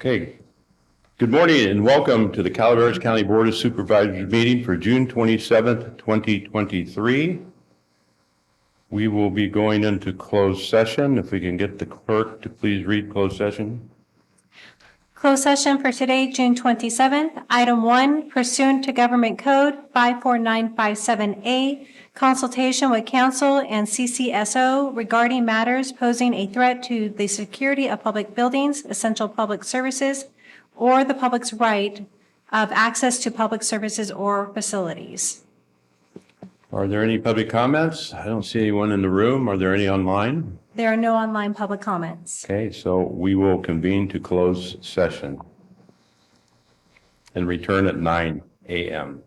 Okay. Good morning and welcome to the Calaveras County Board of Supervisors meeting for June 27th, 2023. We will be going into closed session. If we can get the clerk to please read closed session. Closed session for today, June 27th. Item 1, pursuant to Government Code 54957A, consultation with counsel and CCSO regarding matters posing a threat to the security of public buildings, essential public services, or the public's right of access to public services or facilities. Are there any public comments? I don't see anyone in the room. Are there any online? There are no online public comments. Okay, so we will convene to closed session and return at 9 a.m.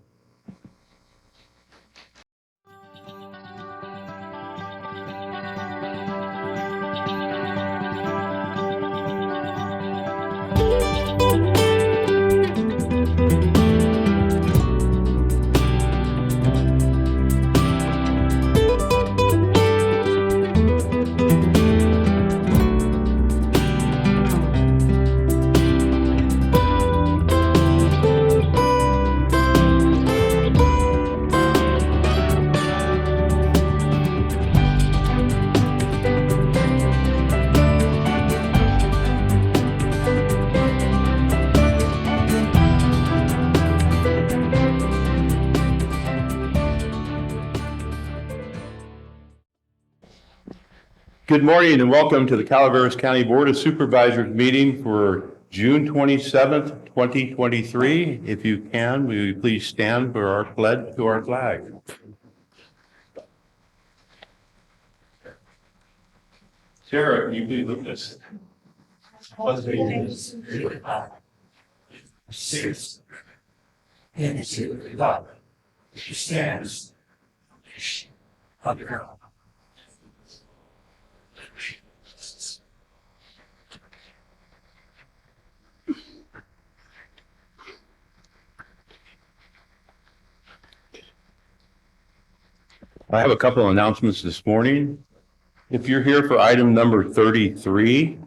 Good morning and welcome to the Calaveras County Board of Supervisors meeting for June 27th, 2023. If you can, will you please stand for our pledge to our flag? Sarah, can you please look this? Stands under God. I have a couple of announcements this morning. If you're here for item number 33,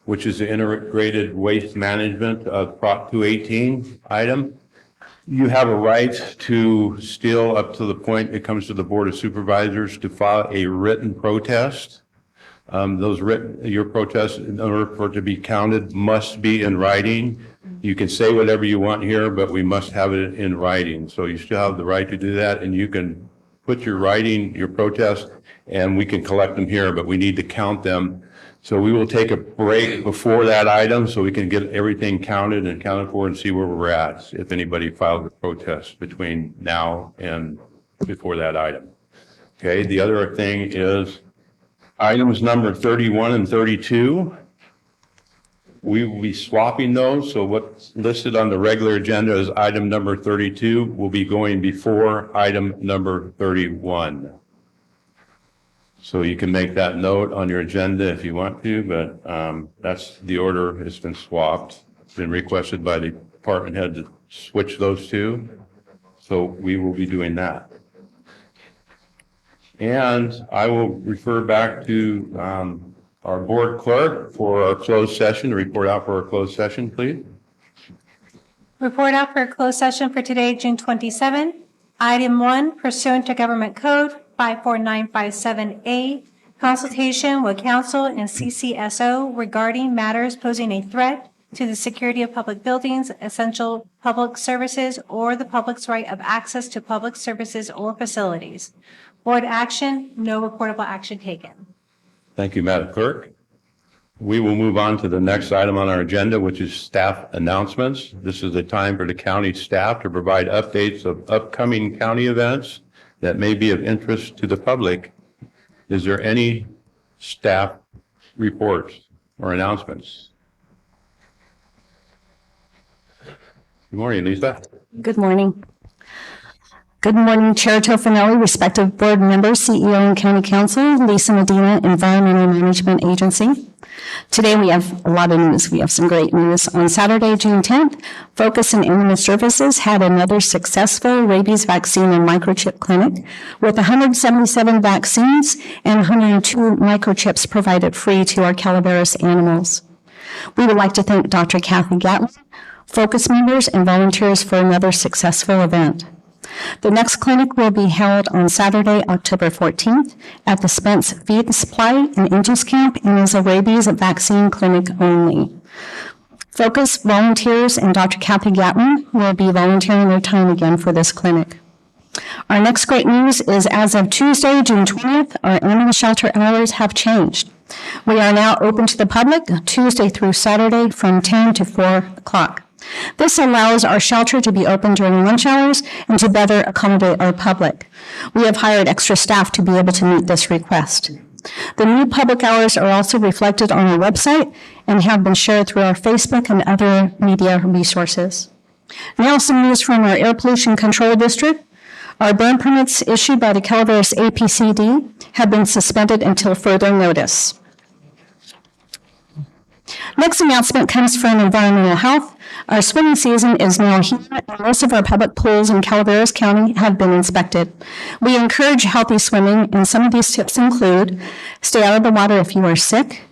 which is the integrated waste management of Prop 218 item, you have a right to still, up to the point it comes to the Board of Supervisors, to file a written protest. Your protest, in order for it to be counted, must be in writing. You can say whatever you want here, but we must have it in writing. So you still have the right to do that, and you can put your protest, and we can collect them here, but we need to count them. So we will take a break before that item so we can get everything counted and accounted for and see where we're at, if anybody filed a protest between now and before that item. Okay, the other thing is items number 31 and 32. We will be swapping those. So what's listed on the regular agenda is item number 32 will be going before item number 31. So you can make that note on your agenda if you want to, but that's the order. It's been swapped. It's been requested by the department head to switch those two. So we will be doing that. And I will refer back to our board clerk for our closed session. Report out for our closed session, please. Report out for a closed session for today, June 27th. Item 1, pursuant to Government Code 54957A, consultation with counsel and CCSO regarding matters posing a threat to the security of public buildings, essential public services, or the public's right of access to public services or facilities. Board action, no reportable action taken. Thank you, Madam Clerk. We will move on to the next item on our agenda, which is staff announcements. This is the time for the county staff to provide updates of upcoming county events that may be of interest to the public. Is there any staff reports or announcements? Good morning, Lisa. Good morning. Good morning, Chair Tofinelli, respective board members, CEO and County Council, Lisa Medina, Environmental Management Agency. Today we have a lot of news. We have some great news. On Saturday, June 10th, Focus and Animal Services had another successful rabies vaccine and microchip clinic with 177 vaccines and 102 microchips provided free to our Calaveras animals. We would like to thank Dr. Kathy Gatlin, focus members, and volunteers for another successful event. The next clinic will be held on Saturday, October 14th at the Spence Feed Supply and Angels Camp and is a rabies vaccine clinic only. Focus volunteers and Dr. Kathy Gatlin will be volunteering their time again for this clinic. Our next great news is as of Tuesday, June 20th, our animal shelter hours have changed. We are now open to the public Tuesday through Saturday from 10 to 4 o'clock. This allows our shelter to be open during lunch hours and to better accommodate our public. We have hired extra staff to be able to meet this request. The new public hours are also reflected on our website and have been shared through our Facebook and other media resources. Now some news from our Air Pollution Control District. Our burn permits issued by the Calaveras APCD have been suspended until further notice. Next announcement comes from Environmental Health. Our swimming season is now here, and most of our public pools in Calaveras County have been inspected. We encourage healthy swimming, and some of these tips include stay out of the water if you are sick,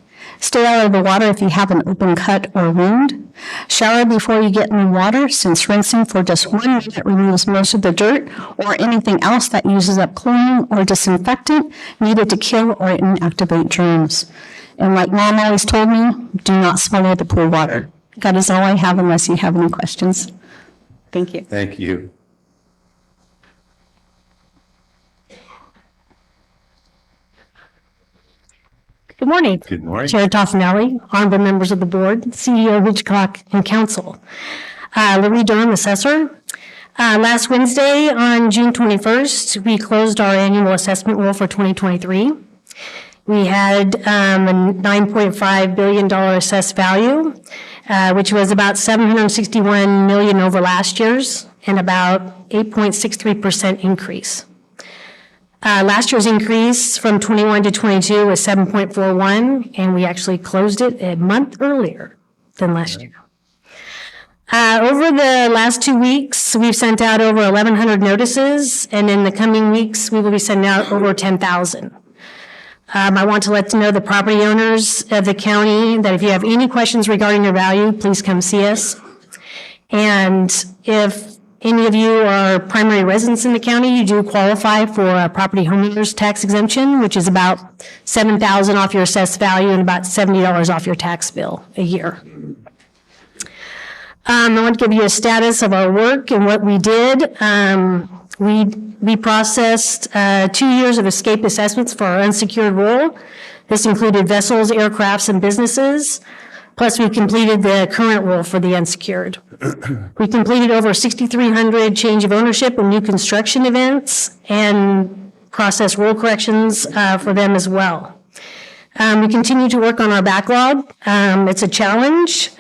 stay out of the water if you have an open cut or wound, shower before you get in the water, since rinsing for just 1 minute removes most of the dirt or anything else that uses up chlorine or disinfectant needed to kill or inactivate germs. And like Mom always told me, do not swallow the pool water. That is all I have unless you have any questions. Thank you. Thank you. Good morning. Good morning. Chair Toffenelli, honorable members of the board, CEO Hitchcock, and council. Larry Durham, assessor. Last Wednesday on June 21st, we closed our annual assessment roll for 2023. We had a $9.5 billion assessed value, which was about $761 million over last year's and about 8.63% increase. Last year's increase from 21 to 22 was 7.41, and we actually closed it a month earlier than last year. Over the last 2 weeks, we've sent out over 1,100 notices, and in the coming weeks, we will be sending out over 10,000. I want to let you know the property owners of the county that if you have any questions regarding your value, please come see us. And if any of you are primary residents in the county, you do qualify for a property homeowners tax exemption, which is about $7,000 off your assessed value and about $70 off your tax bill a year. I want to give you a status of our work and what we did. We processed 2 years of escape assessments for our unsecured roll. This included vessels, aircrafts, and businesses. Plus, we completed the current roll for the unsecured. We completed over 6,300 change of ownership and new construction events and processed roll corrections for them as well. We continue to work on our backlog. It's a challenge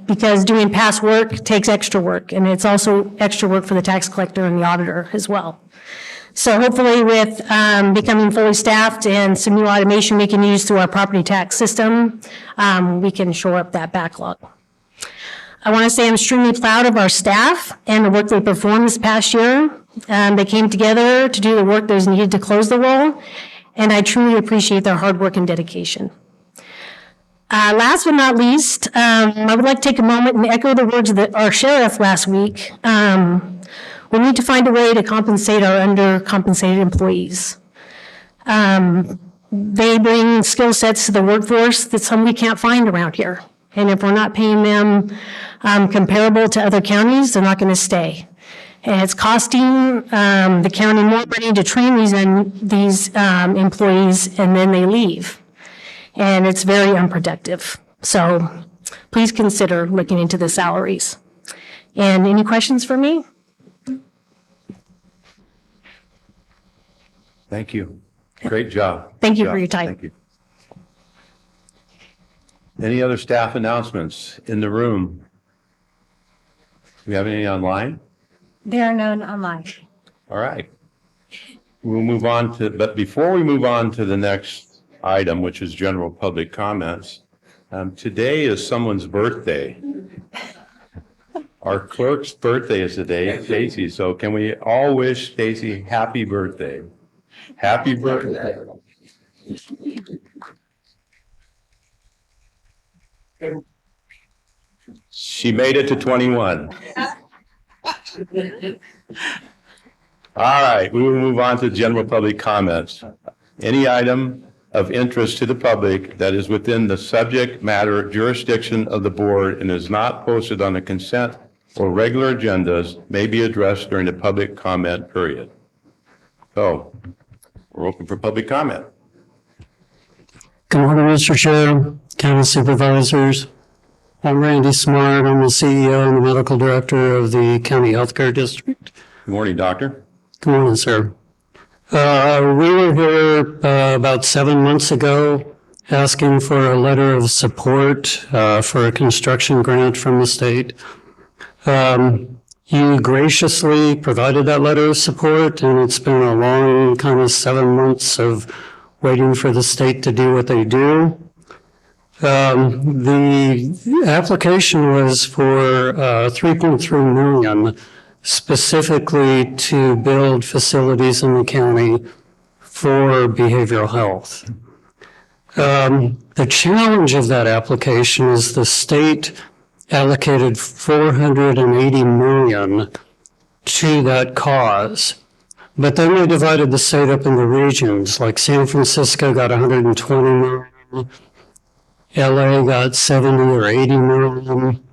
because doing past work takes extra work, and it's also extra work for the tax collector and the auditor as well. So hopefully with becoming fully staffed and some new automation we can use through our property tax system, we can shore up that backlog. I want to say I'm extremely proud of our staff and the work they performed this past year. They came together to do the work that was needed to close the roll, and I truly appreciate their hard work and dedication. Last but not least, I would like to take a moment and echo the words of our sheriff last week. We need to find a way to compensate our undercompensated employees. They bring skill sets to the workforce that some we can't find around here. And if we're not paying them comparable to other counties, they're not going to stay. And it's costing the county more money to train these employees, and then they leave. And it's very unproductive. So please consider looking into the salaries. And any questions for me? Thank you. Great job. Thank you Good for your job. time. Thank you. Any other staff announcements in the room? Do we have any online? There are none online. All right. We'll move on to, but before we move on to the next item, which is general public comments, today is someone's birthday. Our clerk's birthday is today, Stacy. So can we all wish Stacy happy birthday? Happy birthday. She made it to 21. All right, we will move on to general public comments. Any item of interest to the public that is within the subject matter jurisdiction of the board and is not posted on the consent or regular agendas may be addressed during the public comment period. So, we're open for public comment. Good morning, Mr. Chair, County Supervisors. I'm Randy Smart. I'm the CEO and the Medical Director of the County Healthcare District. Good morning, doctor. Good morning, sir. We were here about 7 months ago asking for a letter of support for a construction grant from the state. You graciously provided that letter of support, and it's been a long kind of 7 months of waiting for the state to do what they do. The application was for $3.3 million specifically to build facilities in the county for behavioral health. The challenge of that application is the state allocated $480 million to that cause. But then they divided the state up into regions, like San Francisco got $120 million, LA got $70 or $80 million.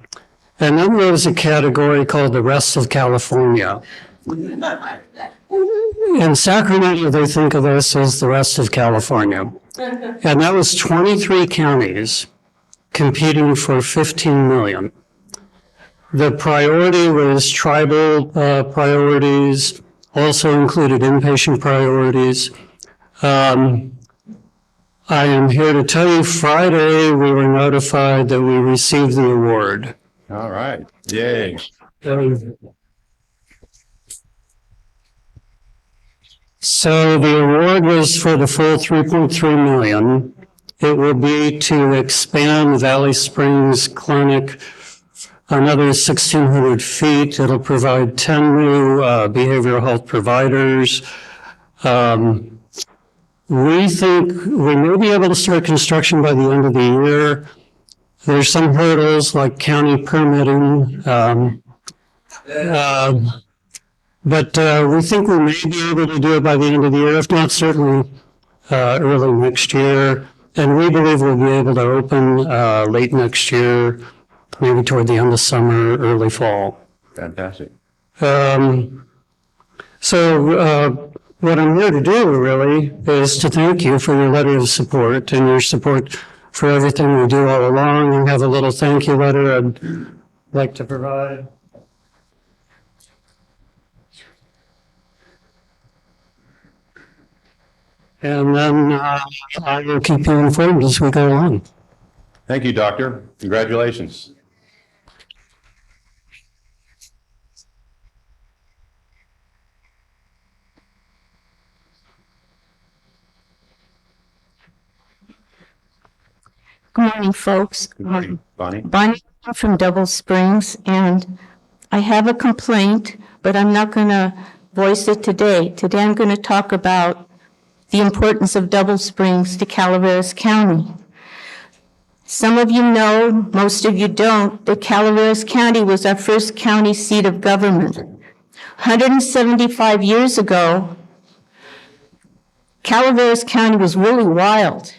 And then there was a category called the rest of California. In Sacramento, they think of us as the rest of California. And that was 23 counties competing for $15 million. The priority was tribal priorities, also included inpatient priorities. I am here to tell you Friday we were notified that we received the award. All right, yay. So the award was for the full $3.3 million. It will be to expand Valley Springs Clinic another 1,600 feet. It'll provide 10 new behavioral health providers. We think we may be able to start construction by the end of the year. There's some hurdles like county permitting. But we think we may be able to do it by the end of the year, if not certainly early next year. And we believe we'll be able to open late next year, maybe toward the end of summer, early fall. Fantastic. What I'm here to do really is to thank you for your letter of support and your support for everything we do all along. We have a little thank you letter I'd like to provide. And then I will keep you informed as we go along. Thank you, doctor. Congratulations. Good morning, folks. Good morning, Bonnie. Bonnie from Double Springs, and I have a complaint, but I'm not going to voice it today. Today I'm going to talk about the importance of Double Springs to Calaveras County. Some of you know, most of you don't, that Calaveras County was our first county seat of government. 175 years ago, Calaveras County was really wild.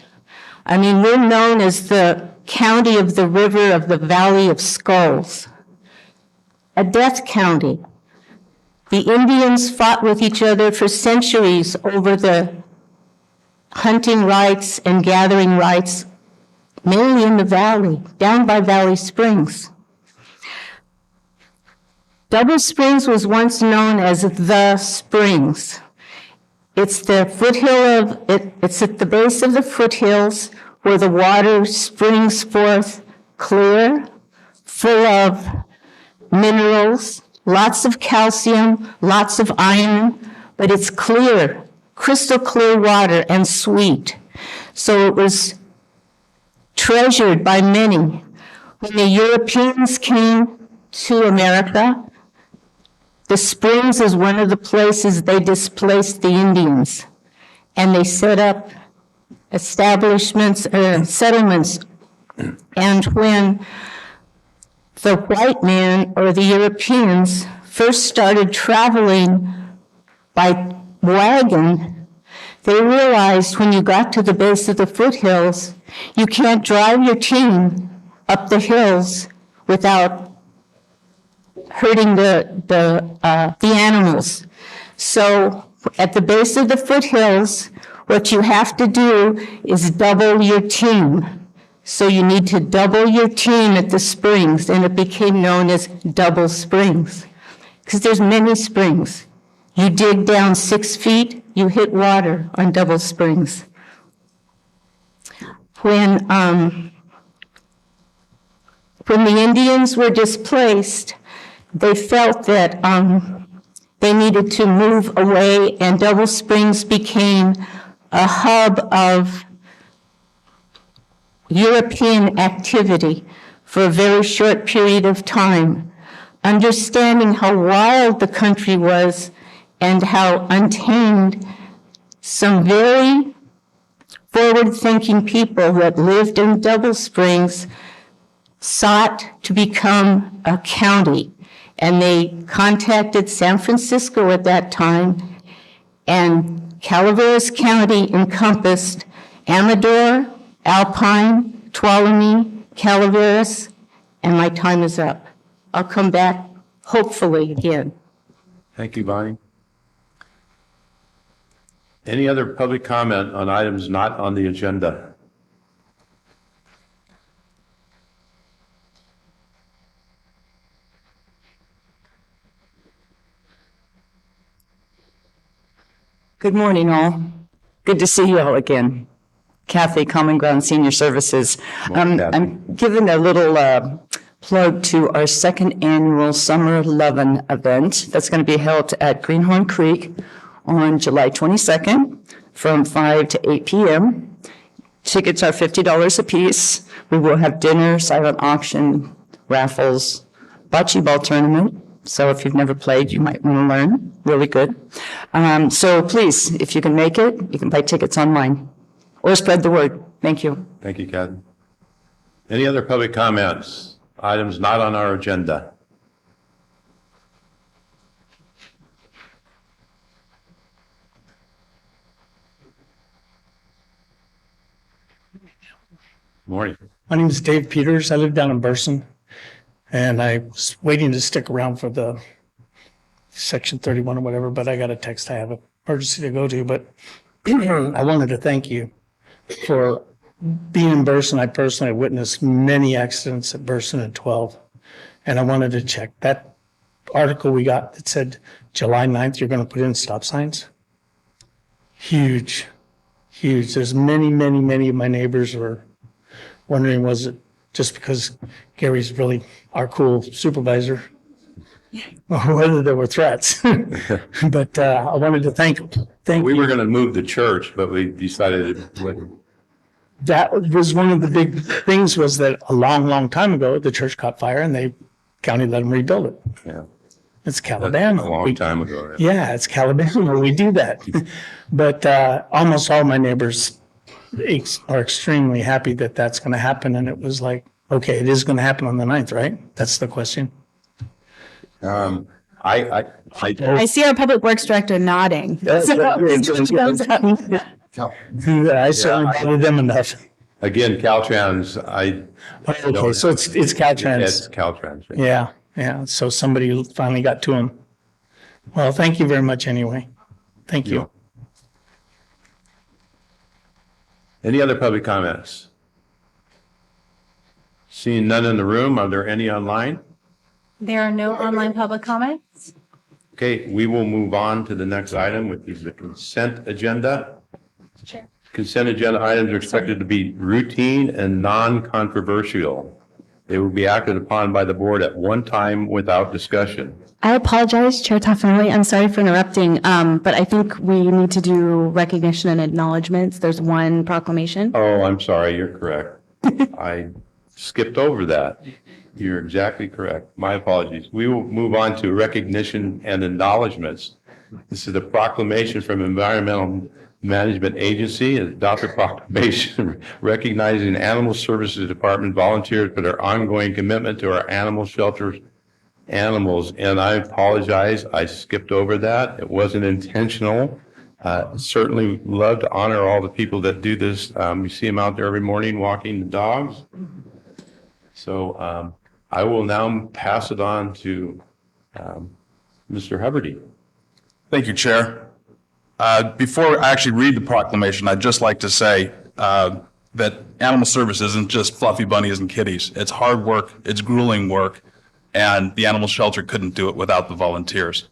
I mean, we're known as the county of the river of the Valley of Skulls, a death county. The Indians fought with each other for centuries over the hunting rights and gathering rights, mainly in the valley, down by Valley Springs. Double Springs was once known as the Springs. It's the foothill it's at the base of the foothills where the water springs forth clear, full of minerals, lots of calcium, lots of iron, but it's clear, crystal clear water and sweet. So it was treasured by many. When the Europeans came to America, the springs is one of the places they displaced the Indians, and they set up establishments, settlements And when the white man or the Europeans first started traveling by wagon, they realized when you got to the base of the foothills, you can't drive your team up the hills without hurting the animals. So at the base of the foothills, what you have to do is double your team. So you need to double your team at the springs, and it became known as double springs, because there's many springs. You dig down 6 feet, you hit water on double springs. When the Indians were displaced, they felt that they needed to move away, and Double Springs became a hub of European activity for a very short period of time. Understanding how wild the country was and how untamed, some very forward-thinking people that lived in Double Springs sought to become a county. And they contacted San Francisco at that time, and Calaveras County encompassed Amador, Alpine, Tuolumne, Calaveras, and my time is up. I'll come back, hopefully, again. Thank you, Bonnie. Any other public comment on items not on the agenda? Good morning, all. Good to see you all again. Kathy, Common Ground Senior Services. I'm giving a little plug to our second annual Summer Lovin' event that's going to be held at Greenhorn Creek on July 22nd from 5 to 8 p.m. Tickets are $50 a piece. We will have dinner, silent auction, raffles, bocce ball tournament. So if you've never played, you might want to learn. Really good. So please, if you can make it, you can buy tickets online or spread the word. Thank you. Thank you, Kathy. Any other public comments? Items not on our agenda? Morning. My name is Dave Peters. I live down in Burson, and I was waiting to stick around for the Section 31 or whatever, but I got a text I have an emergency to go to. But I wanted to thank you for being in Burson. I personally have witnessed many accidents at Burson and 12, and I wanted to check that article we got that said July 9th you're going to put in stop signs. Huge. There's many of my neighbors were wondering, was it just because Gary's really our cool supervisor, or whether there were threats. But I wanted to thank We you. were going to move the church, but we decided to. That was one of the big things, was that a long time ago, the church caught fire and the county let them rebuild it. Yeah. It's That's Calabama. a long time ago. Right? Yeah, it's Calabama. We do that. But almost all my neighbors are extremely happy that that's going to happen. And it was like, okay, it is going to happen on the 9th, right? That's the question. I I see our public works director nodding. I certainly bothered them enough. again, Caltrans, Okay, so it's Caltrans. It's Caltrans. Right? Yeah. So somebody finally got to him. Well, thank you very much anyway. Thank you. Any other public comments? Seeing none in the room, are there any online? There are no online public comments. Okay, we will move on to the next item, which is the consent agenda. Sure. Consent agenda items are expected to be routine and non-controversial. They will be acted upon by the board at one time without discussion. I apologize, Chair Toffanelli. I'm sorry for interrupting, but I think we need to do recognition and acknowledgements. There's one proclamation. Oh, I'm sorry, you're correct. I skipped over that. You're exactly correct. My apologies. We will move on to recognition and acknowledgements. This is a proclamation from Environmental Management Agency has adopted proclamation recognizing Animal Services Department volunteers for their ongoing commitment to our animal shelters animals. And I apologize, I skipped over that. It wasn't intentional. Certainly love to honor all the people that do this. You see them out there every morning walking the dogs. So I will now pass it on to Mr. Hubbardie. Thank you, Chair. Before I actually read the proclamation, I'd just like to say that animal service isn't just fluffy bunnies and kitties. It's hard work, it's grueling work, and the animal shelter couldn't do it without the volunteers.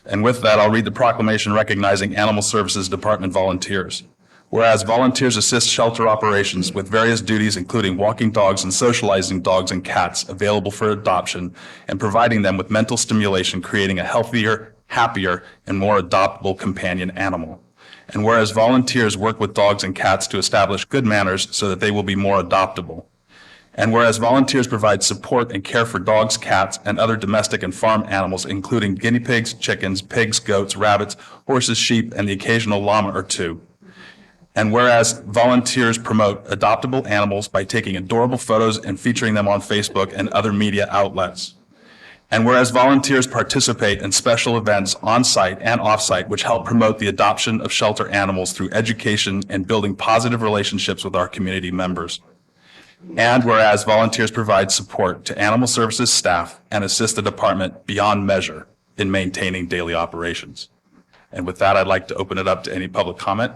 And with that, I'll read the proclamation recognizing Animal Services Department volunteers. Whereas volunteers assist shelter operations with various duties, including walking dogs and socializing dogs and cats available for adoption and providing them with mental stimulation, creating a healthier, happier, and more adoptable companion animal. And whereas volunteers work with dogs and cats to establish good manners so that they will be more adoptable. And whereas volunteers provide support and care for dogs, cats, and other domestic and farm animals, including guinea pigs, chickens, pigs, goats, rabbits, horses, sheep, and the occasional llama or two. And whereas volunteers promote adoptable animals by taking adorable photos and featuring them on Facebook and other media outlets. And whereas volunteers participate in special events on-site and off-site, which help promote the adoption of shelter animals through education and building positive relationships with our community members. And whereas volunteers provide support to animal services staff and assist the department beyond measure in maintaining daily operations. And with that, I'd like to open it up to any public comment.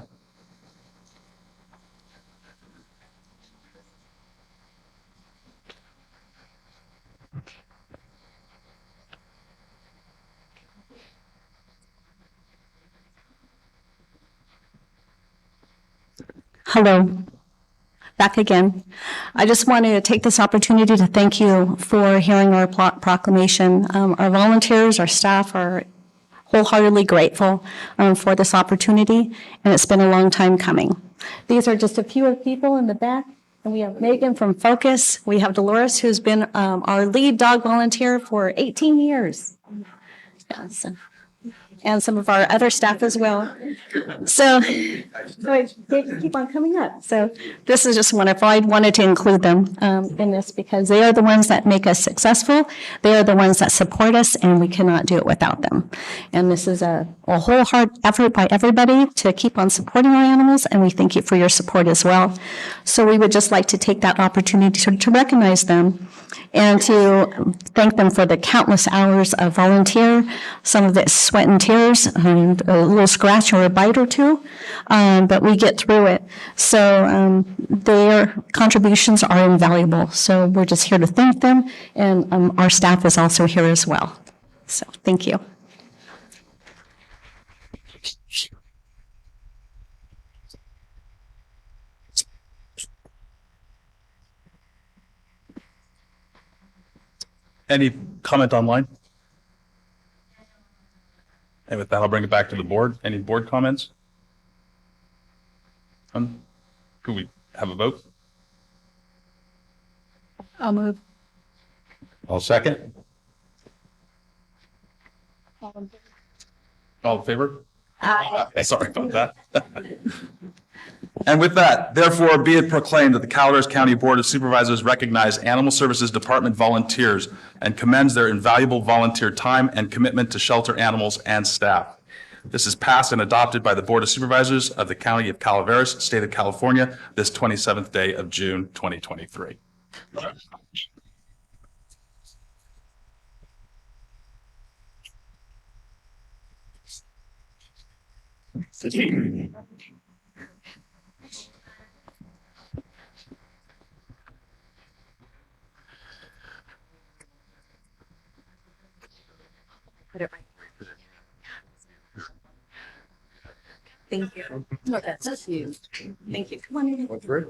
Hello, back again. I just wanted to take this opportunity to thank you for hearing our proclamation. Our volunteers, our staff are wholeheartedly grateful for this opportunity, and it's been a long time coming. These are just a few of people in the back, and we have Megan from Focus. We have Dolores, who's been our lead dog volunteer for 18 years. Yes. And some of our other staff as well. So they keep on coming up. So this is just wonderful. I wanted to include them in this because they are the ones that make us successful. They are the ones that support us, and we cannot do it without them. And this is a whole heart effort by everybody to keep on supporting our animals, and we thank you for your support as well. So we would just like to take that opportunity to recognize them and to thank them for the countless hours of volunteer, some of it sweat and tears, and a little scratch or a bite or two, but we get through it. So their contributions are invaluable. So we're just here to thank them, and our staff is also here as well. So thank you. Any comment online? And with that, I'll bring it back to the board. Any board comments? Could we have a vote? I'll move. I'll second. All in favor? Aye. Sorry about that. And with that, therefore, be it proclaimed that the Calaveras County Board of Supervisors recognize Animal Services Department volunteers and commends their invaluable volunteer time and commitment to shelter animals and staff. This is passed and adopted by the Board of Supervisors of the County of Calaveras, State of California, this 27th day of June, 2023. Thank you. No, that's you. Thank you. Come on in. What's right?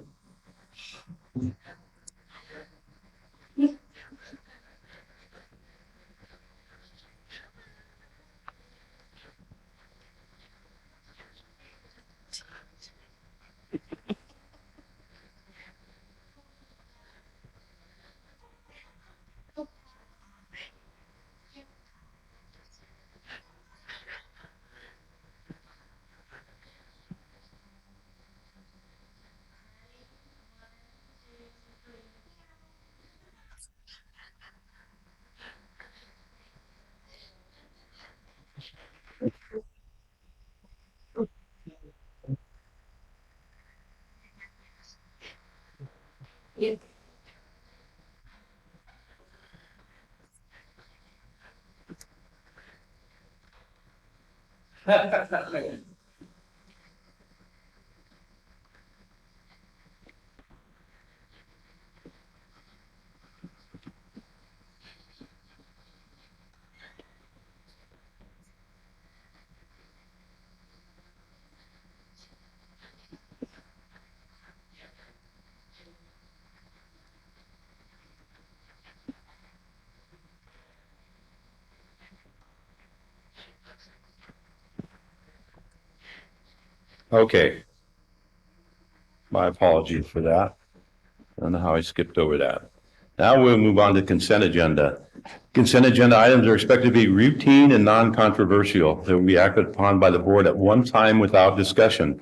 Okay. My apologies for that. I don't know how I skipped over that. Now we'll move on to consent agenda. Consent agenda items are expected to be routine and non-controversial. They will be acted upon by the board at one time without discussion.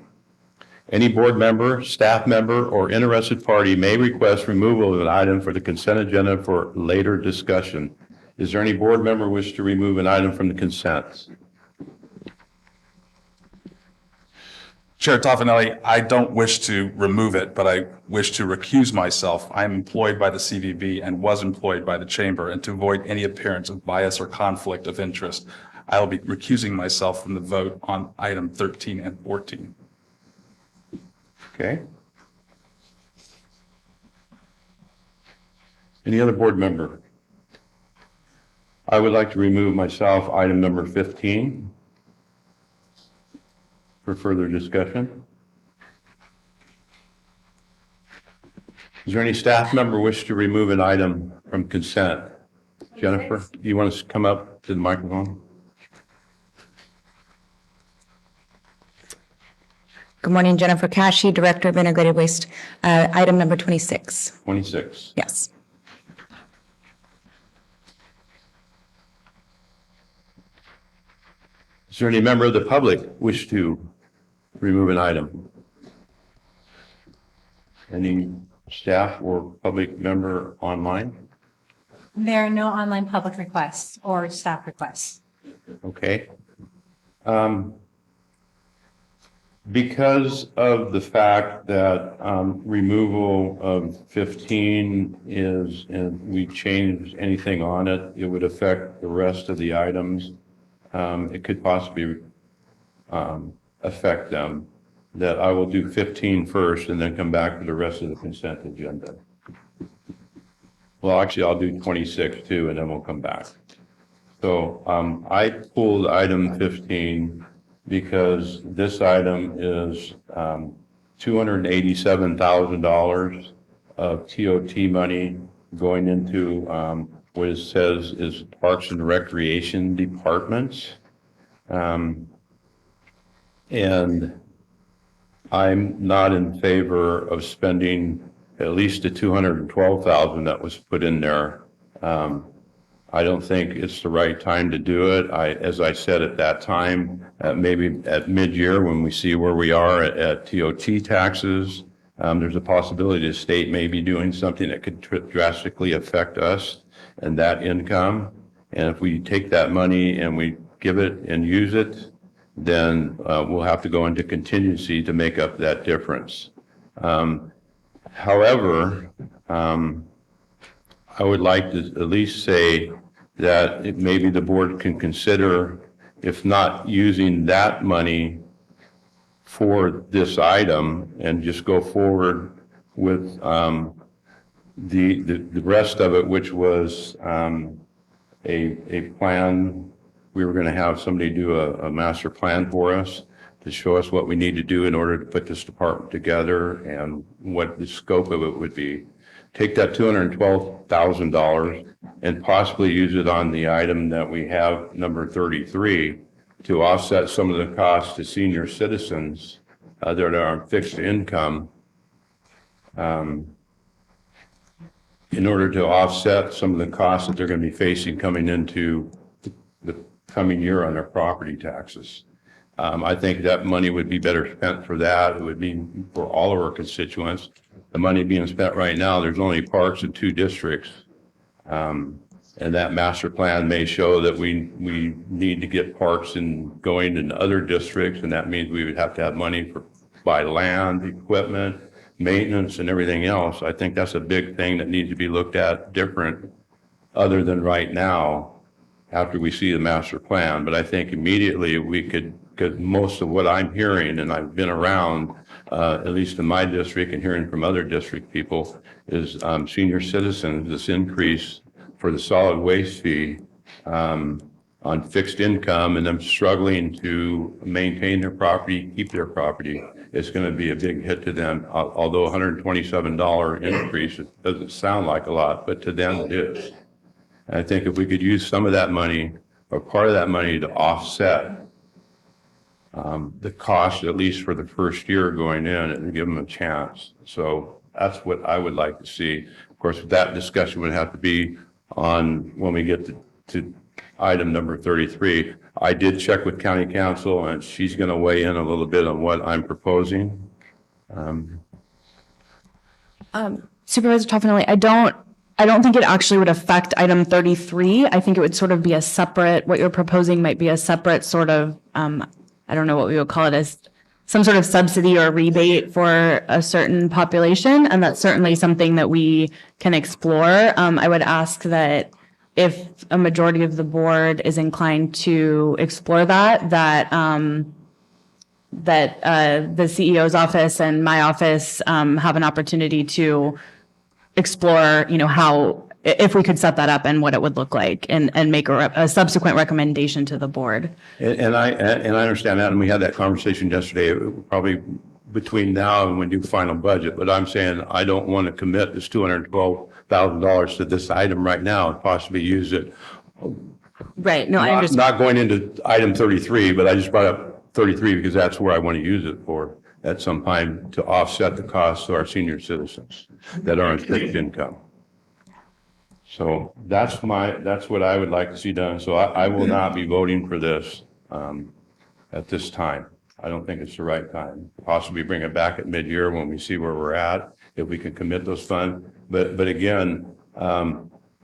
Any board member, staff member, or interested party may request removal of an item for the consent agenda for later discussion. Is there any board member wish to remove an item from the consent? Chair Toffenelli, I don't wish to remove it, but I wish to recuse myself. I am employed by the CVB and was employed by the chamber, and to avoid any appearance of bias or conflict of interest, I will be recusing myself from the vote on item 13 and 14. Okay. Any other board member? I would like to remove myself item number 15 for further discussion. Is there any staff member wish to remove an item from consent? Jennifer, do you want us to come up to the microphone? Good morning, Jennifer Cashy, Director of Integrated Waste. Item number 26. 26. Yes. Is there any member of the public wish to remove an item? Any staff or public member online? There are no online public requests or staff requests. Okay. Because of the fact that removal of 15 is, and we changed anything on it, it would affect the rest of the items. It could possibly affect them, that I will do 15 first and then come back to the rest of the consent agenda. Well, actually, I'll do 26 too, and then we'll come back. So I pulled item 15 because this item is $287,000 of TOT money going into what it says is Parks and Recreation Departments. And I'm not in favor of spending at least the $212,000 that was put in there. I don't think it's the right time to do it. As I said at that time, maybe at mid-year when we see where we are at TOT taxes, there's a possibility the state may be doing something that could drastically affect us and that income. And if we take that money and we give it and use it, then we'll have to go into contingency to make up that difference. However, I would like to at least say that maybe the board can consider, if not using that money for this item, and just go forward with the rest of it, which was a plan. We were going to have somebody do a master plan for us to show us what we need to do in order to put this department together and what the scope of it would be. Take that $212,000 and possibly use it on the item that we have, number 33, to offset some of the costs to senior citizens that are on fixed income, in order to offset some of the costs that they're going to be facing coming into the coming year on their property taxes. I think that money would be better spent for that. It would be for all of our constituents. The money being spent right now, there's only parks in 2 districts. And that master plan may show that we need to get parks going in other districts, and that means we would have to have money for buy land, equipment, maintenance, and everything else. I think that's a big thing that needs to be looked at different, other than right now. after we see the master plan. But I think immediately we could, because most of what I'm hearing, and I've been around, at least in my district and hearing from other district people, is senior citizens, this increase for the solid waste fee on fixed income and them struggling to maintain their property, keep their property, it's going to be a big hit to them. Although $127 increase, it doesn't sound like a lot, but to them it is. And I think if we could use some of that money or part of that money to offset the cost, at least for the first year going in, and give them a chance. So that's what I would like to see. Of course, that discussion would have to be on when we get to item number 33. I did check with county council and she's going to weigh in a little bit on what I'm proposing. Supervisor Toffenelli, I don't think it actually would affect item 33. I think it would sort of be a separate, what you're proposing might be a separate sort of, I don't know what we would call it, as some sort of subsidy or rebate for a certain population. And that's certainly something that we can explore. I would ask that if a majority of the board is inclined to explore that the CEO's office and my office have an opportunity to explore, how, if we could set that up and what it would look like and make a subsequent recommendation to the board. And I understand that, and we had that conversation yesterday, probably between now and when we do final budget, but I'm saying I don't want to commit this $212,000 to this item right now and possibly use it. Right, no, I understand. Not going into item 33, but I just brought up 33 because that's where I want to use it for at some time to offset the costs to our senior citizens that are on fixed income. So that's what I would like to see done. So I will not be voting for this at this time. I don't think it's the right time. Possibly bring it back at mid-year when we see where we're at, if we can commit those funds. But again,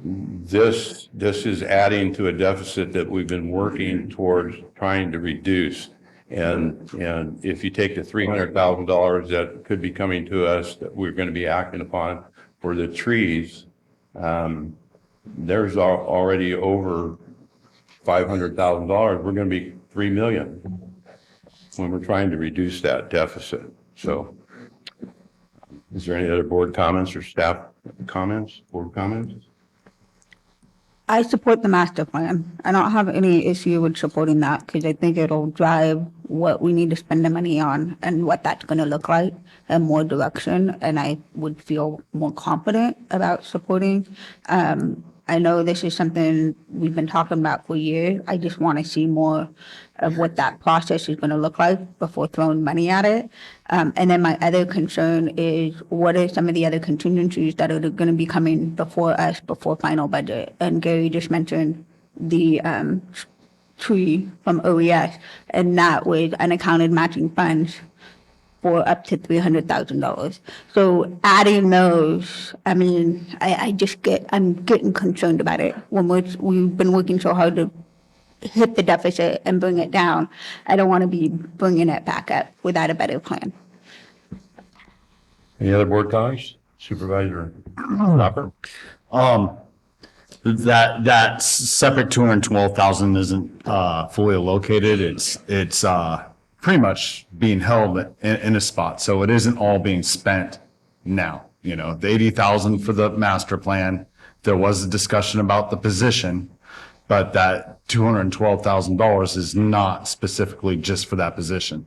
this is adding to a deficit that we've been working towards trying to reduce. And if you take the $300,000 that could be coming to us that we're going to be acting upon for the trees, there's already over $500,000. We're going to be $3 million when we're trying to reduce that deficit. So is there any other board comments or staff comments, board comments? I support the master plan. I don't have any issue with supporting that because I think it'll drive what we need to spend the money on and what that's going to look like and more direction. And I would feel more confident about supporting. I know this is something we've been talking about for years. I just want to see more of what that process is going to look like before throwing money at it. And then my other concern is what are some of the other contingencies that are going to be coming before us before final budget? And Gary just mentioned the tree from OES, and that with unaccounted matching funds for up to $300,000. So adding those, I mean, I'm getting concerned about it. When we've been working so hard to hit the deficit and bring it down, I don't want to be bringing it back up without a better plan. Any other board comments? Supervisor Hopper? That separate 212,000 isn't fully allocated. It's pretty much being held in a spot. So it isn't all being spent now. The 80,000 for the master plan, there was a discussion about the position, but that $212,000 is not specifically just for that position.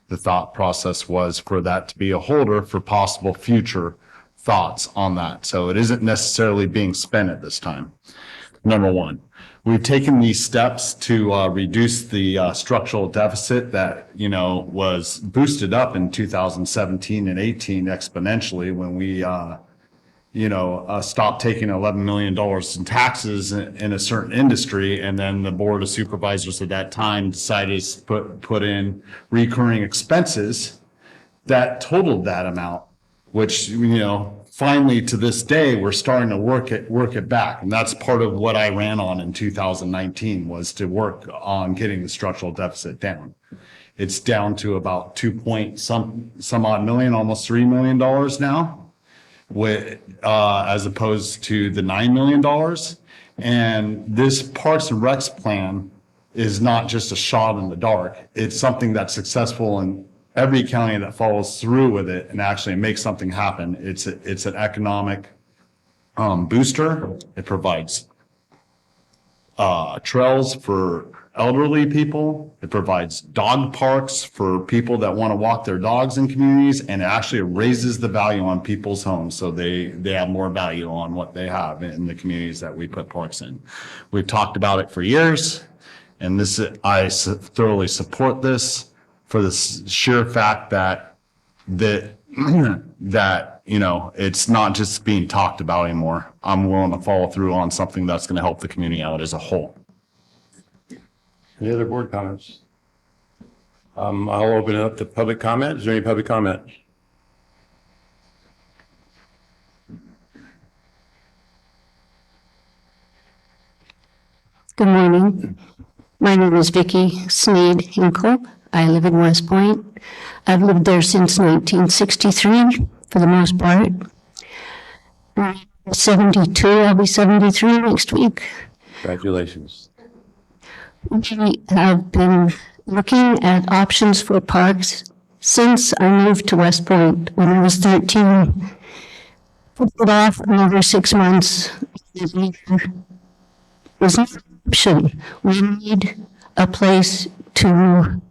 The thought process was for that to be a holder for possible future thoughts on that. So it isn't necessarily being spent at this time. Number one. We've taken these steps to reduce the structural deficit that, was boosted up in 2017 and 18 exponentially when we, stopped taking $11 million in taxes in a certain industry. And then the Board of Supervisors at that time decided to put in recurring expenses that totaled that amount, which, finally, to this day, we're starting to work it back. And that's part of what I ran on in 2019 was to work on getting the structural deficit down. It's down to about 2 odd million, almost $3 million now, as opposed to the $9 million. And this Parks and Recs plan is not just a shot in the dark. It's something that's successful in every county that follows through with it and actually makes something happen. It's an economic booster. It provides trails for elderly people. It provides dog parks for people that want to walk their dogs in communities, and it actually raises the value on people's homes. So they have more value on what they have in the communities that we put parks in. We've talked about it for years, and I thoroughly support this for the sheer fact that it's not just being talked about anymore. I'm willing to follow through on something that's going to help the community out as a whole. Any other board comments? I'll open it up to public comment. Is there any public comment? Good morning. My name is Vicki Sneed Hinkle. I live in West Point. I've lived there since 1963 for the most part. I'm 72, I'll be 73 next week. Congratulations. We have been looking at options for parks since I moved to West Point when I was 13. Put it off for over 6 months. It was not an option. We need a place to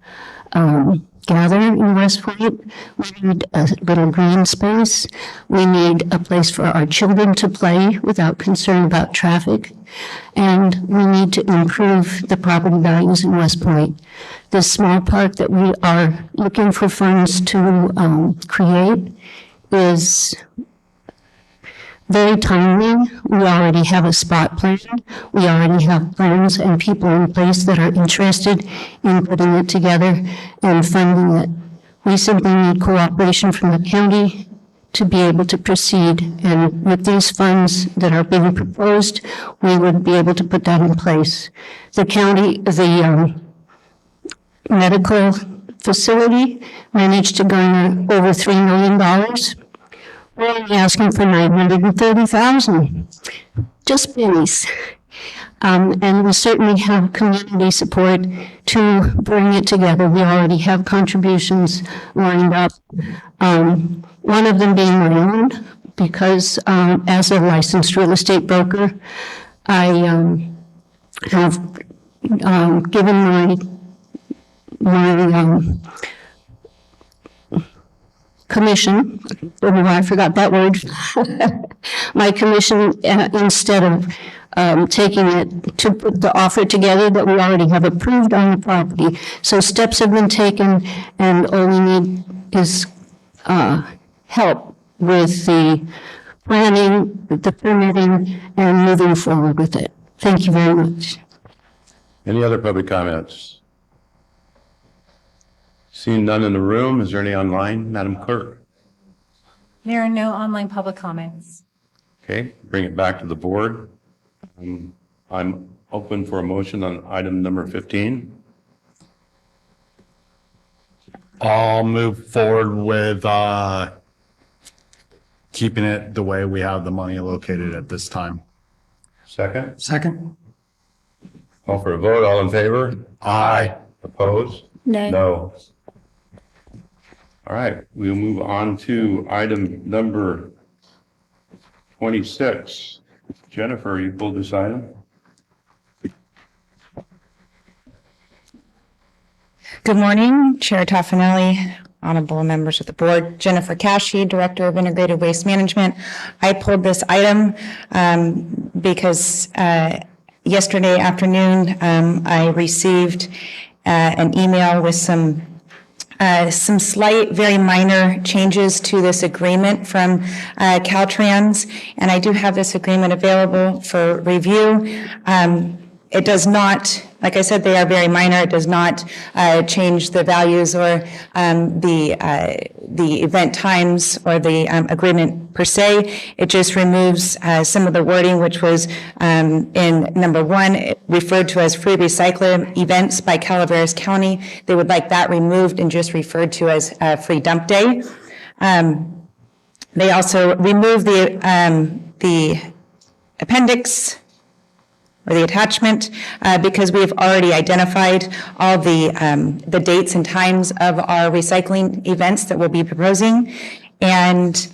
gather in West Point. We need a little green space. We need a place for our children to play without concern about traffic. And we need to improve the property values in West Point. This small park that we are looking for funds to create is very timely. We already have a spot plan. We already have plans and people in place that are interested in putting it together and funding it. We simply need cooperation from the county to be able to proceed. And with these funds that are being proposed, we would be able to put that in place. The county, the medical facility managed to garner over $3 million. We're only asking for $930,000, just pennies. And we certainly have community support to bring it together. We already have contributions lined up. One of them being my own, because as a licensed real estate broker, I have given my commission, oh, I forgot that word, my commission, instead of taking it to put the offer together that we already have approved on the property. So steps have been taken, and all we need is help with the planning, the permitting, and moving forward with it. Thank you very much. Any other public comments? Seeing none in the room, is there any online? Madam Clerk? There are no online public comments. Okay, bring it back to the board. I'm open for a motion on item number 15. I'll move forward with keeping it the way we have the money located at this time. Second? Second? Call for a vote. All in favor? Aye. Opposed? No. All right, we'll move on to item number 26. Jennifer, you pulled this item? Good morning, Chair Toffanelli, honorable members of the board. Jennifer Cashy, Director of Integrated Waste Management. I pulled this item because yesterday afternoon I received an email with some slight, very minor changes to this agreement from Caltrans, and I do have this agreement available for review. It does not, like I said, they are very minor. It does not change the values or the event times or the agreement per se. It just removes some of the wording, which was in number 1, referred to as free recycling events by Calaveras County. They would like that removed and just referred to as free dump day. They also removed the appendix or the attachment, because we've already identified all the dates and times of our recycling events that we'll be proposing, and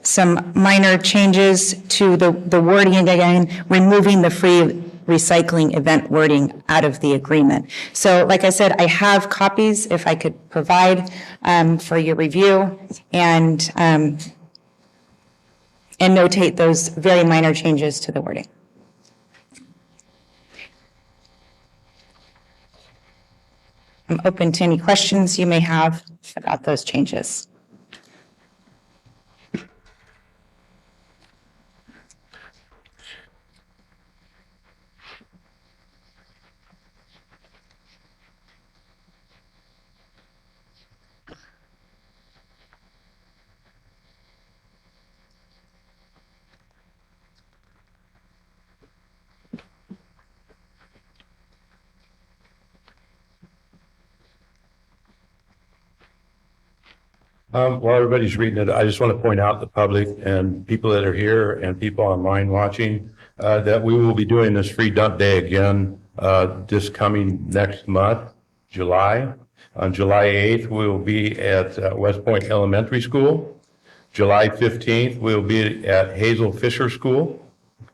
some minor changes to the wording, again, removing the free recycling event wording out of the agreement. So like I said, I have copies if I could provide for your review, and notate those very minor changes to the wording. I'm open to any questions you may have about those changes. While everybody's reading it, I just want to point out to the public and people that are here and people online watching that we will be doing this free dump day again this coming next month, July. On July 8th, we will be at West Point Elementary School. July 15th, we will be at Hazel Fisher School.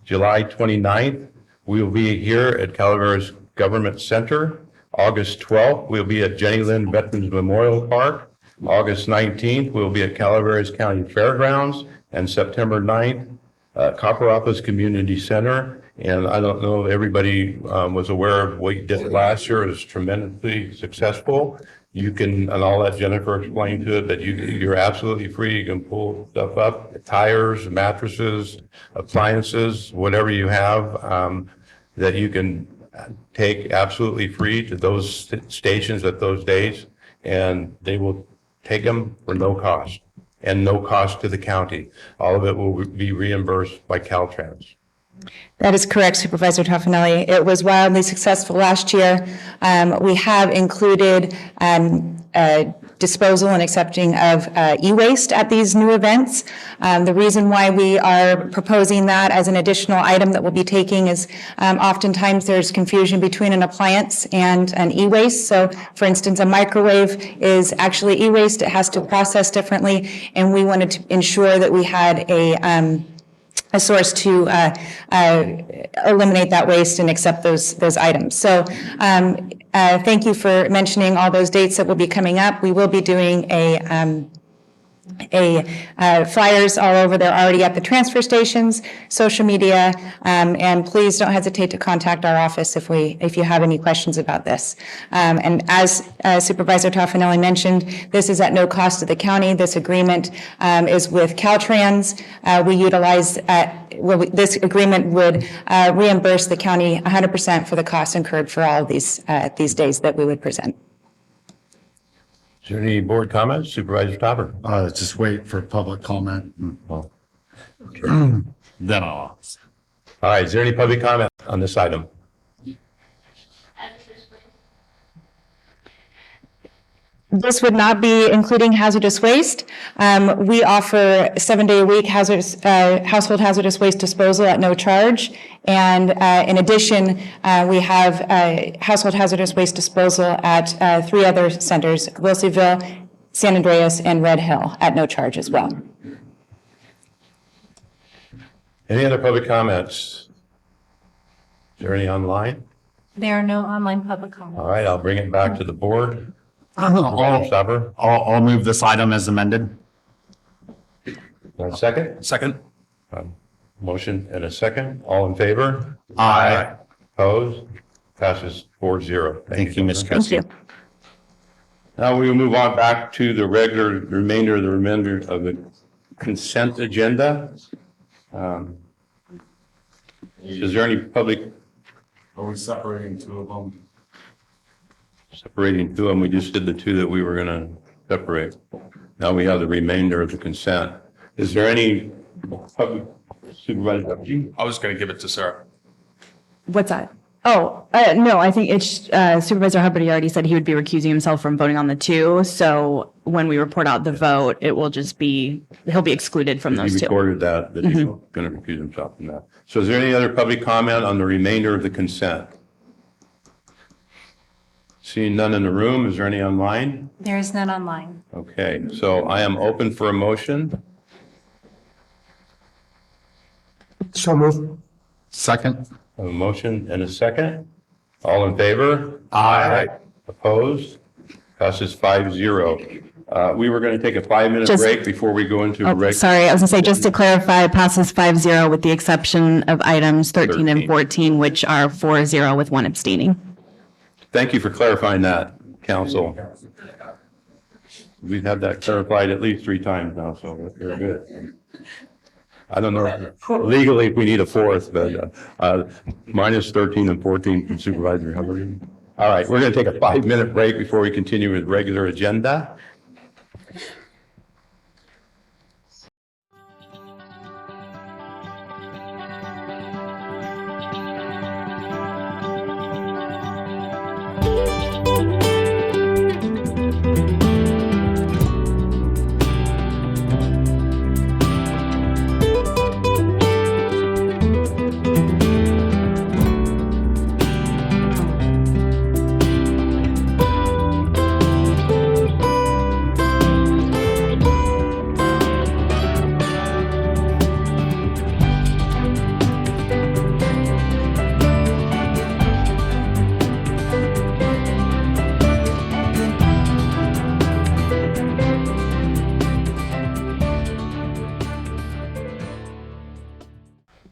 July 29th, we will be here at Calaveras Government Center. August 12th, we'll be at Jenny Lind Veterans Memorial Park. August 19th, we'll be at Calaveras County Fairgrounds, and September 9th, Copperopolis Community Center. And I don't know if everybody was aware of what you did last year. It was tremendously successful. You can, and I'll let Jennifer explain to it, but you're absolutely free. You can pull stuff up, tires, mattresses, appliances, whatever you have that you can take absolutely free to those stations at those days, and they will take them for no cost and no cost to the county. All of it will be reimbursed by Caltrans. That is correct, Supervisor Toffanelli. It was wildly successful last year. We have included disposal and accepting of e-waste at these new events. The reason why we are proposing that as an additional item that we'll be taking is oftentimes there's confusion between an appliance and an e-waste. So for instance, a microwave is actually e-waste. It has to process differently, and we wanted to ensure that we had a source to eliminate that waste and accept those items. So thank you for mentioning all those dates that will be coming up. We will be doing flyers all over. They're already at the transfer stations, social media, and please don't hesitate to contact our office if you have any questions about this. And as Supervisor Toffanelli mentioned, this is at no cost to the county. This agreement is with Caltrans. We utilize this agreement would reimburse the county 100% for the costs incurred for all of these days that we would present. Is there any board comments? Supervisor Topper? Just wait for public comment. Then I'll. All right, is there any public comment on this item? This would not be including hazardous waste. We offer 7-day-a-week household hazardous waste disposal at no charge. And in addition, we have household hazardous waste disposal at 3 other centers, Wilseyville, San Andreas, and Red Hill, at no charge as well. Any other public comments? Is there any online? There are no online public comments. All right, I'll bring it back to the board. I'll move this item as amended. Second? Second. Motion and a second. All in favor? Aye. Opposed? Passes 4-0. Thank you, Ms. Christie. Now we will move on back to the remainder of the consent agenda. Is there any public? Are we separating 2 of them? Separating 2 of them, we just did the 2 that we were going to separate. Now we have the remainder of the consent. Is there any public? Supervisor? I was going to give it to Sarah. What's that? No, I think it's Supervisor Hubbard already said he would be recusing himself from voting on the two. So when we report out the vote, it will just be, he'll be excluded from those He two. recorded that he's going to recuse himself from that. So is there any other public comment on the remainder of the consent? Seeing none in the room, is there any online? There is none online. Okay, so I am open for a motion. So moved. Second? A motion and a second. All in favor? Aye. Opposed? Passes 5-0. We were going to take a 5-minute Just- break before we go into regular. Sorry, I was gonna say, just to clarify, it passes 5-0 with the exception of items 13 and 14, which are 4-0 with one abstaining. Thank you for clarifying that, council. We've had that clarified at least 3 times now, so we're good. I don't know legally if we need a fourth, but minus 13 and 14 from Supervisor Hubbard. All right, we're going to take a 5-minute break before we continue with regular agenda.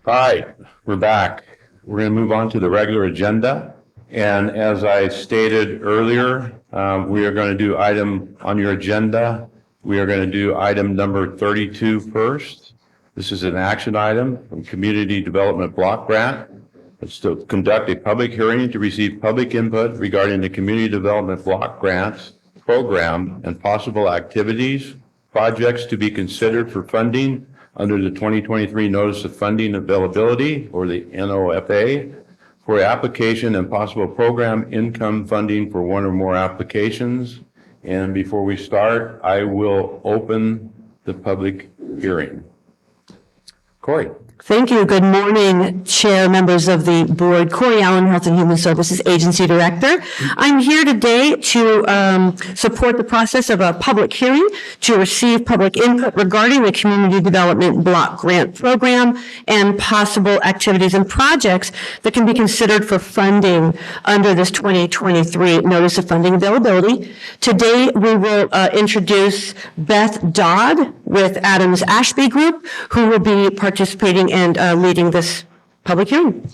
All right, we're back. We're going to move on to the regular agenda. And as I stated earlier, we are going to do item on your agenda. We are going to do item number 32 first. This is an action item from Community Development Block Grant. It's to conduct a public hearing to receive public input regarding the Community Development Block Grants program and possible activities, projects to be considered for funding under the 2023 Notice of Funding Availability, or the NOFA, for application and possible program income funding for one or more applications. And before we start, I will open the public hearing. Corey. Thank you. Good morning, Chair, members of the board. Corey Allen, Health and Human Services Agency Director. I'm here today to support the process of a public hearing to receive public input regarding the Community Development Block Grant Program and possible activities and projects that can be considered for funding under this 2023 Notice of Funding Availability. Today, we will introduce Beth Dodd with Adams Ashby Group, who will be participating and leading this public hearing.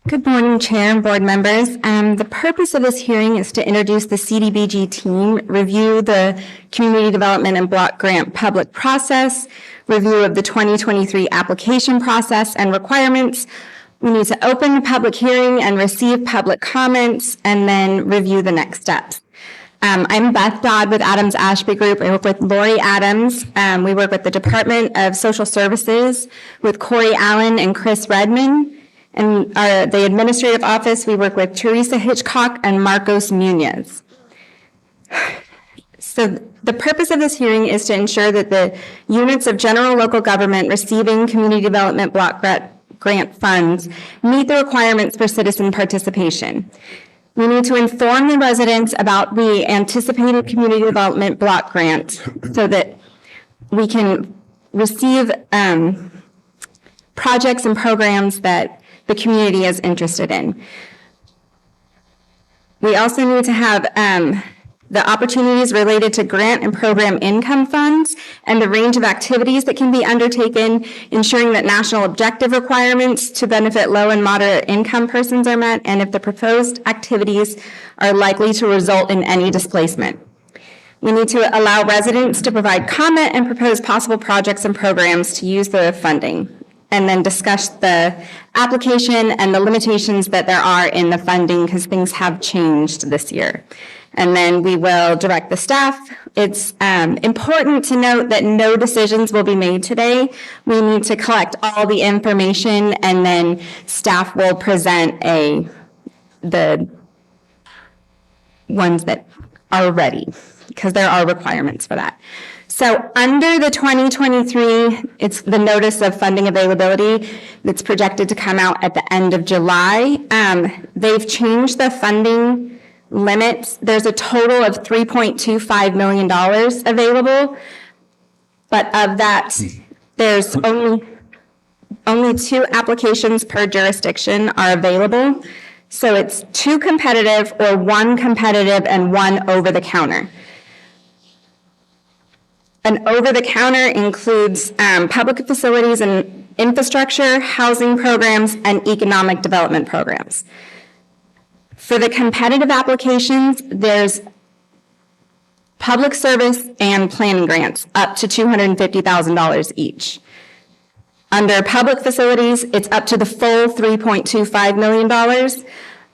Good morning, Chair and board members. The purpose of this hearing is to introduce the CDBG team, review the Community Development and Block Grant public process, review of the 2023 application process and requirements. We need to open the public hearing and receive public comments, and then review the next steps. I'm Beth Dodd with Adams Ashby Group. I work with Lori Adams. We work with the Department of Social Services with Corey Allen and Chris Redman. And the administrative office, we work with Teresa Hitchcock and Marcos Munoz. So the purpose of this hearing is to ensure that the units of general local government receiving Community Development Block Grant funds meet the requirements for citizen participation. We need to inform the residents about the anticipated Community Development Block Grant so that we can receive projects and programs that the community is interested in. We also need to have the opportunities related to grant and program income funds and the range of activities that can be undertaken, ensuring that national objective requirements to benefit low and moderate income persons are met, and if the proposed activities are likely to result in any displacement. We need to allow residents to provide comment and propose possible projects and programs to use the funding, and then discuss the application and the limitations that there are in the funding, because things have changed this year. and then we will direct the staff. It's important to note that no decisions will be made today. We need to collect all the information, and then staff will present the ones that are ready, because there are requirements for that. So under the 2023, it's the notice of funding availability that's projected to come out at the end of July. They've changed the funding limits. There's a total of $3.25 million available, but of that, there's only 2 applications per jurisdiction are available. So it's 2 competitive or 1 competitive and 1 over-the-counter. An over-the-counter includes public facilities and infrastructure, housing programs, and economic development programs. For the competitive applications, there's public service and planning grants up to $250,000 each. Under public facilities, it's up to the full $3.25 million.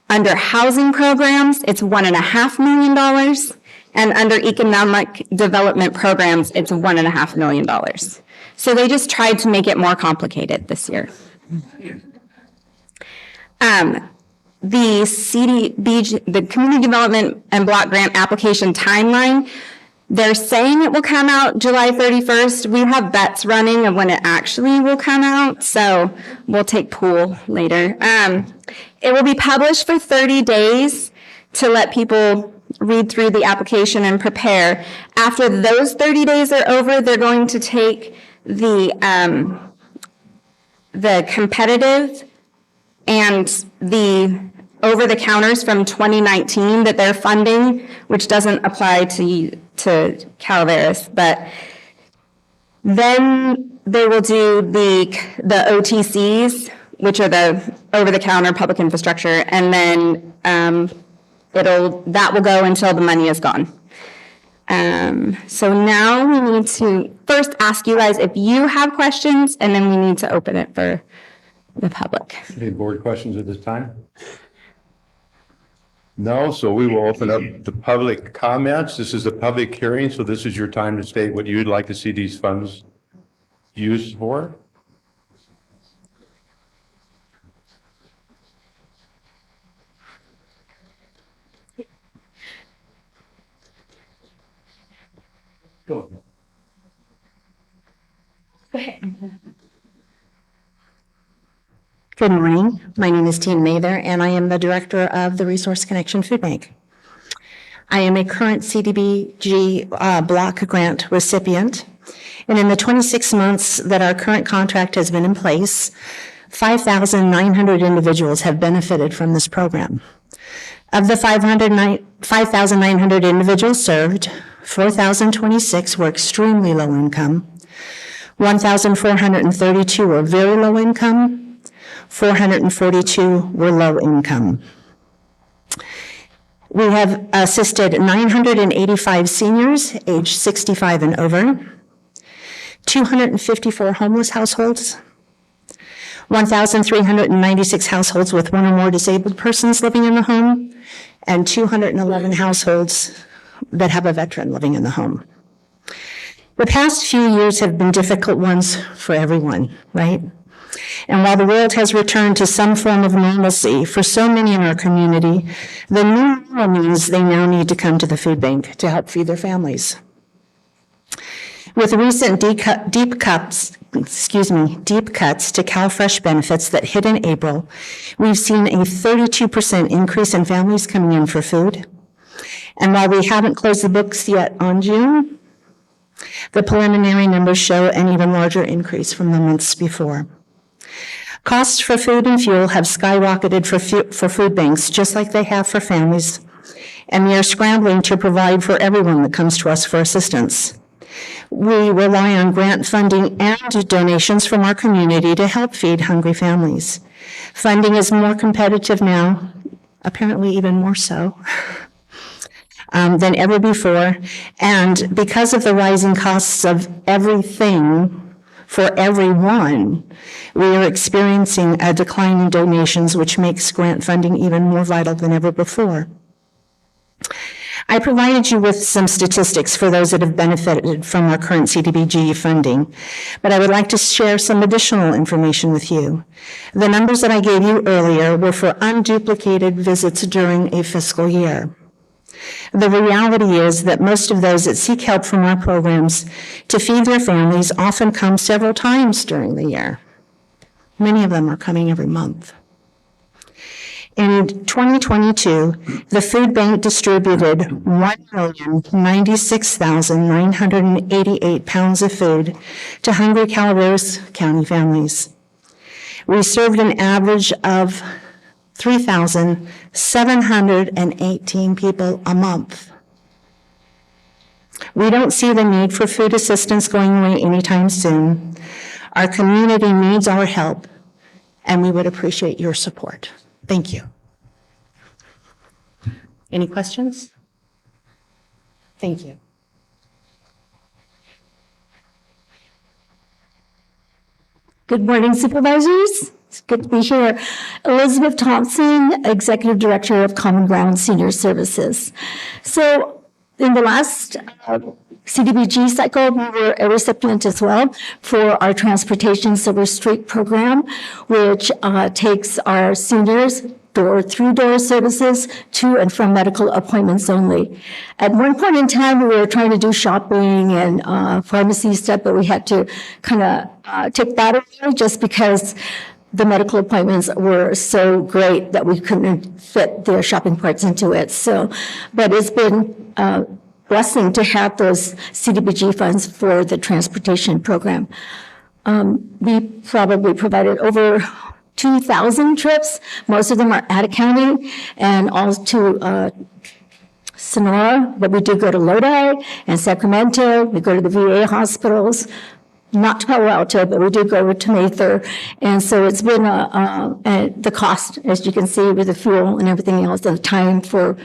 Under housing programs, it's $1.5 million. And under economic development programs, it's $1.5 million. So they just tried to make it more complicated this year. The CDBG, the Community Development and Block Grant Application timeline, they're saying it will come out July 31st. We have bets running of when it actually will come out, so we'll take pool later. It will be published for 30 days to let people read through the application and prepare. After those 30 days are over, they're going to take the competitive and the over-the-counters from 2019 that they're funding, which doesn't apply to Calaveras, but then they will do the OTCs, which are the over-the-counter public infrastructure, and then that will go until the money is gone. So now we need to first ask you guys if you have questions, and then we need to open it for the public. Any board questions at this time? No, so we will open up the public comments. This is a public hearing, so this is your time to state what you'd like to see these funds used for. Go ahead. Good morning. My name is Tina Mather, and I am the director of the Resource Connection Food Bank. I am a current CDBG block grant recipient, and in the 26 months that our current contract has been in place, 5,900 individuals have benefited from this program. Of the 5,900 individuals served, 4,026 were extremely low income, 1,432 were very low income, 442 were low income. We have assisted 985 seniors aged 65 and over, 254 homeless households, 1,396 households with 1 or more disabled persons living in the home, and 211 households that have a veteran living in the home. The past few years have been difficult ones for everyone, right? And while the world has returned to some form of normalcy for so many in our community, the new normal means they now need to come to the food bank to help feed their families. With recent deep cuts to CalFresh benefits that hit in April, we've seen a 32% increase in families coming in for food. And while we haven't closed the books yet on June, the preliminary numbers show an even larger increase from the months before. Costs for food and fuel have skyrocketed for food banks, just like they have for families, and we are scrambling to provide for everyone that comes to us for assistance. We rely on grant funding and donations from our community to help feed hungry families. Funding is more competitive now, apparently even more so, than ever before, and because of the rising costs of everything for everyone, we are experiencing a decline in donations, which makes grant funding even more vital than ever before. I provided you with some statistics for those that have benefited from our current CDBG funding, but I would like to share some additional information with you. The numbers that I gave you earlier were for unduplicated visits during a fiscal year. The reality is that most of those that seek help from our programs to feed their families often come several times during the year. Many of them are coming every month. In 2022, the food bank distributed 1,096,988 pounds of food to hungry Calaveras County families. We served an average of 3,718 people a month. We don't see the need for food assistance going away anytime soon. Our community needs our help, and we would appreciate your support. Thank you. Any questions? Thank you. Good morning, Supervisors. It's good to be here. Elizabeth Thompson, Executive Director of Common Ground Senior Services. So in the last CDBG cycle, we were a recipient as well for our Transportation Silver Streak program, which takes our seniors door-through-door services to and from medical appointments only. At one point in time, we were trying to do shopping and pharmacy stuff, but we had to kind of take that away just because the medical appointments were so great that we couldn't fit the shopping parts into it. So, but it's been a blessing to have those CDBG funds for the transportation program. We probably provided over 2,000 trips. Most of them are out of county and all to Sonora, but we do go to Lodi and Sacramento. We go to the VA hospitals, not to Palo Alto, but we do go to Mather. And so it's been the cost, as you can see, with the fuel and everything else, and the time for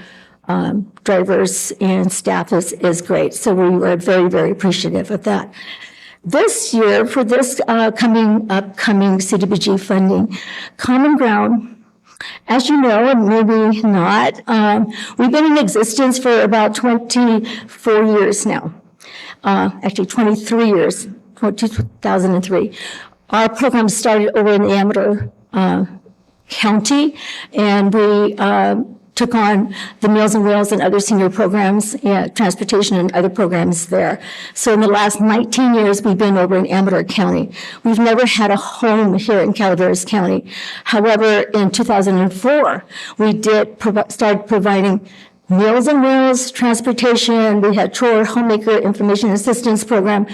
drivers and staff is great. So we were very, very appreciative of that. This year, for this upcoming CDBG funding, Common Ground, as you know, and maybe not, we've been in existence for about 24 years now. Actually 23 years, 2003. Our program started over in Amador County, and we took on the Meals on Wheels and other senior programs, transportation and other programs there. So in the last 19 years, we've been over in Amador County. We've never had a home here in Calaveras County. However, in 2004, we did start providing Meals on Wheels, transportation. We had chore homemaker information assistance program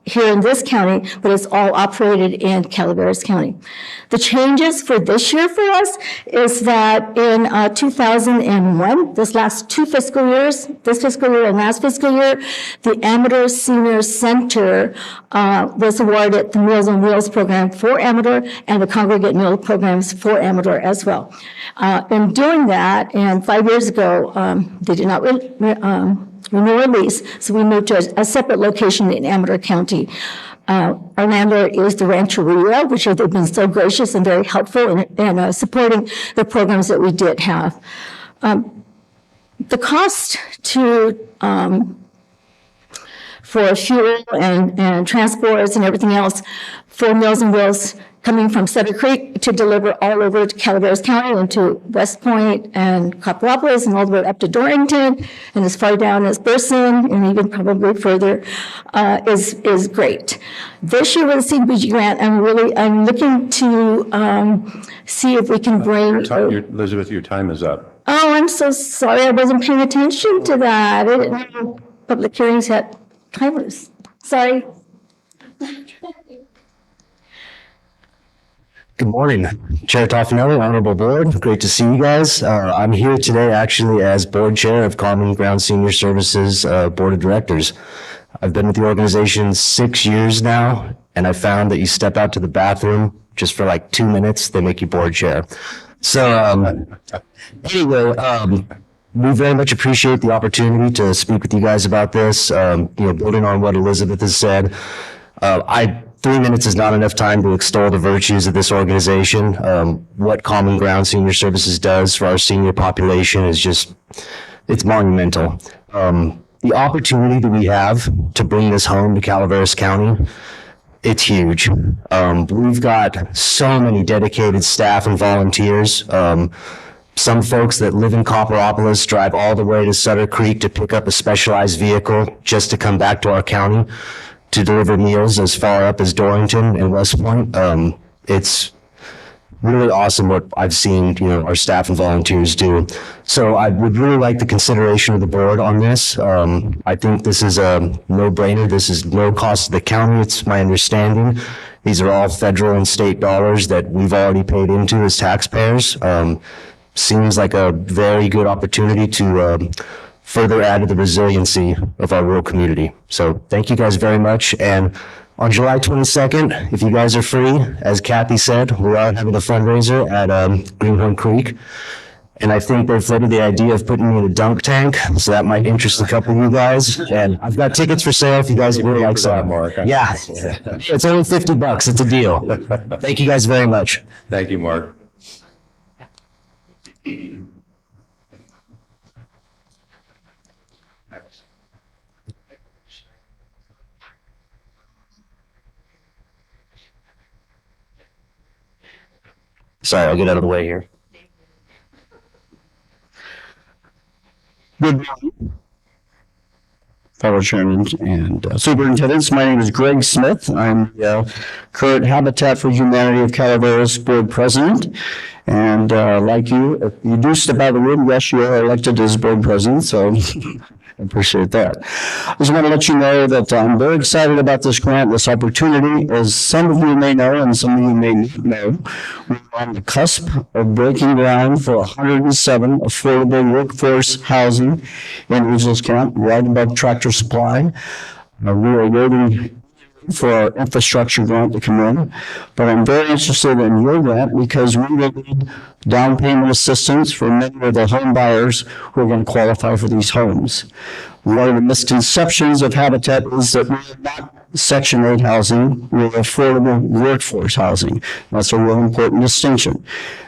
here in this county, but it's all operated in Calaveras County. The changes for this year for us is that in 2001, this last two fiscal years, this fiscal year and last fiscal year, the Amador Senior Center was awarded the Meals on Wheels program for Amador and the congregate meal programs for Amador as well. In doing that, and 5 years ago, they did not renew our lease, so we moved to a separate location in Amador County. Our landlord is the Rancheria, which they've been so gracious and very helpful in supporting the programs that we did have. The cost for fuel and transports and everything else for Meals on Wheels coming from Sutter Creek to deliver all over to Calaveras County and to West Point and Copperopolis and all the way up to Dorrington and as far down as Burson and even probably further is great. This year with the CDBG grant, I'm looking to see if we can bring. Elizabeth, your time is up. Oh, I'm so sorry. I wasn't paying attention to that. I didn't know public hearings had timers. Sorry. Good morning, Chair Toffanelli, Honorable Board. Great to see you guys. I'm here today actually as Board Chair of Common Ground Senior Services Board of Directors. I've been with the organization 6 years now, and I found that you step out to the bathroom just for like 2 minutes, they make you Board Chair. So anyway, we very much appreciate the opportunity to speak with you guys about this. Building on what Elizabeth has said, 3 minutes is not enough time to extol the virtues of this organization. What Common Ground Senior Services does for our senior population is it's monumental. The opportunity that we have to bring this home to Calaveras County, it's huge. We've got so many dedicated staff and volunteers. Some folks that live in Copperopolis drive all the way to Sutter Creek to pick up a specialized vehicle just to come back to our county to deliver meals as far up as Dorrington and West Point. It's really awesome what I've seen, our staff and volunteers do. So I would really like the consideration of the board on this. I think this is a no-brainer. This is no cost to the county. It's my understanding. These are all federal and state dollars that we've already paid into as taxpayers. Seems like a very good opportunity to further add to the resiliency of our rural community. So thank you guys very much. And on July 22nd, if you guys are free, as Kathy said, we're out having a fundraiser at Greenhorn Creek. And I think they've floated the idea of putting me in a dunk tank, so that might interest a couple of you guys. And I've got tickets for sale if you guys would like some. Yeah, it's only $50. It's a deal. Thank you guys very much. Thank you, Mark. Sorry, I'll get out of the way here. Good morning, fellow chairmen and superintendents. My name is Greg Smith. I'm the current Habitat for Humanity of Calaveras board president. And like you, if you do step out of the room, yes, you are elected as board president, so I appreciate that. I just want to let you know that I'm very excited about this grant, this opportunity. As some of you may know and some of you may not know, we're on the cusp of breaking ground for 107 affordable workforce housing in Eagles Camp, right above Tractor Supply. We are waiting for our infrastructure grant to come in, but I'm very interested in your grant because we will need down payment assistance for many of the home buyers who are going to qualify for these homes. One of the misconceptions of Habitat is that we're not Section 8 housing, we're affordable workforce housing. That's a real important distinction.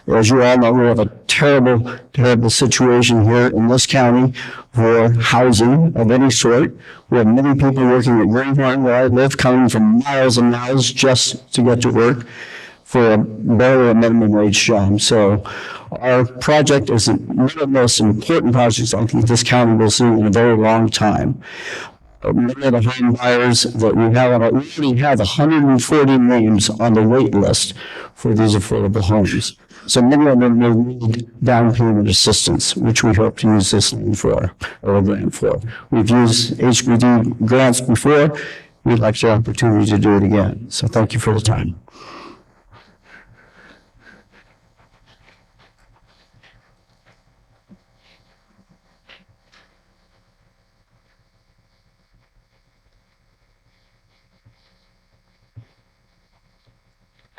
As you all know, we have a terrible, terrible situation here in this county for housing of any sort. We have many people working at Greenhorn, where I live, coming from miles and miles just to get to work for barely a minimum wage job. So our project is one of the most important projects I think this county will see in a very long time. Many of the home buyers that we have, we already have 140 names on the wait list for these affordable homes. So many of them will need down payment assistance, which we hope to use this loan for, or a grant for. We've used HBD grants before. We'd like the opportunity to do it again. So thank you for the time.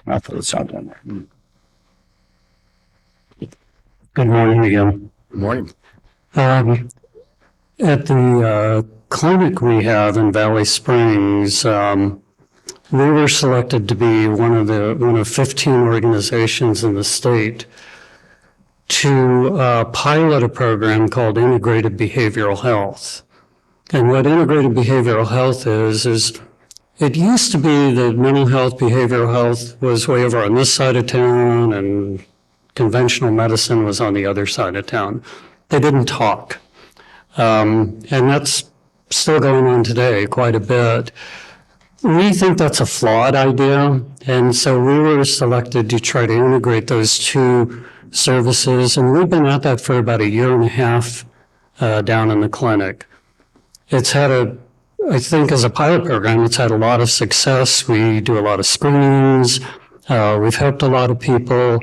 I thought it sounded on there. Good morning again. Good morning. At the clinic we have in Valley Springs, we were selected to be one of 15 organizations in the state to pilot a program called Integrated Behavioral Health. And what integrated behavioral health is it used to be that mental health, behavioral health was way over on this side of town and conventional medicine was on the other side of town. They didn't talk. And that's still going on today quite a bit. We think that's a flawed idea. And so we were selected to try to integrate those two services. And we've been at that for about 1.5 years down in the clinic. It's had I think as a pilot program, it's had a lot of success. We do a lot of screenings. We've helped a lot of people.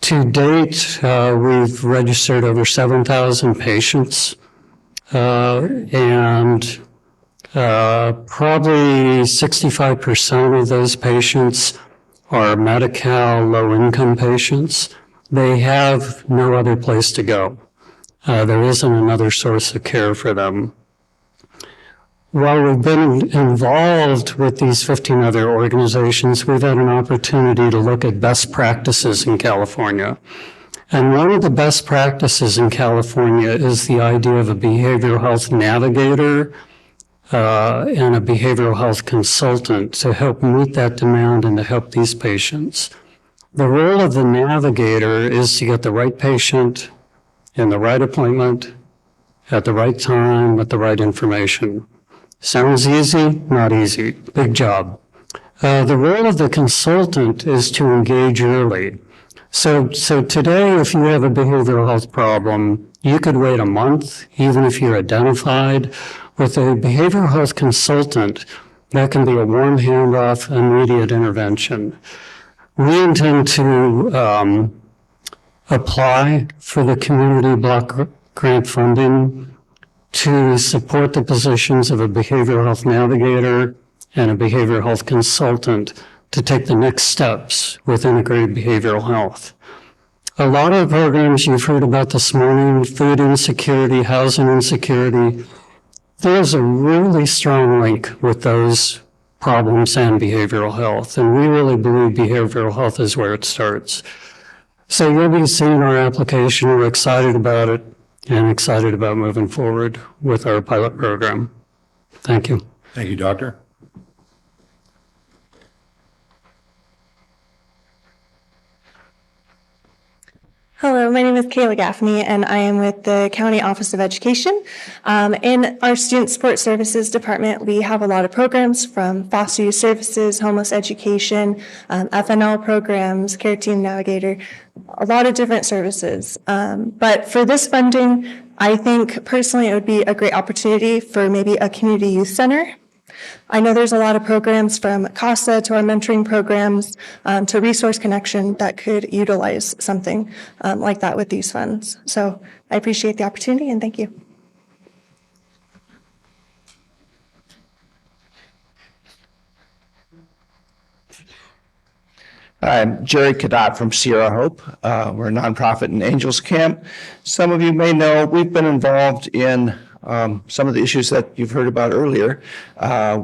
To date, we've registered over 7,000 patients. And probably 65% of those patients are Medi-Cal low-income patients. They have no other place to go. There isn't another source of care for them. While we've been involved with these 15 other organizations, we've had an opportunity to look at best practices in California. And one of the best practices in California is the idea of a behavioral health navigator and a behavioral health consultant to help meet that demand and to help these patients. The role of the navigator is to get the right patient in the right appointment at the right time with the right information. Sounds easy? Not easy. Big job. The role of the consultant is to engage early. So today, if you have a behavioral health problem, you could wait a month, even if you're identified. With a behavioral health consultant, that can be a warm handoff, immediate intervention. We intend to apply for the community block grant funding to support the positions of a behavioral health navigator and a behavioral health consultant to take the next steps with integrated behavioral health. A lot of the programs you've heard about this morning, food insecurity, housing insecurity, there's a really strong link with those problems and behavioral health, and we really believe behavioral health is where it starts. So you'll be seeing our application. We're excited about it and excited about moving forward with our pilot program. Thank you. Thank you, Doctor. Hello, my name is Kayla Gaffney, and I am with the County Office of Education. In our Student Support Services Department, we have a lot of programs from foster youth services, homeless education, FNL programs, Care Team Navigator, a lot of different services. But for this funding, I think personally it would be a great opportunity for maybe a community youth center. I know there's a lot of programs from CASA to our mentoring programs to Resource Connection that could utilize something like that with these funds. So I appreciate the opportunity and thank you. I'm Jerry Cadot from Sierra Hope. We're a nonprofit in Angels Camp. Some of you may know we've been involved in some of the issues that you've heard about earlier.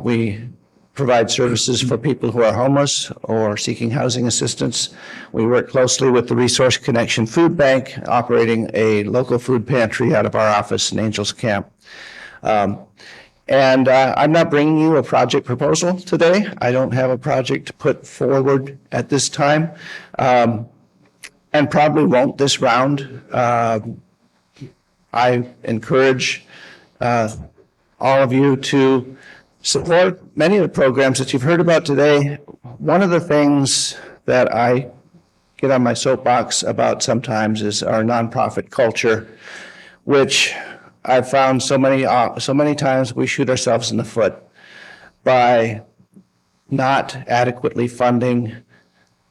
We provide services for people who are homeless or seeking housing assistance. We work closely with the Resource Connection Food Bank, operating a local food pantry out of our office in Angels Camp. I'm not bringing you a project proposal today. I don't have a project to put forward at this time, and probably won't this round. I encourage all of you to support many of the programs that you've heard about today. One of the things that I get on my soapbox about sometimes is our nonprofit culture, which I've found so many times we shoot ourselves in the foot by not adequately funding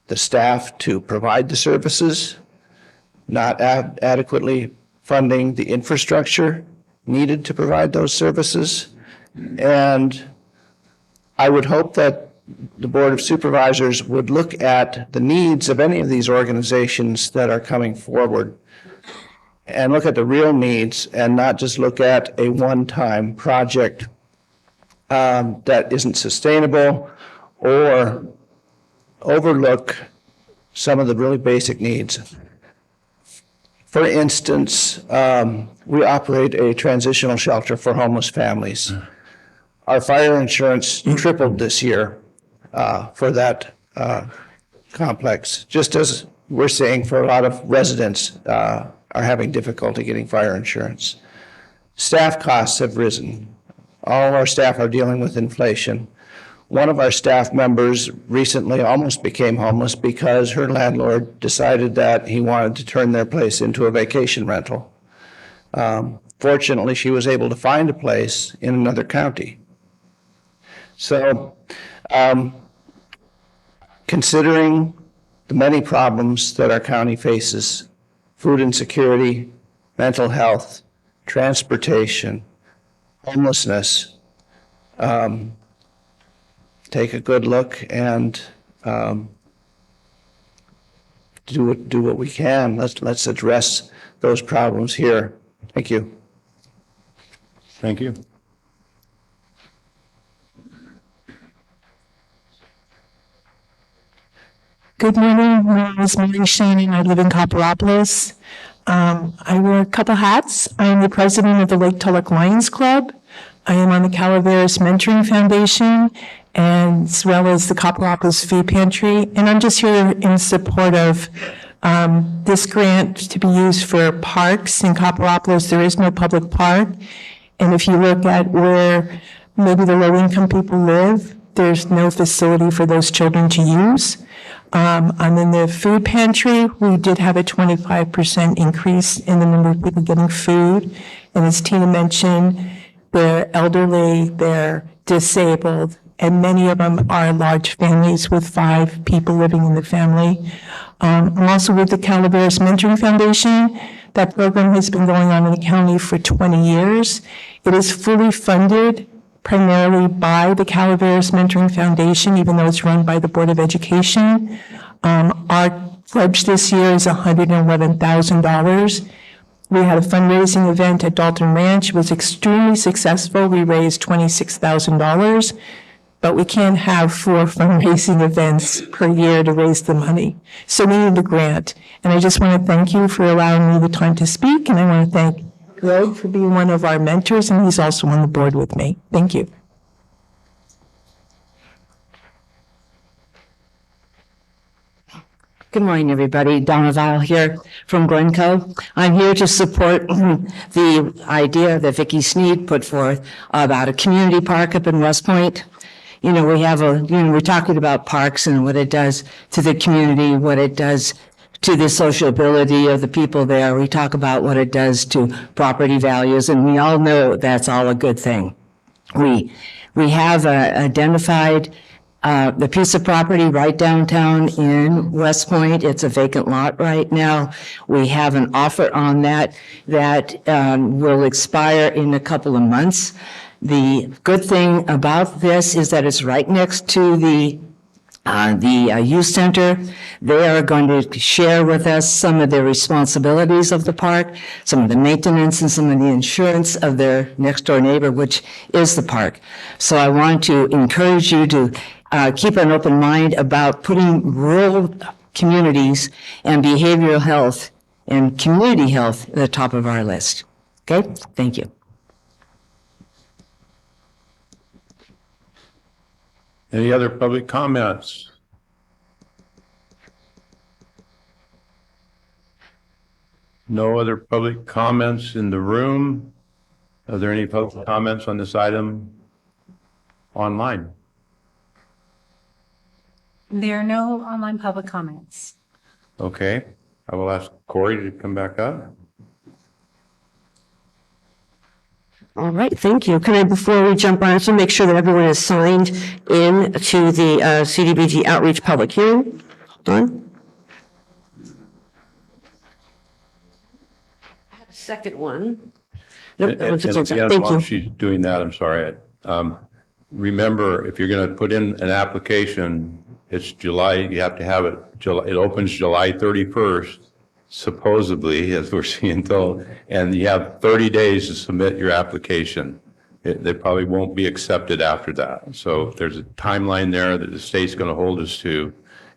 the staff to provide the services, not adequately funding the infrastructure needed to provide those services. And I would hope that the Board of Supervisors would look at the needs of any of these organizations that are coming forward and look at the real needs and not just look at a one-time project that isn't sustainable or overlook some of the really basic needs. For instance, we operate a transitional shelter for homeless families. Our fire insurance tripled this year for that complex, just as we're seeing for a lot of residents are having difficulty getting fire insurance. Staff costs have risen. All of our staff are dealing with inflation. One of our staff members recently almost became homeless because her landlord decided that he wanted to turn their place into a vacation rental. Fortunately, she was able to find a place in another county. So, considering the many problems that our county faces, food insecurity, mental health, transportation, homelessness, take a good look and do what we can. Let's address those problems here. Thank you. Thank you. Good morning. My name is Mary Shannon. I live in Copperopolis. I wear a couple hats. I am the president of the Lake Tulloch Lions Club. I am on the Calaveras Mentoring Foundation, and as well as the Copperopolis Food Pantry. And I'm just here in support of this grant to be used for parks in Copperopolis. There is no public park. And if you look at where maybe the low-income people live, there's no facility for those children to use. And in the food pantry, we did have a 25% increase in the number of people getting food. And as Tina mentioned, they're elderly, they're disabled, and many of them are large families with 5 people living in the family. I'm also with the Calaveras Mentoring Foundation. That program has been going on in the county for 20 years. It is fully funded primarily by the Calaveras Mentoring Foundation, even though it's run by the Board of Education. Our pledge this year is $111,000. We had a fundraising event at Dalton Ranch. It was extremely successful. We raised $26,000, but we can't have 4 fundraising events per year to raise the money. So we need a grant. And I just want to thank you for allowing me the time to speak, and I want to thank Greg for being one of our mentors, and he's also on the board with me. Thank you. Good morning, everybody. Donna Vile here from Glencoe. I'm here to support the idea that Vicki Sneed put forth about a community park up in West Point. You know, we're talking about parks and what it does to the community, what it does to the sociability of the people there. We talk about what it does to property values, and we all know that's all a good thing. We have identified the piece of property right downtown in West Point. It's a vacant lot right now. We have an offer on that will expire in a couple of months. The good thing about this is that it's right next to the youth center. They are going to share with us some of the responsibilities of the park, some of the maintenance and some of the insurance of their next door neighbor, which is the park. So I want to encourage you to keep an open mind about putting rural communities and behavioral health and community health at the top of our list. Okay, thank you. Any other public comments? No other public comments in the room? Are there any public comments on this item online? There are no online public comments. Okay, I will ask Corey to come back up. All right, thank you. Can I, before we jump on, so make sure that everyone is signed in to the CDBG outreach public hearing. Hold on. I have a second one. Nope, that one's a close out. Thank While you. she's doing that, I'm sorry. Remember, if you're going to put in an application, it's July, you have to have it, it opens July 31st. Supposedly, as we're seeing told, and you have 30 days to submit your application. They probably won't be accepted after that. So there's a timeline there that the state's going to hold us to.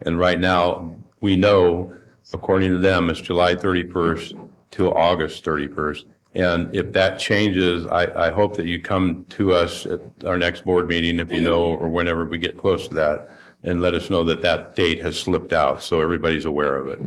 And right now, we know, according to them, it's July 31st to August 31st. And if that changes, I hope that you come to us at our next board meeting, if you know, or whenever we get close to that, and let us know that that date has slipped out, so everybody's aware of it.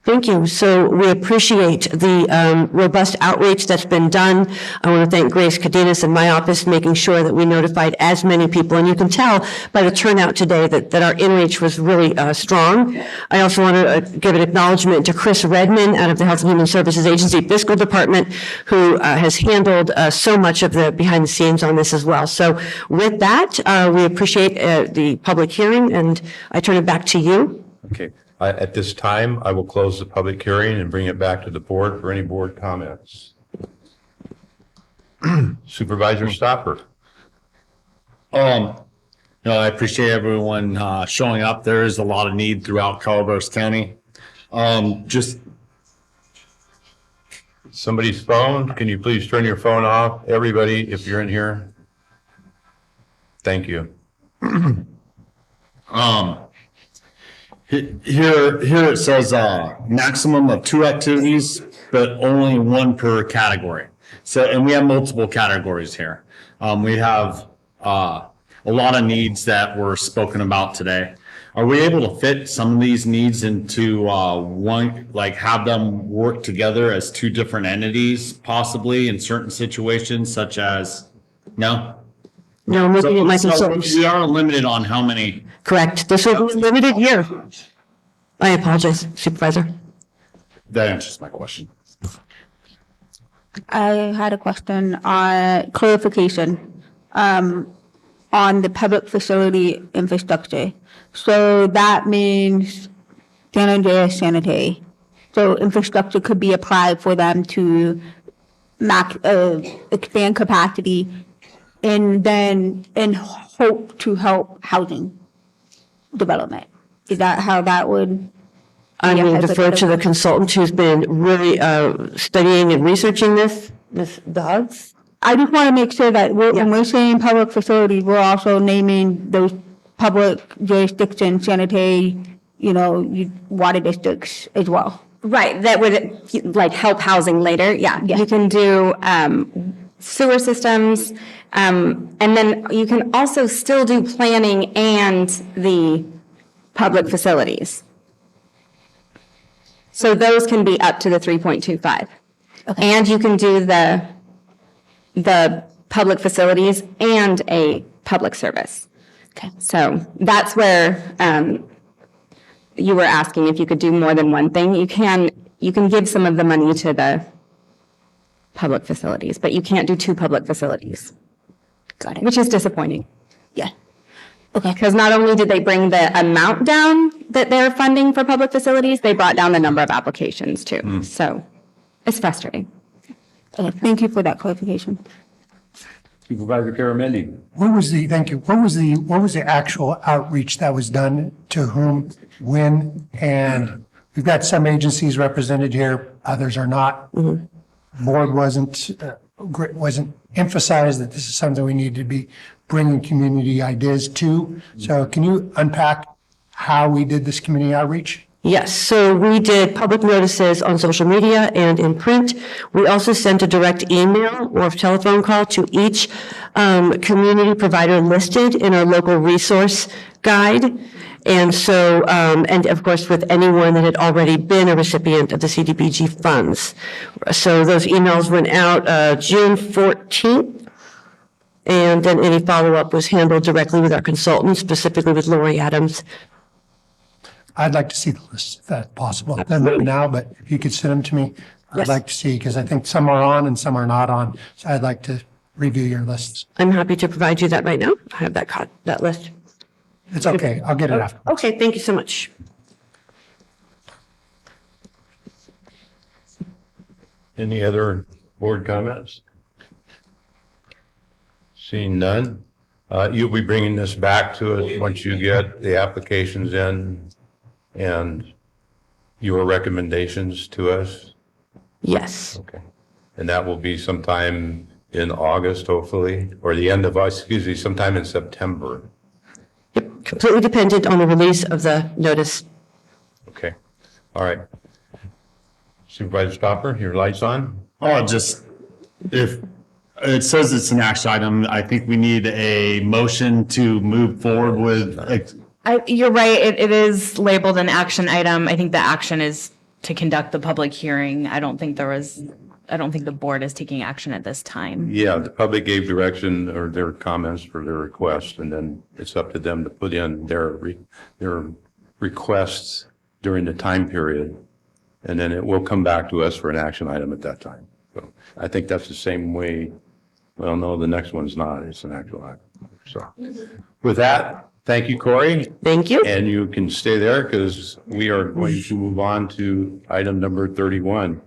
Thank you. So we appreciate the robust outreach that's been done. I want to thank Grace Cadenas in my office making sure that we notified as many people. And you can tell by the turnout today that our in-reach was really strong. I also want to give an acknowledgement to Chris Redman out of the Health and Human Services Agency Fiscal Department, who has handled so much of the behind the scenes on this as well. So with that, we appreciate the public hearing, and I turn it back to you. Okay. At this time, I will close the public hearing and bring it back to the board for any board comments. Supervisor Stopper. I appreciate everyone showing up. There is a lot of need throughout Calaveras County. Just somebody's phone. Can you please turn your phone off? Everybody, if you're in here. Thank you. Here it says, maximum of 2 activities, but only 1 per category. So, and we have multiple categories here. We have, a lot of needs that were spoken about today. Are we able to fit some of these needs into, one, like have them work together as 2 different entities possibly in certain situations such as, no? No, I'm looking at my So consultants. we are limited on how many. Correct. This will be a limited year. I apologize, Supervisor. That answers my question. I had a question on clarification on the public facility infrastructure. So that means San Andreas sanitary. So infrastructure could be applied for them to expand capacity and then hope to help housing development. Is that how that would? I'm going to defer to the consultant who's been really studying and researching this, Ms. Dodds. I just want to make sure that when we're saying public facilities, we're also naming those public jurisdiction, sanitary, water districts as well. Right, that would like help housing later, yeah. You can do sewer systems, and then you can also still do planning and the public facilities. So those can be up to the 3.25. And you can do the public facilities and a public service. Okay. So that's where you were asking if you could do more than one thing. You can give some of the money to the public facilities, but you can't do 2 public facilities. Got it. Which is disappointing. Yeah. Okay. Because not only did they bring the amount down that they're funding for public facilities, they brought down the number of applications too. So it's frustrating. Okay, thank you for that clarification. Supervisor Karamendi. Thank you. What was the actual outreach that was done to whom, when, and we've got some agencies represented here, others are not. Board wasn't emphasized that this is something we need to be bringing community ideas to. So can you unpack how we did this community outreach? Yes, so we did public notices on social media and in print. We also sent a direct email or telephone call to each community provider listed in our local resource guide. And so, and of course, with anyone that had already been a recipient of the CDBG funds. So those emails went out June 14th. And then any follow-up was handled directly with our consultants, specifically with Lori Adams. I'd like to see the list if that's possible. Not now, but if you could send them to me, I'd like to see, because I think some are on and some are not on. So I'd like to review your lists. I'm happy to provide you that right now. I have that list. It's okay. I'll get it after. Okay, thank you so much. Any other board comments? Seeing none, you'll be bringing this back to us once you get the applications in and your recommendations to us? Yes. Okay. And that will be sometime in August, hopefully, or the end of, sometime in September. Yep, completely dependent on the release of the notice. Okay. All right. Supervisor Stopper, your light's on? Oh, just, if it says it's an action item, I think we need a motion to move forward with. You're right, it is labeled an action item. I think the action is to conduct the public hearing. I don't think the board is taking action at this time. Yeah, the public gave direction or their comments for their request, and then it's up to them to put in their requests during the time period. And then it will come back to us for an action item at that time. So I think that's the same way. Well, no, the next one's not. It's an actual item. So with that, thank you, Corey. Thank you. And you can stay there because we are going to move on to item number 31.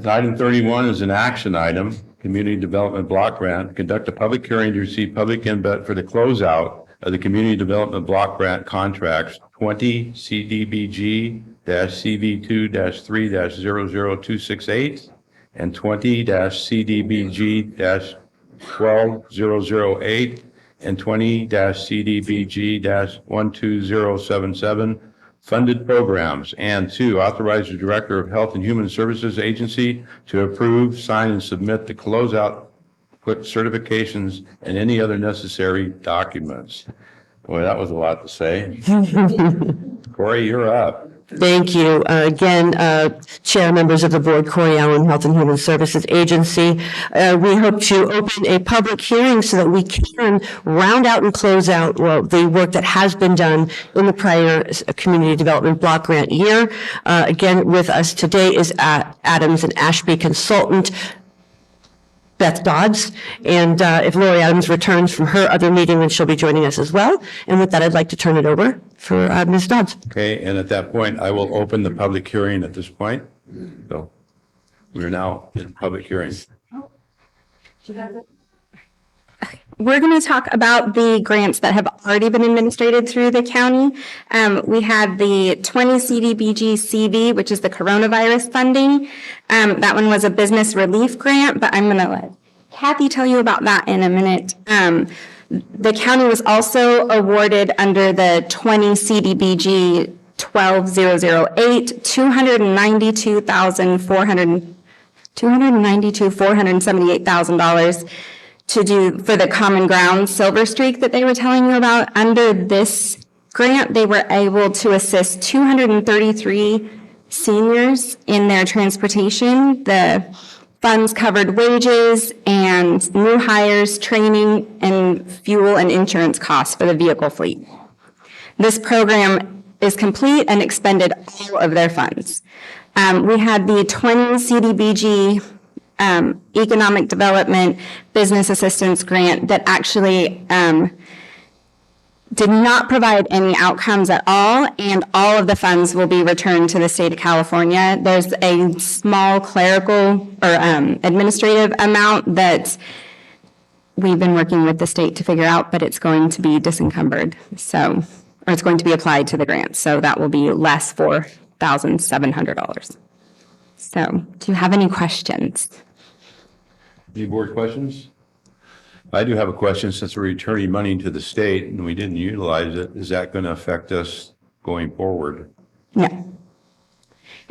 Item 31 is an action item, Community Development Block Grant. Conduct a public hearing to receive public input for the closeout of the Community Development Block Grant contracts 20 CDBG-CV2-3-00268 and 20-CDBG-12008 and 20-CDBG-12077 funded programs. And 2, authorize the Director of Health and Human Services Agency to approve, sign, and submit the closeout certifications and any other necessary documents. Boy, that was a lot to say. Corey, you're up. Thank you. Again, Chair, members of the board, Corey Allen, Health and Human Services Agency. We hope to open a public hearing so that we can round out and close out the work that has been done in the prior Community Development Block Grant year. Again, with us today is Adams and Ashby consultant Beth Dodds, and if Lori Adams returns from her other meeting, then she'll be joining us as well. And with that, I'd like to turn it over for Ms. Dodds. Okay, and at that point, I will open the public hearing at this point. So we're now in public hearing. We're going to talk about the grants that have already been administered through the county. We had the 20 CDBG CV, which is the coronavirus funding. That one was a business relief grant, but I'm going to let Kathy tell you about that in a minute. The county was also awarded under the 20 CDBG 12008 $292,478,000 to do for the Common Ground Silver Streak that they were telling you about. Under this grant, they were able to assist 233 seniors in their transportation. The funds covered wages and new hires, training, and fuel and insurance costs for the vehicle fleet. This program is complete and expended all of their funds. We had the 20 CDBG Economic Development Business Assistance Grant that actually did not provide any outcomes at all, and all of the funds will be returned to the state of California. There's a small clerical or administrative amount that we've been working with the state to figure out, but it's going to be disencumbered, or it's going to be applied to the grant, so that will be less $4,700. So, do you have any questions? Any board questions? I do have a question. Since we're returning money to the state and we didn't utilize it, is that going to affect us going forward? No.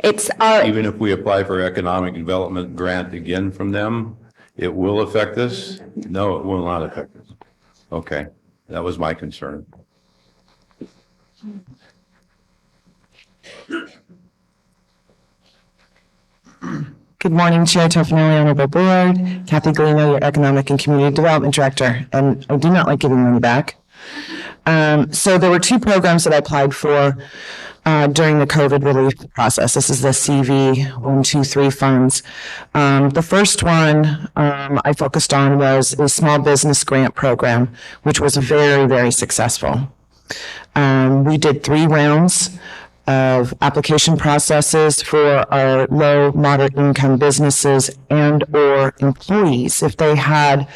It's even if we apply for economic development grant again from them, it will affect us? No, it will not affect us. Okay, that was my concern. Good morning, Chair Tofinelli, Honorable Board, Kathy Galino, your Economic and Community Development Director, and I do not like giving money back. So there were two programs that I applied for during the COVID relief process. This is the CV 123 funds. The first one I focused on was a small business grant program, which was very, very successful. We did 3 rounds of application processes for our low, moderate income businesses and or employees. If they had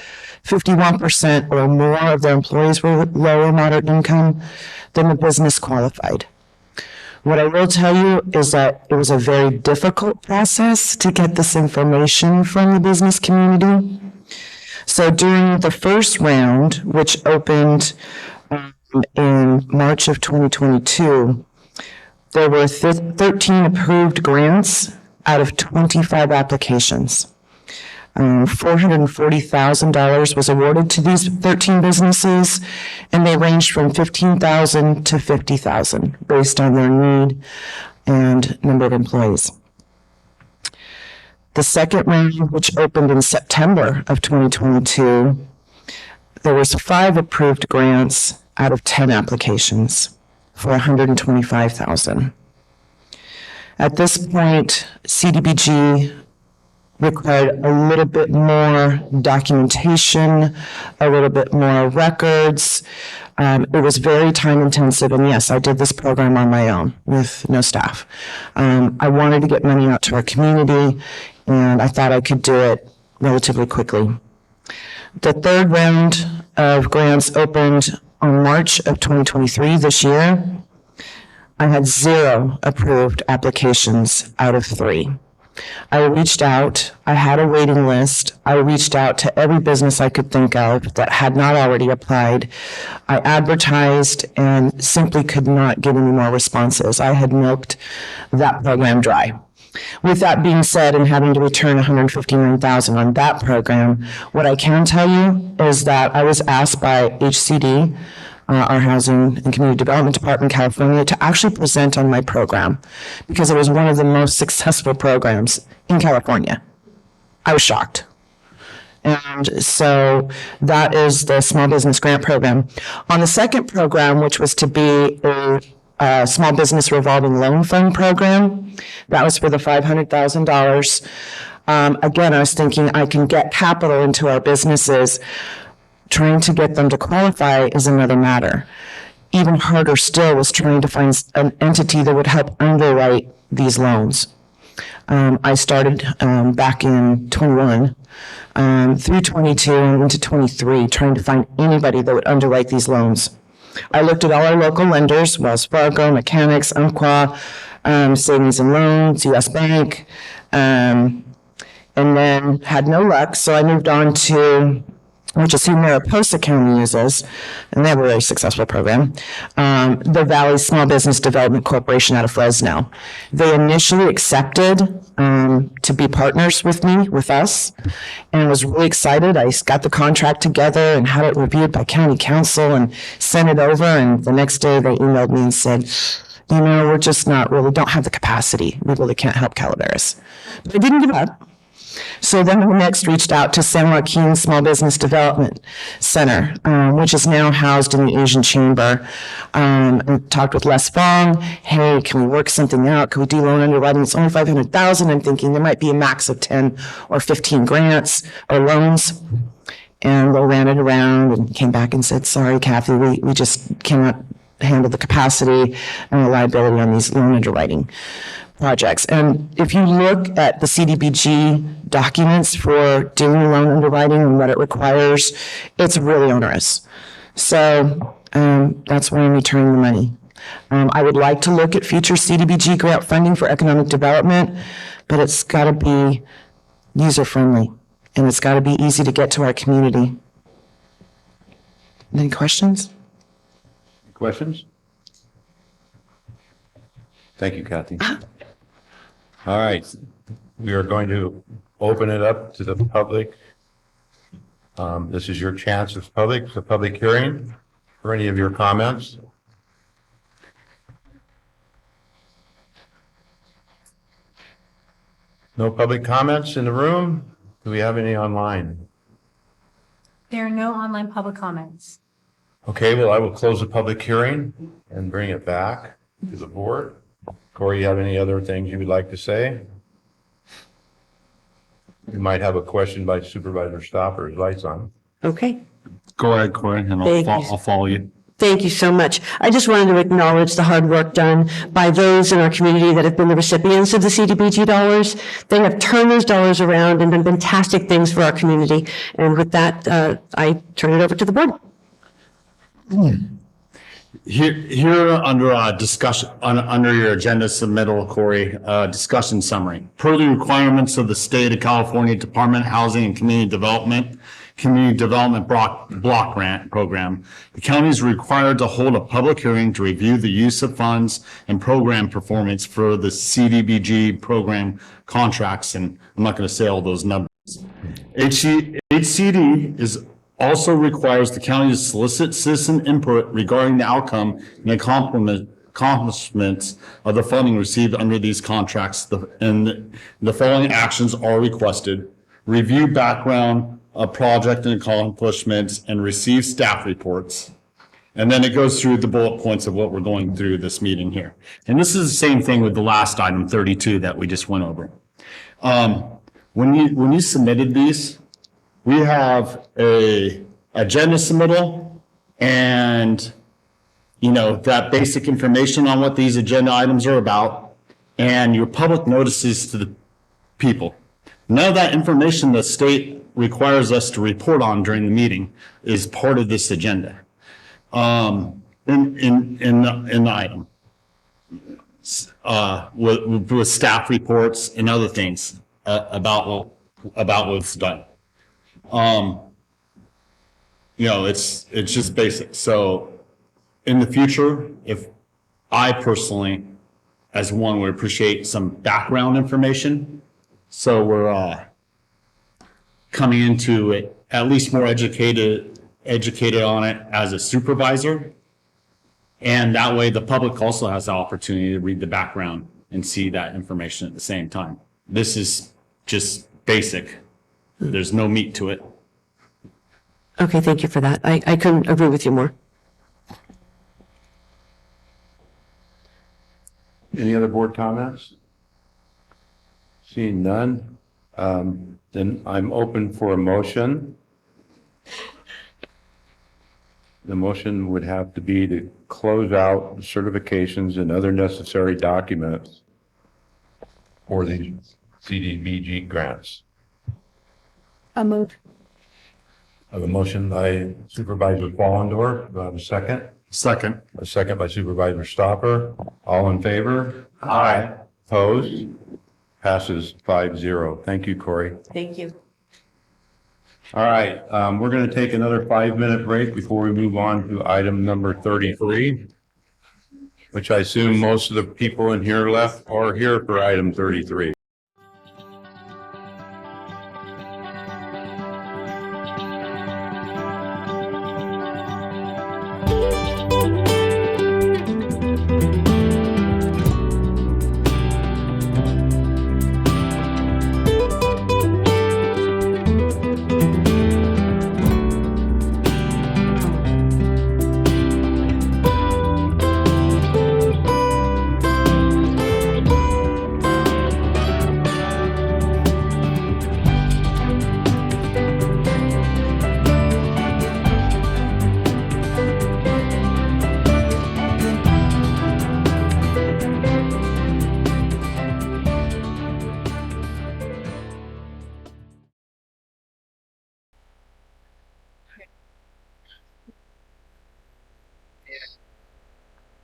51% or more of their employees were low or moderate income, then the business qualified. What I will tell you is that it was a very difficult process to get this information from the business community. So during the first round, which opened in March of 2022, there were 13 approved grants out of 25 applications. $440,000 was awarded to these 13 businesses, and they ranged from $15,000 to $50,000 based on their need and number of employees. The second round, which opened in September of 2022, there was 5 approved grants out of 10 applications for $125,000. At this point, CDBG required a little bit more documentation, a little bit more records. It was very time intensive, and yes, I did this program on my own with no staff. I wanted to get money out to our community, and I thought I could do it relatively quickly. The third round of grants opened on March of 2023 this year. I had 0 approved applications out of 3. I reached out. I had a waiting list. I reached out to every business I could think of that had not already applied. I advertised and simply could not get any more responses. I had milked that program dry. With that being said, and having to return $159,000 on that program, what I can tell you is that I was asked by HCD, our Housing and Community Development Department in California, to actually present on my program because it was one of the most successful programs in California. I was shocked. And so that is the Small Business Grant Program. On the second program, which was to be a Small Business Revolving Loan Fund program, that was for the $500,000. Again, I was thinking I can get capital into our businesses. Trying to get them to qualify is another matter. Even harder still was trying to find an entity that would help underwrite these loans. I started back in 21 through 22 and into 23, trying to find anybody that would underwrite these loans. I looked at all our local lenders, Wells Fargo, Mechanics, Umpqua, Savings and Loans, US Bank, and then had no luck. So I moved on to, which is who Mariposa County uses, and they have a very successful program, the Valley Small Business Development Corporation out of Fresno. They initially accepted to be partners with me, with us, and was really excited. I got the contract together and had it reviewed by county council and sent it over, and the next day they emailed me and said, you know, we're just not really, don't have the capacity. We really can't help Calaveras. But I didn't give up. So then we next reached out to San Joaquin Small Business Development Center, which is now housed in the Asian Chamber, and talked with Les Fong. Hey, can we work something out? Can we do loan underwriting? It's only $500,000. I'm thinking there might be a max of 10 or 15 grants or loans. And they ran it around and came back and said, sorry, Kathy, we just cannot handle the capacity and the liability on these loan underwriting projects. And if you look at the CDBG documents for doing loan underwriting and what it requires, it's really onerous. So that's why I'm returning the money. I would like to look at future CDBG grant funding for economic development, but it's got to be user-friendly and it's got to be easy to get to our community. Any questions? Questions? Thank you, Kathy. All right, we are going to open it up to the public. This is your chance as public, it's a public hearing for any of your comments. No public comments in the room? Do we have any online? There are no online public comments. Okay, well, I will close the public hearing and bring it back to the board. Corey, you have any other things you would like to say? You might have a question by Supervisor Stopper, his light's on. Okay. Go ahead, Corey, and I'll follow you. Thank you so much. I just wanted to acknowledge the hard work done by those in our community that have been the recipients of the CDBG dollars. They have turned those dollars around and done fantastic things for our community. And with that, I turn it over to the board. Here under discussion, under your agenda submittal, Corey, discussion summary. Per the requirements of the State of California Department of Housing and Community Development Block Grant Program, the county is required to hold a public hearing to review the use of funds and program performance for the CDBG program contracts. And I'm not going to say all those numbers. HCD also requires the county to solicit citizen input regarding the outcome and accomplishments of the funding received under these contracts. And the following actions are requested: review background of project and accomplishments and receive staff reports. And then it goes through the bullet points of what we're going through this meeting here. And this is the same thing with the last item 32 that we just went over. When you submitted these, we have a agenda submittal and, you know, that basic information on what these agenda items are about and your public notices to the people. None of that information the state requires us to report on during the meeting is part of this agenda in the item. with staff reports and other things about what's done. It's just basic. So in the future, if I personally, as one, would appreciate some background information, so we're coming into it at least more educated on it as a supervisor. And that way the public also has the opportunity to read the background and see that information at the same time. This is just basic. There's no meat to it. Okay, thank you for that. I couldn't agree with you more. Any other board comments? Seeing none, then I'm open for a motion. The motion would have to be to close out certifications and other necessary documents for the CDBG grants. I move. I have a motion by Supervisor Fallendorf. Do I have a second? Second. A second by Supervisor Stopper. All in favor? Aye. Opposed? Passes 5-0. Thank you, Corey. Thank you. All right, we're going to take another 5-minute break before we move on to item number 33, which I assume most of the people in here left are here for item 33.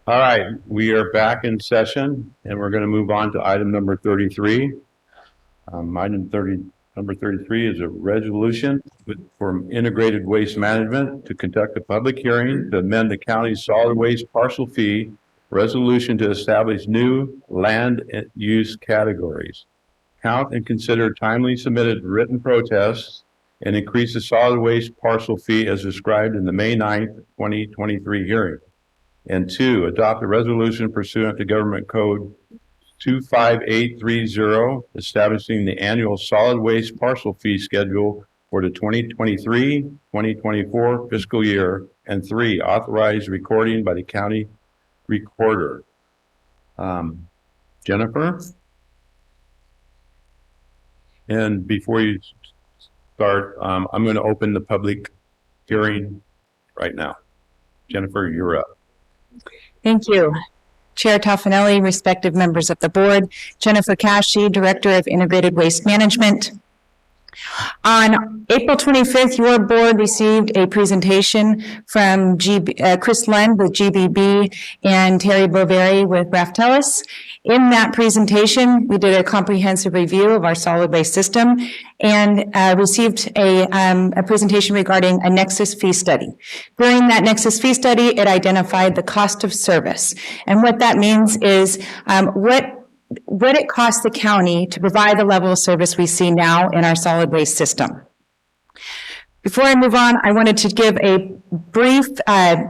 All right, we are back in session and we're going to move on to item number 33. Number 33 is a resolution for integrated waste management to conduct a public hearing to amend the county's solid waste parcel fee resolution to establish new land use categories. Count and consider timely submitted written protests and increase the solid waste parcel fee as described in the May 9th, 2023 hearing. And 2, adopt a resolution pursuant to Government Code 25830, establishing the annual solid waste parcel fee schedule for the 2023-2024 fiscal year. And 3, authorize recording by the county recorder. Jennifer? And before you start, I'm going to open the public hearing right now. Jennifer, you're up. Thank you. Chair Toffanelli, respective members of the board, Jennifer Cashy, Director of Integrated Waste Management. On April 25th, your board received a presentation from Chris Lund with GBB and Terry Boveri with Raftelis. In that presentation, we did a comprehensive review of our solid waste system and received a presentation regarding a nexus fee study. During that nexus fee study, it identified the cost of service. And what that means is what it costs the county to provide the level of service we see now in our solid waste system. Before I move on, I wanted to give a brief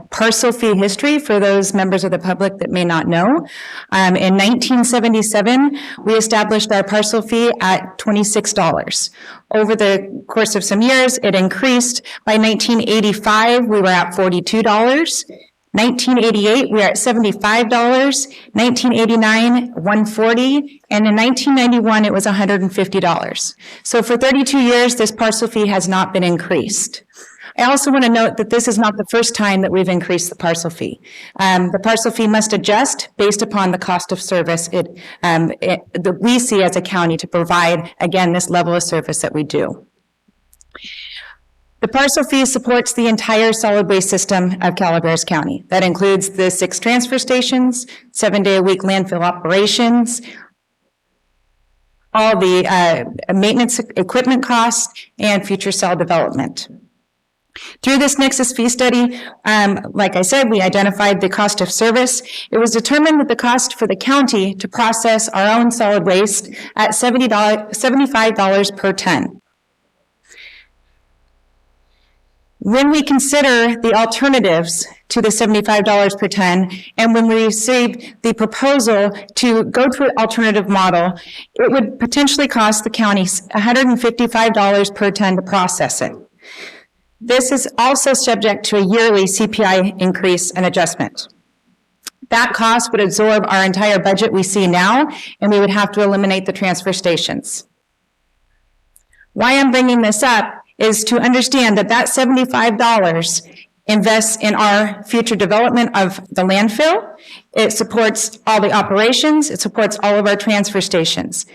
parcel fee history for those members of the public that may not know. In 1977, we established our parcel fee at $26. Over the course of some years, it increased. By 1985, we were at $42. 1988, we were at $75, 1989, $140, and in 1991, it was $150. So for 32 years, this parcel fee has not been increased. I also want to note that this is not the first time that we've increased the parcel fee. The parcel fee must adjust based upon the cost of service that we see as a county to provide, again, this level of service that we do. The parcel fee supports the entire solid waste system of Calaveras County. That includes the 6 transfer stations, 7-day-a-week landfill operations, all the maintenance equipment costs, and future cell development. Through this Nexus fee study, like I said, we identified the cost of service. It was determined that the cost for the county to process our own solid waste at $75 per ton. When we consider the alternatives to the $75 per ton, and when we received the proposal to go to an alternative model, it would potentially cost the county $155 per ton to process it. This is also subject to a yearly CPI increase and adjustment. That cost would absorb our entire budget we see now, and we would have to eliminate the transfer stations. Why I'm bringing this up is to understand that that $75 invests in our future development of the landfill. It supports all the operations. It supports all of our transfer stations.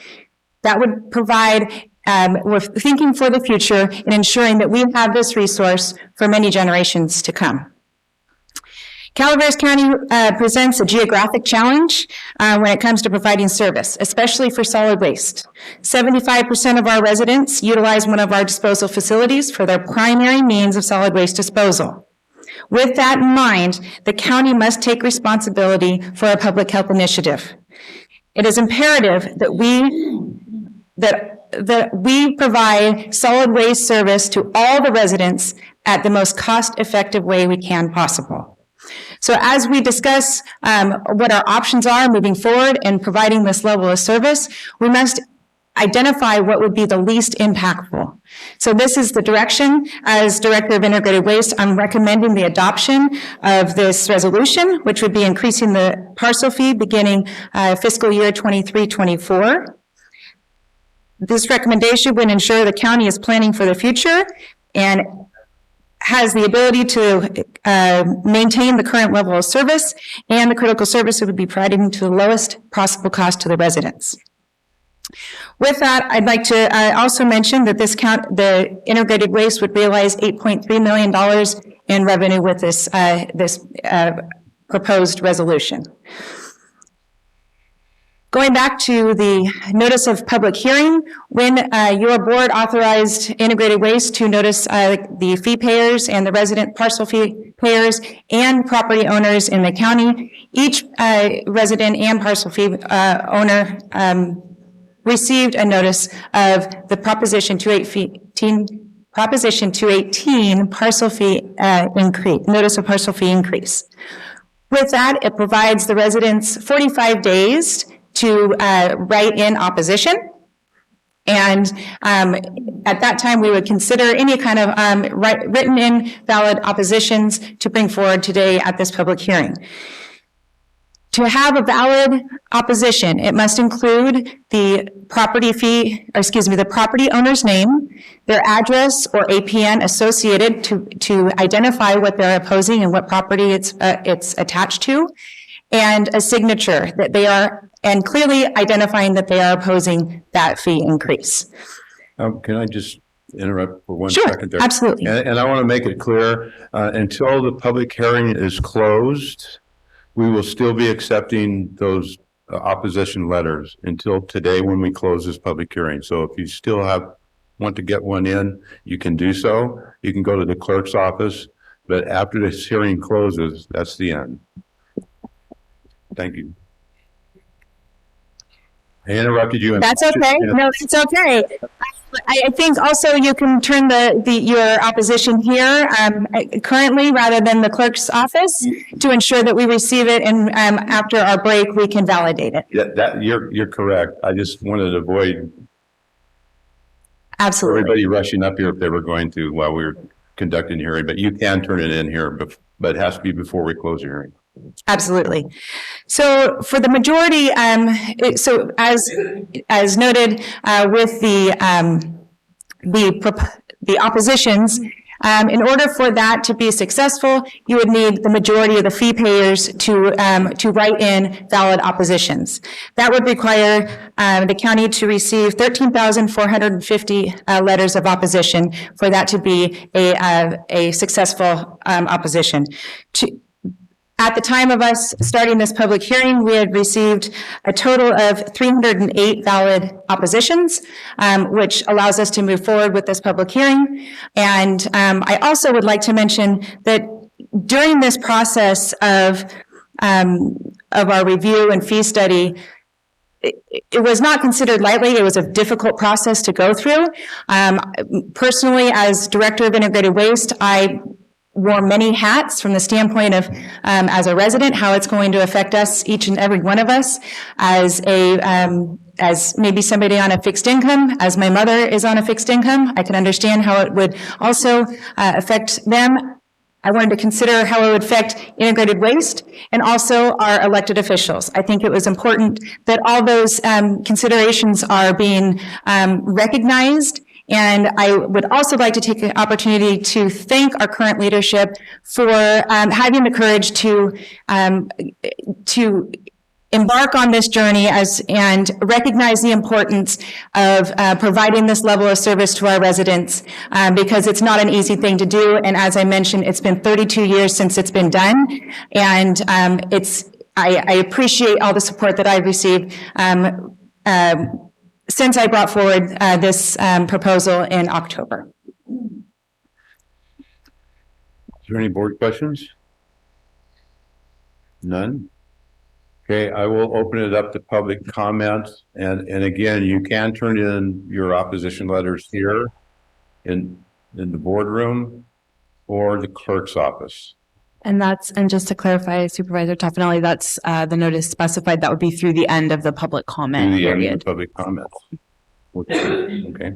That would provide, we're thinking for the future and ensuring that we have this resource for many generations to come. Calaveras County presents a geographic challenge when it comes to providing service, especially for solid waste. 75% of our residents utilize one of our disposal facilities for their primary means of solid waste disposal. With that in mind, the county must take responsibility for a public health initiative. It is imperative that we provide solid waste service to all the residents at the most cost-effective way we can possible. So as we discuss what our options are moving forward in providing this level of service, we must identify what would be the least impactful. So this is the direction. As Director of Integrated Waste, I'm recommending the adoption of this resolution, which would be increasing the parcel fee beginning fiscal year 23-24. This recommendation would ensure the county is planning for the future and has the ability to maintain the current level of service, and the critical service would be provided to the lowest possible cost to the residents. With that, I'd like to also mention that the integrated waste would realize $8.3 million in revenue with this proposed resolution. Going back to the notice of public hearing, when your board authorized integrated waste to notice the fee payers and the resident parcel fee payers and property owners in the county, each resident and parcel fee owner received a notice of the Proposition 218 parcel fee increase, notice of parcel fee increase. With that, it provides the residents 45 days to write in opposition. And at that time, we would consider any kind of written in valid oppositions to bring forward today at this public hearing. To have a valid opposition, it must include the property owner's name, their address or APN associated to identify what they're opposing and what property it's attached to, and a signature that they are, and clearly identifying that they are opposing that fee increase. Can I just interrupt for one second there? Sure, absolutely. And I want to make it clear, until the public hearing is closed, we will still be accepting those opposition letters until today when we close this public hearing. So if you still want to get one in, you can do so. You can go to the clerk's office, but after this hearing closes, that's the end. Thank you. I interrupted you. That's okay. No, it's okay. I think also you can turn your opposition here currently rather than the clerk's office to ensure that we receive it, and after our break we can validate it. Yeah, you're correct. I just wanted to avoid everybody rushing up here if they were going to while we were conducting the hearing. But you can turn it in here, but it has to be before we close the hearing. Absolutely. So for the majority, so as noted with the oppositions, In order for that to be successful, you would need the majority of the fee payers to write in valid oppositions. That would require the county to receive 13,450 letters of opposition for that to be a successful opposition. At the time of us starting this public hearing, we had received a total of 308 valid oppositions, which allows us to move forward with this public hearing. And I also would like to mention that during this process of our review and fee study, it was not considered lightly. It was a difficult process to go through. Personally, as Director of Integrated Waste, I wore many hats from the standpoint of, as a resident, how it's going to affect us, each and every one of us, as maybe somebody on a fixed income, as my mother is on a fixed income. I can understand how it would also affect them. I wanted to consider how it would affect integrated waste and also our elected officials. I think it was important that all those considerations are being recognized. And I would also like to take the opportunity to thank our current leadership for having the courage to embark on this journey and recognize the importance of providing this level of service to our residents, because it's not an easy thing to do. And as I mentioned, it's been 32 years since it's been done. And I appreciate all the support that I've received since I brought forward this proposal in October. Is there any board questions? None? Okay, I will open it up to public comments. And again, you can turn in your opposition letters here in the boardroom or the clerk's office. And just to clarify, Supervisor Toffenelli, that's the notice specified, that would be through the end of the public comment Through the end of period. the public comments. Okay.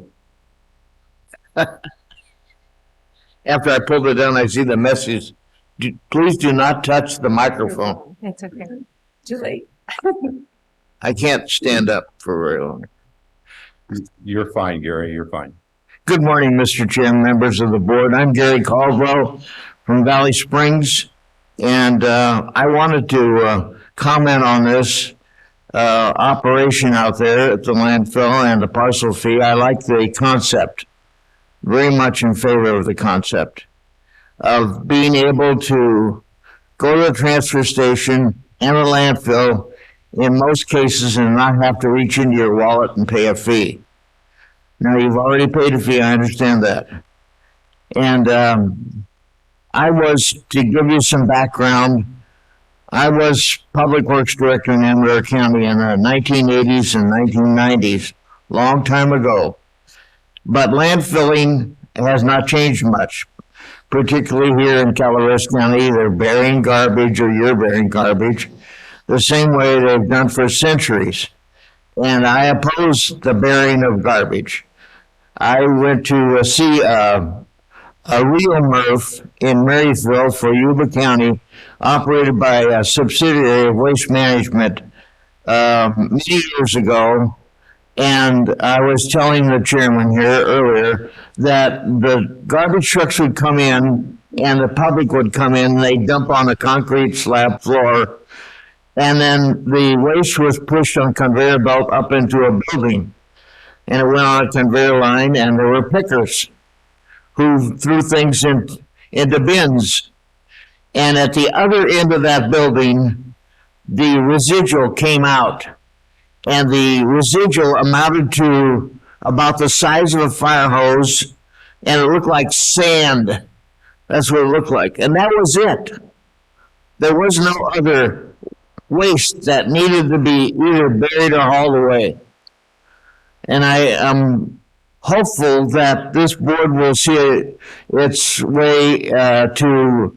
After I pulled it down, I see the message. Please do not touch the microphone. It's okay. Too late. I can't stand up for very long. You're fine, Gary. You're fine. Good morning, Mr. Chair, members of the board. I'm Gary Caldwell from Valley Springs, and I wanted to comment on this operation out there at the landfill and the parcel fee. I like the concept, very much in favor of the concept of being able to go to the transfer station and the landfill in most cases and not have to reach into your wallet and pay a fee. Now, you've already paid a fee, I understand that. And to give you some background, I was Public Works Director in San Andreas County in the 1980s and 1990s, long time ago. But landfilling has not changed much, particularly here in Calaveras County. They're burying garbage, or you're burying garbage, the same way they've done for centuries. And I oppose the burying of garbage. I went to see a real MRF in Marysville for Yuba County, operated by a subsidiary of Waste Management many years ago. And I was telling the chairman here earlier that the garbage trucks would come in and the public would come in, and they'd dump on a concrete slab floor. And then the waste was pushed on conveyor belt up into a building. And it went on a conveyor line, and there were pickers who threw things into bins. And at the other end of that building, the residual came out. And the residual amounted to about the size of a fire hose, and it looked like sand. That's what it looked like. And that was it. There was no other waste that needed to be either buried or hauled away. And I am hopeful that this board will see its way to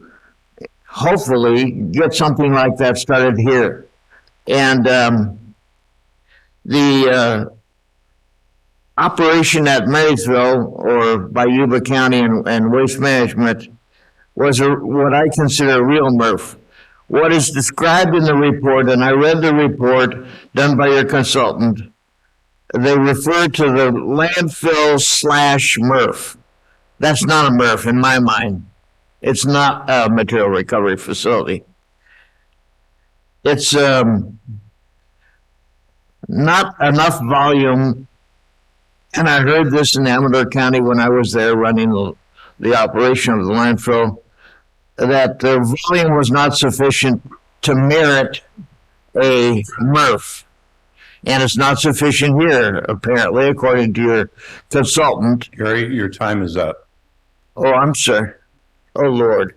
hopefully get something like that started here. And the operation at Marysville, or by Yuba County and Waste Management, was what I consider a real MRF. What is described in the report, and I read the report done by your consultant, they refer to the landfill / MRF. That's not a MRF in my mind. It's not a material recovery facility. It's not enough volume, and I heard this in Amador County when I was there running the operation of the landfill, that the volume was not sufficient to merit a MRF. And it's not sufficient here, apparently, according to your consultant. Gary, your time is up. Oh, I'm sorry. Oh, Lord.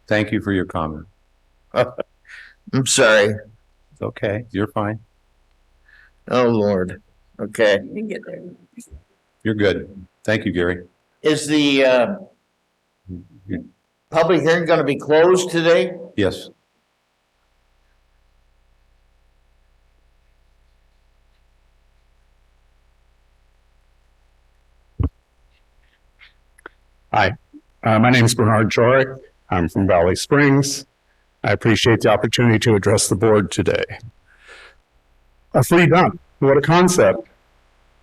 Thank you for your comment. I'm sorry. It's okay. You're fine. Oh, Lord. Okay. You're good. Thank you, Gary. Is the public hearing going to be closed today? Yes. Hi, my name is Bernard Jorick. I'm from Valley Springs. I appreciate the opportunity to address the board today. A free dump, what a concept.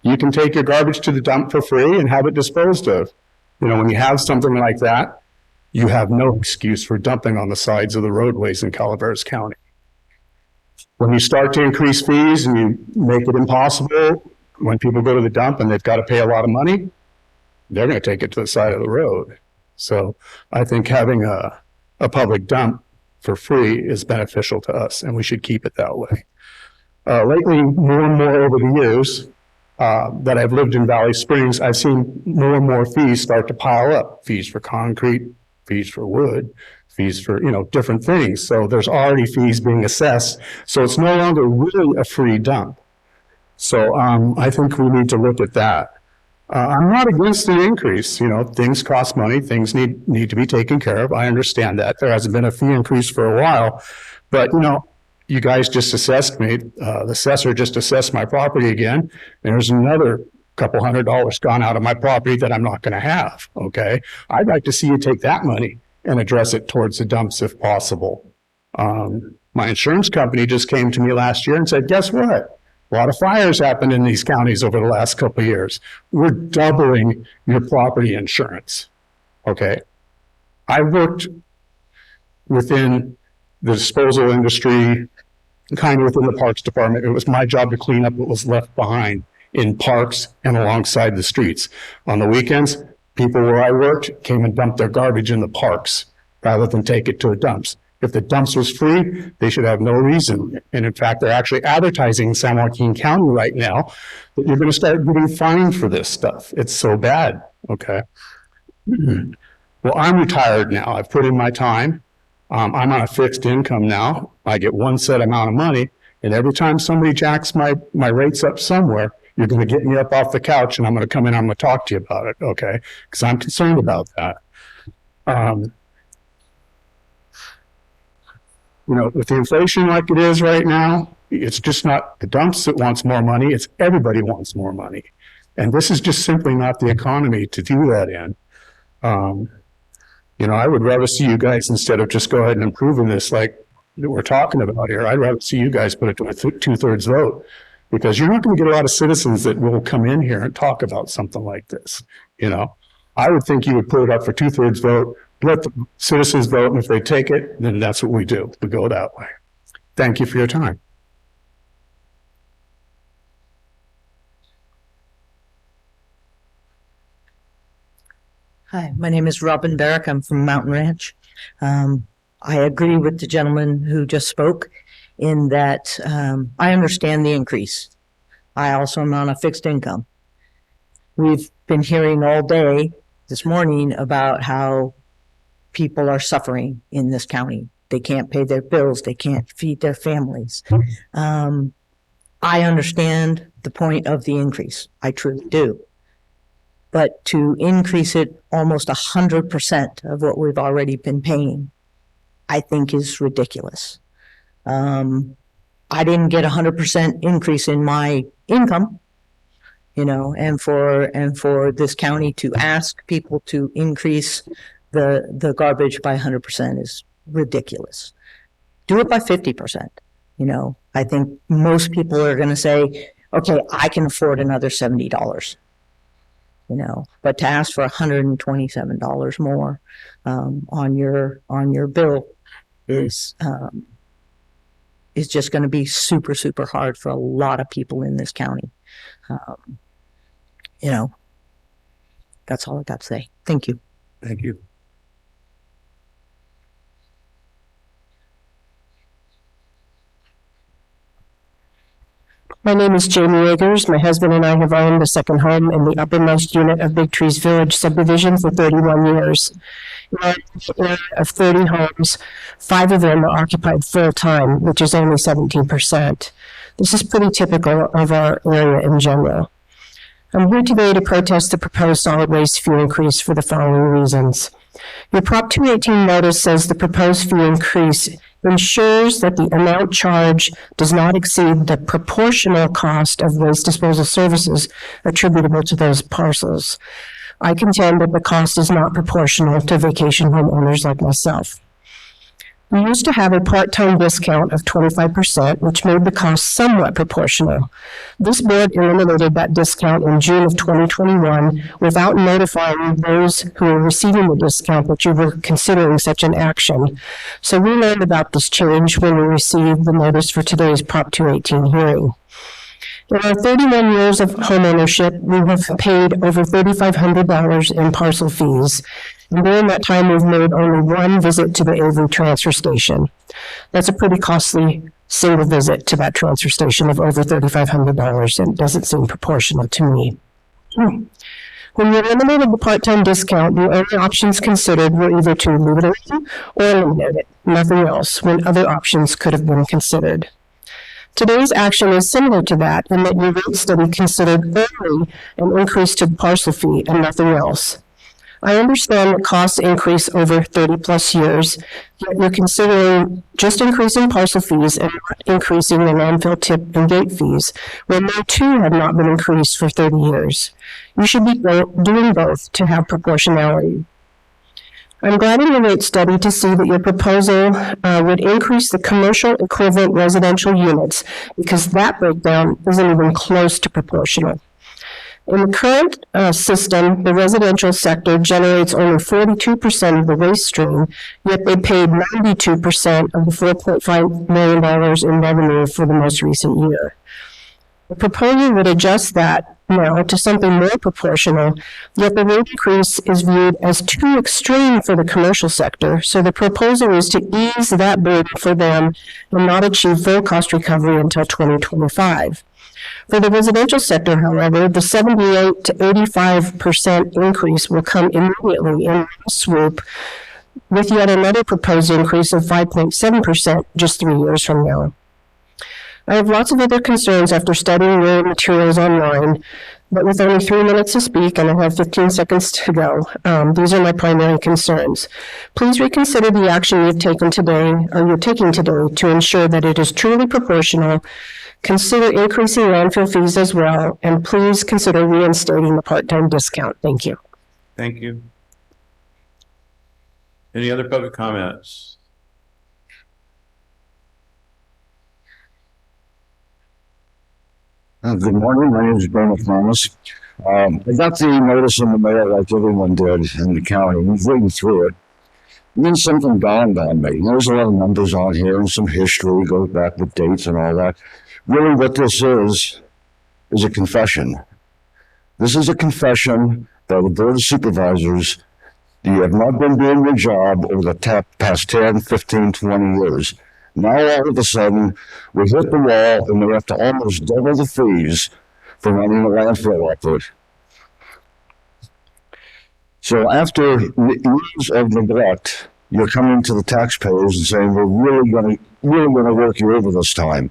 You can take your garbage to the dump for free and have it disposed of. You know, when you have something like that, you have no excuse for dumping on the sides of the roadways in Calaveras County. When you start to increase fees and you make it impossible, when people go to the dump and they've got to pay a lot of money, they're going to take it to the side of the road. So I think having a public dump for free is beneficial to us, and we should keep it that way. Lately, more and more over the years that I've lived in Valley Springs, I've seen more and more fees start to pile up. Fees for concrete, fees for wood, fees for, you know, different things. So there's already fees being assessed. So it's no longer really a free dump. So I think we need to look at that. I'm not against an increase. You know, things cost money. Things need to be taken care of. I understand that. There hasn't been a fee increase for a while. But, you know, you guys just assessed me. The assessor just assessed my property again. And there's another couple $100 gone out of my property that I'm not going to have. Okay. I'd like to see you take that money and address it towards the dumps if possible. My insurance company just came to me last year and said, guess what? A lot of fires happened in these counties over the last couple of years. We're doubling your property insurance. Okay. I worked within the disposal industry, kind of within the parks department. It was my job to clean up what was left behind in parks and alongside the streets. On the weekends, people where I worked came and dumped their garbage in the parks rather than take it to the dumps. If the dumps was free, they should have no reason. And in fact, they're actually advertising in San Joaquin County right now that you're going to start getting fined for this stuff. It's so bad. Okay. Well, I'm retired now. I've put in my time. I'm on a fixed income now. I get one set amount of money. And every time somebody jacks my rates up somewhere, you're going to get me up off the couch and I'm going to come in, I'm going to talk to you about it. Okay. Because I'm concerned about that. You know, with the inflation like it is right now, it's just not the dumps that wants more money. It's everybody wants more money. And this is just simply not the economy to do that in. You know, I would rather see you guys, instead of just go ahead and improving this like we're talking about here, I'd rather see you guys put it to a 2/3 vote, because you're not going to get a lot of citizens that will come in here and talk about something like this. You know, I would think you would put it up for 2/3 vote, let the citizens vote, and if they take it, then that's what we do. We go that way. Thank you for your time. Hi, my name is Robin Barrick. I'm from Mountain Ranch. I agree with the gentleman who just spoke in that I understand the increase. I also am on a fixed income. We've been hearing all day this morning about how people are suffering in this county. They can't pay their bills. They can't feed their families. I understand the point of the increase. I truly do. But to increase it almost 100% of what we've already been paying, I think is ridiculous. I didn't get 100% increase in my income, you know, and for this county to ask people to increase the garbage by 100% is ridiculous. Do it by 50%. You know, I think most people are going to say, okay, I can afford another $70. but to ask for $127 more, on your bill is just going to be super, super hard for a lot of people in this county. That's all I got to say. Thank you. Thank you. My name is Jamie Yeagers. My husband and I have owned a second home in the uppermost unit of Big Trees Village subdivision for 31 years. In our area of 30 homes, 5 of them are occupied full-time, which is only 17%. This is pretty typical of our area in general. I'm here today to protest the proposed solid waste fee increase for the following reasons. Your Prop 218 notice says the proposed fee increase ensures that the amount charged does not exceed the proportional cost of waste disposal services attributable to those parcels. I contend that the cost is not proportional to vacation home owners like myself. We used to have a part-time discount of 25%, which made the cost somewhat proportional. This board eliminated that discount in June of 2021 without notifying those who were receiving the discount that you were considering such an action. So we learned about this change when we received the notice for today's Prop 218 hearing. In our 31 years of homeownership, we have paid over $3,500 in parcel fees. And during that time, we've made only one visit to the Avery transfer station. That's a pretty costly single visit to that transfer station of over $3,500, and it doesn't seem proportional to me. When we eliminated the part-time discount, the only options considered were either to leave it alone or eliminate it, nothing else, when other options could have been considered. Today's action is similar to that in that your rate study considered only an increase to the parcel fee and nothing else. I understand that costs increase over 30-plus years, yet you're considering just increasing parcel fees and not increasing the landfill tip and gate fees, when they too have not been increased for 30 years. You should be doing both to have proportionality. I'm glad in your rate study to see that your proposal would increase the commercial equivalent residential units, because that breakdown isn't even close to proportional. In the current system, the residential sector generates only 42% of the waste stream, yet they paid 92% of the $4.5 million in revenue for the most recent year. The proposal would adjust that now to something more proportional, yet the rate increase is viewed as too extreme for the commercial sector, so the proposal is to ease that burden for them and not achieve full cost recovery until 2025. For the residential sector, however, the 78 to 85% increase will come immediately in one swoop, with yet another proposed increase of 5.7% just 3 years from now. I have lots of other concerns after studying your materials online, but with only 3 minutes to speak and I have 15 seconds to go, these are my primary concerns. Please reconsider the action you're taking today to ensure that it is truly proportional. Consider increasing landfill fees as well, and please consider reinstating the part-time discount. Thank you. Thank you. Any other public comments? Good morning. My name is Bernard Thomas. I got the notice in the mail like everyone did in the county. I was reading through it. And then something dawned on me. There's a lot of numbers on here and some history, goes back with dates and all that. Really what this is a confession. This is a confession by the Board of Supervisors. You have not been doing your job over the past 10, 15, 20 years. Now all of a sudden, we hit the wall and we have to almost double the fees for running the landfill effort. So after years of neglect, you're coming to the taxpayers and saying, we're really going to work you over this time.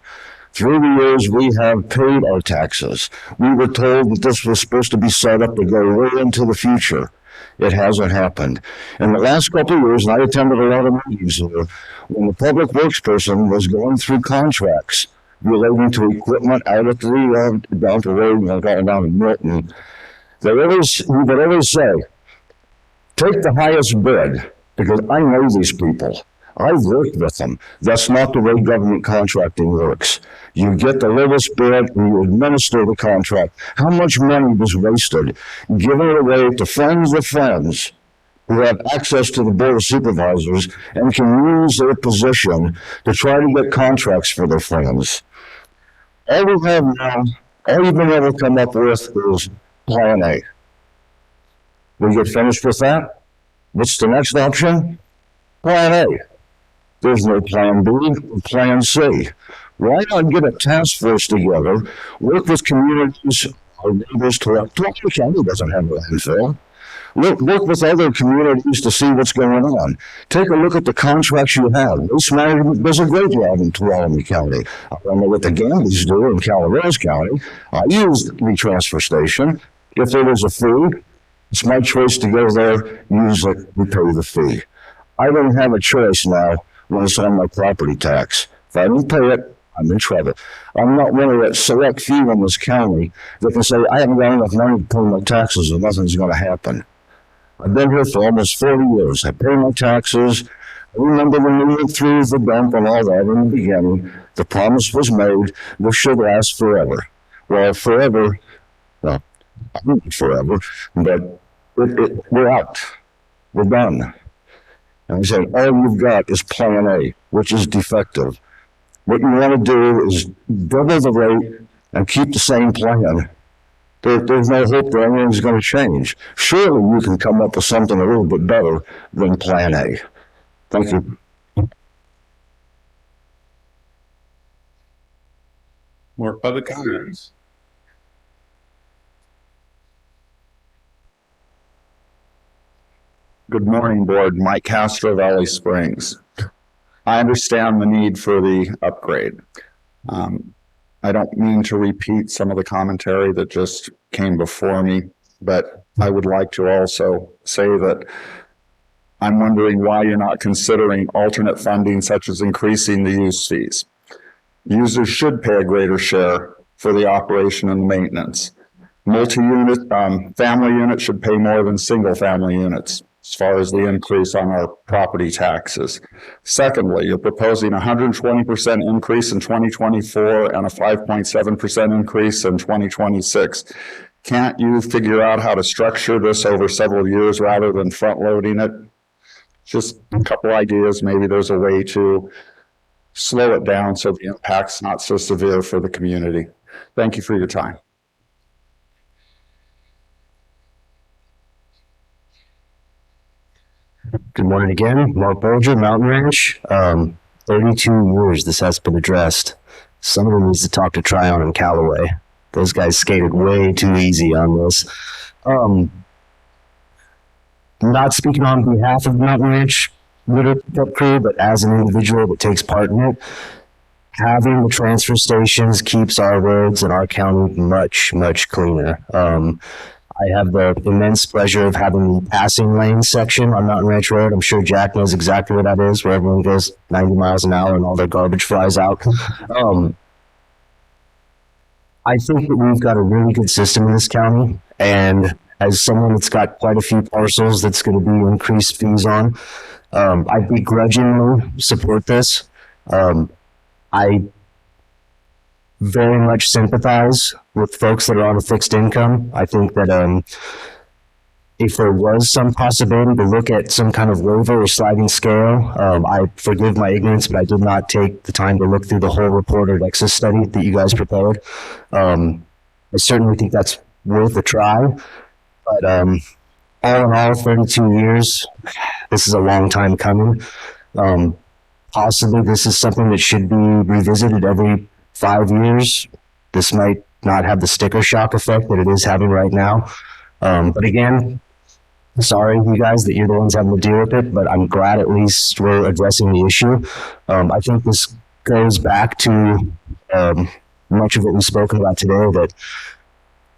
Through the years, we have paid our taxes. We were told that this was supposed to be set up to go way into the future. It hasn't happened. In the last couple of years, and I attended a lot of meetings when the public works person was going through contracts relating to equipment out at the down the road, down in Milton, they would always say, take the highest bid, because I know these people. I've worked with them. That's not the way government contracting works. You get the lowest bid and you administer the contract. How much money was wasted giving it away to friends of friends who have access to the Board of Supervisors and can use their position to try to get contracts for their friends. All we have now, all you've been able to come up with is Plan A. We get finished with that? What's the next option? Plan A. There's no Plan B or Plan C. Why not get a task force together, work with communities, our neighbors, Calaveras County doesn't have a landfill. Work with other communities to see what's going on. Take a look at the contracts you have. Waste management does a great job in Calaveras County. I don't know what the Gambies do in Calaveras County. I use the transfer station. If there was a fee, it's my choice to go there, use it, and pay the fee. I don't have a choice now when it's on my property tax. If I don't pay it, I'm in trouble. I'm not one of that select few in this county that can say, I haven't got enough money to pay my taxes and nothing's going to happen. I've been here for almost 40 years. I pay my taxes. I remember when we went through the dump and all that in the beginning. The promise was made, this should last forever. Well, forever, well, not forever, but we're out. We're done. And I said, all you've got is Plan A, which is defective. What you want to do is double the rate and keep the same plan. There's no hope that anything's going to change. Surely you can come up with something a little bit better than Plan A. Thank you. More public comments? Good morning, Board. Mike Castro, Valley Springs. I understand the need for the upgrade. I don't mean to repeat some of the commentary that just came before me, but I would like to also say that I'm wondering why you're not considering alternate funding, such as increasing the use fees. Users should pay a greater share for the operation and maintenance. Multi-unit, family units should pay more than single-family units as far as the increase on our property taxes. Secondly, you're proposing a 120% increase in 2024 and a 5.7% increase in 2026. Can't you figure out how to structure this over several years rather than front-loading it? Just a couple ideas. Maybe there's a way to slow it down so the impact's not so severe for the community. Thank you for your time. Good morning again. Mark Bolger, Mountain Ranch. 32 years this has been addressed. Someone needs to talk to Tryon and Callaway. Those guys skated way too easy on this. Not speaking on behalf of the Mountain Ranch litter pickup crew, but as an individual that takes part in it, having the transfer stations keeps our roads in our county much, much cleaner. I have the immense pleasure of having the passing lane section on Mountain Ranch Road. I'm sure Jack knows exactly what that is, where everyone goes 90 miles an hour and all their garbage flies out. I think that we've got a really good system in this county, and as someone that's got quite a few parcels that's going to be increased fees on, I begrudgingly support this. I very much sympathize with folks that are on a fixed income. I think that if there was some possibility to look at some kind of waiver or sliding scale, I forgive my ignorance, but I did not take the time to look through the whole report or Nexus study that you guys prepared. I certainly think that's worth a try, but all in all, 32 years, this is a long time coming. Possibly this is something that should be revisited every 5 years. This might not have the sticker shock effect that it is having right now. But again, sorry, you guys, that you're the ones having to deal with it, but I'm glad at least we're addressing the issue. I think this goes back to much of what we've spoken about today, that,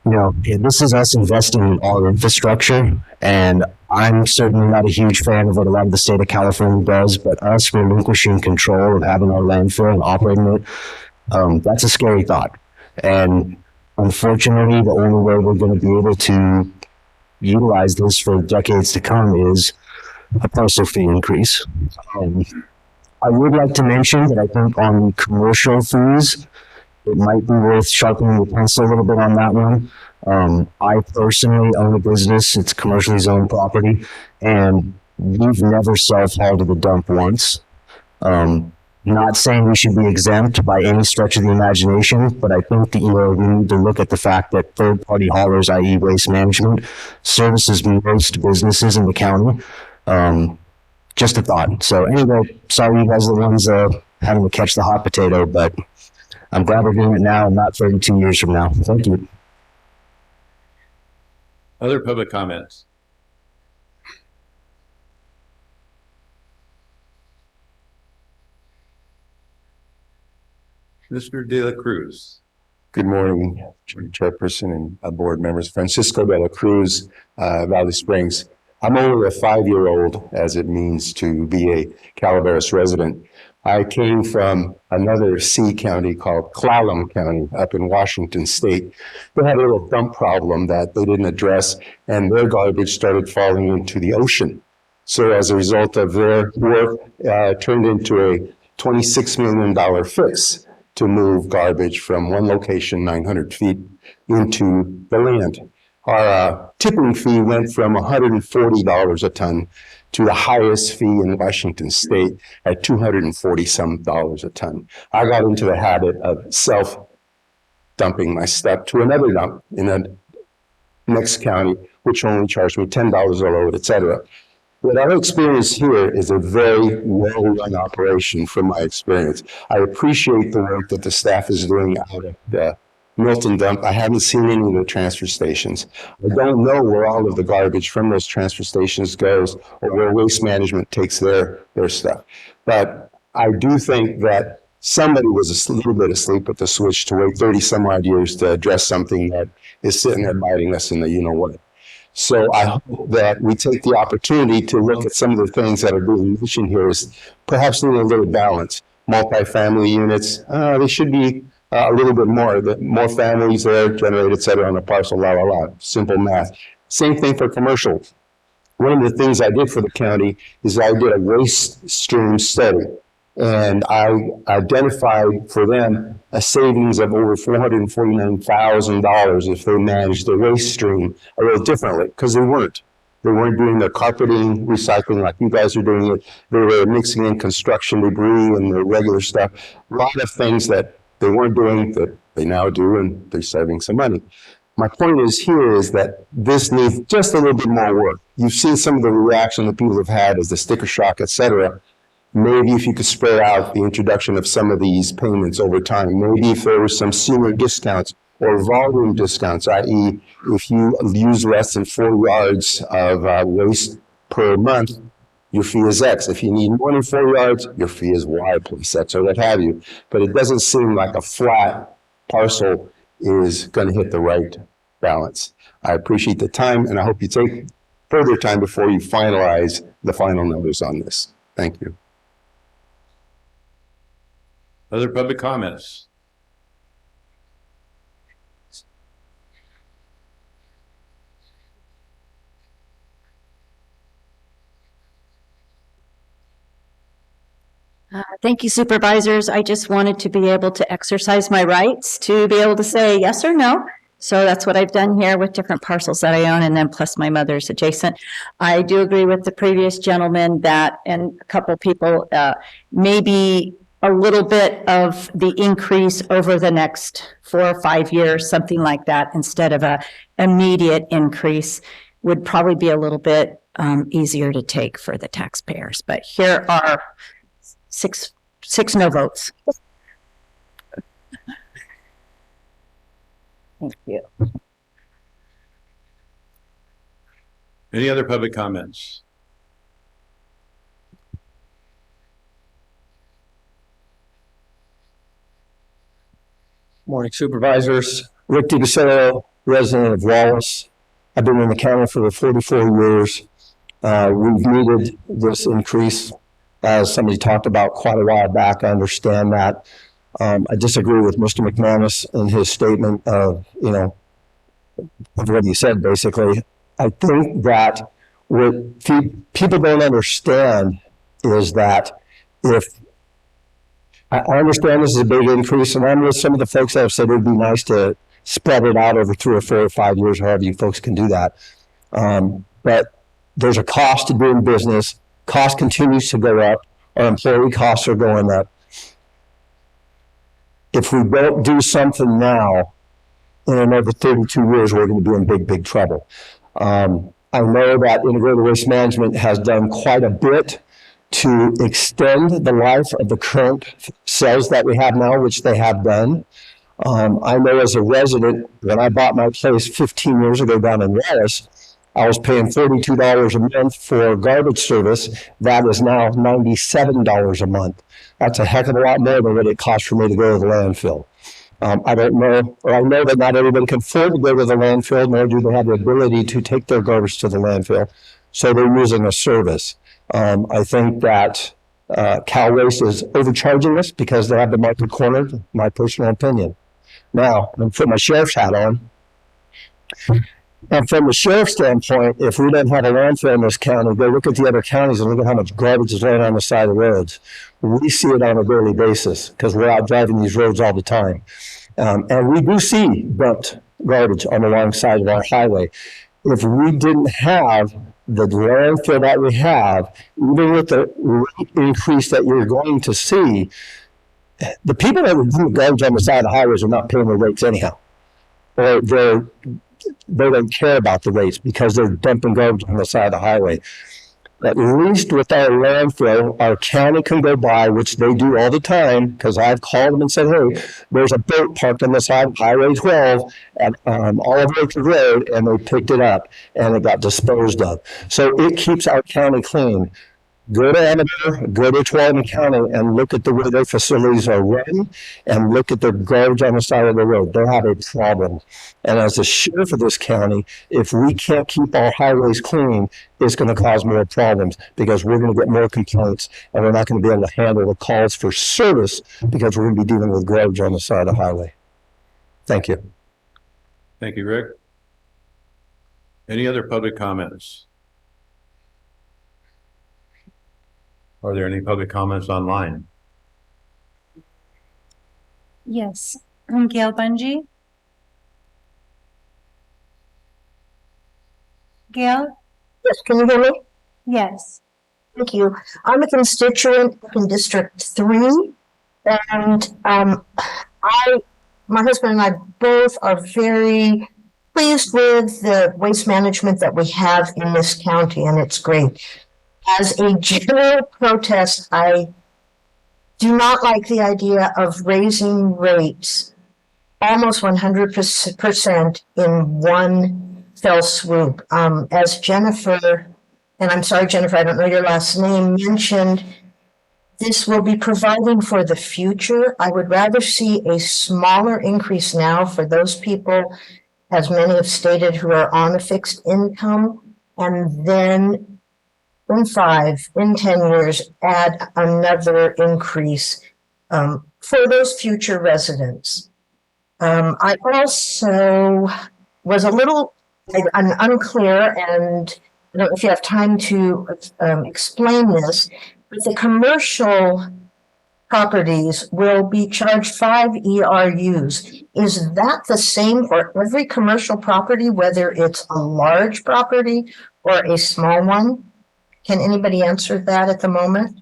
you know, this is us investing in our infrastructure, and I'm certainly not a huge fan of what a lot of the state of California does, but us relinquishing control of having our landfill and operating it, that's a scary thought. And unfortunately, the only way we're going to be able to utilize this for decades to come is a parcel fee increase. I would like to mention that I think on commercial fees, it might be worth sharpening the pencil a little bit on that one. I personally own a business. It's commercially zoned property, and we've never self-hauled to the dump once. Not saying we should be exempt by any stretch of the imagination, but I think that, we need to look at the fact that third-party haulers, i.e. Waste Management, services most businesses in the county. Just a thought. So anyway, sorry you guys are the ones having to catch the hot potato, but I'm glad we're doing it now and not 32 years from now. Thank you. Other public comments? Mr. De La Cruz. Good morning, Chairperson and board members. Francisco De La Cruz, Valley Springs. I'm only a 5-year-old, as it means to be a Calaveras resident. I came from another C county called Clallam County up in Washington State. They had a little dump problem that they didn't address, and their garbage started falling into the ocean. So as a result of their work, turned into a $26 million fix to move garbage from one location 900 feet into the land. Our tipping fee went from $140 a ton to the highest fee in Washington State at $240-some a ton. I got into the habit of self-dumping my stuff to another dump in the next county, which only charged me $10 a load, et cetera. What I've experienced here is a very well-run operation from my experience. I appreciate the work that the staff is doing out of the Milton dump. I haven't seen any of the transfer stations. I don't know where all of the garbage from those transfer stations goes or where Waste Management takes their stuff. But I do think that somebody was a little bit asleep at the switch to wait 30 some odd years to address something that is sitting there biting us in the you-know-what. So I hope that we take the opportunity to look at some of the things that are being mentioned here as perhaps needing a little balance. Multifamily units, they should be a little bit more. The more families there generated, et cetera, on a parcel, simple math. Same thing for commercial. One of the things I did for the county is I did a waste stream study. And I identified for them a savings of over $449,000 if they managed their waste stream a little differently, because they weren't. They weren't doing the carpeting, recycling like you guys are doing it. They were mixing in construction debris and the regular stuff. A lot of things that they weren't doing that they now do, and they're saving some money. My point is that this needs just a little bit more work. You've seen some of the reaction that people have had as the sticker shock, et cetera. Maybe if you could spread out the introduction of some of these payments over time, maybe if there were some senior discounts or volume discounts, i.e. if you use less than 4 yards of waste per month, your fee is X. If you need more than 4 yards, your fee is Y plus X or what have you. But it doesn't seem like a flat parcel is going to hit the right balance. I appreciate the time, and I hope you take further time before you finalize the final numbers on this. Thank you. Other public comments? Thank you, supervisors. I just wanted to be able to exercise my rights to be able to say yes or no. So that's what I've done here with different parcels that I own, and then plus my mother's adjacent. I do agree with the previous gentleman that, and a couple of people, maybe a little bit of the increase over the next 4 or 5 years, something like that, instead of a immediate increase would probably be a little bit easier to take for the taxpayers. But here are six no votes. Thank you. Any other public comments? Morning, supervisors. Rick DiBasero, resident of Wallace. I've been in the county for 44 years. We've needed this increase, as somebody talked about quite a while back. I understand that. I disagree with Mr. McManus in his statement of what he said, basically. I think that what people don't understand is that if I understand this is a big increase, and I'm with some of the folks that have said it would be nice to spread it out over 3 or 4 or 5 years, however you folks can do that. But there's a cost to doing business. Cost continues to go up. Our employee costs are going up. If we don't do something now, in another 32 years, we're going to be in big, big trouble. I know that Integrated Waste Management has done quite a bit to extend the life of the current cells that we have now, which they have done. I know as a resident, when I bought my place 15 years ago down in Wallace, I was paying $42 a month for garbage service. That is now $97 a month. That's a heck of a lot more than what it costs for me to go to the landfill. I don't know, or I know that not everybody can afford to go to the landfill, nor do they have the ability to take their garbage to the landfill. So they're using a service. I think that Cal Waste is overcharging us because they have the market cornered, my personal opinion. Now, I'm putting my sheriff's hat on. And from the sheriff's standpoint, if we don't have a landfill in this county, go look at the other counties and look at how much garbage is laying on the side of the roads. We see it on a daily basis because we're out driving these roads all the time. And we do see dumped garbage on the wrong side of our highway. If we didn't have the landfill that we have, even with the rate increase that you're going to see, the people that would do garbage on the side of the highways are not paying their rates anyhow. Or they don't care about the rates because they're dumping garbage on the side of the highway. At least with our landfill, our county can go by, which they do all the time, because I've called them and said, hey, there's a boat parked on the side of Highway 12 at Olive Orchard Road, and they picked it up, and it got disposed of. So it keeps our county clean. Go to Amador, go to Tuolumne County, and look at the way their facilities are run, and look at the garbage on the side of the road. They have a problem. And as the sheriff of this county, if we can't keep our highways clean, it's going to cause more problems because we're going to get more complaints, and we're not going to be able to handle the calls for service because we're going to be dealing with garbage on the side of the highway. Thank you. Thank you, Rick. Any other public comments? Are there any public comments online? Yes. Gail Bungie. Gail? Yes, can you hear me? Yes. Thank you. I'm a constituent in District 3, and my husband and I both are very pleased with the waste management that we have in this county, and it's great. As a general protest, I do not like the idea of raising rates almost 100% in one fell swoop. As Jennifer, and I'm sorry, Jennifer, I don't know your last name, mentioned, this will be providing for the future. I would rather see a smaller increase now for those people, as many have stated, who are on a fixed income, and then in 10 years, add another increase for those future residents. I also was a little unclear, and I don't know if you have time to explain this, but the commercial properties will be charged 5 ERUs. Is that the same for every commercial property, whether it's a large property or a small one? Can anybody answer that at the moment?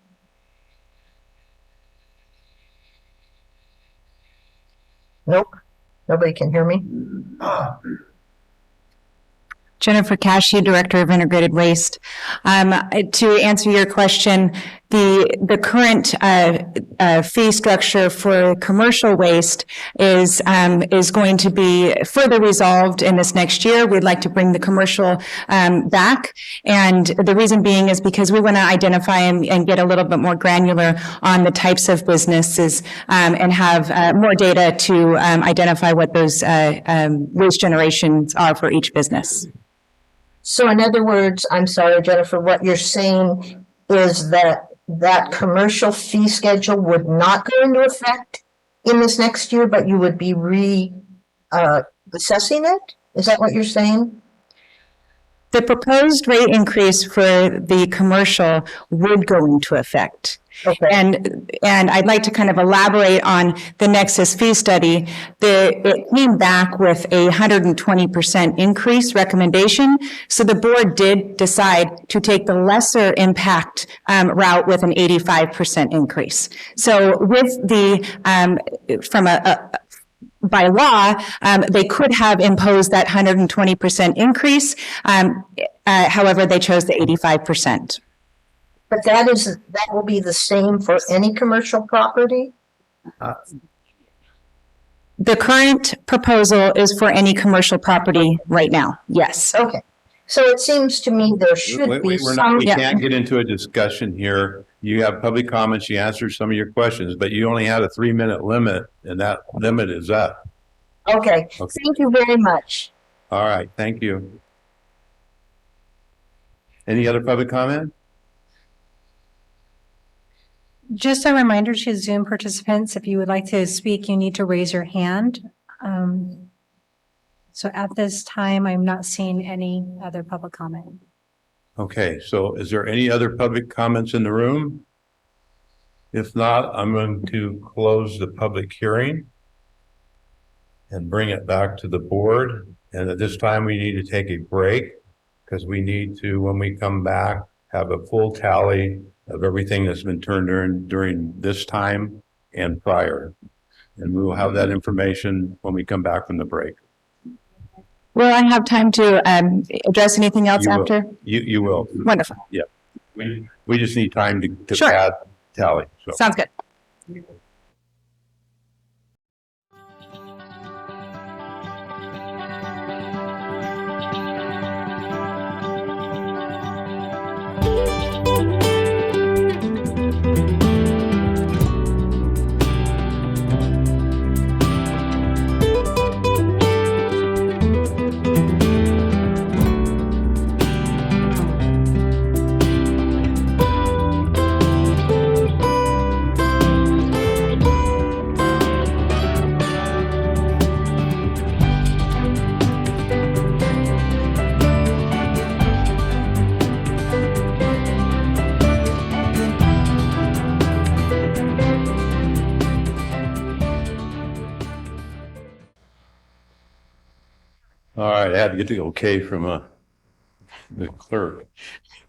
Nope. Nobody can hear me. Jennifer Cashy, Director of Integrated Waste. To answer your question, the current fee structure for commercial waste is going to be further resolved in this next year. We'd like to bring the commercial back, and the reason being is because we want to identify and get a little bit more granular on the types of businesses and have more data to identify what those waste generations are for each business. So in other words, I'm sorry, Jennifer, what you're saying is that commercial fee schedule would not go into effect in this next year, but you would be assessing it? Is that what you're saying? The proposed rate increase for the commercial would go into effect. Okay. And I'd like to kind of elaborate on the Nexus fee study. It came back with a 120% increase recommendation. So the board did decide to take the lesser impact route with an 85% increase. So with by law, they could have imposed that 120% increase. However, they chose the 85%. But that will be the same for any commercial property? The current proposal is for any commercial property right now, yes. Okay. So it seems to me there should be We some. can't get into a discussion here. You have public comments, you answered some of your questions, but you only had a 3-minute limit, and that limit is up. Okay. Thank you very much. All right, thank you. Any other public comment? Just a reminder to Zoom participants, if you would like to speak, you need to raise your hand. So at this time, I'm not seeing any other public comment. Okay, so is there any other public comments in the room? If not, I'm going to close the public hearing and bring it back to the board. And at this time, we need to take a break because we need to, when we come back, have a full tally of everything that's been turned in during this time and prior. And we will have that information when we come back from the break. Will I have time to address anything else after? You will. Wonderful. Yeah. We just need time to Sure. add tally. So. Sounds good. All right, I had to get the okay from the clerk.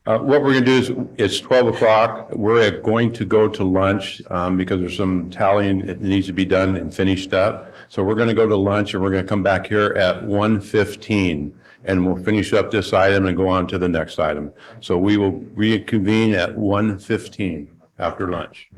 What we're going to do is, it's 12 o'clock. We're going to go to lunch because there's some tallying that needs to be done and finished up. So we're going to go to lunch and we're going to come back here at 1:15 and we'll finish up this item and go on to the next item. So we will reconvene at 1:15 after lunch.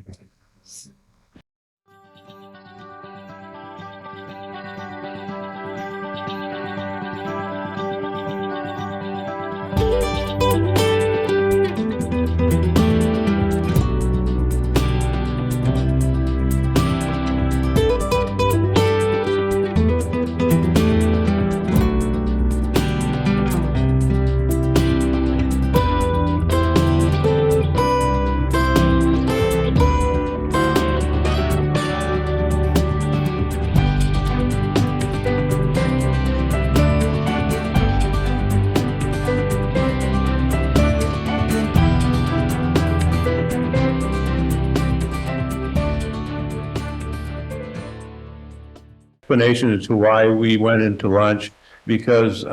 Explanation as to why we went into lunch, because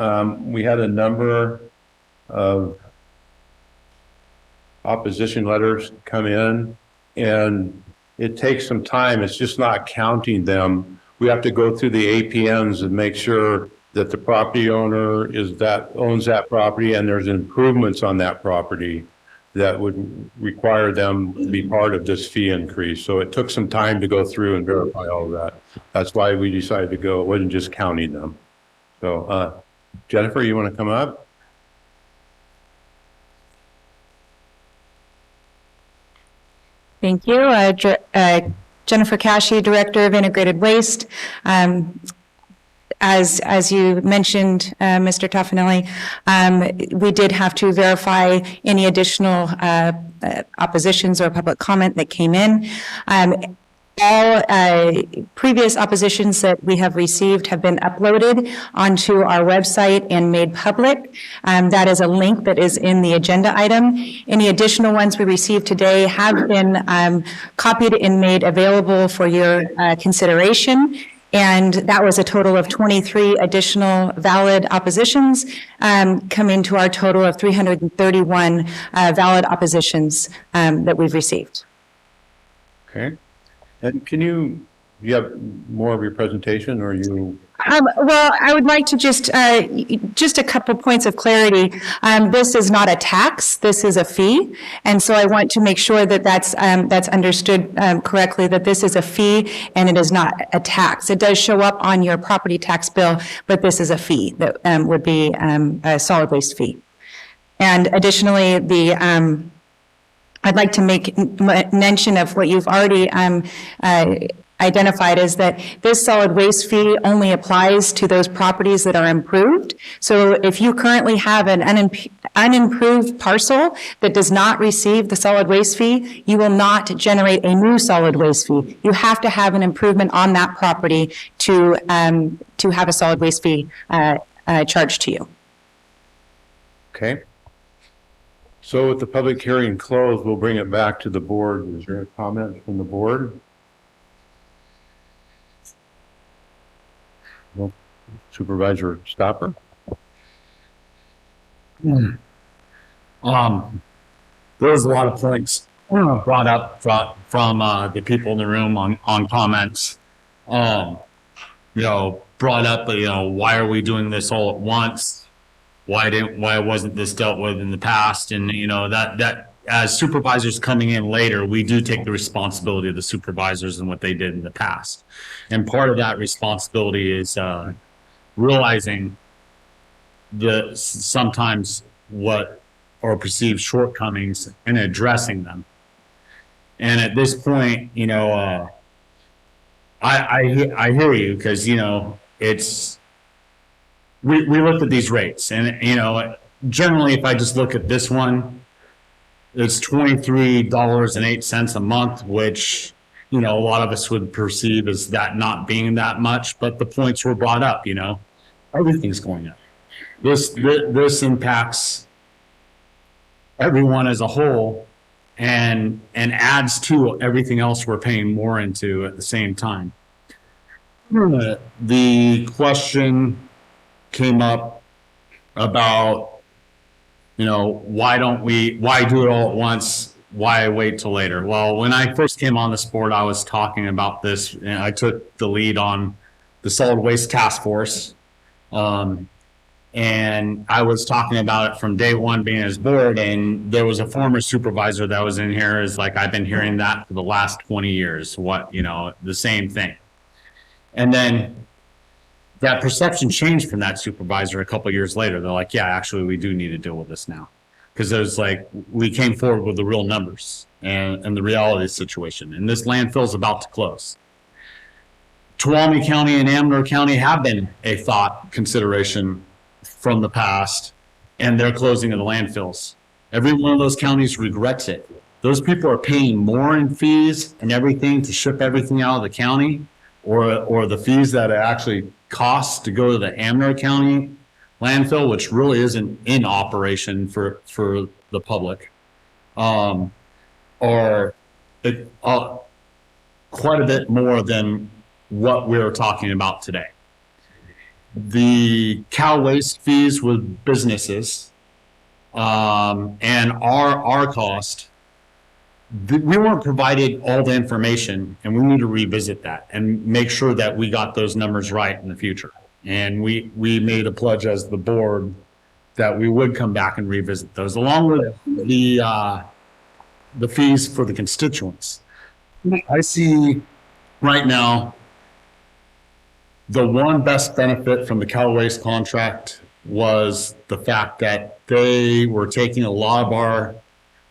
we had a number of opposition letters come in, and it takes some time. It's just not counting them. We have to go through the APNs and make sure that the property owner owns that property and there's improvements on that property that would require them to be part of this fee increase. So it took some time to go through and verify all of that. That's why we decided to go. It wasn't just counting them. So Jennifer, you want to come up? Thank you. Jennifer Cashy, Director of Integrated Waste. As you mentioned, Mr. Toffanelli, we did have to verify any additional oppositions or public comment that came in. all previous oppositions that we have received have been uploaded onto our website and made public. That is a link that is in the agenda item. Any additional ones we received today have been copied and made available for your consideration. And that was a total of 23 additional valid oppositions, coming to our total of 331 valid oppositions that we've received. Okay. And you have more of your presentation, or you? Well, I would like to just a couple points of clarity. This is not a tax, this is a fee. And so I want to make sure that that's understood correctly, that this is a fee and it is not a tax. It does show up on your property tax bill, but this is a fee that would be a solid waste fee. And additionally, I'd like to make mention of what you've already identified, is that this solid waste fee only applies to those properties that are improved. So if you currently have an unimproved parcel that does not receive the solid waste fee, you will not generate a new solid waste fee. You have to have an improvement on that property to have a solid waste fee charged to you. Okay. So with the public hearing closed, we'll bring it back to the board. Is there a comment from the board? No. Supervisor Stopper? There's a lot of points brought up from the people in the room on comments. Brought up, why are we doing this all at once? Why wasn't this dealt with in the past? And that as supervisors coming in later, we do take the responsibility of the supervisors and what they did in the past. And part of that responsibility is realizing sometimes what are perceived shortcomings and addressing them. And at this point, I hear you, because it's. We looked at these rates, and generally, if I just look at this one, it's $23.08 a month, which a lot of us would perceive as that not being that much. But the points were brought up. Everything's going up. This impacts everyone as a whole, and adds to everything else we're paying more into at the same time. The question came up about, why do it all at once? Why wait till later? Well, when I first came on this board, I was talking about this, and I took the lead on the solid waste task force. And I was talking about it from day one being as board, and there was a former supervisor that was in here, is like, I've been hearing that for the last 20 years, the same thing. And then that perception changed from that supervisor a couple of years later. They're like, yeah, actually, we do need to deal with this now. Because there's we came forward with the real numbers and the reality of the situation. And this landfill is about to close. Tuolumne County and Amador County have been a thought consideration from the past, and they're closing of the landfills. Every one of those counties regrets it. Those people are paying more in fees and everything to ship everything out of the county, or the fees that it actually costs to go to the Amador County landfill, which really isn't in operation for the public, are quite a bit more than what we're talking about today. The Cal waste fees with businesses and our cost, we weren't provided all the information, and we need to revisit that and make sure that we got those numbers right in the future. And we made a pledge as the board that we would come back and revisit those, along with the fees for the constituents. I see right now the one best benefit from the Cal Waste contract was the fact that they were taking a lot of our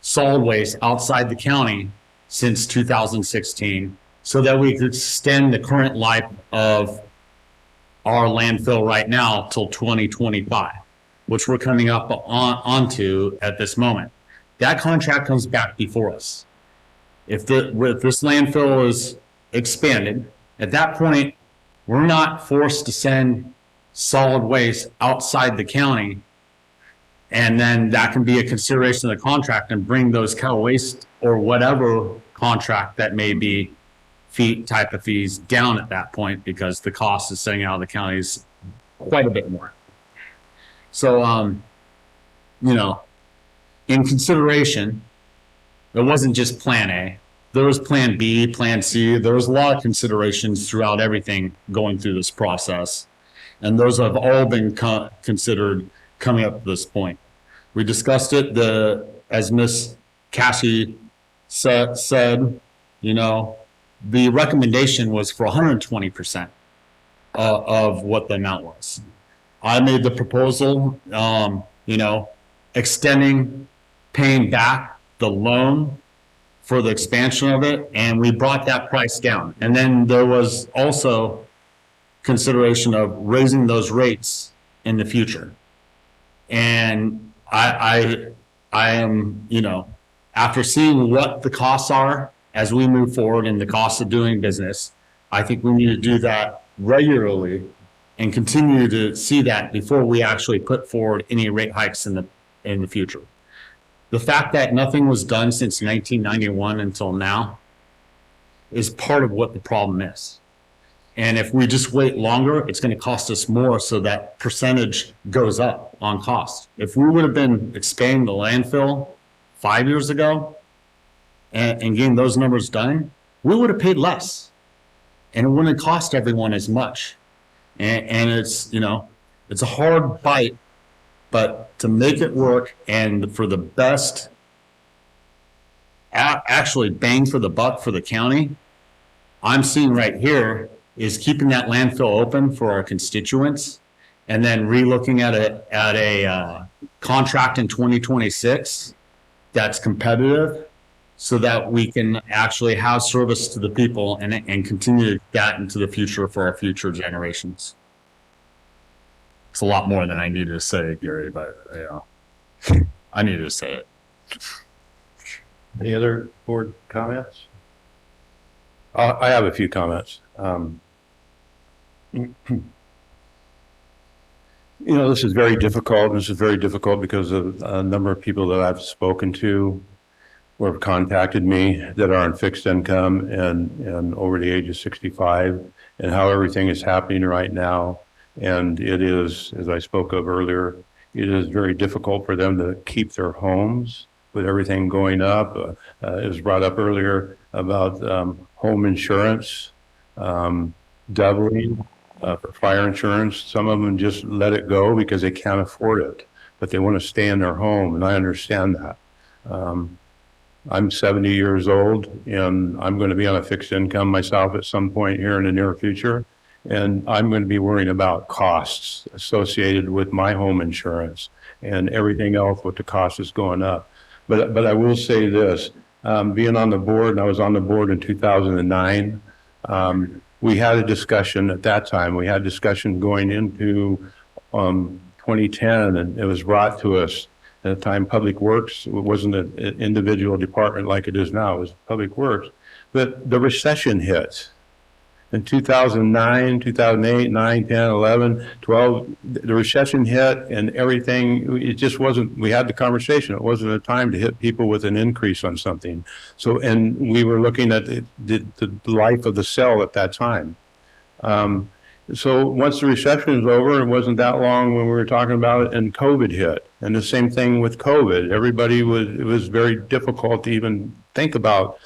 solid waste outside the county since 2016, so that we could extend the current life of our landfill right now till 2025, which we're coming up onto at this moment. That contract comes back before us. If this landfill is expanded, at that point, we're not forced to send solid waste outside the county. And then that can be a consideration of the contract and bring those Cal Waste or whatever contract that may be type of fees down at that point, because the cost of sending out of the county is quite a bit more. So, in consideration, it wasn't just plan A. There was plan B, plan C. There was a lot of considerations throughout everything going through this process. And those have all been considered coming up to this point. We discussed it, as Ms. Cassie said, the recommendation was for 120% of what the amount was. I made the proposal, extending, paying back the loan for the expansion of it, and we brought that price down. And then there was also consideration of raising those rates in the future. And I am, after seeing what the costs are as we move forward and the cost of doing business, I think we need to do that regularly and continue to see that before we actually put forward any rate hikes in the future. The fact that nothing was done since 1991 until now is part of what the problem is. And if we just wait longer, it's going to cost us more, so that percentage goes up on cost. If we would have been expanding the landfill 5 years ago and getting those numbers done, we would have paid less. And it wouldn't cost everyone as much. And it's, it's a hard bite, but to make it work and for the best, actually bang for the buck for the county, I'm seeing right here is keeping that landfill open for our constituents, and then relooking at a contract in 2026 that's competitive, so that we can actually have service to the people and continue that into the future for our future generations. It's a lot more than I needed to say, Gary, but I needed to say it. Any other board comments? I have a few comments. This is very difficult. This is very difficult because of a number of people that I've spoken to or have contacted me that are on fixed income and over the age of 65, and how everything is happening right now. And it is, as I spoke of earlier, it is very difficult for them to keep their homes with everything going up. It was brought up earlier about home insurance doubling for fire insurance. Some of them just let it go because they can't afford it, but they want to stay in their home, and I understand that. I'm 70 years old, and I'm going to be on a fixed income myself at some point here in the near future, and I'm going to be worrying about costs associated with my home insurance and everything else with the cost is going up. But I will say this, being on the board, and I was on the board in 2009, we had a discussion at that time. We had discussion going into 2010, and it was brought to us at the time. Public Works, it wasn't an individual department like it is now, it was Public Works. But the recession hit in 2009, 2008, 9, 10, 11, 12. The recession hit and everything, it just wasn't, we had the conversation. It wasn't a time to hit people with an increase on something. So, and we were looking at the life of the cell at that time. So once the recession was over, it wasn't that long when we were talking about it, and COVID hit. And the same thing with COVID. It was very difficult to even think about,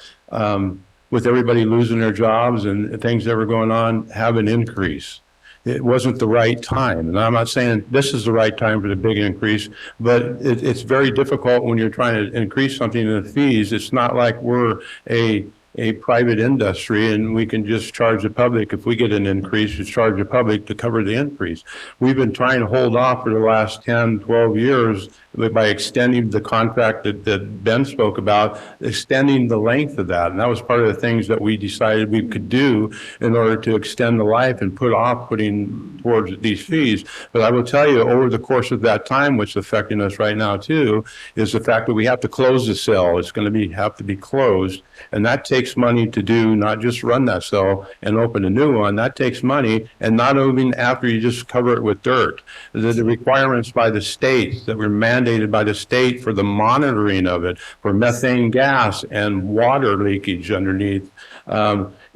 with everybody losing their jobs and things that were going on, have an increase. It wasn't the right time. And I'm not saying this is the right time for the big increase, but it's very difficult when you're trying to increase something in the fees. It's not like we're a private industry and we can just charge the public. If we get an increase, just charge the public to cover the increase. We've been trying to hold off for the last 10, 12 years by extending the contract that Ben spoke about, extending the length of that. And that was part of the things that we decided we could do in order to extend the life and put off putting towards these fees. But I will tell you, over the course of that time, what's affecting us right now too, is the fact that we have to close the cell. It's going to have to be closed. And that takes takes money to do, not just run that cell and open a new one. That takes money, and not even after you just cover it with dirt. The requirements by the state that were mandated by the state for the monitoring of it, for methane gas and water leakage underneath,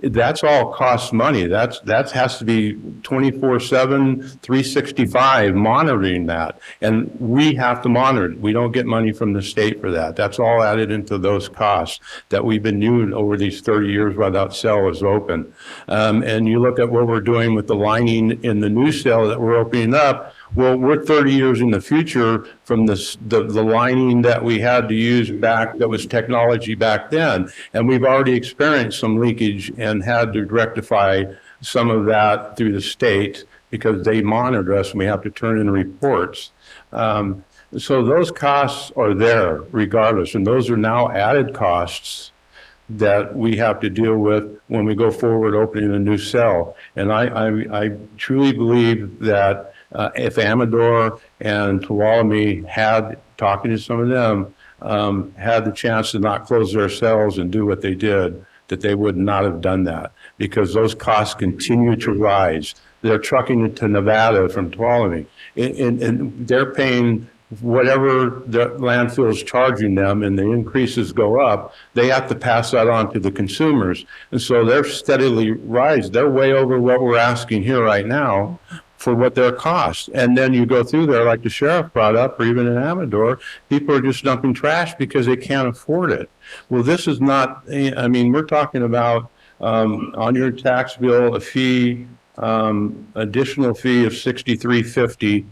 that's all costs money. That has to be 24/7, 365 monitoring that. And we have to monitor it. We don't get money from the state for that. That's all added into those costs that we've been doing over these 30 years while that cell is open. And you look at what we're doing with the lining in the new cell that we're opening up. Well, we're 30 years in the future from the lining that we had to use back, that was technology back then. And we've already experienced some leakage and had to rectify some of that through the state because they monitor us and we have to turn in reports. So those costs are there regardless. And those are now added costs that we have to deal with when we go forward opening a new cell. And I truly believe that if Amador and Tuolumne had, talking to some of them, had the chance to not close their cells and do what they did, that they would not have done that because those costs continue to rise. They're trucking it to Nevada from Tuolumne, and they're paying whatever the landfill is charging them, and the increases go up, they have to pass that on to the consumers. And so they're steadily rise. They're way over what we're asking here right now for what their costs. And then you go through there, like the sheriff brought up, or even in Amador, people are just dumping trash because they can't afford it. Well, this is not, I mean, we're talking about on your tax bill, a fee, additional fee of $63.50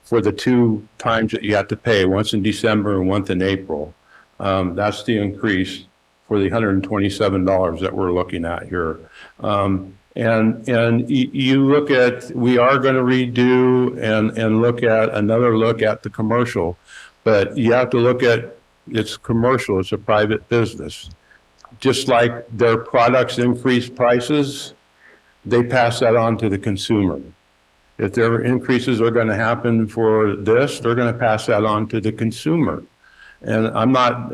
for the 2 times that you have to pay, once in December and once in April. That's the increase for the $127 that we're looking at here. And you look at, we are going to redo and look at another look at the commercial, but you have to look at, it's commercial, it's a private business. Just like their products increase prices, they pass that on to the consumer. If their increases are going to happen for this, they're going to pass that on to the consumer. And I'm not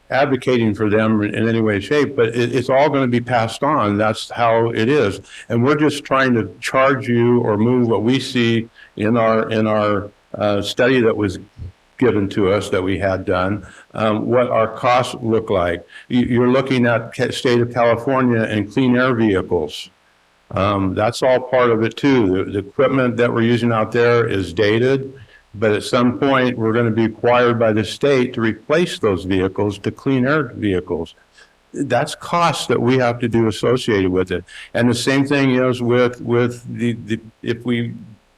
advocating for them in any way, shape, but it's all going to be passed on. That's how it is. And we're just trying to charge you or move what we see in our study that was given to us that we had done, what our costs look like. You're looking at state of California and clean air vehicles. That's all part of it too. The equipment that we're using out there is dated, but at some point we're going to be required by the state to replace those vehicles to clean air vehicles. That's costs that we have to do associated with it. And the same thing is with the if we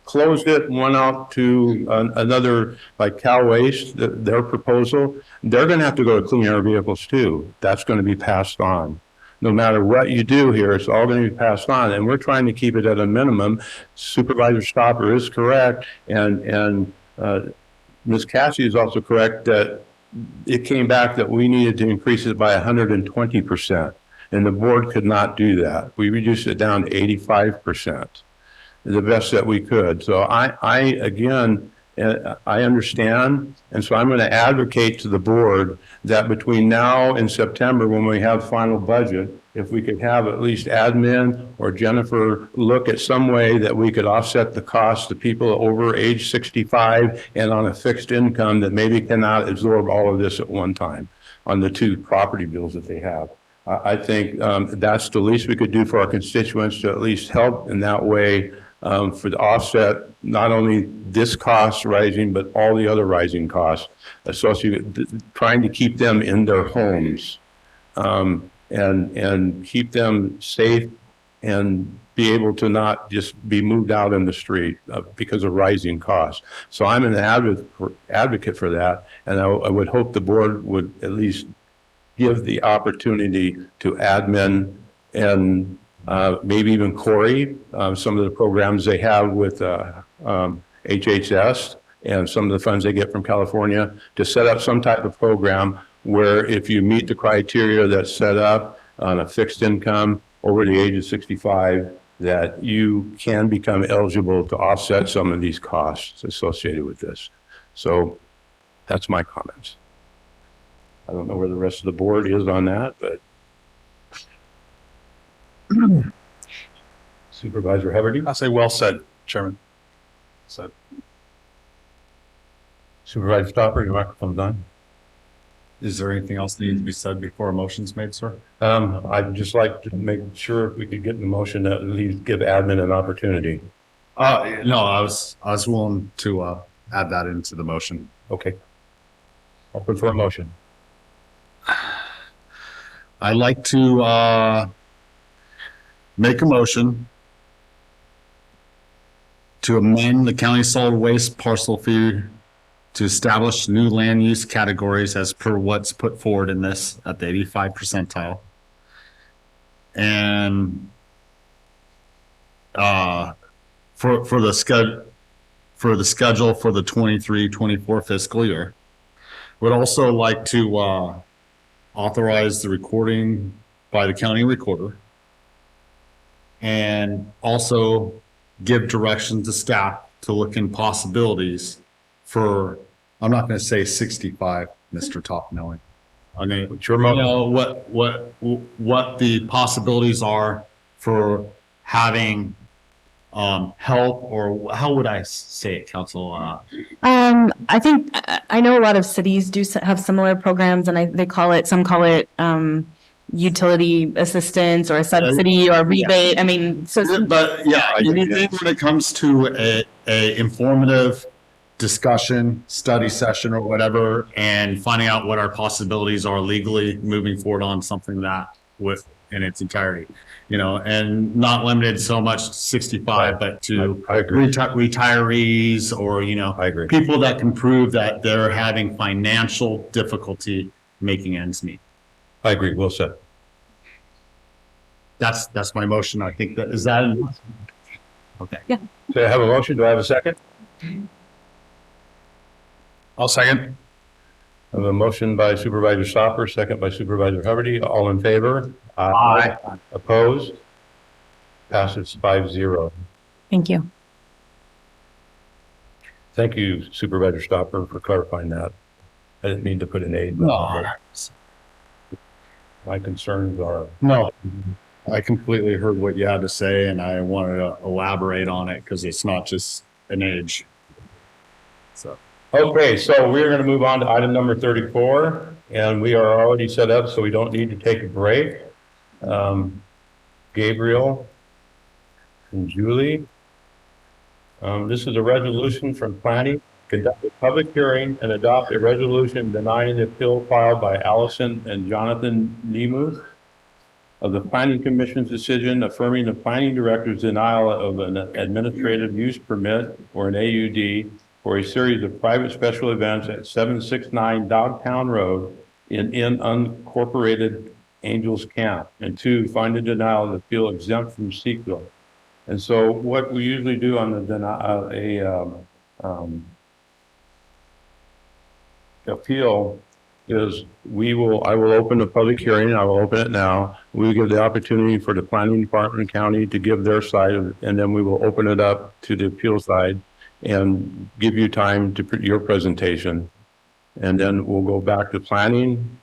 closed it and went out to another, like Cal Waste, their proposal, they're going to have to go to clean air vehicles too. That's going to be passed on. No matter what you do here, it's all going to be passed on, and we're trying to keep it at a minimum. Supervisor Stopper is correct, and Ms. Cassie is also correct that it came back that we needed to increase it by 120%, and the board could not do that. We reduced it down to 85%, the best that we could. So I again, I understand, and so I'm going to advocate to the board that between now and September, when we have final budget, if we could have at least admin or Jennifer look at some way that we could offset the cost to people over age 65 and on a fixed income that maybe cannot absorb all of this at one time on the 2 property bills that they have. I think that's the least we could do for our constituents to at least help in that way. For the offset, not only this cost rising, but all the other rising costs associated with trying to keep them in their homes and keep them safe and be able to not just be moved out in the street because of rising costs. So I'm an advocate for that, and I would hope the board would at least give the opportunity to admin and maybe even Corey, some of the programs they have with HHS and some of the funds they get from California to set up some type of program where if you meet the criteria that's set up on a fixed income over the age of 65, that you can become eligible to offset some of these costs associated with this. So that's my comments. I don't know where the rest of the board is on that, but Supervisor Heberty? I say well said, Chairman. Said. Supervisor Stopper, your microphone's on. Is there anything else that needs to be said before a motion's made, sir? I'd just like to make sure if we could get in the motion that at least give admin an opportunity. No, I was willing to add that into the motion. Okay. Open for a motion. I'd like to make a motion to amend the county solid waste parcel fee to establish new land use categories as per what's put forward in this at the 85th percentile. And for the schedule for the 23-24 fiscal year. Would also like to authorize the recording by the county recorder and also give direction to staff to look in possibilities for, I'm not going to say 65, Mr. Toffenelli. I'm going to, what the possibilities are for having help, or how would I say it, Council? I think, I know a lot of cities do have similar programs, and some call it utility assistance or a subsidy or rebate. Yeah. I mean, so. But yeah, anything when it comes to a informative discussion, study session or whatever, and finding out what our possibilities are legally moving forward on something that in its entirety, and not limited so much to 65, but to retirees or, I agree. people that can prove that they're having financial difficulty making ends meet. I agree. Well said. That's my motion. I think that, is that enough? Okay. Yeah. So I have a motion. Do I have a second? I'll second. I have a motion by Supervisor Stopper, second by Supervisor Huberty. All in favor? Aye. Opposed? Passes 5-0. Thank you. Thank you, Supervisor Stopper, for clarifying that. I didn't mean to put an A. No. My concerns are. No, I completely heard what you had to say, and I wanted to elaborate on it because it's not just an age. So. Okay, so we're going to move on to item number 34, and we are already set up, so we don't need to take a break. Gabriel and Julie. This is a resolution from planning, conduct a public hearing and adopt a resolution denying the appeal filed by Allison and Jonathan Nemuth of the Planning Commission's decision affirming the planning director's denial of an administrative use permit or an AUD for a series of private special events at 769 Dogtown Road in unincorporated Angels Camp. And 2, find the denial of the appeal exempt from CEQA. And so what we usually do on the appeal is I will open the public hearing. I will open it now. We will give the opportunity for the planning department and county to give their side of it, and then we will open it up to the appeal side and give you time to put your presentation. And then we'll go back to planning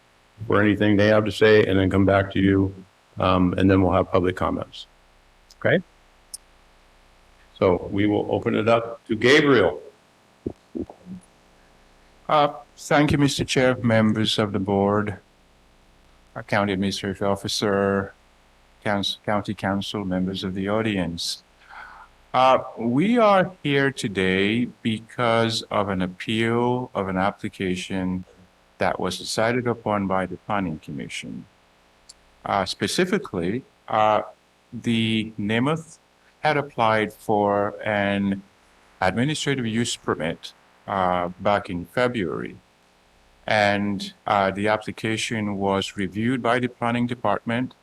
for anything they have to say, and then come back to you, and then we'll have public comments. Okay? So we will open it up to Gabriel. Thank you, Mr. Chair, members of the board, our county administrative officer, county council, members of the audience. We are here today because of an appeal of an application that was decided upon by the Planning Commission. Specifically, the Nemuth had applied for an administrative use permit back in February. And the application was reviewed by the planning department,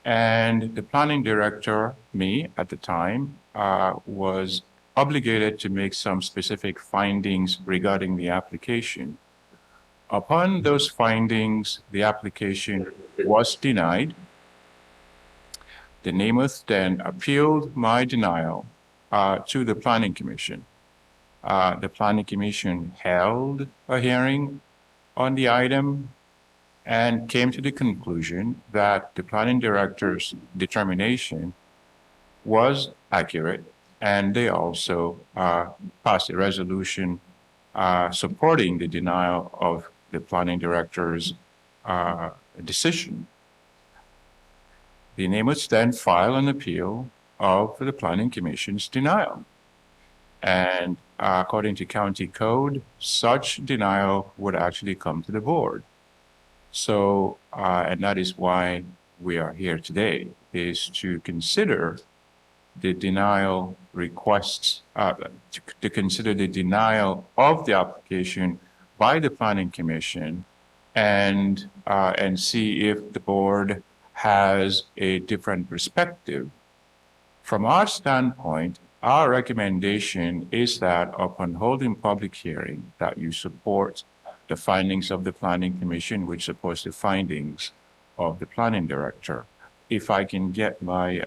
and the planning director, me at the time, was obligated to make some specific findings regarding the application. Upon those findings, the application was denied. The Nemuth then appealed my denial to the Planning Commission. The Planning Commission held a hearing on the item and came to the conclusion that the planning director's determination was accurate, and they also passed a resolution supporting the denial of the planning director's decision. The Namaths then filed an appeal of the Planning Commission's denial. And according to county code, such denial would actually come to the board. So, and that is why we are here today, is to consider the denial requests, to consider the denial of the application by the Planning Commission and see if the board has a different perspective. From our standpoint, our recommendation is that upon holding public hearing, that you support the findings of the Planning Commission, which supports the findings of the planning director. If I can get my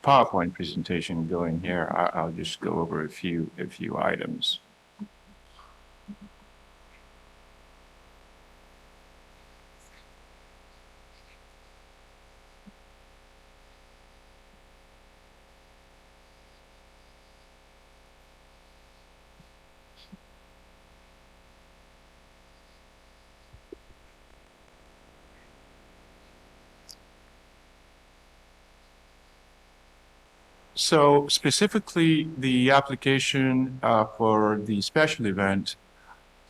PowerPoint presentation going here, I'll just go over a few items. So specifically, the application for the special event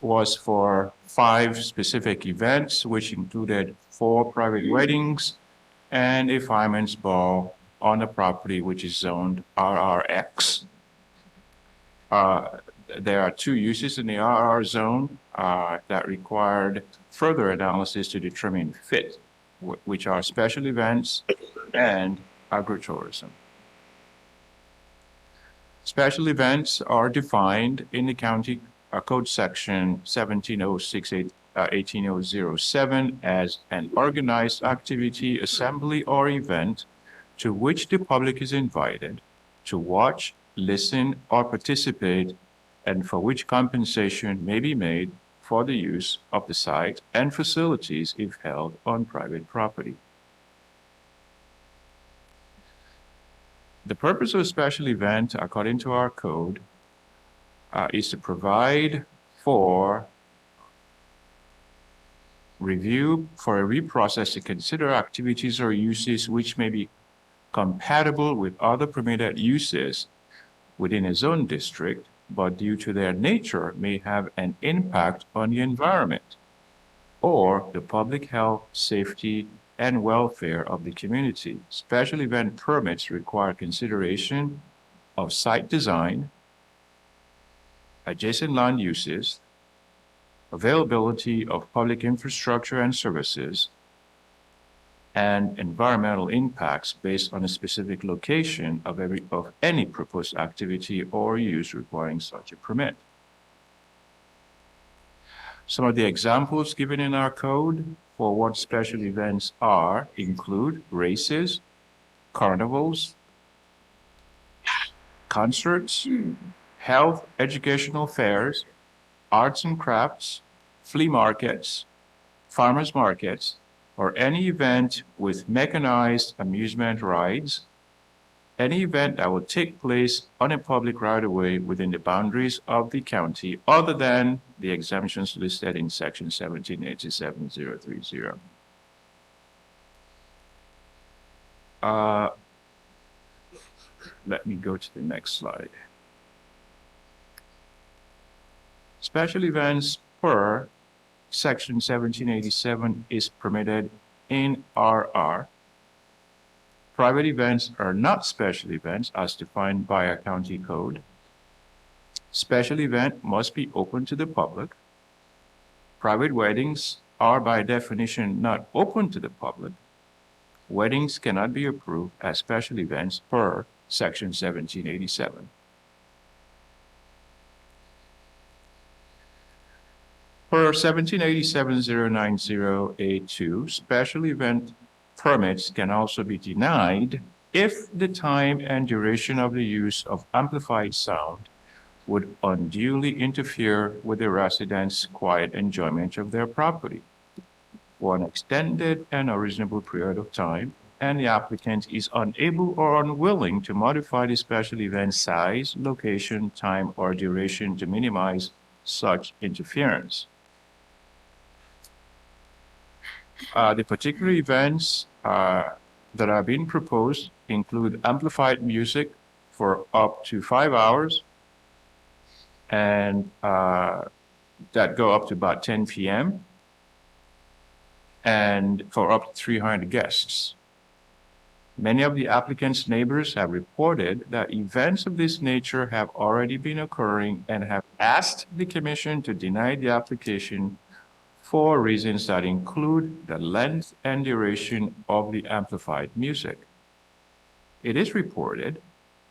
was for 5 specific events, which included 4 private weddings and a fireman's ball on the property, which is zoned RRX. There are 2 uses in the RR zone that required further analysis to determine fit, which are special events and agritourism. Special events are defined in the county code section 1706-18007 as an organized activity, assembly, or event to which the public is invited to watch, listen, or participate, and for which compensation may be made for the use of the site and facilities if held on private property. The purpose of a special event, according to our code, is to provide for review, for a reprocess to consider activities or uses which may be compatible with other permitted uses within a zone district, but due to their nature may have an impact on the environment or the public health, safety, and welfare of the community. Special event permits require consideration of site design, adjacent land uses, availability of public infrastructure and services, and environmental impacts based on a specific location of any proposed activity or use requiring such a permit. Some of the examples given in our code for what special events are include races, carnivals, concerts, health, educational fairs, arts and crafts, flea markets, farmers markets, or any event with mechanized amusement rides, any event that will take place on a public right-of-way within the boundaries of the county other than the exemptions listed in section 1787-030. Let me go to the next slide. Special events per section 1787 is permitted in RR. Private events are not special events as defined by a county code. Special event must be open to the public. Private weddings are by definition not open to the public. Weddings cannot be approved as special events per section 1787. Per 1787-090A2, special event permits can also be denied if the time and duration of the use of amplified sound would unduly interfere with the residents' quiet enjoyment of their property. for an extended and unreasonable period of time, and the applicant is unable or unwilling to modify the special event size, location, time, or duration to minimize such interference. The particular events that are being proposed include amplified music for up to 5 hours, and that go up to about 10 p.m. and for up to 300 guests. Many of the applicant's neighbors have reported that events of this nature have already been occurring and have asked the commission to deny the application for reasons that include the length and duration of the amplified music. It is reported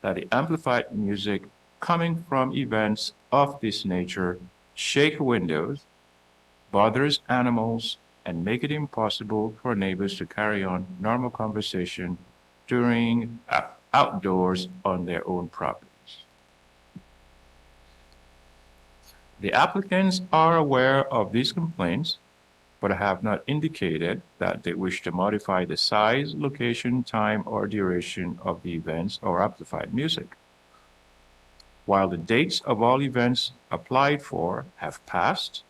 that the amplified music coming from events of this nature shake windows, bothers animals, and make it impossible for neighbors to carry on normal conversation during outdoors on their own properties. The applicants are aware of these complaints, but have not indicated that they wish to modify the size, location, time, or duration of the events or amplified music. While the dates of all events applied for have passed,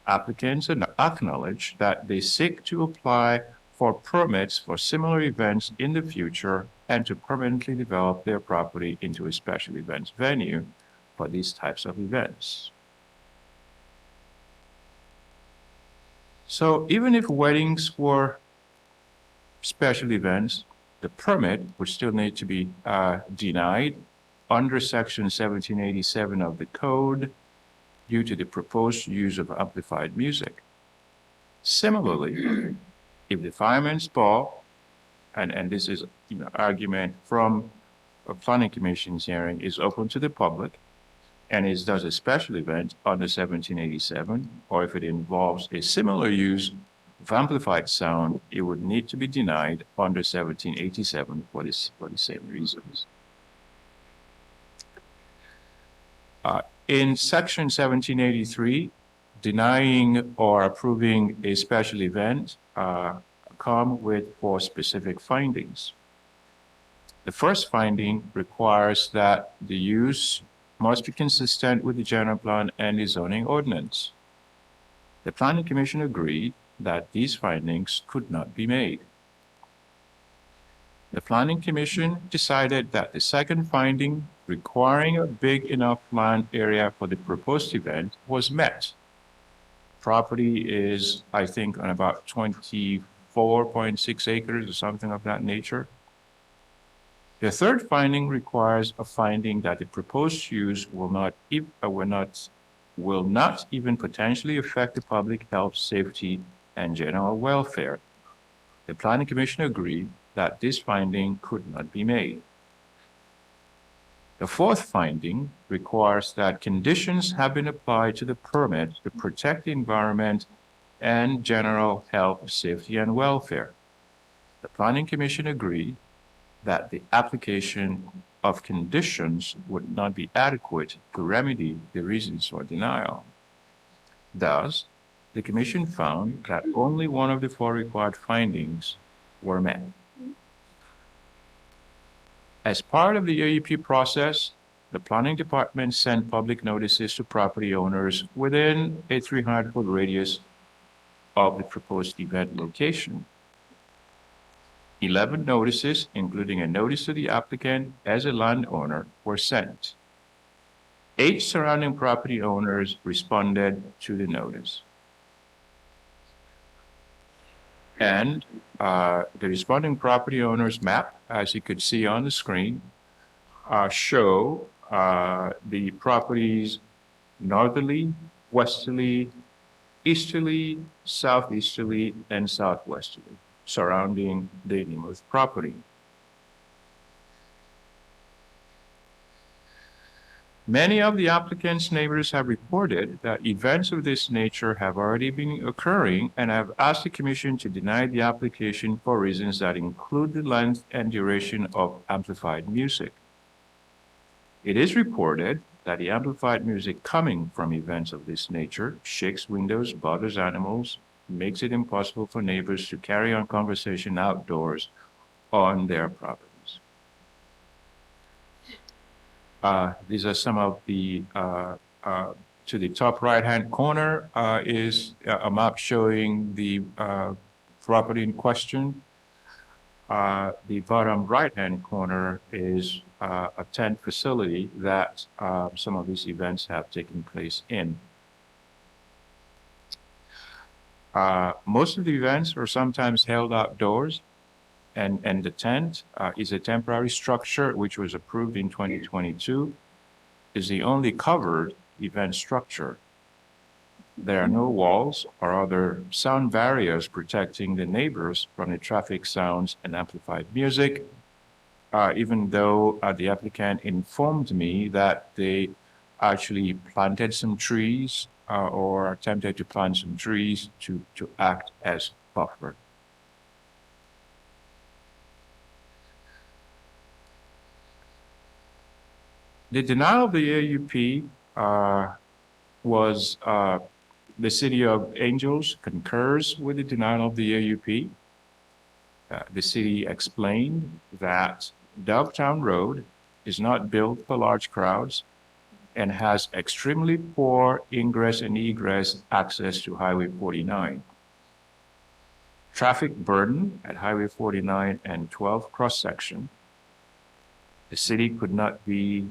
applicants acknowledge that they seek to apply for permits for similar events in the future and to permanently develop their property into a special events venue for these types of events. So even if weddings were special events, the permit would still need to be denied under Section 1787 of the Code due to the proposed use of amplified music. Similarly, if the fireman's ball, and this is argument from a planning commission's hearing, is open to the public and it does a special event under 1787, or if it involves a similar use of amplified sound, it would need to be denied under 1787 for the same reasons. In Section 1783, denying or approving a special event come with 4 specific findings. The first finding requires that the use must be consistent with the general plan and the zoning ordinance. The Planning Commission agreed that these findings could not be made. The Planning Commission decided that the second finding, requiring a big enough land area for the proposed event, was met. Property is, I think, on about 24.6 acres or something of that nature. The third finding requires a finding that the proposed use will not even potentially affect the public health, safety, and general welfare. The Planning Commission agreed that this finding could not be made. The fourth finding requires that conditions have been applied to the permit to protect the environment and general health, safety, and welfare. The Planning Commission agreed that the application of conditions would not be adequate to remedy the reasons for denial. Thus, the Commission found that only one of the 4 required findings were met. As part of the AEP process, the Planning Department sent public notices to property owners within a 300-foot radius of the proposed event location. 11 notices, including a notice to the applicant as a landowner, were sent. 8 surrounding property owners responded to the notice. And the responding property owners map, as you could see on the screen, show the properties northerly, westerly, easterly, southeasterly, and southwesterly surrounding the Nemeth property. Many of the applicant's neighbors have reported that events of this nature have already been occurring and have asked the Commission to deny the application for reasons that include the length and duration of amplified music. It is reported that the amplified music coming from events of this nature shakes windows, bothers animals, makes it impossible for neighbors to carry on conversation outdoors on their properties. These are some of the, to the top right-hand corner is a map showing the property in question. The bottom right-hand corner is a tent facility that some of these events have taken place in. Most of the events are sometimes held outdoors, and the tent is a temporary structure which was approved in 2022, is the only covered event structure. There are no walls or other sound barriers protecting the neighbors from the traffic sounds and amplified music, even though the applicant informed me that they actually planted some trees or attempted to plant some trees to act as buffer. The denial of the AUP was the City of Angels concurs with the denial of the AUP. The city explained that Dovetown Road is not built for large crowds and has extremely poor ingress and egress access to Highway 49. Traffic burden at Highway 49 and 12 cross-section. The city could not be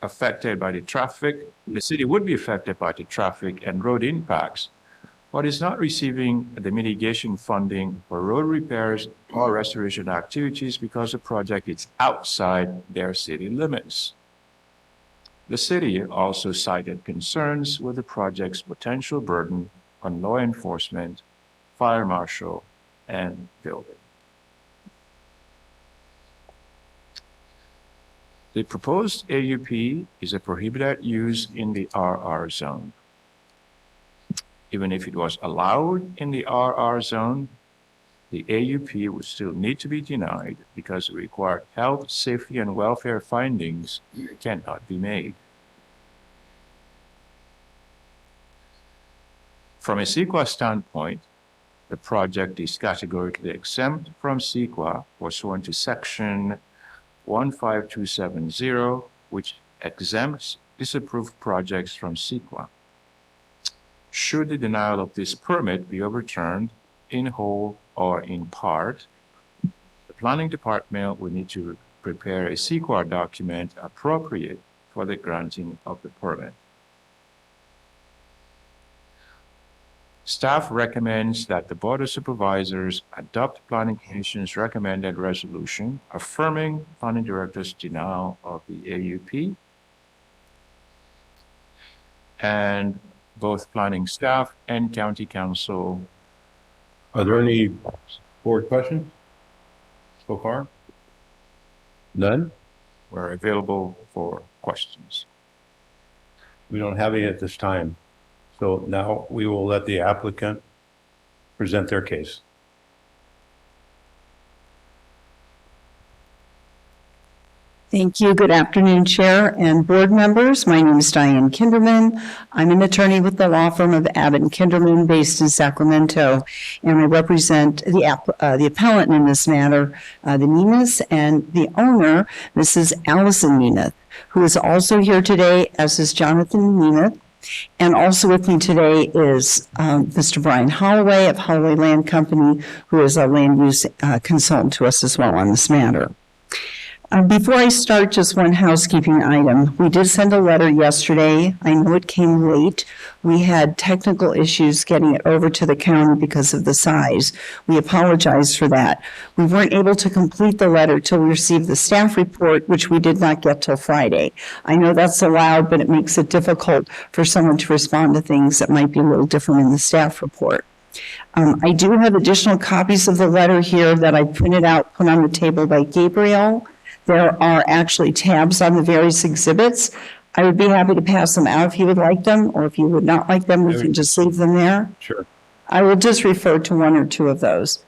affected by the traffic. The city would be affected by the traffic and road impacts, but is not receiving the mitigation funding for road repairs or restoration activities because the project is outside their city limits. The city also cited concerns with the project's potential burden on law enforcement, fire marshal, and building. The proposed AUP is a prohibited use in the RR zone. Even if it was allowed in the RR zone, the AUP would still need to be denied because the required health, safety, and welfare findings cannot be made. From a CEQA standpoint, the project is categorically exempt from CEQA pursuant to Section 15270, which exempts disapproved projects from CEQA. Should the denial of this permit be overturned in whole or in part, the planning department will need to prepare a CEQA document appropriate for the granting of the permit. Staff recommends that the Board of Supervisors adopt Planning Commission's recommended resolution affirming Planning Director's denial of the AUP. And both planning staff and county council. Are there any board questions so far? None? We're available for questions. We don't have any at this time. So now we will let the applicant present their case. Thank you. Good afternoon, Chair and board members. My name is Diane Kinderman. I'm an attorney with the law firm of Abbott and Kinderman based in Sacramento, and I represent the appellant in this matter, the Nemeth, and the owner, Mrs. Allison Nemeth, who is also here today, as is Jonathan Nemeth. And also with me today is Mr. Brian Holloway of Holloway Land Company, who is a land use consultant to us as well on this matter. Before I start, just one housekeeping item. We did send a letter yesterday. I know it came late. We had technical issues getting it over to the county because of the size. We apologize for that. We weren't able to complete the letter till we received the staff report, which we did not get till Friday. I know that's allowed, but it makes it difficult for someone to respond to things that might be a little different in the staff report. I do have additional copies of the letter here that I printed out, put on the table by Gabriel. There are actually tabs on the various exhibits. I would be happy to pass them out if you would like them, or if you would not like them, we can just leave them there. Sure. I will just refer to one or two of those.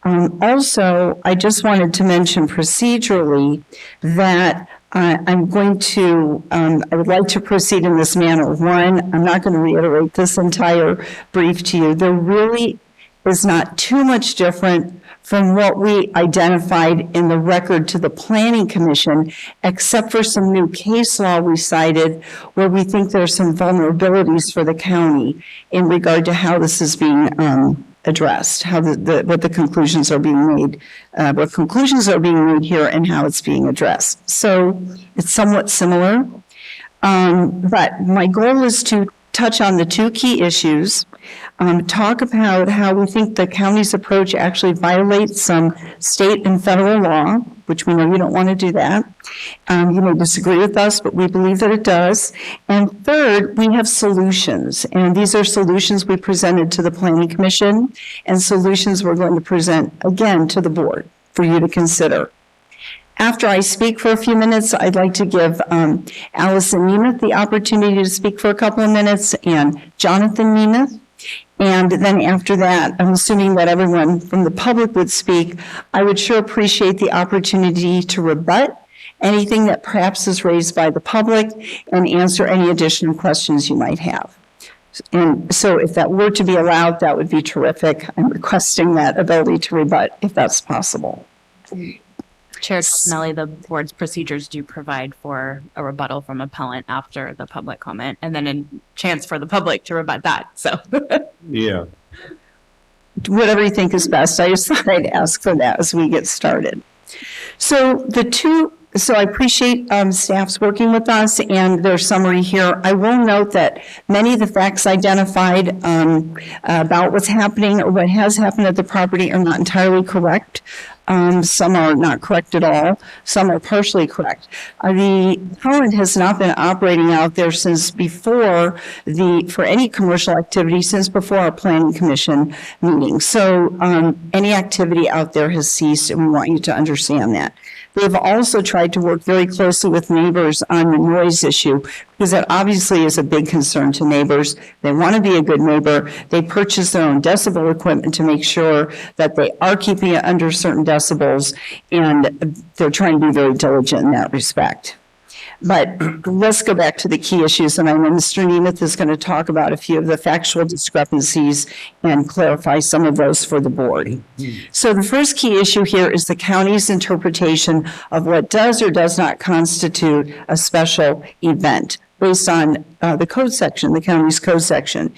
Also, I just wanted to mention procedurally that I'm going to, I would like to proceed in this manner. One, I'm not going to reiterate this entire brief to you. There really is not too much different from what we identified in the record to the Planning Commission, except for some new case law we cited where we think there are some vulnerabilities for the county in regard to how this is being addressed, how what the conclusions are being made, what conclusions are being made here and how it's being addressed. So it's somewhat similar. But my goal is to touch on the two key issues, talk about how we think the county's approach actually violates some state and federal law, which we know you don't want to do that. You may disagree with us, but we believe that it does. And third, we have solutions. And these are solutions we presented to the Planning Commission and solutions we're going to present again to the board for you to consider. After I speak for a few minutes, I'd like to give Allison Nemeth the opportunity to speak for a couple of minutes and Jonathan Nemeth. And then after that, I'm assuming that everyone from the public would speak. I would sure appreciate the opportunity to rebut anything that perhaps is raised by the public and answer any additional questions you might have. And so if that were to be allowed, that would be terrific. I'm requesting that ability to rebut if that's possible. Chair Tosinelli, the board's procedures do provide for a rebuttal from appellant after the public comment, and then a chance for the public to rebut that, so. Yeah. Whatever you think is best. I just thought I'd ask for that as we get started. So I appreciate staff's working with us and their summary here. I will note that many of the facts identified about what's happening or what has happened at the property are not entirely correct. Some are not correct at all. Some are partially correct. The appellant has not been operating out there since before for any commercial activity since before our Planning Commission meeting. So any activity out there has ceased, and we want you to understand that. They've also tried to work very closely with neighbors on the noise issue because that obviously is a big concern to neighbors. They want to be a good neighbor. They purchase their own decibel equipment to make sure that they are keeping it under certain decibels, and they're trying to be very diligent in that respect. But let's go back to the key issues, and I know Mr. Nemeth is going to talk about a few of the factual discrepancies and clarify some of those for the board. So the first key issue here is the county's interpretation of what does or does not constitute a special event based on the code section, the county's code section.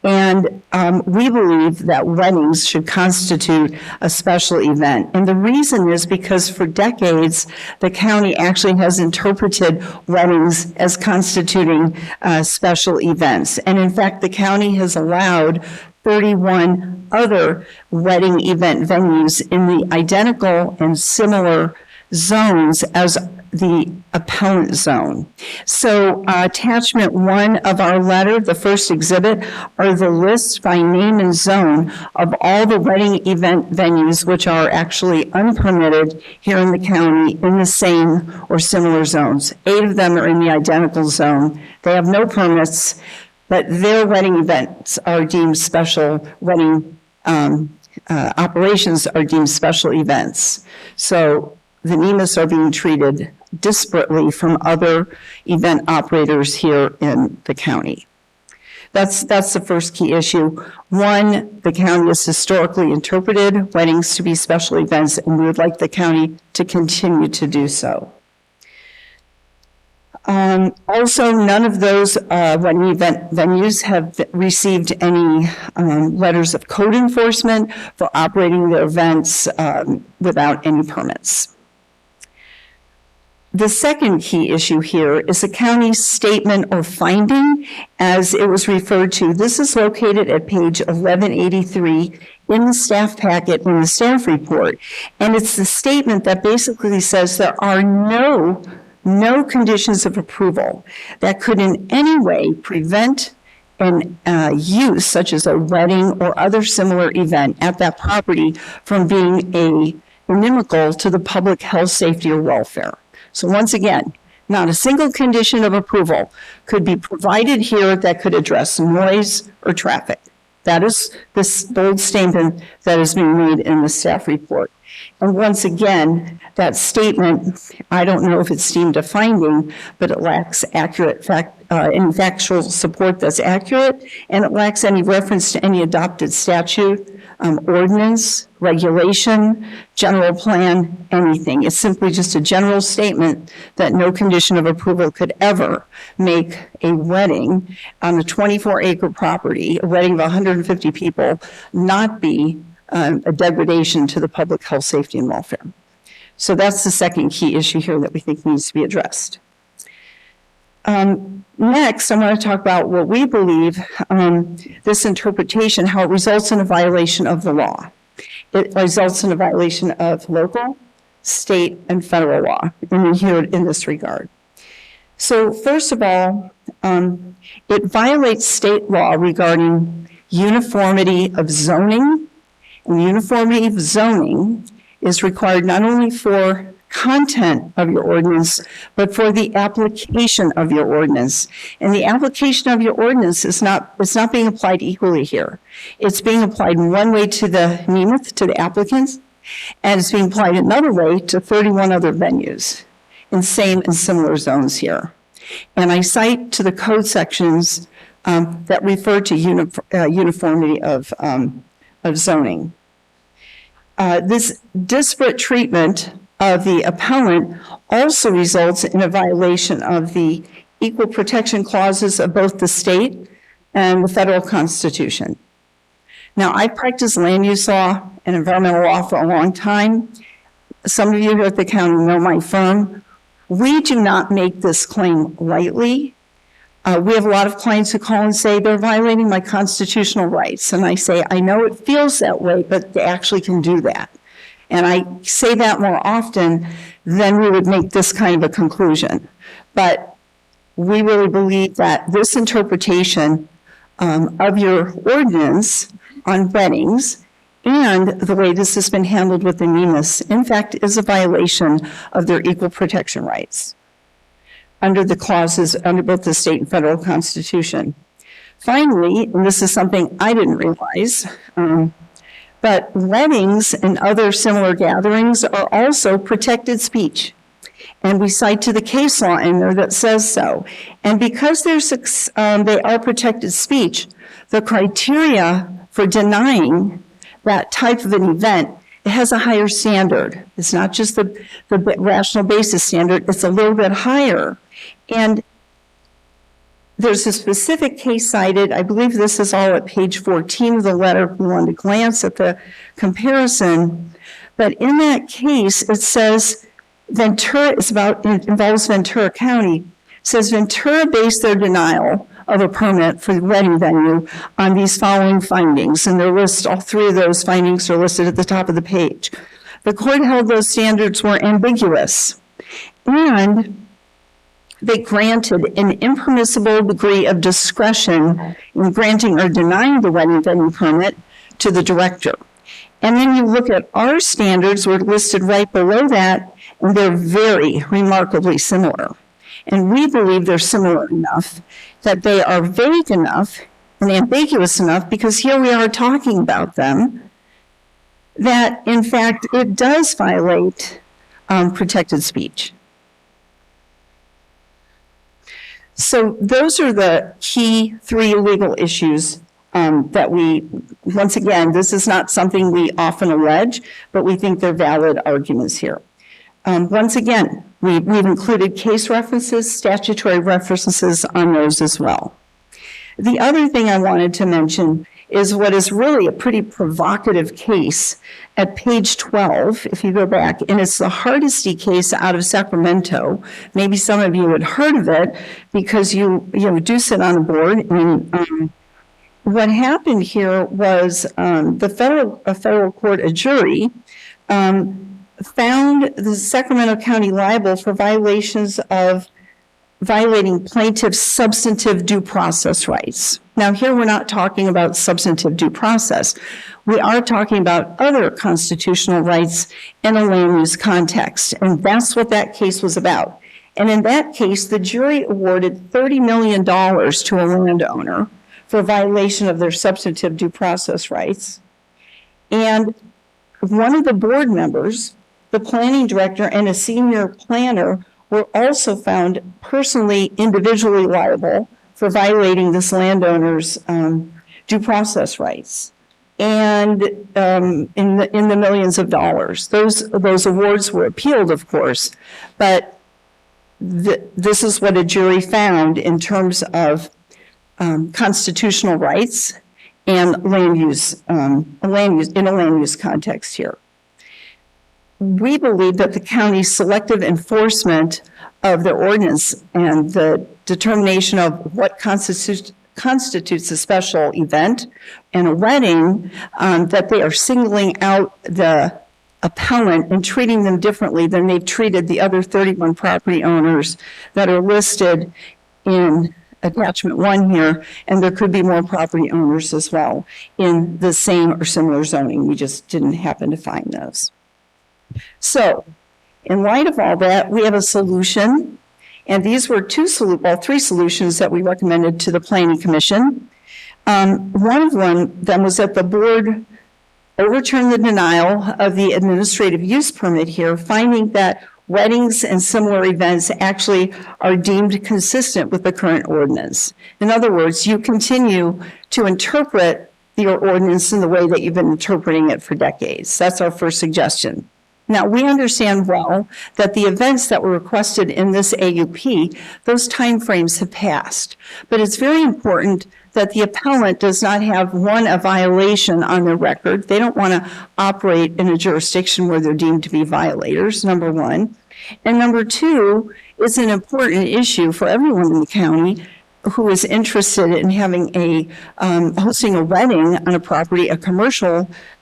And we believe that weddings should constitute a special event. And the reason is because for decades, the county actually has interpreted weddings as constituting special events. And in fact, the county has allowed 31 other wedding event venues in the identical and similar zones as the appellant zone. So attachment 1 of our letter, the first exhibit, are the lists by name and zone of all the wedding event venues which are actually unpermitted here in the county in the same or similar zones. 8 of them are in the identical zone. They have no permits, but their wedding events are deemed special, wedding operations are deemed special events. So the Nemeths are being treated disparately from other event operators here in the county. That's the first key issue. 1, the county has historically interpreted weddings to be special events, and we would like the county to continue to do so. Also, none of those wedding event venues have received any letters of code enforcement for operating their events without any permits. The second key issue here is the county's statement or finding, as it was referred to. This is located at page 1183 in the staff packet in the staff report. And it's the statement that basically says there are no conditions of approval that could in any way prevent an use such as a wedding or other similar event at that property from being inimical to the public health, safety, or welfare. So once again, not a single condition of approval could be provided here that could address noise or traffic. That is this bold statement that is being made in the staff report. And once again, that statement, I don't know if it's deemed a finding, but it lacks any factual support that's accurate, and it lacks any reference to any adopted statute, ordinance, regulation, general plan, anything. It's simply just a general statement that no condition of approval could ever make a wedding on a 24-acre property, a wedding of 150 people, not be a degradation to the public health, safety, and welfare. So that's the second key issue here that we think needs to be addressed. Next, I want to talk about what we believe this interpretation, how it results in a violation of the law. It results in a violation of local, state, and federal law, and here in this regard. So first of all, it violates state law regarding uniformity of zoning. And uniformity of zoning is required not only for content of your ordinance, but for the application of your ordinance. And the application of your ordinance is not being applied equally here. It's being applied in one way to the Nemeth, to the applicants, and it's being applied another way to 31 other venues in same and similar zones here. And I cite to the code sections that refer to uniformity of zoning. This disparate treatment of the appellant also results in a violation of the equal protection clauses of both the state and the federal constitution. Now, I've practiced land use law and environmental law for a long time. Some of you here at the county know my firm. We do not make this claim lightly. We have a lot of clients who call and say they're violating my constitutional rights. And I say, I know it feels that way, but they actually can do that. And I say that more often than we would make this kind of a conclusion. But we really believe that this interpretation of your ordinance on weddings and the way this has been handled with the NEMIS, in fact, is a violation of their equal protection rights under the clauses under both the state and federal constitution. Finally, and this is something I didn't realize, but weddings and other similar gatherings are also protected speech. And we cite to the case law in there that says so. And because they are protected speech, the criteria for denying that type of an event, it has a higher standard. It's not just the rational basis standard, it's a little bit higher. And there's a specific case cited, I believe this is all at page 14 of the letter, if you want to glance at the comparison. But in that case, it says Ventura, it involves Ventura County. It says Ventura based their denial of a permit for the wedding venue on these following findings. And all three of those findings are listed at the top of the page. The court held those standards were ambiguous, and they granted an impermissible degree of discretion in granting or denying the wedding venue permit to the director. And then you look at our standards, we're listed right below that, and they're very remarkably similar. And we believe they're similar enough that they are vague enough and ambiguous enough, because here we are talking about them, that in fact it does violate protected speech. So those are the key three legal issues that once again, this is not something we often allege, but we think they're valid arguments here. Once again, we've included case references, statutory references on those as well. The other thing I wanted to mention is what is really a pretty provocative case at page 12, if you go back, and it's the Hardesty case out of Sacramento. Maybe some of you had heard of it because you do sit on a board. And what happened here was a federal court, a jury, found the Sacramento County liable for violating plaintiff's substantive due process rights. Now here we're not talking about substantive due process. We are talking about other constitutional rights in a land use context, and that's what that case was about. And in that case, the jury awarded $30 million to a landowner for violation of their substantive due process rights. And one of the board members, the planning director, and a senior planner were also found personally, individually liable for violating this landowner's due process rights, and in the millions of dollars. Those awards were appealed, of course, but this is what a jury found in terms of constitutional rights and land use in a land use context here. We believe that the county's selective enforcement of the ordinance and the determination of what constitutes a special event and a wedding, that they are singling out the appellant and treating them differently than they've treated the other 31 property owners that are listed in attachment 1 here, and there could be more property owners as well in the same or similar zoning. We just didn't happen to find those. So, in light of all that, we have a solution, and these were three solutions that we recommended to the Planning Commission. One of them was that the board overturn the denial of the administrative use permit here, finding that weddings and similar events actually are deemed consistent with the current ordinance. In other words, you continue to interpret your ordinance in the way that you've been interpreting it for decades. That's our first suggestion. Now, we understand well that the events that were requested in this AUP, those timeframes have passed. But it's very important that the appellant does not have, one, a violation on their record. They don't want to operate in a jurisdiction where they're deemed to be violators, number one. And number two, it's an important issue for everyone in the county who is interested in having hosting a wedding on a property,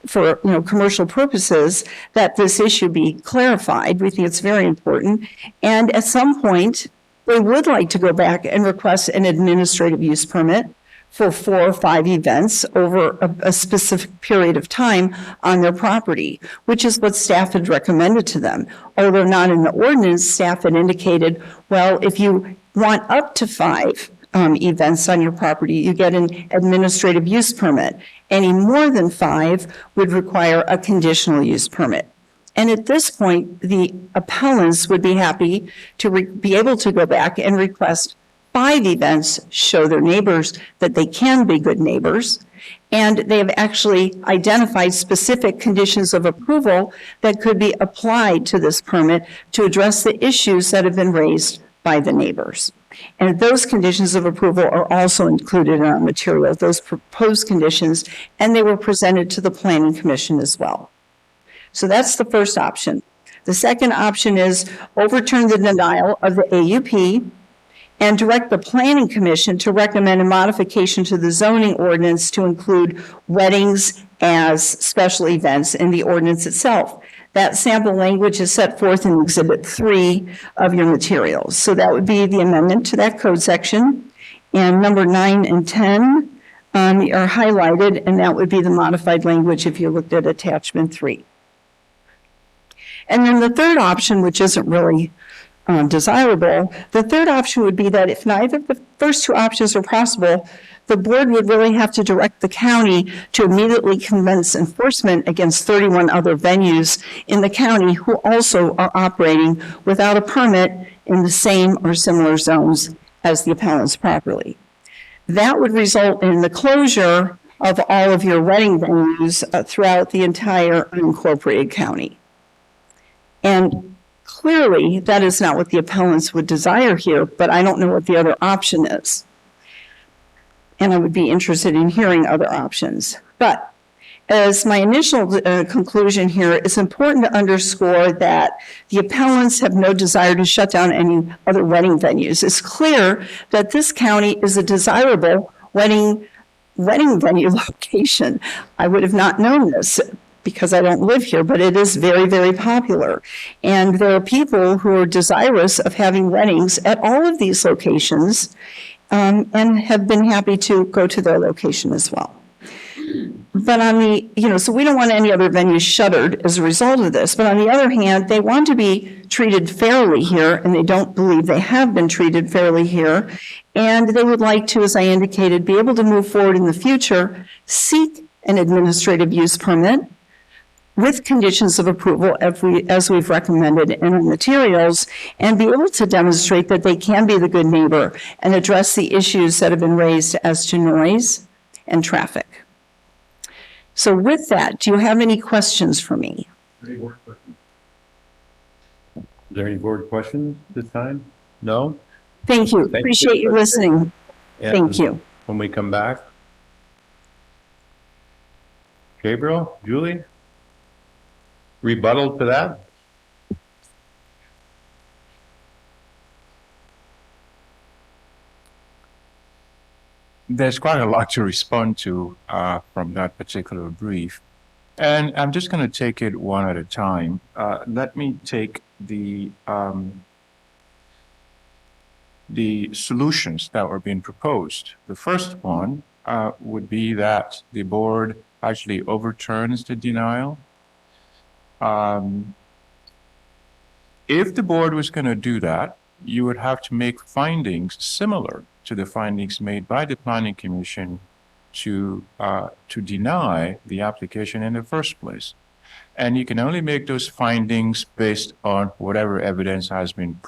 for commercial purposes, that this issue be clarified. We think it's very important. And at some point, they would like to go back and request an administrative use permit for 4 or 5 events over a specific period of time on their property, which is what staff had recommended to them. Although not in the ordinance, staff had indicated, well, if you want up to 5 events on your property, you get an administrative use permit. Any more than 5 would require a conditional use permit. And at this point, the appellants would be happy to be able to go back and request 5 events, show their neighbors that they can be good neighbors, and they have actually identified specific conditions of approval that could be applied to this permit to address the issues that have been raised by the neighbors. And those conditions of approval are also included in our material, those proposed conditions, and they were presented to the Planning Commission as well. So that's the first option. The second option is overturn the denial of the AUP and direct the Planning Commission to recommend a modification to the zoning ordinance to include weddings as special events in the ordinance itself. That sample language is set forth in Exhibit 3 of your materials. So that would be the amendment to that code section. And number 9 and 10 are highlighted, and that would be the modified language if you looked at attachment 3. And then the third option, which isn't really desirable, the third option would be that if neither of the first 2 options are possible, the board would really have to direct the county to immediately commence enforcement against 31 other venues in the county who also are operating without a permit in the same or similar zones as the appellant's property. That would result in the closure of all of your wedding venues throughout the entire unincorporated county. And clearly, that is not what the appellants would desire here, but I don't know what the other option is. And I would be interested in hearing other options. But as my initial conclusion here, it's important to underscore that the appellants have no desire to shut down any other wedding venues. It's clear that this county is a desirable wedding venue location. I would have not known this because I don't live here, but it is very, very popular. And there are people who are desirous of having weddings at all of these locations, and have been happy to go to their location as well. But on the, so we don't want any other venues shuttered as a result of this. But on the other hand, they want to be treated fairly here, and they don't believe they have been treated fairly here. And they would like to, as I indicated, be able to move forward in the future, seek an administrative use permit, with conditions of approval as we've recommended in our materials, and be able to demonstrate that they can be the good neighbor and address the issues that have been raised as to noise and traffic. So with that, do you have any questions for me? Is there any board questions this time? No? Thank you. Thank you. Appreciate you listening. And Thank you. When we come back. Gabriel, Julie? Rebuttal to that? There's quite a lot to respond to from that particular brief. And I'm just going to take it one at a time. Let me take the solutions that were being proposed. The first one would be that the board actually overturns the denial. If the board was going to do that, you would have to make findings similar to the findings made by the Planning Commission to deny the application in the first place. And you can only make those findings based on whatever evidence has been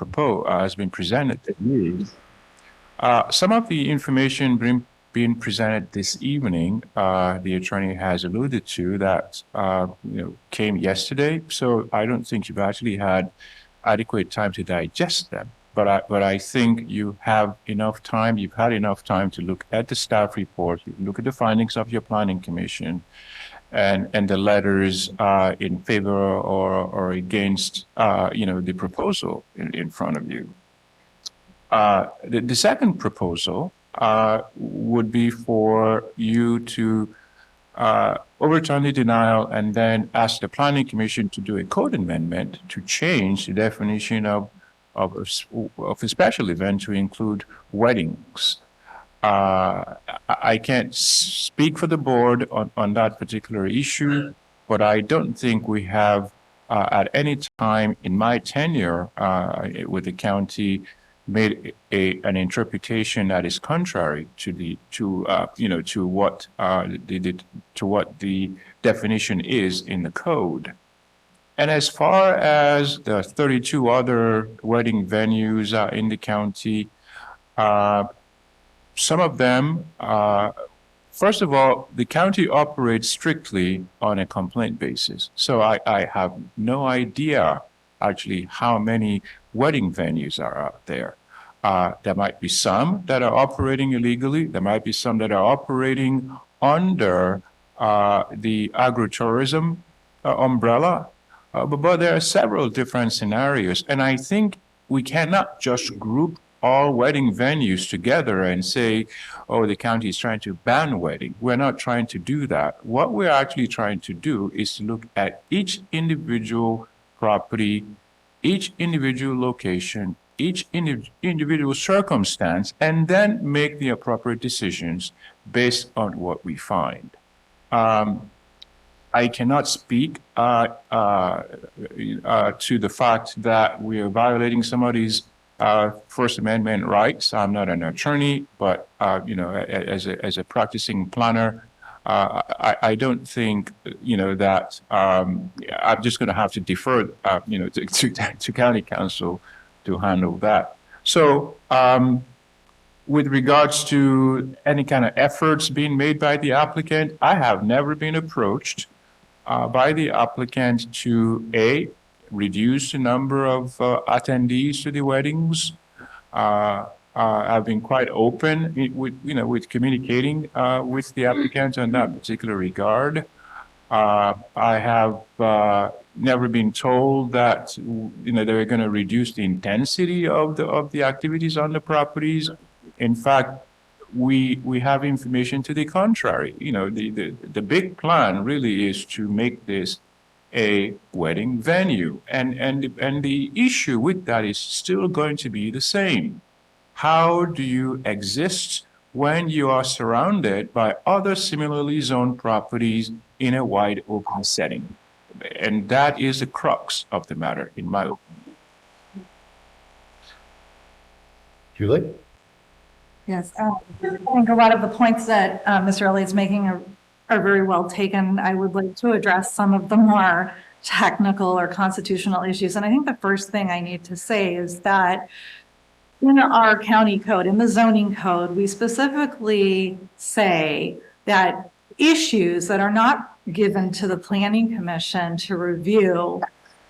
presented to you. Some of the information being presented this evening, the attorney has alluded to that came yesterday. So I don't think you've actually had adequate time to digest them. But I think you have enough time. You've had enough time to look at the staff report, you look at the findings of your Planning Commission, and the letters in favor or against the proposal in front of you. The second proposal would be for you to overturn the denial and then ask the Planning Commission to do a code amendment to change the definition of a special event to include weddings. I can't speak for the board on that particular issue, but I don't think we have at any time in my tenure with the county made an interpretation that is contrary to what the definition is in the code. And as far as the 32 other wedding venues in the county, some of them, first of all, the county operates strictly on a complaint basis. So I have no idea actually how many wedding venues are out there. There might be some that are operating illegally. There might be some that are operating under the agritourism umbrella. But there are several different scenarios. And I think we cannot just group all wedding venues together and say, oh, the county is trying to ban wedding. We're not trying to do that. What we're actually trying to do is to look at each individual property, each individual location, each individual circumstance, and then make the appropriate decisions based on what we find. I cannot speak to the fact that we are violating somebody's First Amendment rights. I'm not an attorney, but as a practicing planner, I don't think that I'm just going to have to defer to county council to handle that. So with regards to any kind of efforts being made by the applicant, I have never been approached by the applicant to reduce the number of attendees to the weddings. I've been quite open with communicating with the applicant on that particular regard. I have never been told that they're going to reduce the intensity of the activities on the properties. In fact, we have information to the contrary. The big plan really is to make this a wedding venue, and the issue with that is still going to be the same. How do you exist when you are surrounded by other similarly zoned properties in a wide open setting? And that is the crux of the matter, in my opinion. Julie? Yes, I think a lot of the points that Mr. Elliott's making are very well taken. I would like to address some of the more technical or constitutional issues. And I think the first thing I need to say is that in our county code, in the zoning code, we specifically say that issues that are not given to the planning commission to review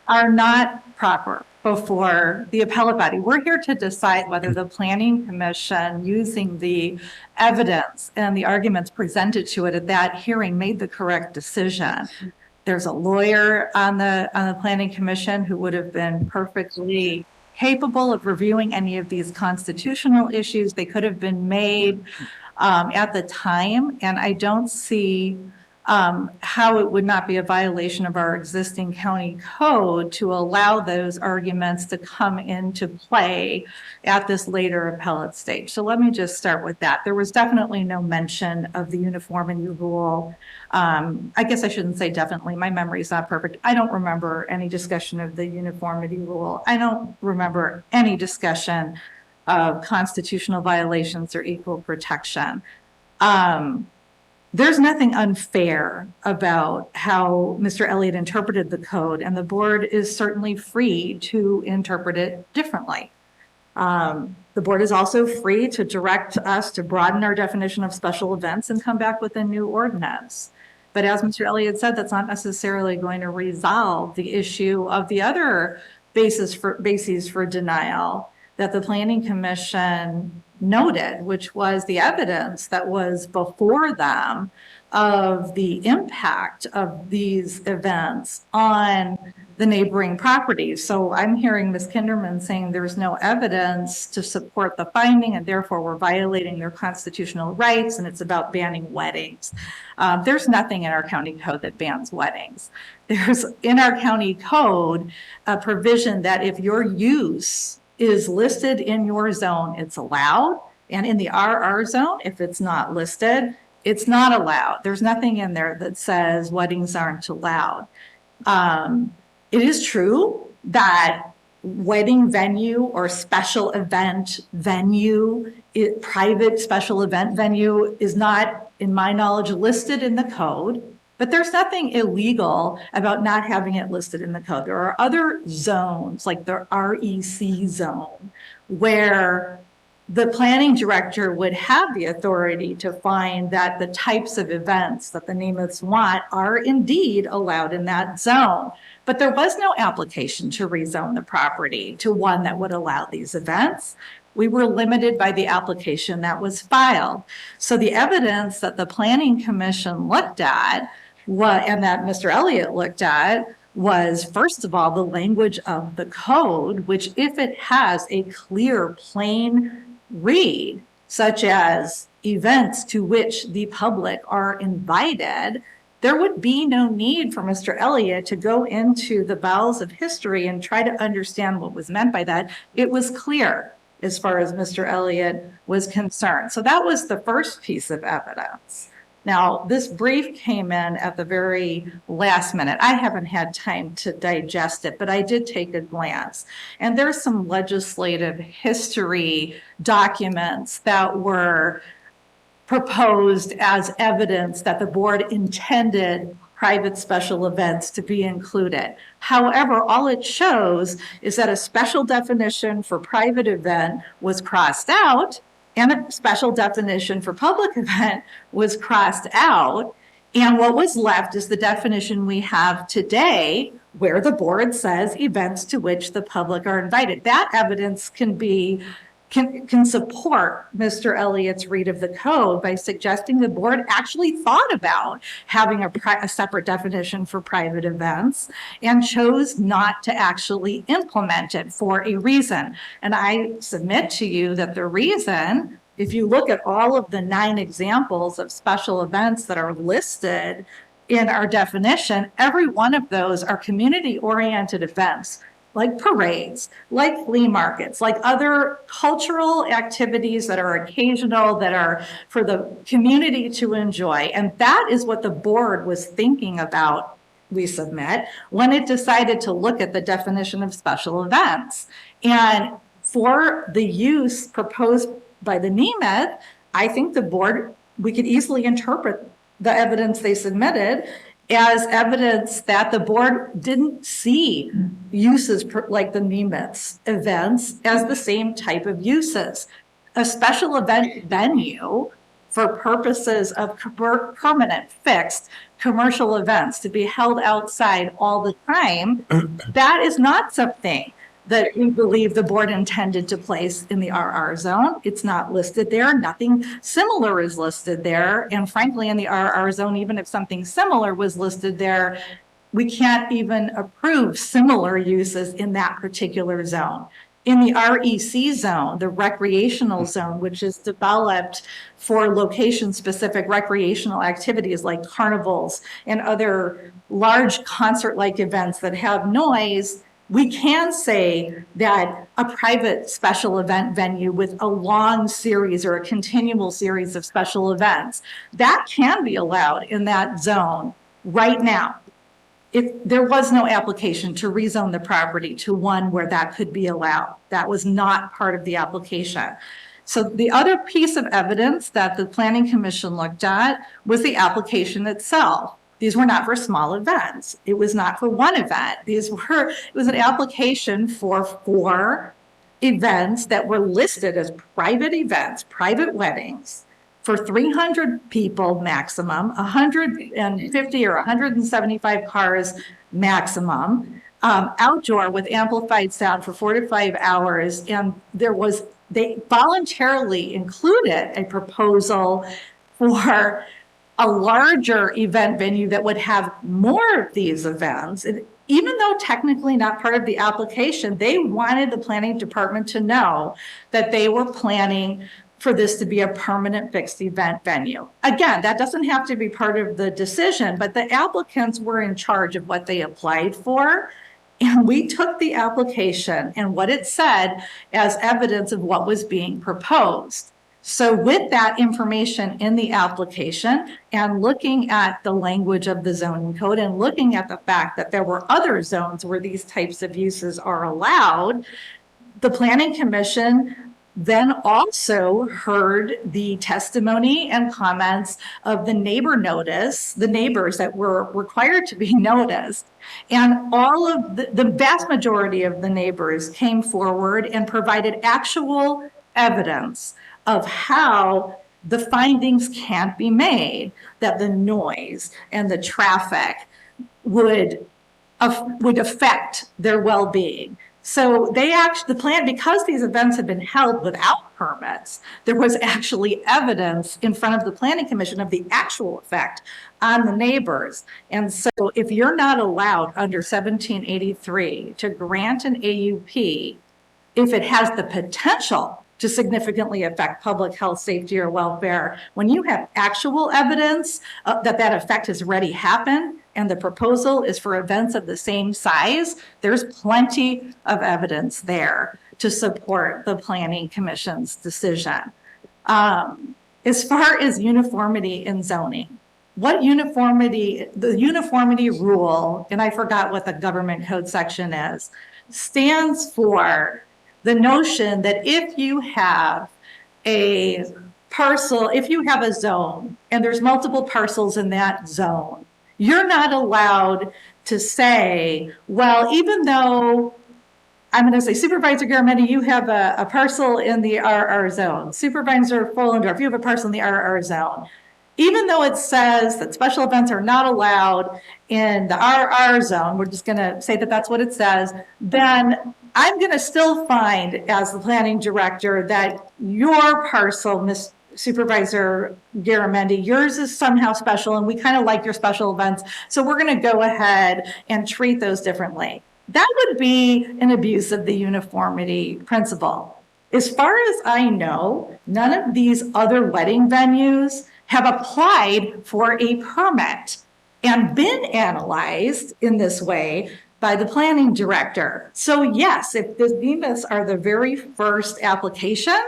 are not proper before the appellate body. We're here to decide whether the planning commission, using the evidence and the arguments presented to it at that hearing, made the correct decision. There's a lawyer on the planning commission who would have been perfectly capable of reviewing any of these constitutional issues. They could have been made at the time, and I don't see how it would not be a violation of our existing county code to allow those arguments to come into play at this later appellate stage. So let me just start with that. There was definitely no mention of the uniformity rule. I guess I shouldn't say definitely. My memory is not perfect. I don't remember any discussion of the uniformity rule. I don't remember any discussion of constitutional violations or equal protection. There's nothing unfair about how Mr. Elliott interpreted the code, and the board is certainly free to interpret it differently. The board is also free to direct us to broaden our definition of special events and come back with a new ordinance. But as Mr. Elliott said, that's not necessarily going to resolve the issue of the other bases for denial that the Planning Commission noted, which was the evidence that was before them of the impact of these events on the neighboring properties. So I'm hearing Ms. Kinderman saying there's no evidence to support the finding, and therefore we're violating their constitutional rights, and it's about banning weddings. There's nothing in our county code that bans weddings. There's in our county code a provision that if your use is listed in your zone, it's allowed. And in the RR zone, if it's not listed, it's not allowed. There's nothing in there that says weddings aren't allowed. It is true that wedding venue or special event venue, private special event venue is not, in my knowledge, listed in the code. But there's nothing illegal about not having it listed in the code. There are other zones, like the REC zone, where the planning director would have the authority to find that the types of events that the Namaths want are indeed allowed in that zone. But there was no application to rezone the property to one that would allow these events. We were limited by the application that was filed. So the evidence that the Planning Commission looked at and that Mr. Elliott looked at was, first of all, the language of the code, which if it has a clear, plain read, such as events to which the public are invited, there would be no need for Mr. Elliott to go into the bowels of history and try to understand what was meant by that. It was clear as far as Mr. Elliott was concerned. So that was the first piece of evidence. Now, this brief came in at the very last minute. I haven't had time to digest it, but I did take a glance. And there's some legislative history documents that were proposed as evidence that the board intended private special events to be included. However, all it shows is that a special definition for private event was crossed out, and a special definition for public event was crossed out. And what was left is the definition we have today, where the board says events to which the public are invited. That evidence can support Mr. Elliott's read of the code by suggesting the board actually thought about having a separate definition for private events and chose not to actually implement it for a reason. And I submit to you that the reason, if you look at all of the 9 examples of special events that are listed in our definition, every one of those are community-oriented events, like parades, like flea markets, like other cultural activities that are occasional, that are for the community to enjoy. And that is what the board was thinking about, we submit, when it decided to look at the definition of special events. And for the use proposed by the Namath, I think the board, we could easily interpret the evidence they submitted as evidence that the board didn't see uses like the Nemitz events as the same type of uses. A special event venue for purposes of permanent, fixed commercial events to be held outside all the time, that is not something that we believe the board intended to place in the RR zone. It's not listed there. Nothing similar is listed there. And frankly, in the RR zone, even if something similar was listed there, we can't even approve similar uses in that particular zone. In the REC zone, the recreational zone, which is developed for location-specific recreational activities like carnivals and other large concert-like events that have noise, we can say that a private special event venue with a long series or a continual series of special events, that can be allowed in that zone right now. If there was no application to rezone the property to one where that could be allowed. That was not part of the application. So the other piece of evidence that the Planning Commission looked at was the application itself. These were not for small events. It was not for one event. It was an application for 4 events that were listed as private events, private weddings, for 300 people maximum, 150 or 175 cars maximum, outdoor with amplified sound for 4 to 5 hours. And they voluntarily included a proposal for a larger event venue that would have more of these events. And even though technically not part of the application, they wanted the planning department to know that they were planning for this to be a permanent fixed event venue. Again, that doesn't have to be part of the decision, but the applicants were in charge of what they applied for. And we took the application and what it said as evidence of what was being proposed. So with that information in the application and looking at the language of the zoning code and looking at the fact that there were other zones where these types of uses are allowed, the Planning Commission then also heard the testimony and comments of the neighbor notice, the neighbors that were required to be noticed. And all of the vast majority of the neighbors came forward and provided actual evidence of how the findings can't be made, that the noise and the traffic would affect their well-being. So because these events had been held without permits, there was actually evidence in front of the Planning Commission of the actual effect on the neighbors. And so if you're not allowed under 1783 to grant an AUP, if it has the potential to significantly affect public health, safety, or welfare, when you have actual evidence that effect has already happened, and the proposal is for events of the same size, there's plenty of evidence there to support the Planning Commission's decision. As far as uniformity in zoning, the uniformity rule, and I forgot what the government code section is, stands for the notion that if you have a parcel, if you have a zone and there's multiple parcels in that zone, you're not allowed to say, well, even though I'm going to say Supervisor Garamendi, you have a parcel in the RR zone. Supervisor Follendorf, you have a parcel in the RR zone. Even though it says that special events are not allowed in the RR zone, we're just going to say that that's what it says, then I'm going to still find, as the planning director, that your parcel, Ms. Supervisor Garamendi, yours is somehow special, and we kind of like your special events, so we're going to go ahead and treat those differently. That would be an abuse of the uniformity principle. As far as I know, none of these other wedding venues have applied for a permit and been analyzed in this way by the planning director. So yes, if the NEMIS are the very first application,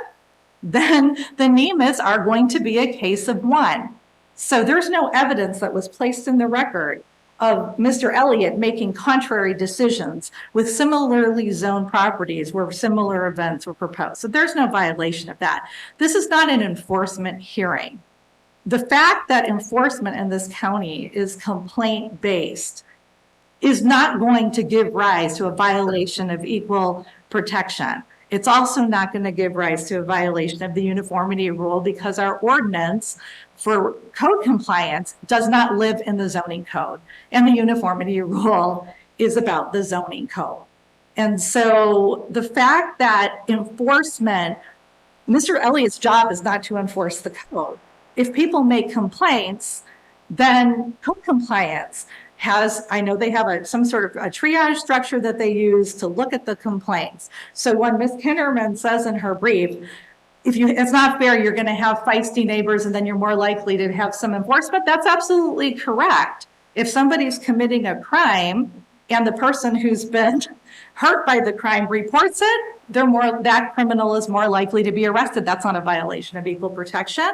then the NEMIS are going to be a case of one. So there's no evidence that was placed in the record of Mr. Elliott making contrary decisions with similarly zoned properties where similar events were proposed. So there's no violation of that. This is not an enforcement hearing. The fact that enforcement in this county is complaint-based is not going to give rise to a violation of equal protection. It's also not going to give rise to a violation of the uniformity rule because our ordinance for code compliance does not live in the zoning code. And the uniformity rule is about the zoning code. And so the fact that enforcement, Mr. Elliott's job is not to enforce the code. If people make complaints, then code compliance has, I know they have some sort of a triage structure that they use to look at the complaints. So when Ms. Kinderman says in her brief, it's not fair, you're going to have feisty neighbors and then you're more likely to have some enforcement, that's absolutely correct. If somebody's committing a crime and the person who's been hurt by the crime reports it, that criminal is more likely to be arrested. That's not a violation of equal protection.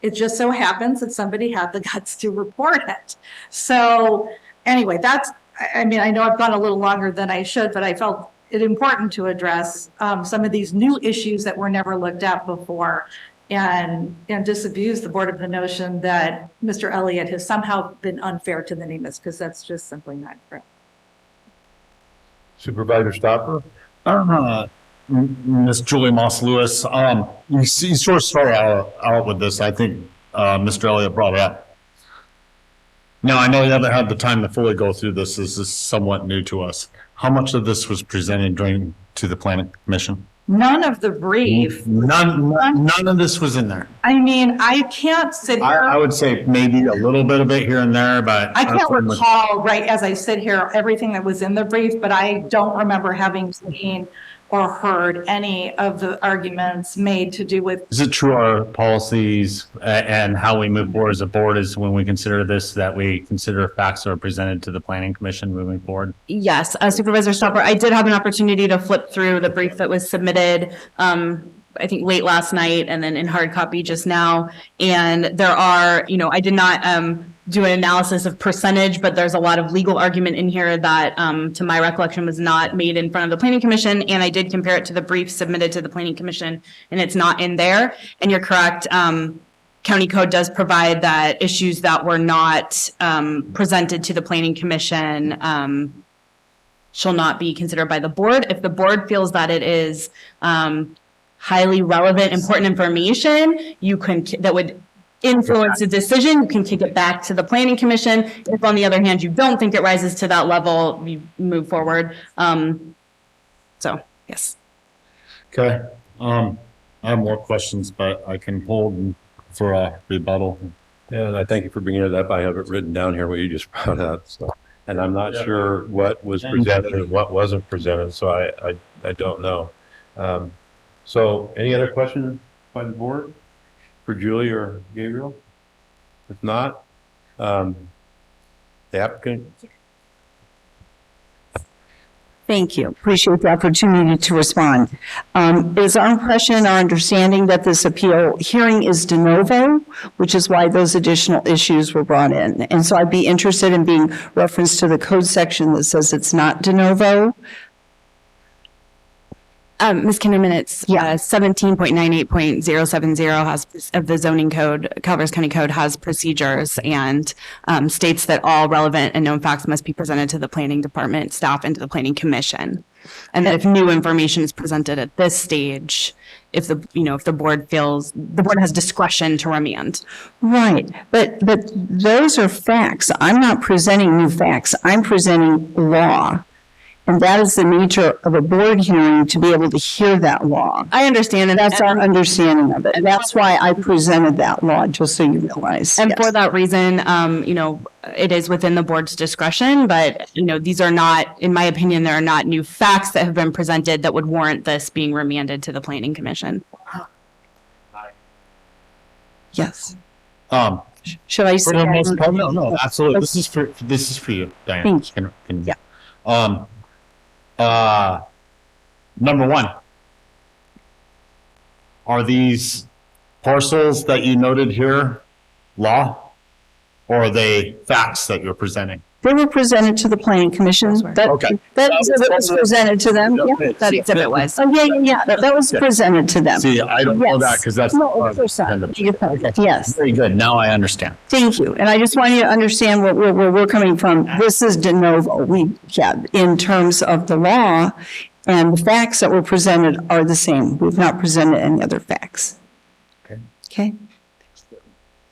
It just so happens that somebody had the guts to report it. So anyway, I know I've gone a little longer than I should, but I felt it important to address some of these new issues that were never looked at before and disabuse the board of the notion that Mr. Elliott has somehow been unfair to the NEMIS, because that's just simply not true. Supervisor Stopper? Miss Julie Moss Lewis, you sort of started out with this. I think Mr. Elliott brought it up. Now, I know you haven't had the time to fully go through this. This is somewhat new to us. How much of this was presented to the planning commission? None of the brief. None of this was in there. I mean, I can't sit here. I would say maybe a little bit of it here and there, but I can't recall, right, as I sit here, everything that was in the brief, but I don't remember having seen or heard any of the arguments made to do with. Is it true our policies and how we move forward as a board is when we consider this, that we consider facts that are presented to the planning commission moving forward? Yes, Supervisor Stopper, I did have an opportunity to flip through the brief that was submitted, I think late last night and then in hard copy just now. And there are, I did not do an analysis of percentage, but there's a lot of legal argument in here that, to my recollection, was not made in front of the planning commission. And I did compare it to the brief submitted to the planning commission, and it's not in there. And you're correct. County code does provide that issues that were not presented to the planning commission shall not be considered by the board. If the board feels that it is highly relevant, important information, that would influence the decision, you can kick it back to the planning commission. If on the other hand, you don't think it rises to that level, we move forward. So, yes. Okay. I have more questions, but I can hold for a rebuttal. Yeah, and I thank you for bringing it up. I have it written down here, what you just brought up. So, and I'm not sure what was presented and what wasn't presented, so I don't know. So any other questions by the board for Julie or Gabriel? If not, the applicant. Thank you. Appreciate the opportunity to respond. It is our impression, our understanding that this appeal hearing is de novo, which is why those additional issues were brought in. And so I'd be interested in being referenced to the code section that says it's not de novo. Ms. Kinderman, it's 17.98.070 has of the zoning code, Calaveras County Code has procedures and states that all relevant and known facts must be presented to the planning department staff and to the planning commission. And that if new information is presented at this stage, if the board feels the board has discretion to remand. Right, but those are facts. I'm not presenting new facts. I'm presenting law. And that is the nature of a board hearing, to be able to hear that law. I understand. And that's our understanding of it. And that's why I presented that law, just so you realize. And for that reason, it is within the board's discretion, but, these are not, in my opinion, there are not new facts that have been presented that would warrant this being remanded to the planning commission. Yes. Should I say? No, absolutely. Okay. This is for you, Diane. Thank you. Yeah. Number one, are these parcels that you noted here law, or are they facts that you're presenting? They were presented to the planning commission. Okay. That exhibit was presented to them. Yeah. That exhibit was. Oh, yeah. That was presented to them. See, I don't know that Yes. because that's. No, of course not. Yes. Very good. Now I understand. Thank you. And I just want you to understand where we're coming from. This is de novo. In terms of the law, and the facts that were presented are the same. We've not presented any other facts. Okay.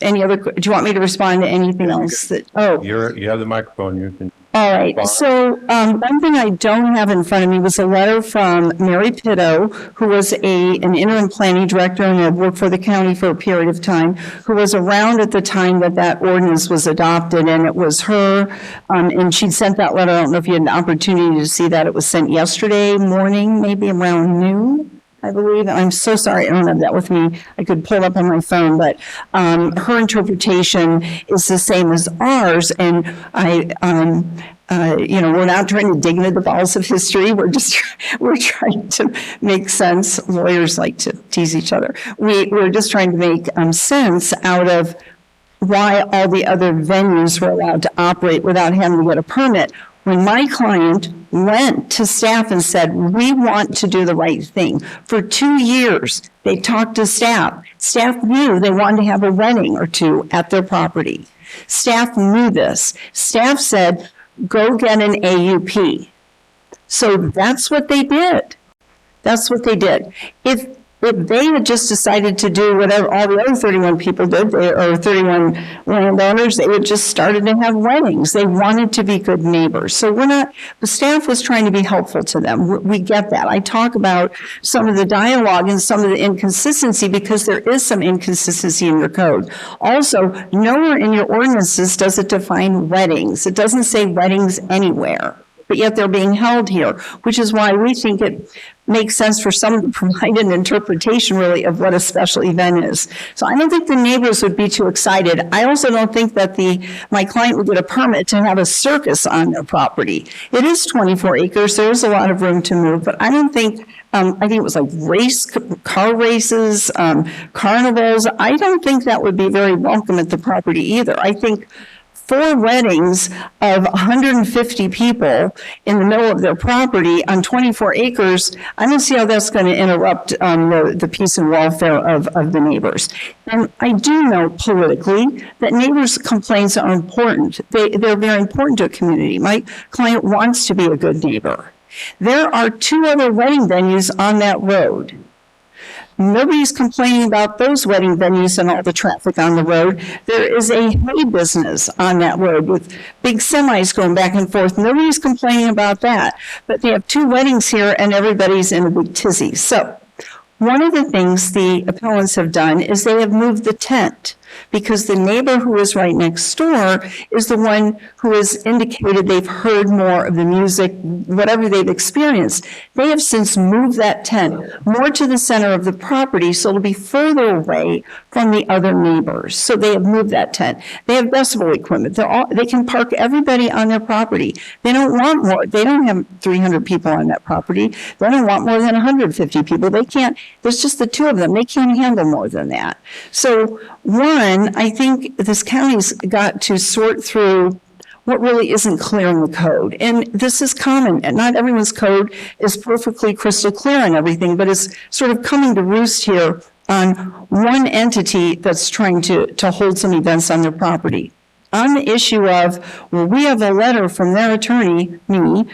Any other, do you want me to respond to anything else that, You have the microphone, you can. all right. So, one thing I don't have in front of me was a letter from Mary Pitto, who was an interim planning director and had worked for the county for a period of time, who was around at the time that ordinance was adopted, and it was her, and she'd sent that letter. I don't know if you had an opportunity to see that. It was sent yesterday morning, maybe around noon, I believe. I'm so sorry, I don't have that with me. I could pull it up on my phone, but her interpretation is the same as ours. And we're not trying to dig into the bowels of history. We're trying to make sense. Lawyers like to tease each other. We're just trying to make sense out of why all the other venues were allowed to operate without having to get a permit. When my client went to staff and said, we want to do the right thing, for 2 years, they talked to staff. Staff knew they wanted to have a wedding or two at their property. Staff knew this. Staff said, go get an AUP. So that's what they did. That's what they did. If they had just decided to do whatever all the other 31 people did, or 31 landowners, they would just started to have weddings. They wanted to be good neighbors. So the staff was trying to be helpful to them. We get that. I talk about some of the dialogue and some of the inconsistency because there is some inconsistency in your code. Also, nowhere in your ordinances does it define weddings. It doesn't say weddings anywhere, but yet they're being held here, which is why we think it makes sense for someone to provide an interpretation really of what a special event is. So I don't think the neighbors would be too excited. I also don't think that my client would get a permit to have a circus on their property. It is 24 acres. There's a lot of room to move, but I don't think, I think it was like car races, carnivals. I don't think that would be very welcome at the property either. I think 4 weddings of 150 people in the middle of their property on 24 acres, I don't see how that's going to interrupt the peace and welfare of the neighbors. And I do know politically that neighbors' complaints are important. They're very important to a community. My client wants to be a good neighbor. There are 2 other wedding venues on that road. Nobody's complaining about those wedding venues and all the traffic on the road. There is a hay business on that road with big semis going back and forth. Nobody's complaining about that. But they have 2 weddings here and everybody's in a big tizzy. So one of the things the appellants have done is they have moved the tent because the neighbor who is right next door is the one who has indicated they've heard more of the music, whatever they've experienced. They have since moved that tent more to the center of the property, so it'll be further away from the other neighbors. So they have moved that tent. They have decibel equipment. They can park everybody on their property. They don't want more. They don't have 300 people on that property. They don't want more than 150 people. They can't, there's just the 2 of them. They can't handle more than that. So I think this county's got to sort through what really isn't clear in the code. And this is common, and not everyone's code is perfectly crystal clear on everything, but it's sort of coming to roost here on one entity that's trying to hold some events on their property. On the issue of, well, we have a letter from their attorney, me,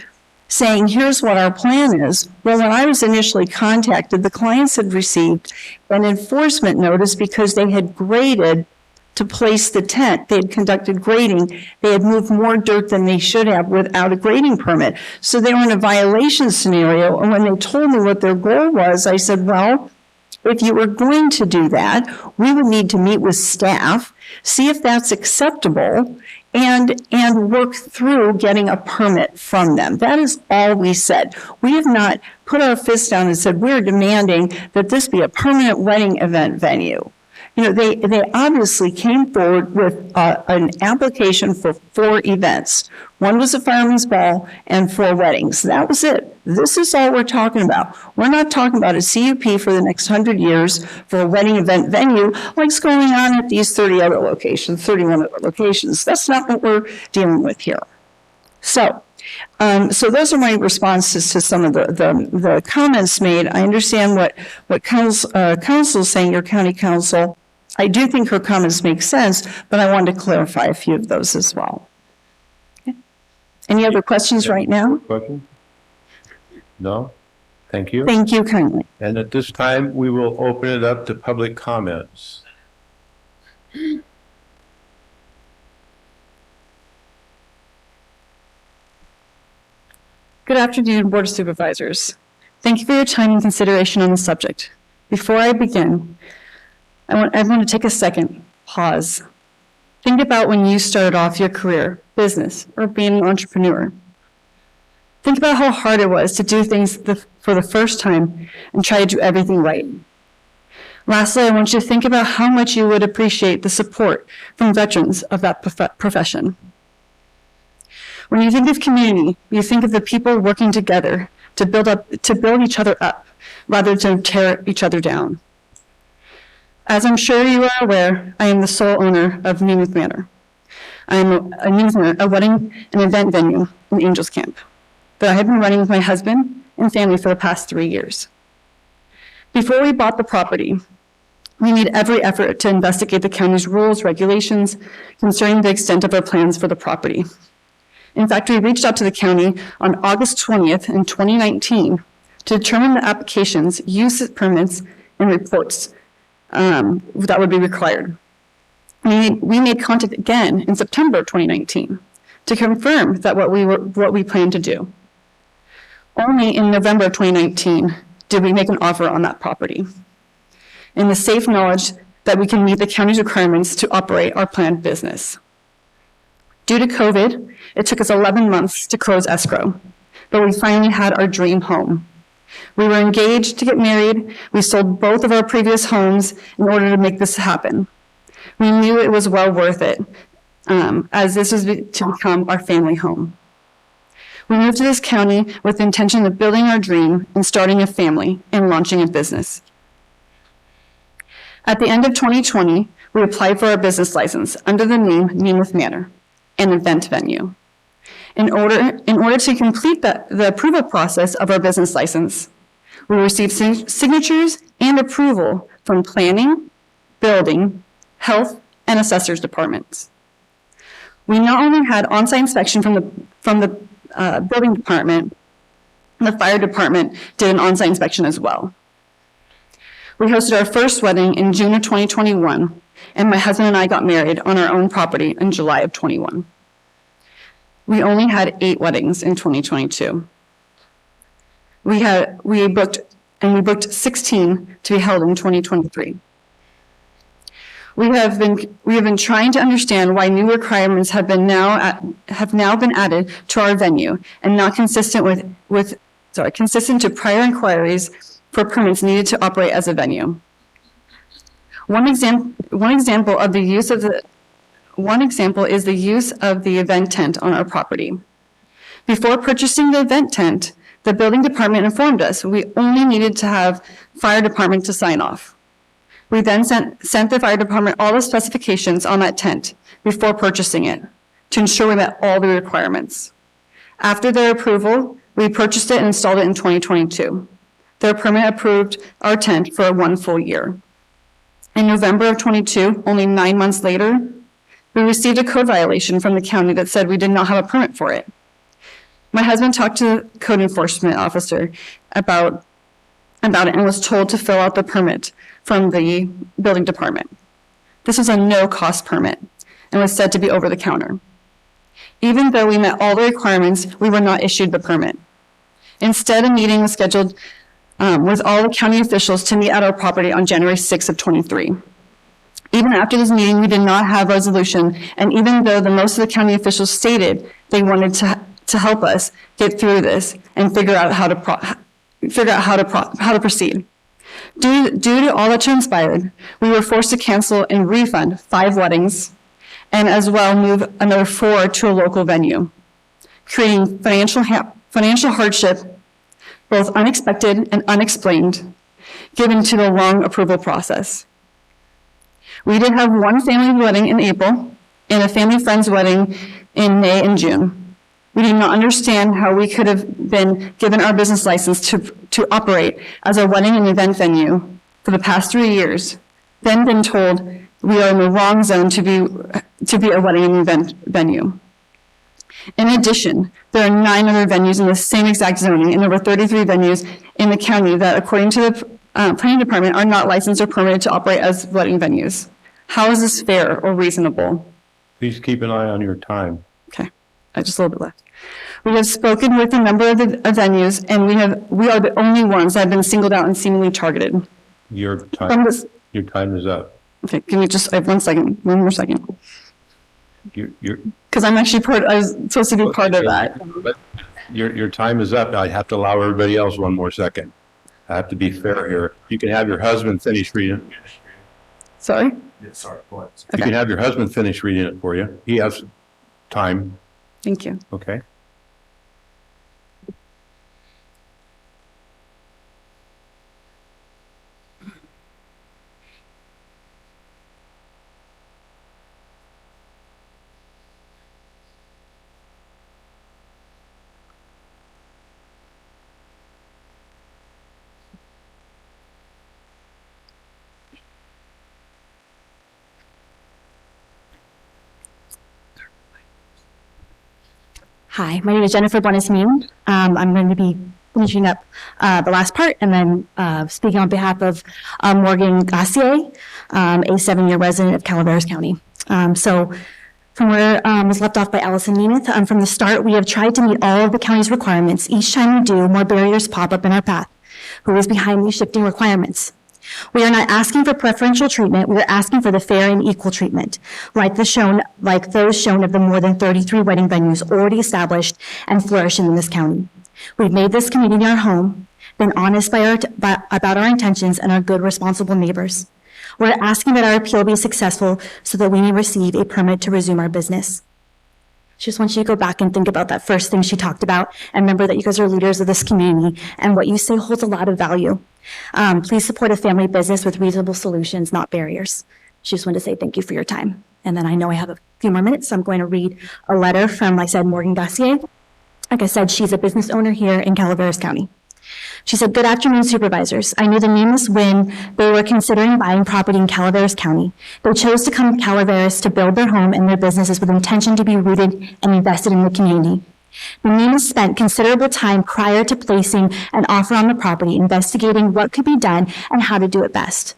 saying, here's what our plan is. Well, when I was initially contacted, the clients had received an enforcement notice because they had graded to place the tent. They had conducted grading. They had moved more dirt than they should have without a grading permit. So they were in a violation scenario. And when they told me what their goal was, I said, well, if you were going to do that, we would need to meet with staff, see if that's acceptable, and work through getting a permit from them. That is all we said. We have not put our fists down and said, we're demanding that this be a permanent wedding event venue. You know, they obviously came forward with an application for 4 events. One was a fireman's ball and 4 weddings. That was it. This is all we're talking about. We're not talking about a CUP for the next 100 years for a wedding event venue like's going on at these 31 other locations. That's not what we're dealing with here. So those are my responses to some of the comments made. I understand what council's saying, your county council. I do think her comments make sense, but I wanted to clarify a few of those as well. Okay. Any other questions right now? Questions? No? Thank you. Thank you kindly. And at this time, we will open it up to public comments. Good afternoon, Board of Supervisors. Thank you for your time and consideration on the subject. Before I begin, I want everyone to take a second, pause. Think about when you started off your career, business, or being an entrepreneur. Think about how hard it was to do things for the first time and try to do everything right. Lastly, I want you to think about how much you would appreciate the support from veterans of that profession. When you think of community, you think of the people working together to build each other up, rather than tear each other down. As I'm sure you are aware, I am the sole owner of Nemeth Manor. I am a wedding and event venue in Angels Camp that I have been running with my husband and family for the past 3 years. Before we bought the property, we made every effort to investigate the county's rules, regulations concerning the extent of our plans for the property. In fact, we reached out to the county on August 20th in 2019 to determine the applications, use permits, and reports that would be required. We made contact again in September 2019 to confirm that what we planned to do. Only in November 2019 did we make an offer on that property, in the safe knowledge that we can meet the county's requirements to operate our planned business. Due to COVID, it took us 11 months to close escrow, but we finally had our dream home. We were engaged to get married. We sold both of our previous homes in order to make this happen. We knew it was well worth it, as this was to become our family home. We moved to this county with the intention of building our dream and starting a family and launching a business. At the end of 2020, we applied for our business license under the name Nemeth Manor, an event venue. In order to complete the approval process of our business license, we received signatures and approval from planning, building, health, and assessors departments. We not only had on-site inspection from the building department, the fire department did an on-site inspection as well. We hosted our first wedding in June of 2021, and my husband and I got married on our own property in July of 21. We only had 8 weddings in 2022. We booked 16 to be held in 2023. We have been trying to understand why new requirements have now been added to our venue and not consistent consistent to prior inquiries for permits needed to operate as a venue. One example is the use of the event tent on our property. Before purchasing the event tent, the building department informed us we only needed to have fire department to sign off. We then sent the fire department all the specifications on that tent before purchasing it to ensure we met all the requirements. After their approval, we purchased it and installed it in 2022. Their permit approved our tent for 1 full year. In November of 22, only 9 months later, we received a code violation from the county that said we did not have a permit for it. My husband talked to the code enforcement officer about it and was told to fill out the permit from the building department. This was a no-cost permit and was said to be over the counter. Even though we met all the requirements, we were not issued the permit. Instead, a meeting was scheduled with all the county officials to meet at our property on January 6th of 23. Even after this meeting, we did not have resolution, and even though most of the county officials stated they wanted to help us get through this and figure out how to proceed. Due to all that transpired, we were forced to cancel and refund 5 weddings, and as well move another 4 to a local venue, creating financial hardship, both unexpected and unexplained, given to the long approval process. We did have 1 family wedding in April and a family friend's wedding in May and June. We do not understand how we could have been given our business license to operate as a wedding and event venue for the past 3 years, then been told we are in the wrong zone to be a wedding and event venue. In addition, there are 9 other venues in the same exact zoning and over 33 venues in the county that, according to the planning department, are not licensed or permitted to operate as wedding venues. How is this fair or reasonable? Please keep an eye on your time. Okay, just a little bit left. We have spoken with a number of the venues, and we are the only ones that have been singled out and seemingly targeted. Your time is up. Okay, can we just, I have one more second. You're Because I'm actually I was supposed to be part of that. But your time is up. I have to allow everybody else one more second. I have to be fair here. You can have your husband finish reading. Sorry? Sorry. You can have your husband finish reading it for you. He has time. Thank you. Okay. Hi, my name is Jennifer Buenismin. I'm going to be finishing up the last part and then speaking on behalf of Morgan Gassier, a 7-year resident of Calaveras County. So from where was left off by Allison Nemeth, from the start, we have tried to meet all of the county's requirements. Each time we do, more barriers pop up in our path. Who is behind these shifting requirements? We are not asking for preferential treatment. We are asking for the fair and equal treatment, like those shown of the more than 33 wedding venues already established and flourishing in this county. We've made this community our home, been honest about our intentions, and are good, responsible neighbors. We're asking that our appeal be successful so that we may receive a permit to resume our business. She just wants you to go back and think about that first thing she talked about, and remember that you guys are leaders of this community, and what you say holds a lot of value. Please support a family business with reasonable solutions, not barriers. She just wanted to say thank you for your time. And then I know I have a few more minutes, so I'm going to read a letter from, like I said, Morgan Gassier. Like I said, she's a business owner here in Calaveras County. She said, "Good afternoon, supervisors. I knew the Nemeths when they were considering buying property in Calaveras County. They chose to come to Calaveras to build their home and their businesses with intention to be rooted and invested in the community. The Nemeths spent considerable time prior to placing an offer on the property, investigating what could be done and how to do it best.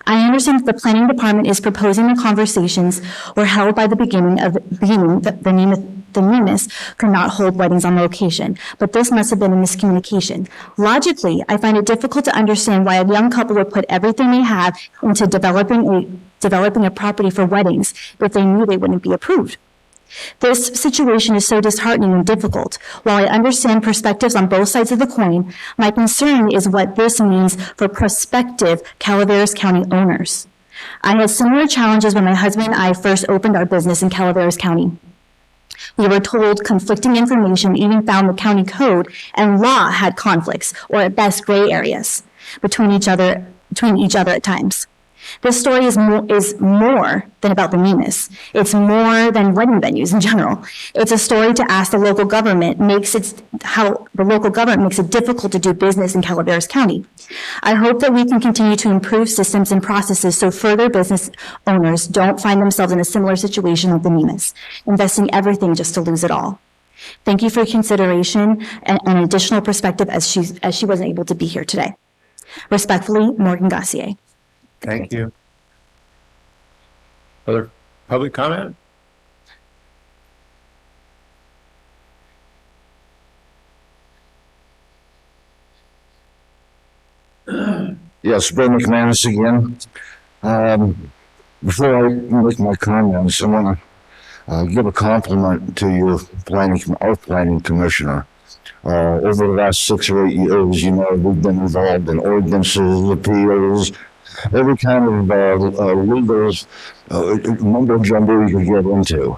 I understand that the planning department is proposing the conversations were held by the beginning that the Nemeths could not hold weddings on location, but this must have been a miscommunication. Logically, I find it difficult to understand why a young couple would put everything they have into developing a property for weddings if they knew they wouldn't be approved. This situation is so disheartening and difficult. While I understand perspectives on both sides of the coin, my concern is what this means for prospective Calaveras County owners. I had similar challenges when my husband and I first opened our business in Calaveras County. We were told conflicting information, even found the county code and law had conflicts, or at best gray areas, between each other at times. This story is more than about the Nemeths. It's more than wedding venues in general. It's a story to ask how the local government makes it difficult to do business in Calaveras County. I hope that we can continue to improve systems and processes so further business owners don't find themselves in a similar situation like the Nemeths, investing everything just to lose it all. Thank you for your consideration and an additional perspective as she wasn't able to be here today. Respectfully, Morgan Gassier. Thank you. Other public comment? Yes, Bill McManus again. Before I make my comments, I want to give a compliment to our planning commissioner. Over the last 6 or 8 years, we've been involved in ordinances, appeals, every kind of legal mumbo jumbo you could get into.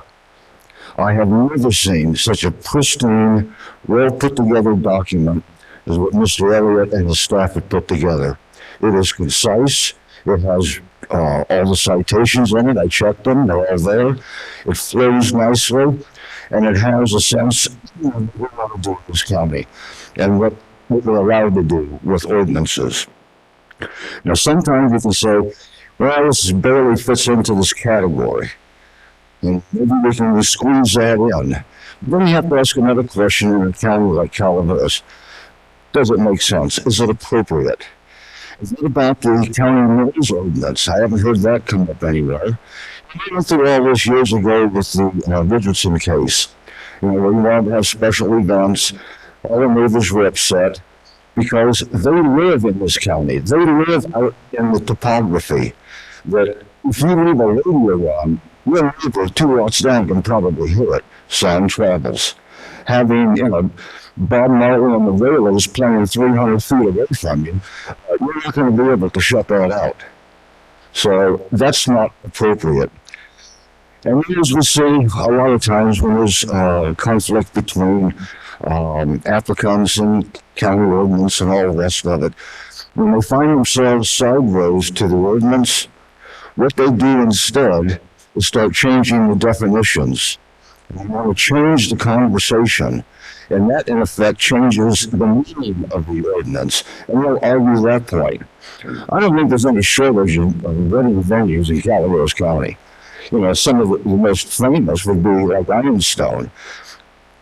I have never seen such a pristine, well put together document as what Mr. Elliott and his staff have put together. It is concise. It has all the citations in it. I checked them. They're all there. It flows nicely. and it has a sense of what we want to do in this county and what we're allowed to do with ordinances. Now, sometimes you can say, well, this barely fits into this category, and maybe we can squeeze that in. Then you have to ask another question in a county like Calaveras. Does it make sense? Is it appropriate? What about the county noise ordinance? I haven't heard that come up anywhere. I went through all this years ago with the Richardson case. You know, we wanted to have special events. All the neighbors were upset because they live in this county. They live out in the topography that if you leave a radio on, your neighbor 2 lots down can probably hear it. Sound travels. Having, you know, Bob Marley and the Wailers playing 300 feet away from you, you're not going to be able to shut that out. So that's not appropriate. And as we see a lot of times when there's conflict between applicants and county ordinance and all the rest of it, when they find themselves sideways to the ordinance, what they do instead is start changing the definitions. They want to change the conversation. And that, in effect, changes the meaning of the ordinance. And we'll argue that point. I don't think there's any shortage of wedding venues in Calaveras County. You know, some of the most famous would be like Ironstone.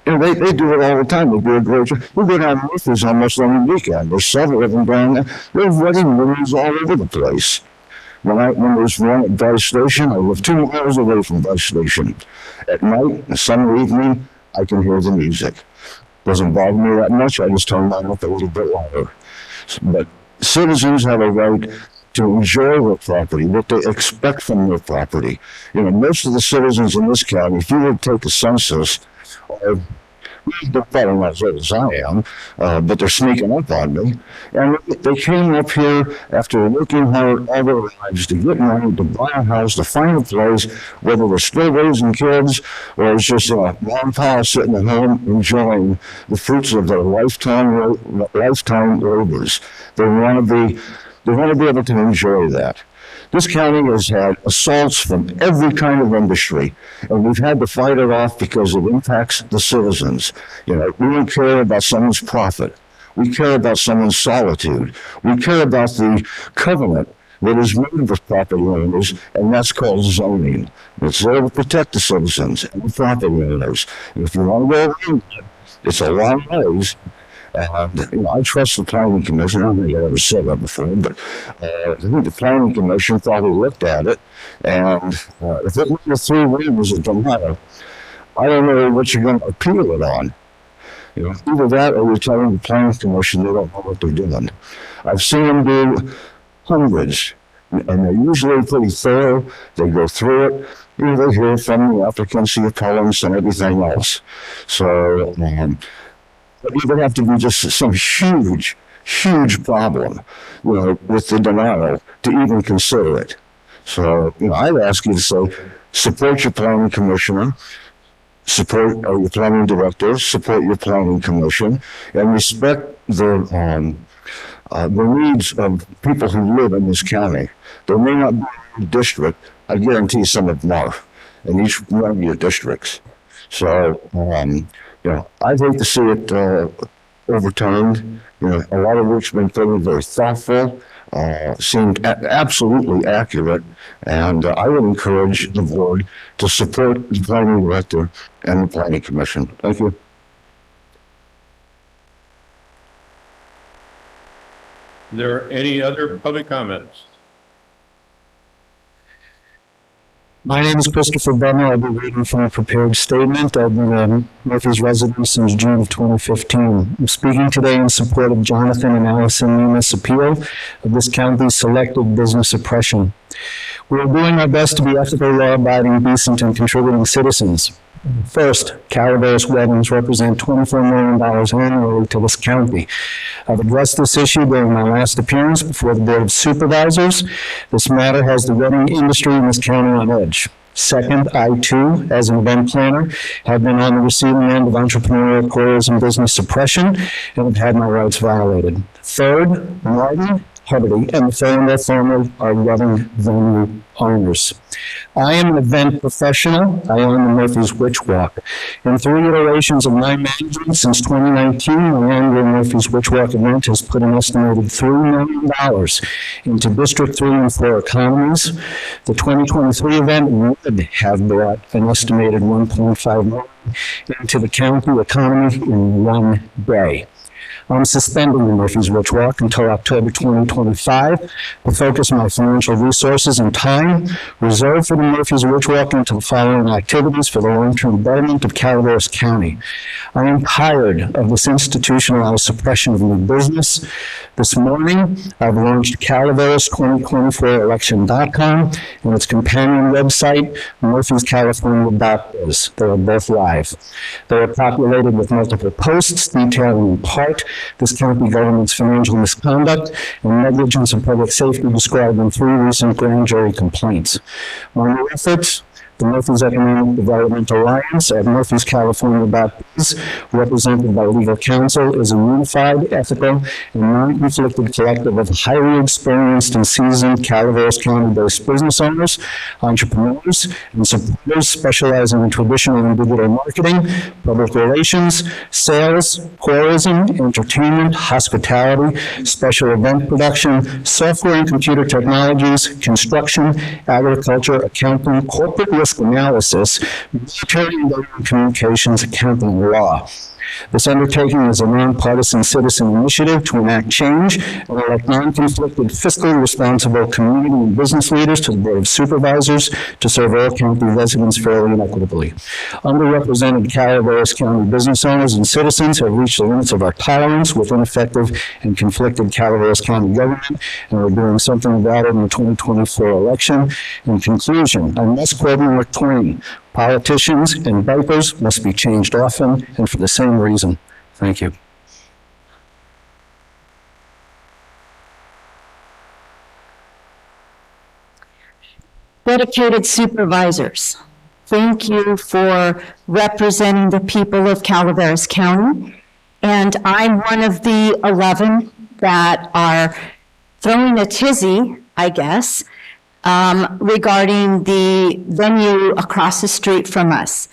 You know, they do it all the time. They do a great job. We go down Murphy's almost every weekend. There's several of them down there. There's wedding venues all over the place. When there's one at Vice Station, I live 2 miles away from Vice Station. At night, summer evening, I can hear the music. Doesn't bother me that much. I just turn mine up a little bit louder. But citizens have a right to enjoy their property, what they expect from their property. You know, most of the citizens in this county, if you would take a census, they're probably not as old as I am, but they're sneaking up on me. And they came up here after working hard all their lives to get money, to buy a house, to find a place, whether they're still raising kids or it's just a mom pa sitting at home enjoying the fruits of their lifetime labors. They want to be able to enjoy that. This county has had assaults from every kind of industry, and we've had to fight it off because it impacts the citizens. You know, we don't care about someone's profit. We care about someone's solitude. We care about the covenant that is made with property owners, and that's called zoning. It's there to protect the citizens and the property owners. And if you want to go around that, it's a long ways. And, you know, I trust the Planning Commission. I don't think I ever said that before, but I think the Planning Commission probably looked at it. And if it were 3 rooms at Tomato, I don't know what you're going to appeal it on. You know, either that or you're telling the Planning Commission they don't know what they're doing. I've seen them do hundreds, and they're usually pretty thorough. They go through it. You know, they hear from the applicants, the appellants, and everything else. So, it would have to be just some huge problem, you know, with the denial to even consider it. So, you know, I'd ask you to say, support your planning commissioner, support your planning director, support your planning commission, and respect the needs of people who live in this county. There may not be a district. I guarantee some of them are in each one of your districts. So, you know, I'd hate to see it overturned. You know, a lot of work's been done, very thoughtful, seemed absolutely accurate, and I would encourage the board to support the planning director and the planning commission. Thank you. Are there any other public comments? My name is Christopher Benner. I'll be reading from a prepared statement. I've been a Murphy's resident since June of 2015. I'm speaking today in support of Jonathan and Allison Nemus' appeal of this county's selective business suppression. We are doing our best to be ethical, law-abiding, decent, and contributing citizens. First, Calaveras weddings represent $24 million annually to this county. I've addressed this issue during my last appearance before the Board of Supervisors. This matter has the wedding industry in this county on edge. Second, I too, as an event planner, have been on the receiving end of entrepreneurial coercion and business suppression and have had my rights violated. Third, Martin, Hubbard, and the Fairwell family are wedding venue owners. I am an event professional. I own the Murphy's Witch Walk. In 3 iterations of my management since 2019, my annual Murphy's Witch Walk event has put an estimated $3 million into District 3 and 4 economies. The 2023 event would have brought an estimated $1.5 million into the county economy in one day. I'm suspending the Murphy's Witch Walk until October 2025 to focus my financial resources and time reserved for the Murphy's Witch Walk into the following activities for the long-term betterment of Calaveras County. I am tired of this institutionalized suppression of new business. This morning, I've launched Calaveras2024election.com and its companion website, murphyscalifornia.biz. They are both live. They are populated with multiple posts detailing in part this county government's financial misconduct and negligence of public safety described in 3 recent grand jury complaints. My new efforts, the Murphy's Economic Development Alliance at murphyscalifornia.biz, represented by legal counsel, is a unified, ethical, and non-conflicted collective of highly experienced and seasoned Calaveras County-based business owners, entrepreneurs, and supporters specializing in traditional and digital marketing, public relations, sales, tourism, entertainment, hospitality, special event production, software and computer technologies, construction, agriculture, accounting, corporate risk analysis, military and government communications, accounting, law. This undertaking is a nonpartisan citizen initiative to enact change and elect non-conflicted, fiscally responsible community and business leaders to the Board of Supervisors to serve all county residents fairly and equitably. Underrepresented Calaveras County business owners and citizens have reached the limits of our tolerance with ineffective and conflicted Calaveras County government, and we're doing something about it in the 2024 election. In conclusion, I must quote Mark Twain: politicians and diapers must be changed often and for the same reason. Thank you. Dedicated supervisors, thank you for representing the people of Calaveras County. And I'm one of the 11 that are throwing a tizzy, I guess, regarding the venue across the street from us.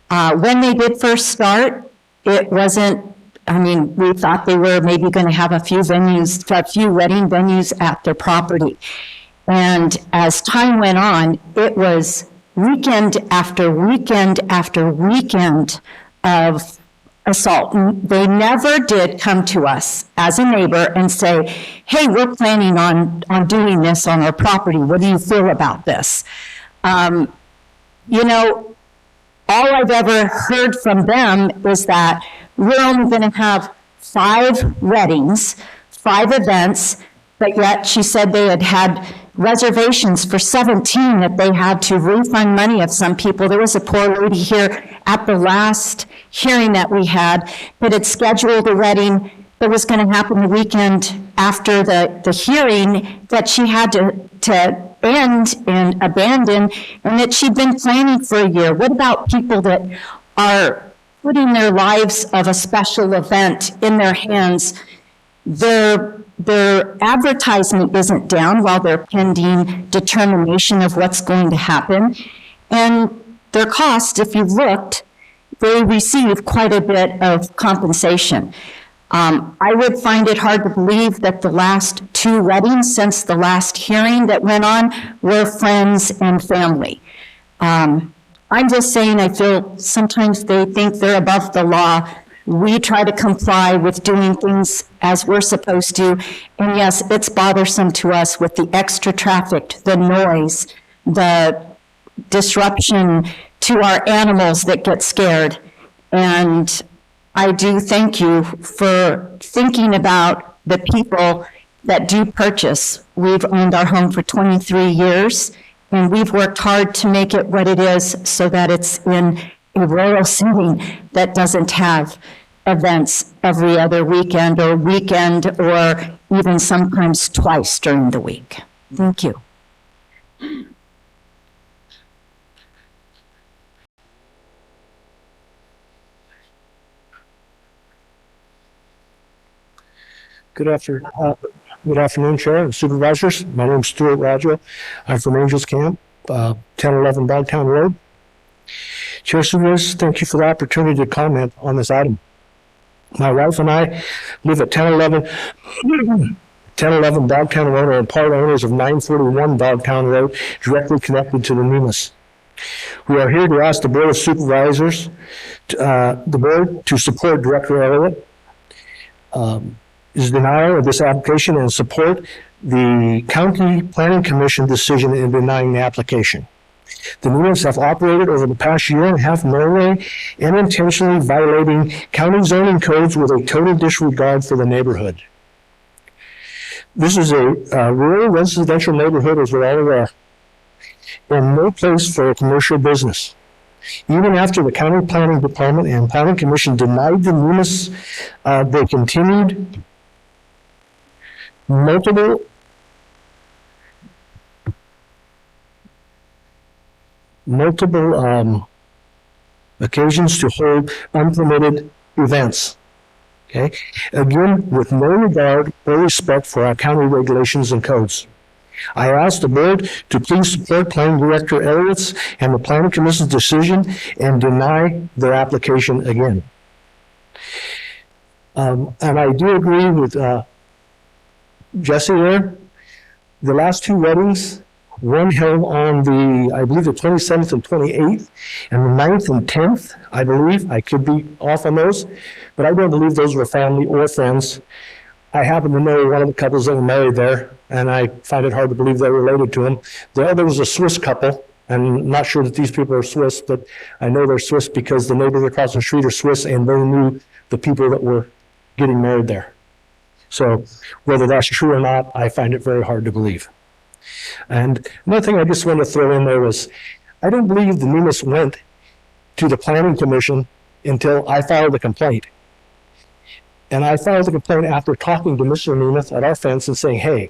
When they did first start, it wasn't, we thought they were maybe going to have a few wedding venues at their property. And as time went on, it was weekend after weekend after weekend of assault. They never did come to us as a neighbor and say, hey, we're planning on doing this on our property. What do you feel about this? All I've ever heard from them is that we're only going to have 5 weddings, 5 events, but yet she said they had reservations for 17 that they had to refund money of some people. There was a poor lady here at the last hearing that we had that had scheduled a wedding that was going to happen the weekend after the hearing that she had to end and abandon, and that she'd been planning for a year. What about people that are putting their lives of a special event in their hands? Their advertisement isn't down while they're pending determination of what's going to happen. And their cost, if you've looked, they receive quite a bit of compensation. I would find it hard to believe that the last 2 weddings since the last hearing that went on were friends and family. I'm just saying, I feel sometimes they think they're above the law. We try to comply with doing things as we're supposed to. And yes, it's bothersome to us with the extra traffic, the noise, the disruption to our animals that get scared. And I do thank you for thinking about the people that do purchase. We've owned our home for 23 years, and we've worked hard to make it what it is so that it's in a rural setting that doesn't have events every other weekend or even sometimes twice during the week. Thank you. Good afternoon. Good afternoon, Chair and Supervisors. My name is Stuart Raggio. I'm from Angels Camp, 1011 Dogtown Road. Chair, Supervisors, thank you for the opportunity to comment on this item. My wife and I live at 1011 Dogtown Road and are part owners of 941 Dogtown Road, directly connected to the NEMIS. We are here to ask the Board of Supervisors, the board to support Director Elliott. Is denial of this application and support the County Planning Commission decision in denying the application. The NEMIS have operated over the past year and a half in Norway and intentionally violating county zoning codes with a total disregard for the neighborhood. This is a rural residential neighborhood, as we're all aware, and no place for a commercial business. Even after the County Planning Department and Planning Commission denied the NEMIS, they continued multiple occasions to hold unpermitted events. Okay, again, with no regard or respect for our county regulations and codes. I ask the board to please support Planning Director Elliott's and the Planning Commission's decision and deny their application again. And I do agree with Jesse there. The last two weddings, one held on I believe the 27th and 28th, and the 9th and 10th, I believe. I could be off on those, but I don't believe those were family or friends. I happen to know one of the couples that were married there, and I find it hard to believe they're related to him. The other was a Swiss couple, and I'm not sure that these people are Swiss, but I know they're Swiss because the neighbors across the street are Swiss, and they knew the people that were getting married there. So whether that's true or not, I find it very hard to believe. And another thing I just want to throw in there was, I don't believe the NEMIS went to the Planning Commission until I filed a complaint. And I filed a complaint after talking to Mr. Nemeth at our fence and saying, hey,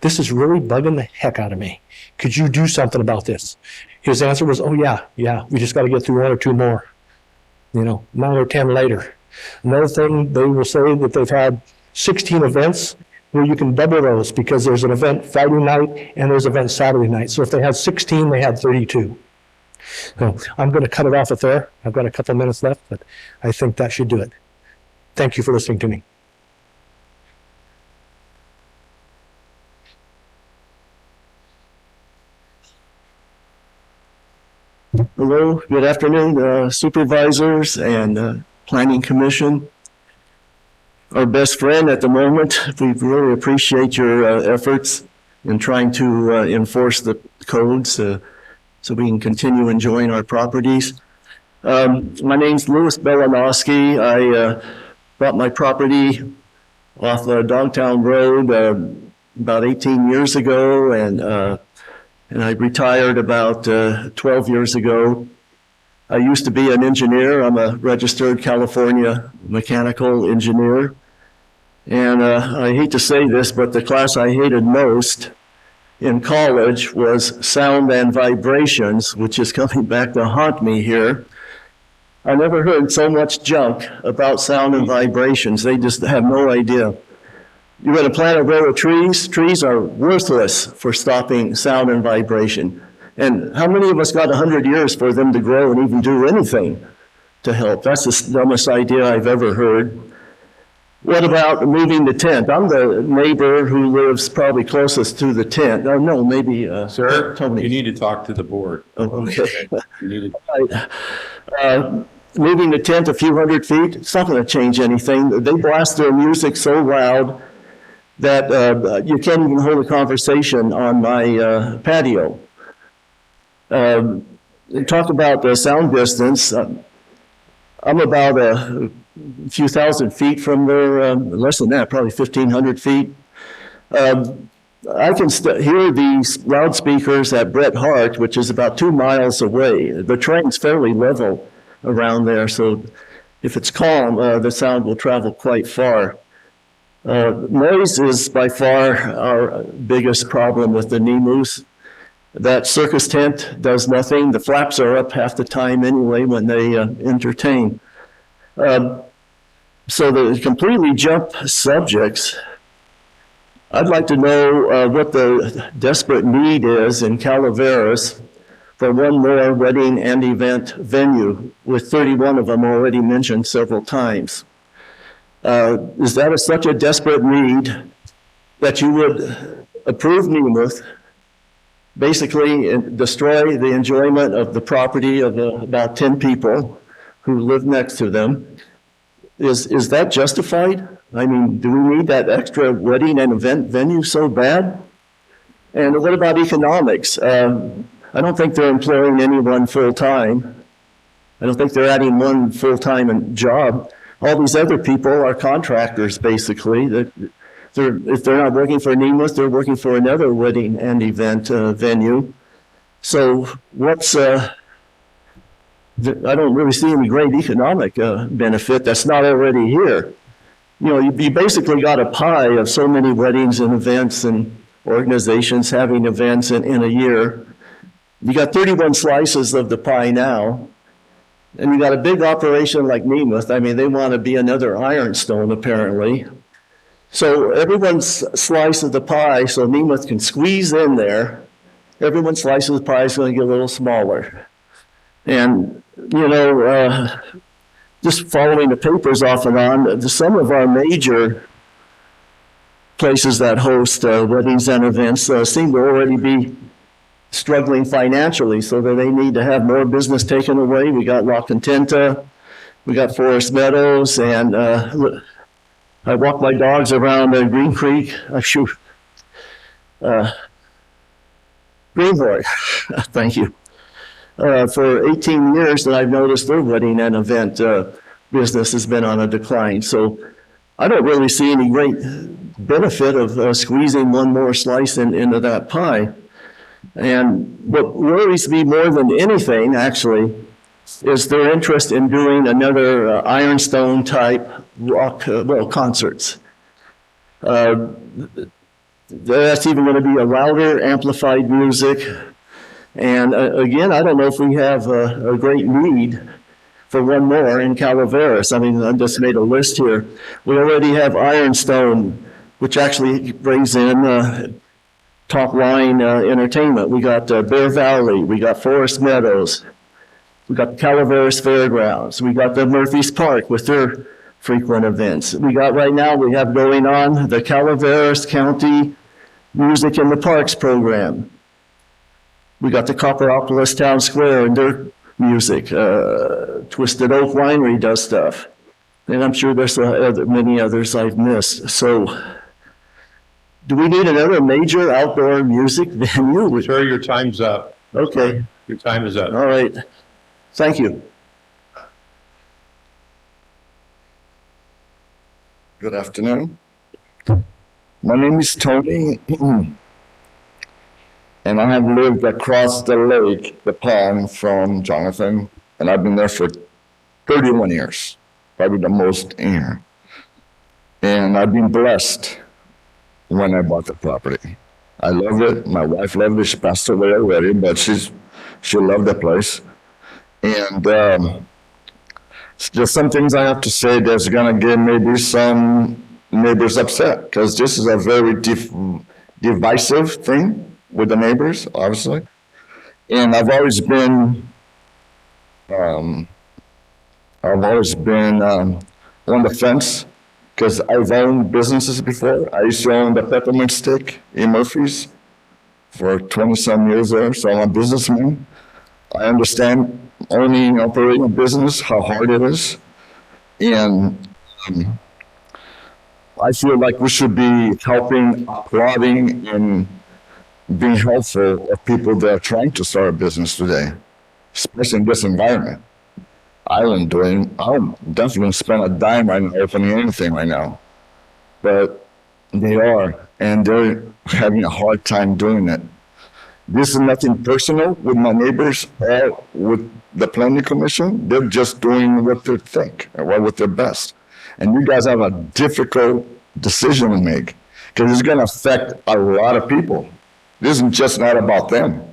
this is really bugging the heck out of me. Could you do something about this? His answer was, oh yeah, we just got to get through one or two more, 9 or 10 later. Another thing, they will say that they've had 16 events where you can double those because there's an event Friday night and there's an event Saturday night. So if they had 16, they had 32. So I'm going to cut it off at there. I've got a couple minutes left, but I think that should do it. Thank you for listening to me. Hello, good afternoon, supervisors and planning commission. Our best friend at the moment, we really appreciate your efforts in trying to enforce the codes so we can continue enjoying our properties. My name's Louis Belanowski. I bought my property off Dogtown Road about 18 years ago, and I retired about 12 years ago. I used to be an engineer. I'm a registered California mechanical engineer. And I hate to say this, but the class I hated most in college was sound and vibrations, which is coming back to haunt me here. I never heard so much junk about sound and vibrations. They just have no idea. You're going to plant a row of trees. Trees are worthless for stopping sound and vibration. And how many of us got 100 years for them to grow and even do anything to help? That's the dumbest idea I've ever heard. What about moving the tent? I'm the neighbor who lives probably closest to the tent. Oh, no, maybe, Sir, Tony. you need to talk to the board. Oh, okay. You need to... Moving the tent a few hundred feet, it's not going to change anything. They blast their music so loud that you can't even hold a conversation on my patio. Talk about the sound distance. I'm about a few thousand feet from there, less than that, probably 1,500 feet. I can hear these loudspeakers at Bret Harte, which is about 2 miles away. The terrain's fairly level around there, so if it's calm, the sound will travel quite far. Noise is by far our biggest problem with the NEMUs. That circus tent does nothing. The flaps are up half the time anyway when they entertain. So to completely jump subjects, I'd like to know what the desperate need is in Calaveras for one more wedding and event venue, with 31 of them already mentioned several times. Is that such a desperate need that you would approve Nemeth, basically destroy the enjoyment of the property of about 10 people who live next to them? Is that justified? I mean, do we need that extra wedding and event venue so bad? And what about economics? I don't think they're employing anyone full-time. I don't think they're adding one full-time job. All these other people are contractors, basically. If they're not working for Nemeth, they're working for another wedding and event venue. So I don't really see any great economic benefit that's not already here. You know, you basically got a pie of so many weddings and events and organizations having events in a year. You got 31 slices of the pie now, and you got a big operation like Nemeth. I mean, they want to be another Ironstone, apparently. So everyone's slice of the pie, so Nemeth can squeeze in there. Everyone's slice of the pie is going to get a little smaller. And, you know, just following the papers off and on, some of our major places that host weddings and events seem to already be struggling financially, so that they need to have more business taken away. We got La Contenta, we got Forest Meadows, and I walk my dogs around Green Creek. Greenboy, thank you. For 18 years that I've noticed their wedding and event business has been on a decline. So I don't really see any great benefit of squeezing one more slice into that pie. And what worries me more than anything, actually, is their interest in doing another Ironstone type rock, concerts. That's even going to be a louder, amplified music. And again, I don't know if we have a great need for one more in Calaveras. I mean, I just made a list here. We already have Ironstone, which actually brings in top line entertainment. We got Bear Valley, we got Forest Meadows, we got the Calaveras Fairgrounds, we got the Murphy's Park with their frequent events. We got right now, we have going on the Calaveras County Music in the Parks program. We got the Copperopolis Town Square and their music. Twisted Oak Winery does stuff. And I'm sure there's many others I've missed. So do we need another major outdoor music venue? Sir, your time's up. Okay. Your time is up. All right. Thank you. Good afternoon. My name is Tony, and I have lived across the lake, the pond from Jonathan, and I've been there for 31 years, probably the most in here. And I've been blessed when I bought the property. I love it. My wife loved it. She passed away already, but she loved the place. And just some things I have to say that's gonna get maybe some neighbors upset, because this is a very divisive thing with the neighbors, obviously. And I've always been on the fence, because I've owned businesses before. I used to own the Peppermint Stick in Murphy's for 20-some years there, so I'm a businessman. I understand owning and operating a business, how hard it is. And I feel like we should be helping, applauding, and being helpful of people that are trying to start a business today, especially in this environment. I don't definitely spend a dime right now opening anything right now, but they are, and they're having a hard time doing it. This is nothing personal with my neighbors or with the planning commission. They're just doing what they think or what they're best. And you guys have a difficult decision to make, because it's going to affect a lot of people. This is just not about them.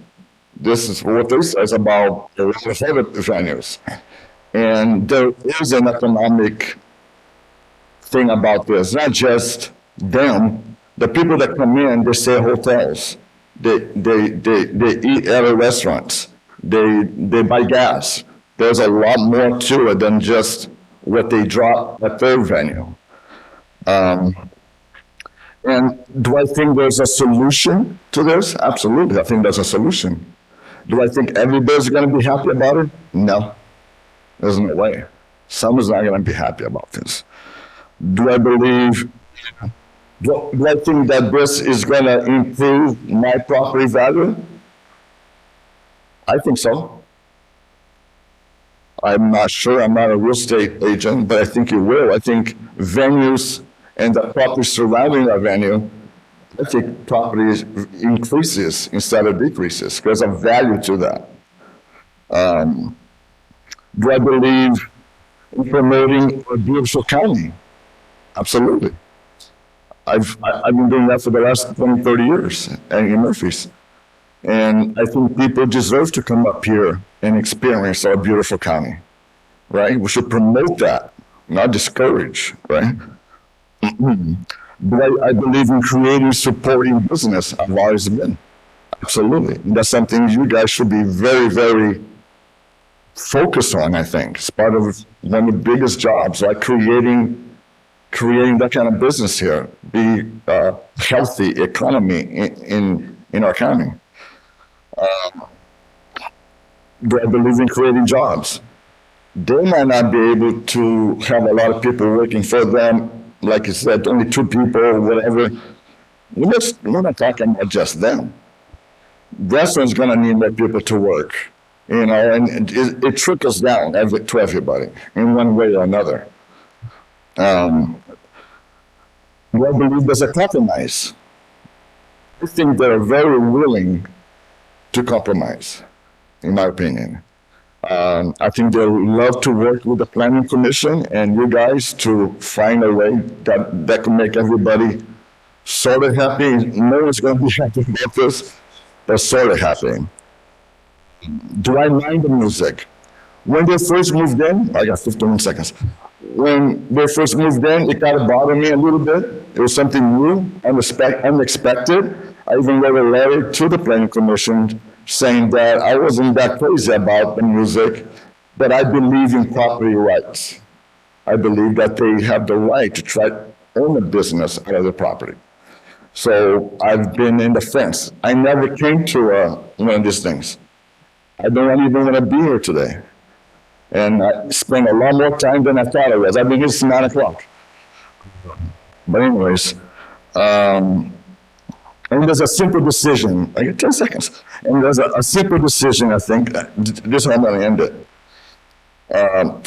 This is what this is about a lot of other venues. And there is an economic thing about this, not just them, The people that come in, they stay at hotels. They eat at restaurants. They buy gas. There's a lot more to it than just what they drop at their venue. And do I think there's a solution to this? Absolutely, I think there's a solution. Do I think everybody's gonna be happy about it? No, there's no way. Someone's not gonna be happy about this. Do I believe, do I think that this is gonna improve my property value? I think so. I'm not sure, I'm not a real estate agent, but I think it will. I think venues and the property surrounding that venue, I think property increases instead of decreases. There's a value to that. Do I believe in promoting a beautiful county? Absolutely. I've been doing that for the last 20, 30 years in Murphy's. And I think people deserve to come up here and experience our beautiful county, right? We should promote that, not discourage, right? But I believe in creating, supporting business. I've always been. Absolutely. And that's something you guys should be very, very focused on, I think. It's part of one of the biggest jobs, like creating that kind of business here, be a healthy economy in our county. Do I believe in creating jobs? They might not be able to have a lot of people working for them. Like you said, only 2 people or whatever. We're not talking about just them. Restaurant's gonna need more people to work, you know, and it trickles down to everybody in one way or another. Do I believe there's a compromise? I think they're very willing to compromise, in my opinion. I think they love to work with the planning commission and you guys to find a way that can make everybody sort of happy. No one's going to be happy about this, but sort of happy. Do I mind the music? When they first moved in, I got 15 seconds. When they first moved in, it kind of bothered me a little bit. It was something new, unexpected. I even wrote a letter to the planning commission saying that I wasn't that crazy about the music, but I believe in property rights. I believe that they have the right to try to own a business out of the property. So I've been in the fence. I never came to one of these things. I don't even want to be here today. And I spent a lot more time than I thought I was. I've been here since 9 o'clock. But anyways, and there's a simple decision. I get 10 seconds. And there's a simple decision, I think. This is how I'm going to end it.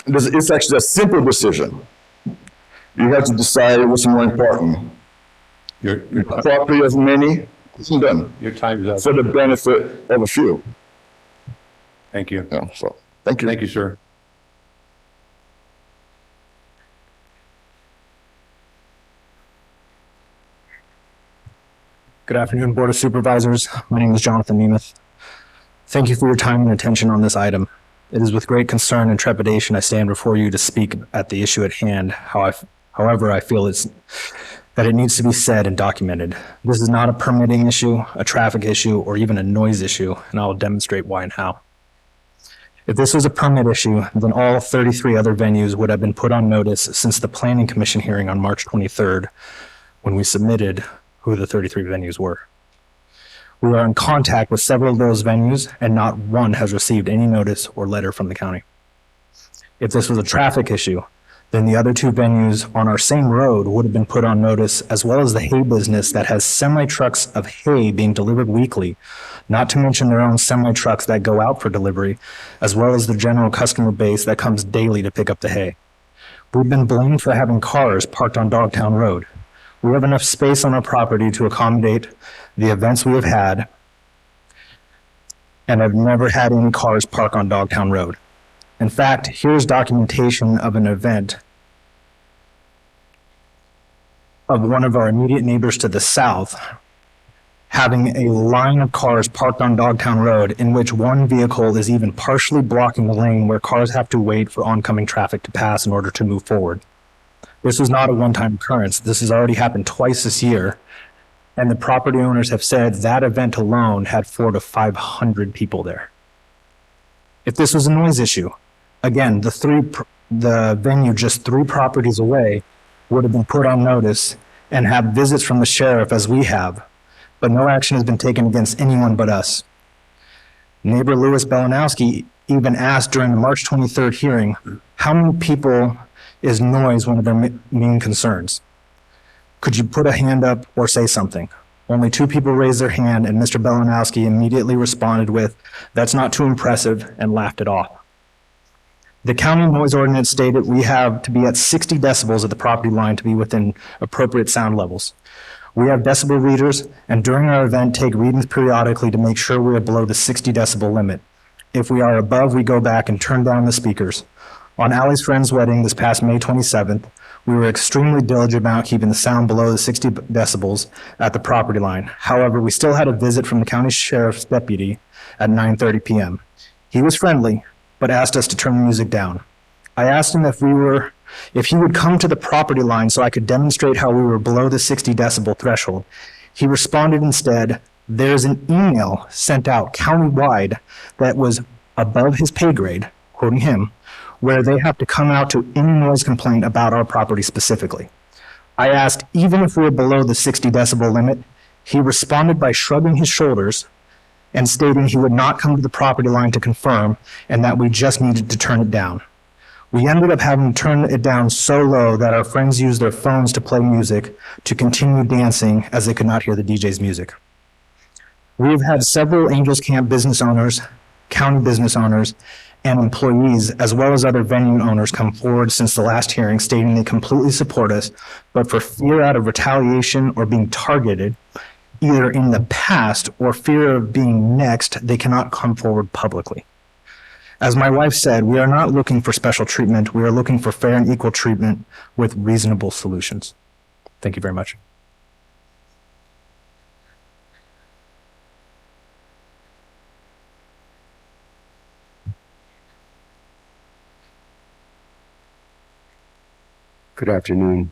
It's actually a simple decision. You have to decide what's more important. Your property of many isn't done. Your time is up. For the benefit of a few. Thank you. Yeah, so, thank you. Thank you, sir. Good afternoon, Board of Supervisors. My name is Jonathan Nemeth. Thank you for your time and attention on this item. It is with great concern and trepidation I stand before you to speak at the issue at hand. However, I feel that it needs to be said and documented. This is not a permitting issue, a traffic issue, or even a noise issue, and I will demonstrate why and how. If this was a permit issue, then all 33 other venues would have been put on notice since the Planning Commission hearing on March 23rd, when we submitted who the 33 venues were. We are in contact with several of those venues, and not one has received any notice or letter from the county. If this was a traffic issue, then the other 2 venues on our same road would have been put on notice, as well as the hay business that has semi-trucks of hay being delivered weekly, not to mention their own semi-trucks that go out for delivery, as well as the general customer base that comes daily to pick up the hay. We've been blamed for having cars parked on Dogtown Road. We have enough space on our property to accommodate the events we have had, and I've never had any cars park on Dogtown Road. In fact, here's documentation of an event of one of our immediate neighbors to the south having a line of cars parked on Dogtown Road in which one vehicle is even partially blocking the lane where cars have to wait for oncoming traffic to pass in order to move forward. This was not a one-time occurrence. This has already happened twice this year, And the property owners have said that event alone had 400 to 500 people there. If this was a noise issue, again, the venue just 3 properties away would have been put on notice and have visits from the sheriff as we have, but no action has been taken against anyone but us. Neighbor Louis Belanowski even asked during the March 23rd hearing, how many people is noise one of their main concerns? Could you put a hand up or say something? Only 2 people raised their hand, and Mr. Belanowski immediately responded with, "That's not too impressive," and laughed it off. The county noise ordinance stated we have to be at 60 decibels at the property line to be within appropriate sound levels. We have decibel readers, and during our event, take readings periodically to make sure we are below the 60 decibel limit. If we are above, we go back and turn down the speakers. On Allie's friend's wedding this past May 27th, we were extremely diligent about keeping the sound below the 60 decibels at the property line. However, we still had a visit from the county sheriff's deputy at 9:30 p.m. He was friendly, but asked us to turn the music down. I asked him if he would come to the property line so I could demonstrate how we were below the 60 decibel threshold. He responded instead, "There's an email sent out countywide that was above his pay grade," quoting him, "where they have to come out to any noise complaint about our property specifically." I asked even if we were below the 60 decibel limit. He responded by shrugging his shoulders and stating he would not come to the property line to confirm and that we just needed to turn it down. We ended up having to turn it down so low that our friends used their phones to play music to continue dancing as they could not hear the DJ's music. We have had several Angels Camp business owners, county business owners, and employees, as well as other venue owners, come forward since the last hearing stating they completely support us, but for fear out of retaliation or being targeted, either in the past or fear of being next, they cannot come forward publicly. As my wife said, we are not looking for special treatment. We are looking for fair and equal treatment with reasonable solutions. Thank you very much. Good afternoon.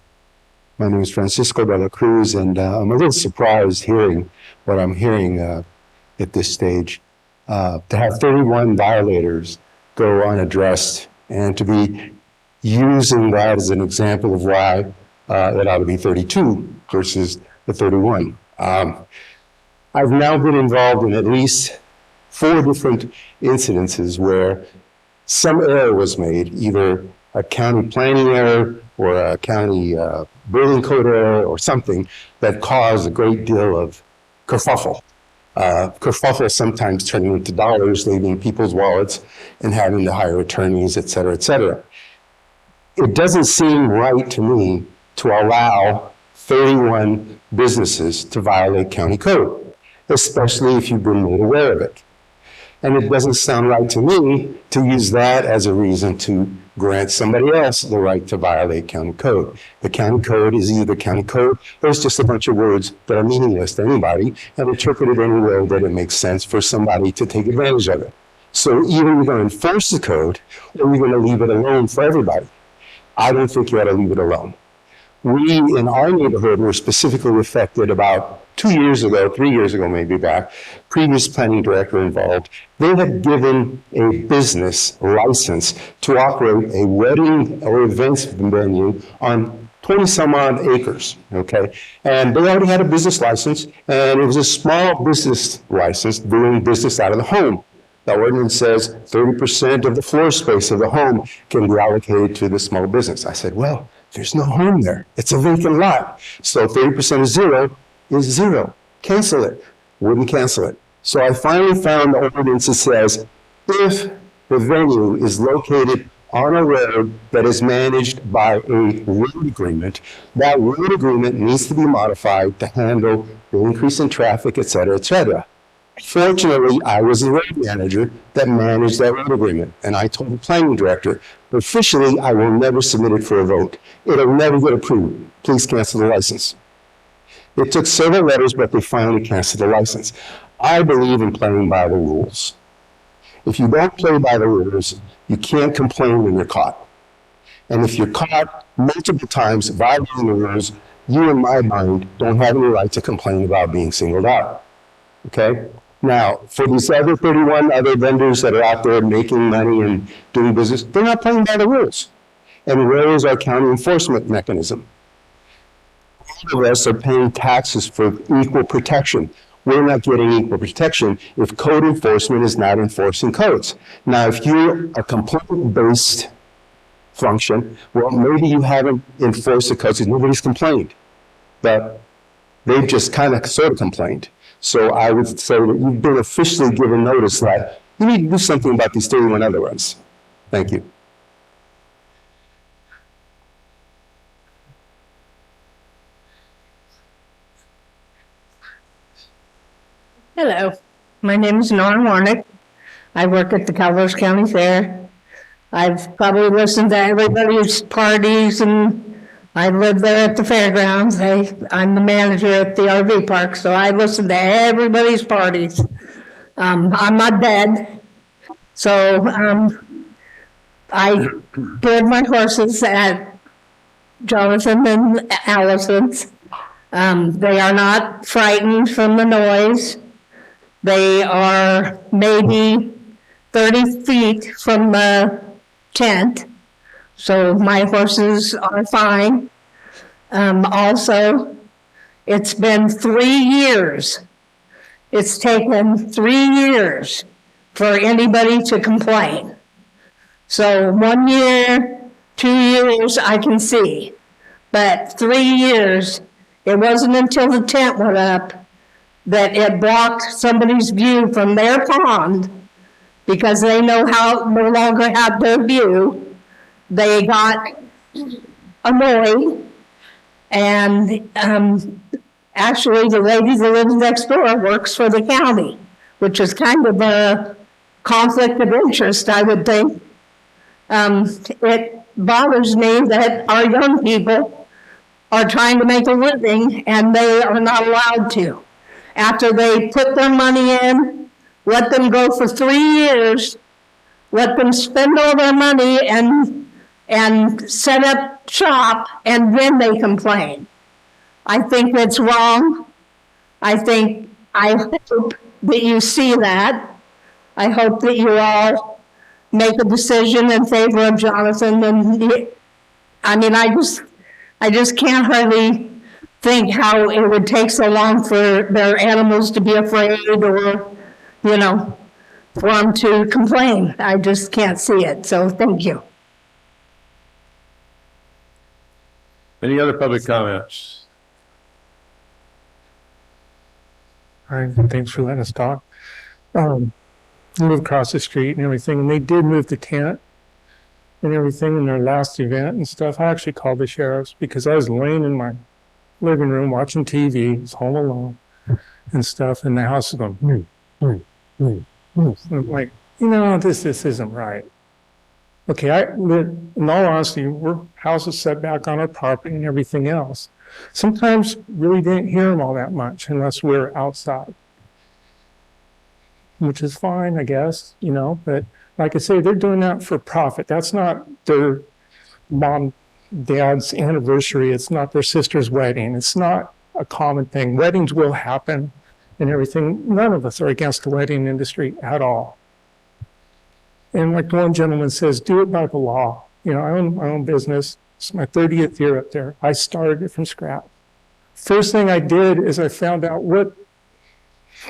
My name is Francisco de la Cruz, and I'm a little surprised hearing what I'm hearing at this stage. To have 31 violators go unaddressed and to be using that as an example of why it ought to be 32 versus the 31. I've now been involved in at least 4 different incidences where some error was made, either a county planning error or a county building code error or something that caused a great deal of kerfuffle. Kerfuffle sometimes turning into dollars, leaving people's wallets and having to hire attorneys, et cetera, et cetera. It doesn't seem right to me to allow 31 businesses to violate county code, especially if you've been made aware of it. And it doesn't sound right to me to use that as a reason to grant somebody else the right to violate county code. The county code is either county code or it's just a bunch of words that are meaningless to anybody and interpreted any way that it makes sense for somebody to take advantage of it. So either you're going to enforce the code or you're going to leave it alone for everybody. I don't think you ought to leave it alone. We, in our neighborhood, were specifically affected about 2 years ago, 3 years ago, maybe back, previous planning director involved. They had given a business license to operate a wedding or events venue on 20 some odd acres, okay? And they already had a business license, and it was a small business license doing business out of the home. The ordinance says 30% of the floor space of the home can be allocated to the small business. I said, well, there's no home there. It's a vacant lot. So 30% of zero is zero. Cancel it. Wouldn't cancel it. So I finally found the ordinance that says if the venue is located on a road that is managed by a road agreement, that road agreement needs to be modified to handle the increase in traffic, et cetera, et cetera. Fortunately, I was the road manager that managed that road agreement, and I told the planning director, officially, I will never submit it for a vote. It'll never get approved. Please cancel the license. It took several letters, but they finally canceled the license. I believe in playing by the rules. If you don't play by the rules, you can't complain when you're caught. And if you're caught multiple times violating the rules, you, in my mind, don't have any right to complain about being singled out. Okay? Now, for these other 31 other vendors that are out there making money and doing business, they're not playing by the rules. And where is our county enforcement mechanism? All of us are paying taxes for equal protection. We're not getting equal protection if code enforcement is not enforcing codes. Now, if you're a complaint-based function, well, maybe you haven't enforced the codes because nobody's complained. But they've just kind of sort of complained. So I would say that you've been officially given notice that you need to do something about these 31 other ones. Thank you. Hello, my name is Nora Warnick. I work at the Calaveras County Fair. I've probably listened to everybody's parties, and I live there at the fairgrounds. I'm the manager at the RV park, so I listen to everybody's parties. I'm not dead, so I board my horses at Jonathan and Allison's. They are not frightened from the noise. They are maybe 30 feet from the tent, so my horses are fine. Also, it's been 3 years. It's taken 3 years for anybody to complain. So 1 year, 2 years, I can see. But 3 years, it wasn't until the tent went up that it blocked somebody's view from their pond because they no longer have their view. They got annoyed, and actually the lady that lives next door works for the county, which is kind of a conflict of interest, I would think. It bothers me that our young people are trying to make a living and they are not allowed to. After they put their money in, let them go for 3 years, let them spend all their money and set up shop, and then they complain. I think that's wrong. I hope that you see that. I hope that you all make a decision in favor of Jonathan. And I just can't hardly think how it would take so long for their animals to be afraid or, for them to complain. I just can't see it. So thank you. Any other public comments? All right, thanks for letting us talk. Moved across the street and everything, and they did move the tent and everything in their last event and stuff. I actually called the sheriffs because I was laying in my living room watching TV, was home alone and stuff, and the house is going, And I'm like, this isn't right. Okay, in all honesty, we're houses set back on our property and everything else. Sometimes really didn't hear them all that much unless we're outside, which is fine, I guess, but like I say, they're doing that for profit. That's not their mom, dad's anniversary. It's not their sister's wedding. It's not a common thing. Weddings will happen and everything. None of us are against the wedding industry at all. And like one gentleman says, do it by the law. I own my own business. It's my 30th year up there. I started it from scratch. First thing I did is I found out what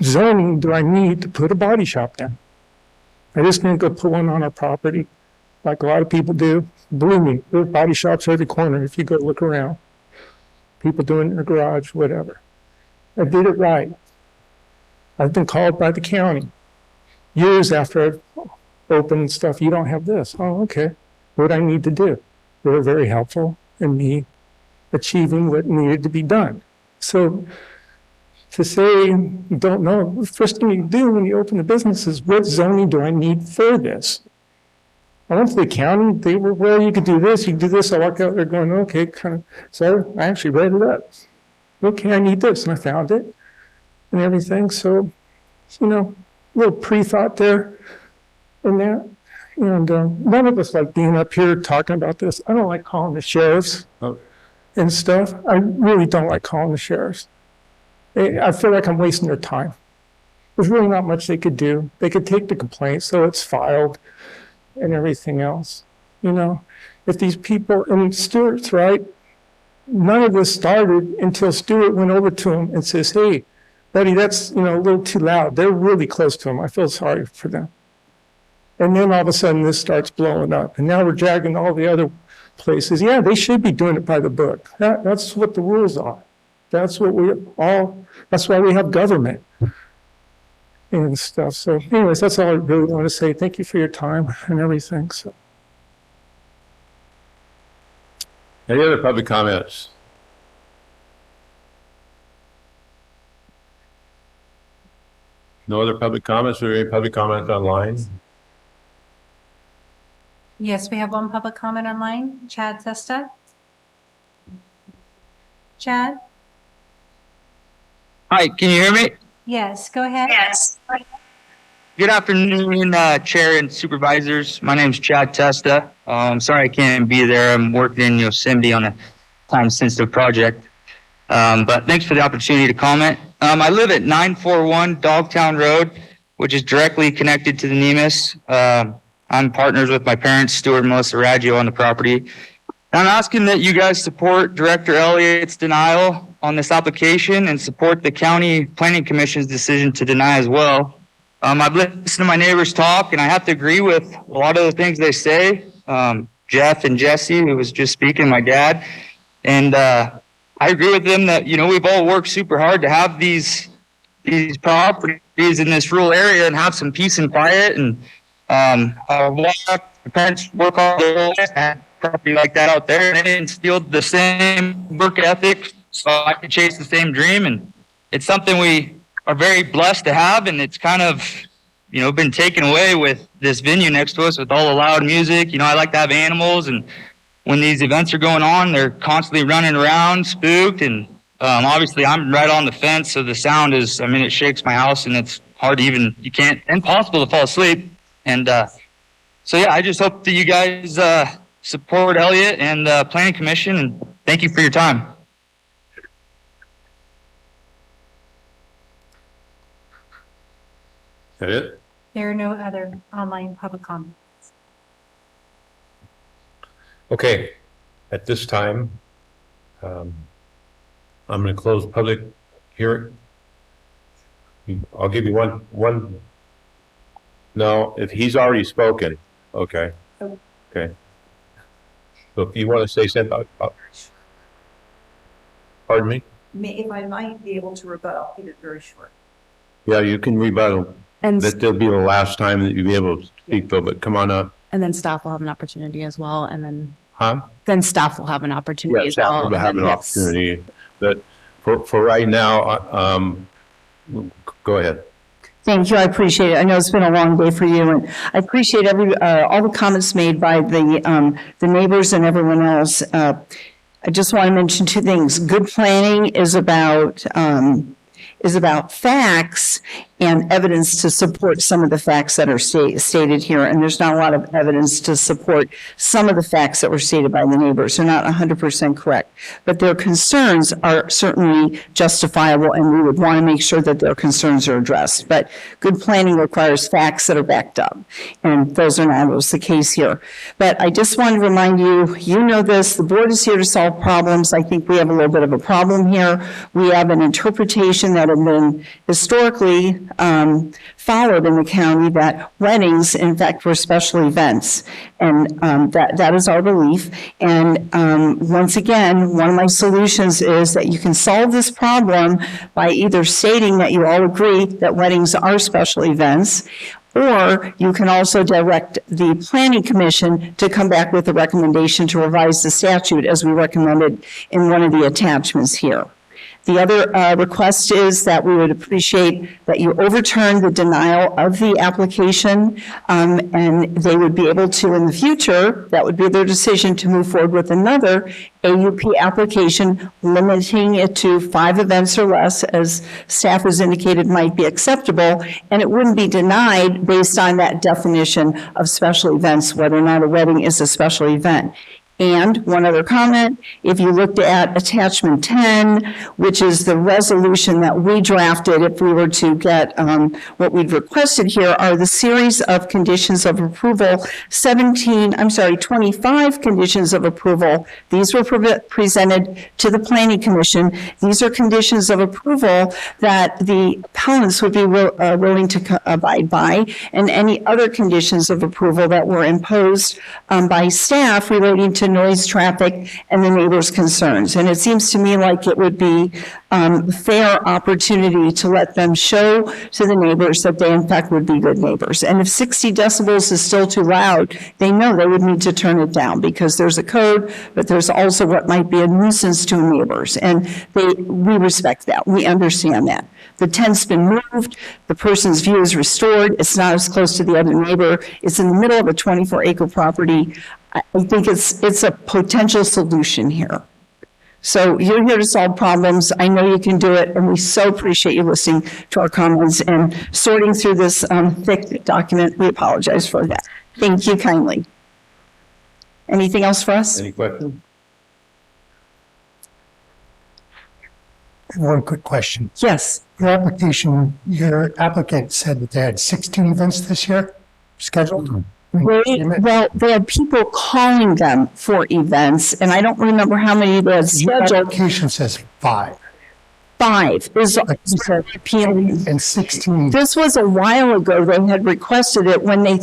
zoning do I need to put a body shop in. I just didn't go put one on our property like a lot of people do. Believe me, there are body shops every corner if you go look around. People doing it in their garage, whatever. I did it right. I've been called by the county years after I've opened stuff. You don't have this. Oh, okay. What I need to do. They were very helpful in me achieving what needed to be done. So to say you don't know, the first thing you do when you open a business is what zoning do I need for this? I went to the county, they were, well, you could do this, you could do this. I walked out there going, okay, kind of. So I actually read it up. Okay, I need this, and I found it and everything. So, a little pre-thought there in that. And none of us like being up here talking about this. I don't like calling the sheriffs and and stuff, I really don't like calling the sheriffs. I feel like I'm wasting their time. There's really not much they could do. They could take the complaint so it's filed and everything else. You know, if these people, and Stuart's right, none of this started until Stuart went over to him and says, hey, buddy, that's, you know, a little too loud. They're really close to him. I feel sorry for them. And then all of a sudden this starts blowing up. And now we're dragging all the other places. Yeah, they should be doing it by the book. That's what the rules are. That's why we have government and stuff. So anyways, that's all I really want to say. Thank you for your time and everything. So. Any other public comments? No other public comments or any public comments online? Yes, we have one public comment online. Chad Testa. Chad? Hi, can you hear me? Yes, go ahead. Yes. Good afternoon, Chair and Supervisors. My name is Chad Testa. I'm sorry I can't be there. I'm working in Yosemite on a time-sensitive project. But thanks for the opportunity to comment. I live at 941 Dogtown Road, which is directly connected to the NEMIS. I'm partners with my parents, Stuart and Melissa Raggio, on the property. I'm asking that you guys support Director Elliott's denial on this application and support the County Planning Commission's decision to deny as well. I've listened to my neighbors talk, and I have to agree with a lot of the things they say. Jeff and Jesse, who was just speaking, my dad. And I agree with them that, you know, we've all worked super hard to have these properties in this rural area and have some peace and quiet. And my parents work hard to have property like that out there, and they didn't steal the same work ethic, so I could chase the same dream. And it's something we are very blessed to have, and it's kind of, you know, been taken away with this venue next to us with all the loud music. You know, I like to have animals, and when these events are going on, they're constantly running around, spooked, and obviously I'm right on the fence, so the sound is, I mean, it shakes my house, and it's hard to even, impossible to fall asleep. And so yeah, I just hope that you guys support Elliott and the Planning Commission, and thank you for your time. Is that it? There are no other online public comments. Okay, at this time, I'm going to close public hearing. I'll give you one. No, if he's already spoken, okay. Okay. So if you want to say something, pardon me? If I might be able to rebut, I'll keep it very short. Yeah, you can rebuttal. And That'll be the last time that you'll be able to speak, though, but come on up. And then staff will have an opportunity as well, and Huh? then staff will have an opportunity Yeah, as well. staff will have and an then, opportunity, but for right now, go ahead. Thank you. I appreciate it. I know it's been a long day for you, and I appreciate all the comments made by the neighbors and everyone else. I just want to mention two things. Good planning is about facts and evidence to support some of the facts that are stated here. And there's not a lot of evidence to support some of the facts that were stated by the neighbors. They're not 100% correct. But their concerns are certainly justifiable, and we would want to make sure that their concerns are addressed. But good planning requires facts that are backed up. And those are not always the case here. But I just want to remind you, you know this, the board is here to solve problems. I think we have a little bit of a problem here. We have an interpretation that had been historically followed in the county that weddings, in fact, were special events. And that is our belief. And once again, one of my solutions is that you can solve this problem by either stating that you all agree that weddings are special events, or you can also direct the Planning Commission to come back with a recommendation to revise the statute as we recommended in one of the attachments here. The other request is that we would appreciate that you overturn the denial of the application, and they would be able to, in the future, that would be their decision to move forward with another AUP application, limiting it to 5 events or less, as staff has indicated might be acceptable, and it wouldn't be denied based on that definition of special events, whether or not a wedding is a special event. And one other comment, if you looked at attachment 10, which is the resolution that we drafted, if we were to get what we've requested here, are the series of conditions of approval, 25 conditions of approval. These were presented to the Planning Commission. These are conditions of approval that the appellants would be willing to abide by, and any other conditions of approval that were imposed by staff relating to noise, traffic, and the neighbors' concerns. And it seems to me like it would be a fair opportunity to let them show to the neighbors that they in fact would be good neighbors. And if 60 decibels is still too loud, they know they would need to turn it down, because there's a code, but there's also what might be a nuisance to neighbors. And we respect that. We understand that. The tent's been moved, the person's view is restored, it's not as close to the other neighbor, it's in the middle of a 24-acre property. I think it's a potential solution here. So you're here to solve problems. I know you can do it, and we so appreciate you listening to our comments and sorting through this thick document. We apologize for that. Thank you kindly. Anything else for us? Any questions? One quick question. Yes. Your applicant said that they had 16 events this year scheduled. Well, they had people calling them for events, and I don't remember how many they had Your scheduled. application says 5. 5 is appealing. And 16. This was a while ago. They had requested it when they,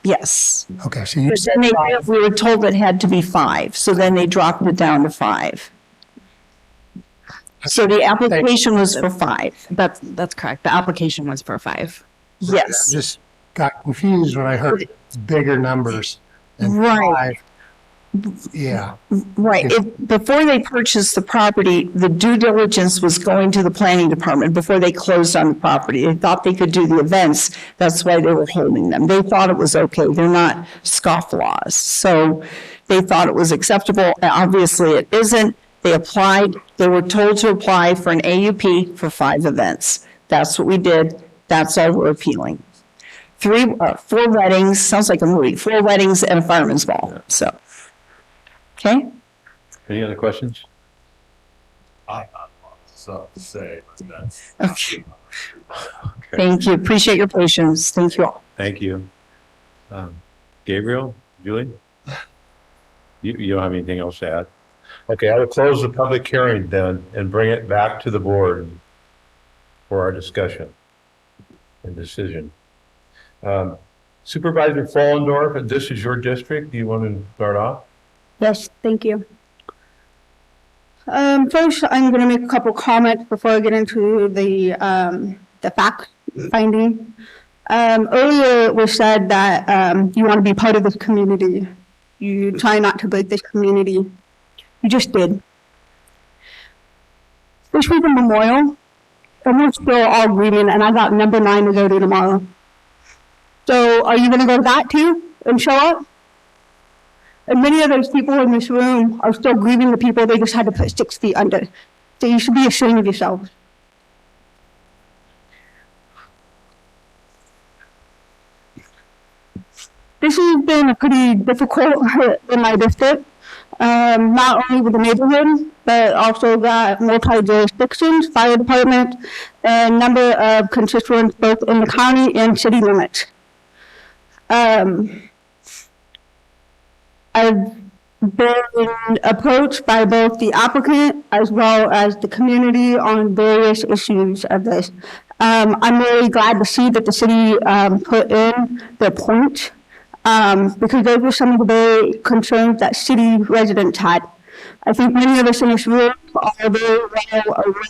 yes. Okay, so you But said then 5. we were told it had to be 5, so then they dropped it down to 5. So the application was for 5. That's correct. The application was for 5. Yes. I just got confused when I heard bigger numbers than Right. 5. Yeah. Right. Before they purchased the property, the due diligence was going to the planning department before they closed on the property. They thought they could do the events. That's why they were holding them. They thought it was okay. They're not scofflaws. So they thought it was acceptable. Obviously, it isn't. They applied. They were told to apply for an AUP for 5 events. That's what we did. That's all we're appealing. 4 weddings, sounds like a movie, 4 weddings and a fireman's ball. So, okay. Any other questions? I have stuff to say, but that's. Okay. Thank you. Appreciate your patience. Thank you all. Thank you. Gabriel, Julie? You don't have anything else to add? Okay, I will close the public hearing then and bring it back to the board for our discussion and decision. Supervisor Follendorf, this is your district. Do you want to start off? Yes, thank you. First, I'm going to make a couple comments before I get into the fact finding. Earlier, it was said that you want to be part of this community. You try not to break this community. You just did. This was a memorial, and we're still all grieving, and I got number 9 to go to tomorrow. So are you going to go to that too and show up? And many of those people in this room are still grieving the people they just had to put 6 feet under. So you should be ashamed of yourselves. This has been a pretty difficult in my district. Not only with the neighborhood, but also got multi-jurisdictions, fire department, and number of constituents both in the county and city limits. I've been approached by both the applicant as well as the community on various issues of this. I'm really glad to see that the city put in their point. Because those were some of the very concerns that city residents had. I think many of us in this room are very well aware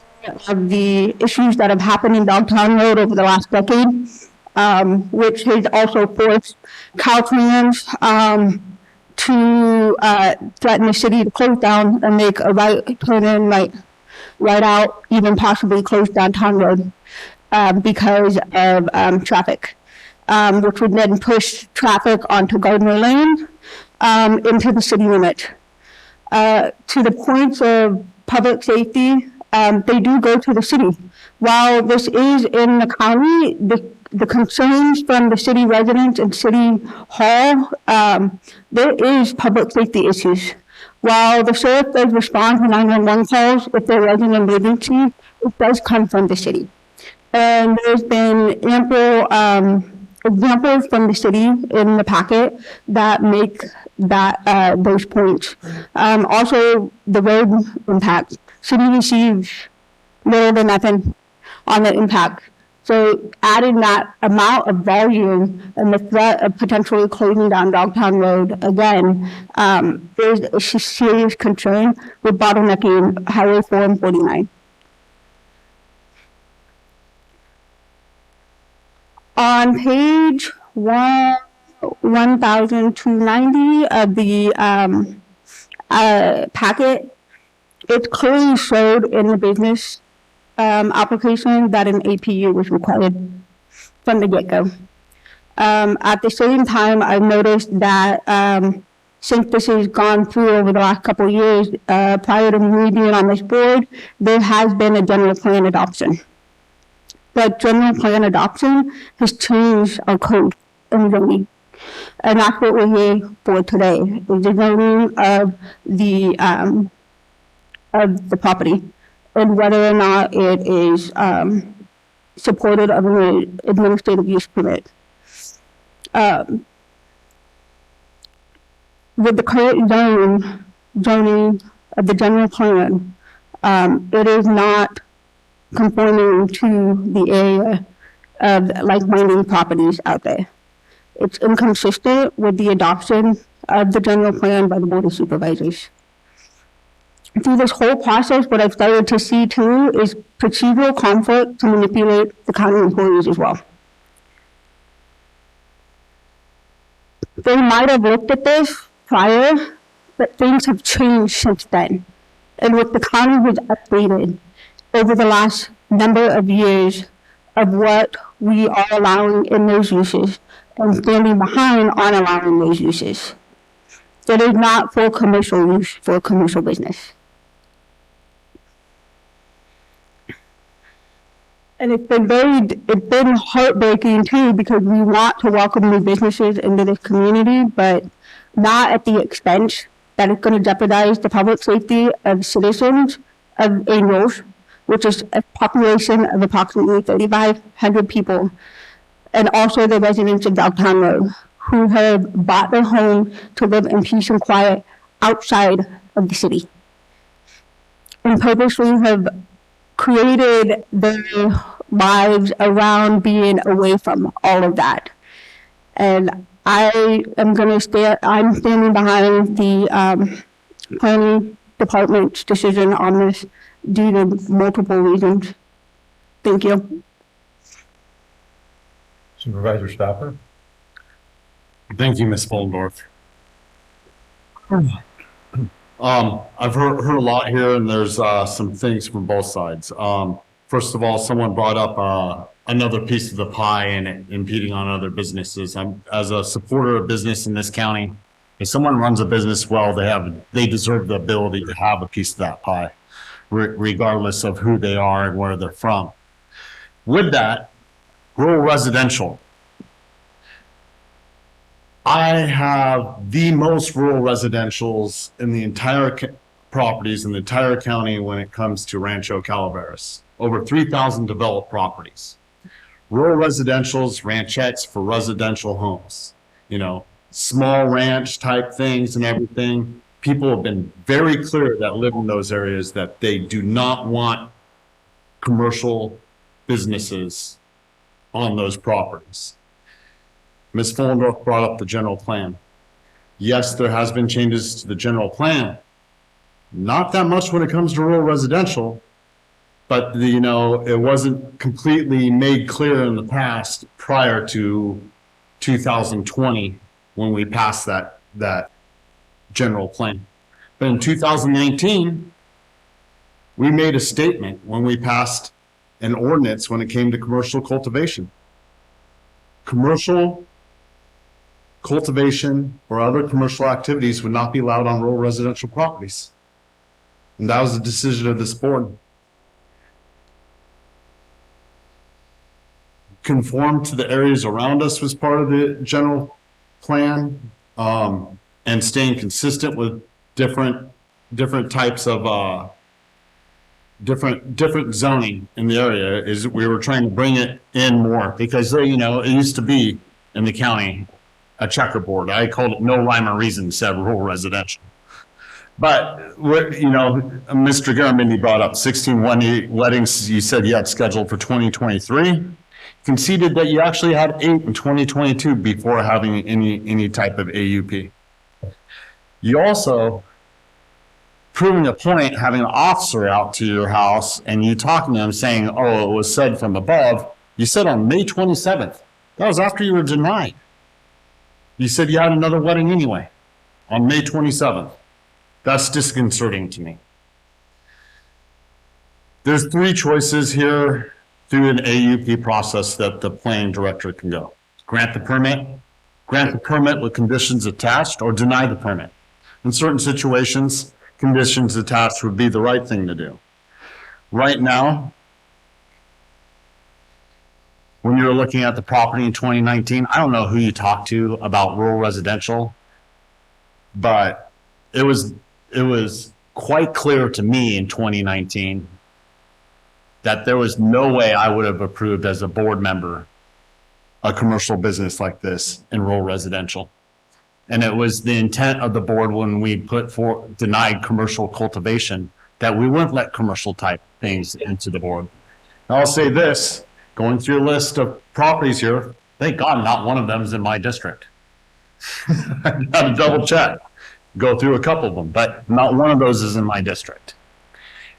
of the issues that have happened in Downtown Road over the last decade, which has also forced Californians to threaten the city to close down and make a right turn in, right out, even possibly close Downtown Road because of traffic. Which would then push traffic onto Gardner Lane into the city limit. To the points of public safety, they do go to the city. While this is in the county, the concerns from the city residents and city hall, there is public safety issues. While the sheriff does respond to 911 calls if there is an emergency, it does come from the city. And there's been ample examples from the city in the packet that make that those points. Also, the road impact. City receives little to nothing on the impact. So adding that amount of volume and the threat of potentially closing down Dogtown Road again, there's a serious concern with bottlenecking Highway 4 and 49. On page 1290 of the packet, it's clearly showed in the business application that an APU was required from the get-go. At the same time, I've noticed that since this has gone through over the last couple of years, prior to me being on this board, there has been a general plan adoption. The general plan adoption has changed our code in zoning. And that's what we're here for today, is the zoning of the property and whether or not it is supported of an administrative use permit. With the current zoning of the general plan, it is not conforming to the area of like-minded properties out there. It's inconsistent with the adoption of the general plan by the Board of Supervisors. Through this whole process, what I've started to see too is procedural conflict to manipulate the county employees as well. They might have looked at this prior, but things have changed since then. And what the county has updated over the last number of years of what we are allowing in those uses and standing behind on allowing those uses. It is not for commercial use, for commercial business. And it's been heartbreaking too, because we want to welcome new businesses into this community, but not at the expense that it's going to jeopardize the public safety of citizens of Angels, which is a population of approximately 3,500 people, and also the residents of Dogtown Road, who have bought their home to live in peace and quiet outside of the city, and purposely have created their lives around being away from all of that. And I'm standing behind the planning department's decision on this due to multiple reasons. Thank you. Supervisor Stopper. Thank you, Ms. Foldorf. I've heard a lot here, and there's some things from both sides. First of all, someone brought up another piece of the pie and it impeding on other businesses. As a supporter of business in this county, if someone runs a business well, they deserve the ability to have a piece of that pie, regardless of who they are and where they're from. With that, rural residential. I have the most rural residentials in the entire properties in the entire county when it comes to Rancho Calaveras. Over 3,000 developed properties. Rural residentials, ranchettes for residential homes. You know, small ranch type things and everything. People have been very clear that live in those areas that they do not want commercial businesses on those properties. Ms. Fullendorf brought up the general plan. Yes, there has been changes to the general plan. Not that much when it comes to rural residential, but it wasn't completely made clear in the past prior to 2020 when we passed that general plan. But in 2019, we made a statement when we passed an ordinance when it came to commercial cultivation. Commercial cultivation or other commercial activities would not be allowed on rural residential properties. And that was the decision of this board. conform to the areas around us was part of the general plan, and staying consistent with different types of, different zoning in the area is we were trying to bring it in more because, you know, it used to be in the county a checkerboard. I called it no rhyme or reason, said rural residential. But what, you know, Mr. Garamendi brought up 16 weddings you said you had scheduled for 2023. Conceded that you actually had 8 in 2022 before having any type of AUP. You also proving a point having an officer out to your house and you talking to them saying, oh, it was said from above. You said on May 27th. That was after you were denied. You said you had another wedding anyway on May 27th. That's disconcerting to me. There's 3 choices here through an AUP process that the planning director can go. Grant the permit with conditions attached, or deny the permit. In certain situations, conditions attached would be the right thing to do. Right now, when you're looking at the property in 2019, I don't know who you talked to about rural residential, but it was quite clear to me in 2019 that there was no way I would have approved as a board member a commercial business like this in rural residential. And it was the intent of the board when we denied commercial cultivation that we wouldn't let commercial type things into the board. And I'll say this, going through a list of properties here, thank God not one of them is in my district. I had to double check, go through a couple of them, but not one of those is in my district.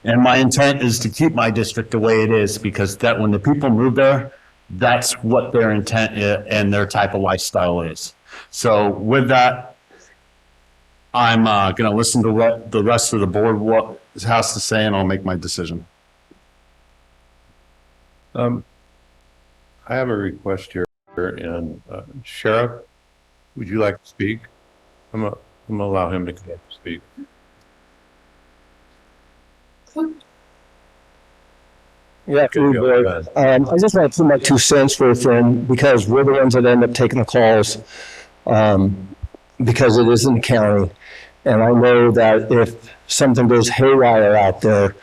And my intent is to keep my district the way it is, because that when the people move there, that's what their intent is and their type of lifestyle is. So with that, I'm going to listen to what the rest of the board what it has to say, and I'll make my decision. I have a request here, and Sheriff, would you like to speak? I'm gonna allow him to come up and speak. Yeah, Board. I just want to put my 2 cents worth in, because we're the ones that end up taking the calls, because it is in the county. And I know that if something goes haywire out there,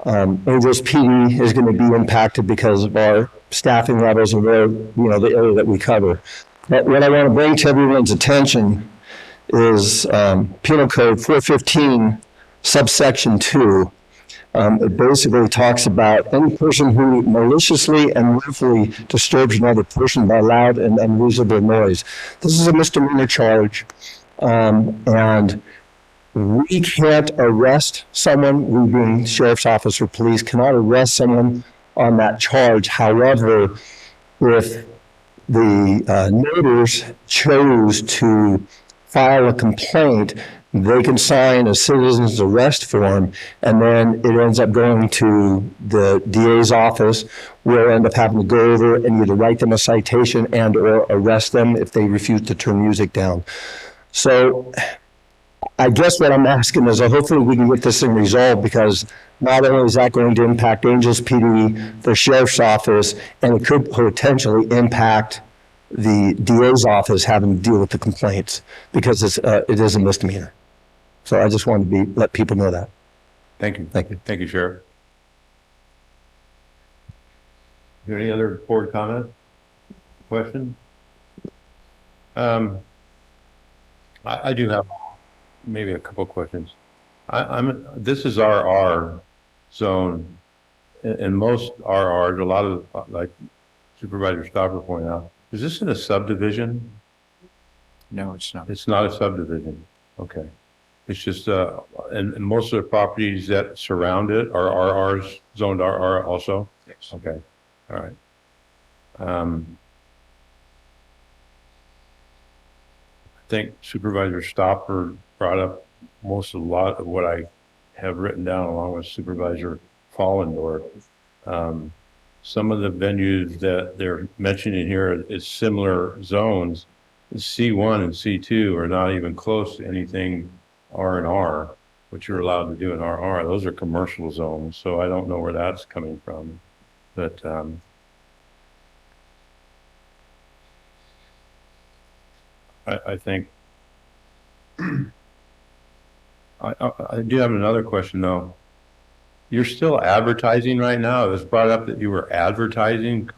Andreas PD is going to be impacted because of our staffing levels and where, you know, the area that we cover. But what I want to bring to everyone's attention is Penal Code 415, subsection 2. It basically talks about any person who maliciously and willfully disturbs another person by loud and unreasonable noise. This is a misdemeanor charge, and we can't arrest someone. We, being sheriff's office or police, cannot arrest someone on that charge. However, if the neighbors chose to file a complaint, they can sign a citizen's arrest form, and then it ends up going to the DA's office. We'll end up having to go over and either write them a citation and or arrest them if they refuse to turn music down. So I guess what I'm asking is hopefully we can get this thing resolved, because not only is that going to impact Angels PD, the sheriff's office, and it could potentially impact the DA's office having to deal with the complaints, because it is a misdemeanor. So I just wanted to let people know that. Thank you. Thank you. Thank you, Sheriff. Is there any other board comment? Question? I do have maybe a couple of questions. This is RR zone, and most RRs, a lot of, like Supervisor Stopper pointed out, is this in a subdivision? No, it's not. It's not a subdivision. Okay. It's just, and most of the properties that surround it are RRs, zoned RR also? Yes. Okay. All right. I think Supervisor Stopper brought up a lot of what I have written down, along with Supervisor Fallendorf. Some of the venues that they're mentioning here is similar zones. C1 and C2 are not even close to anything R&R, which you're allowed to do in RR. Those are commercial zones, so I don't know where that's coming from. But I think. I do have another question though. You're still advertising right now? It was brought up that you were advertising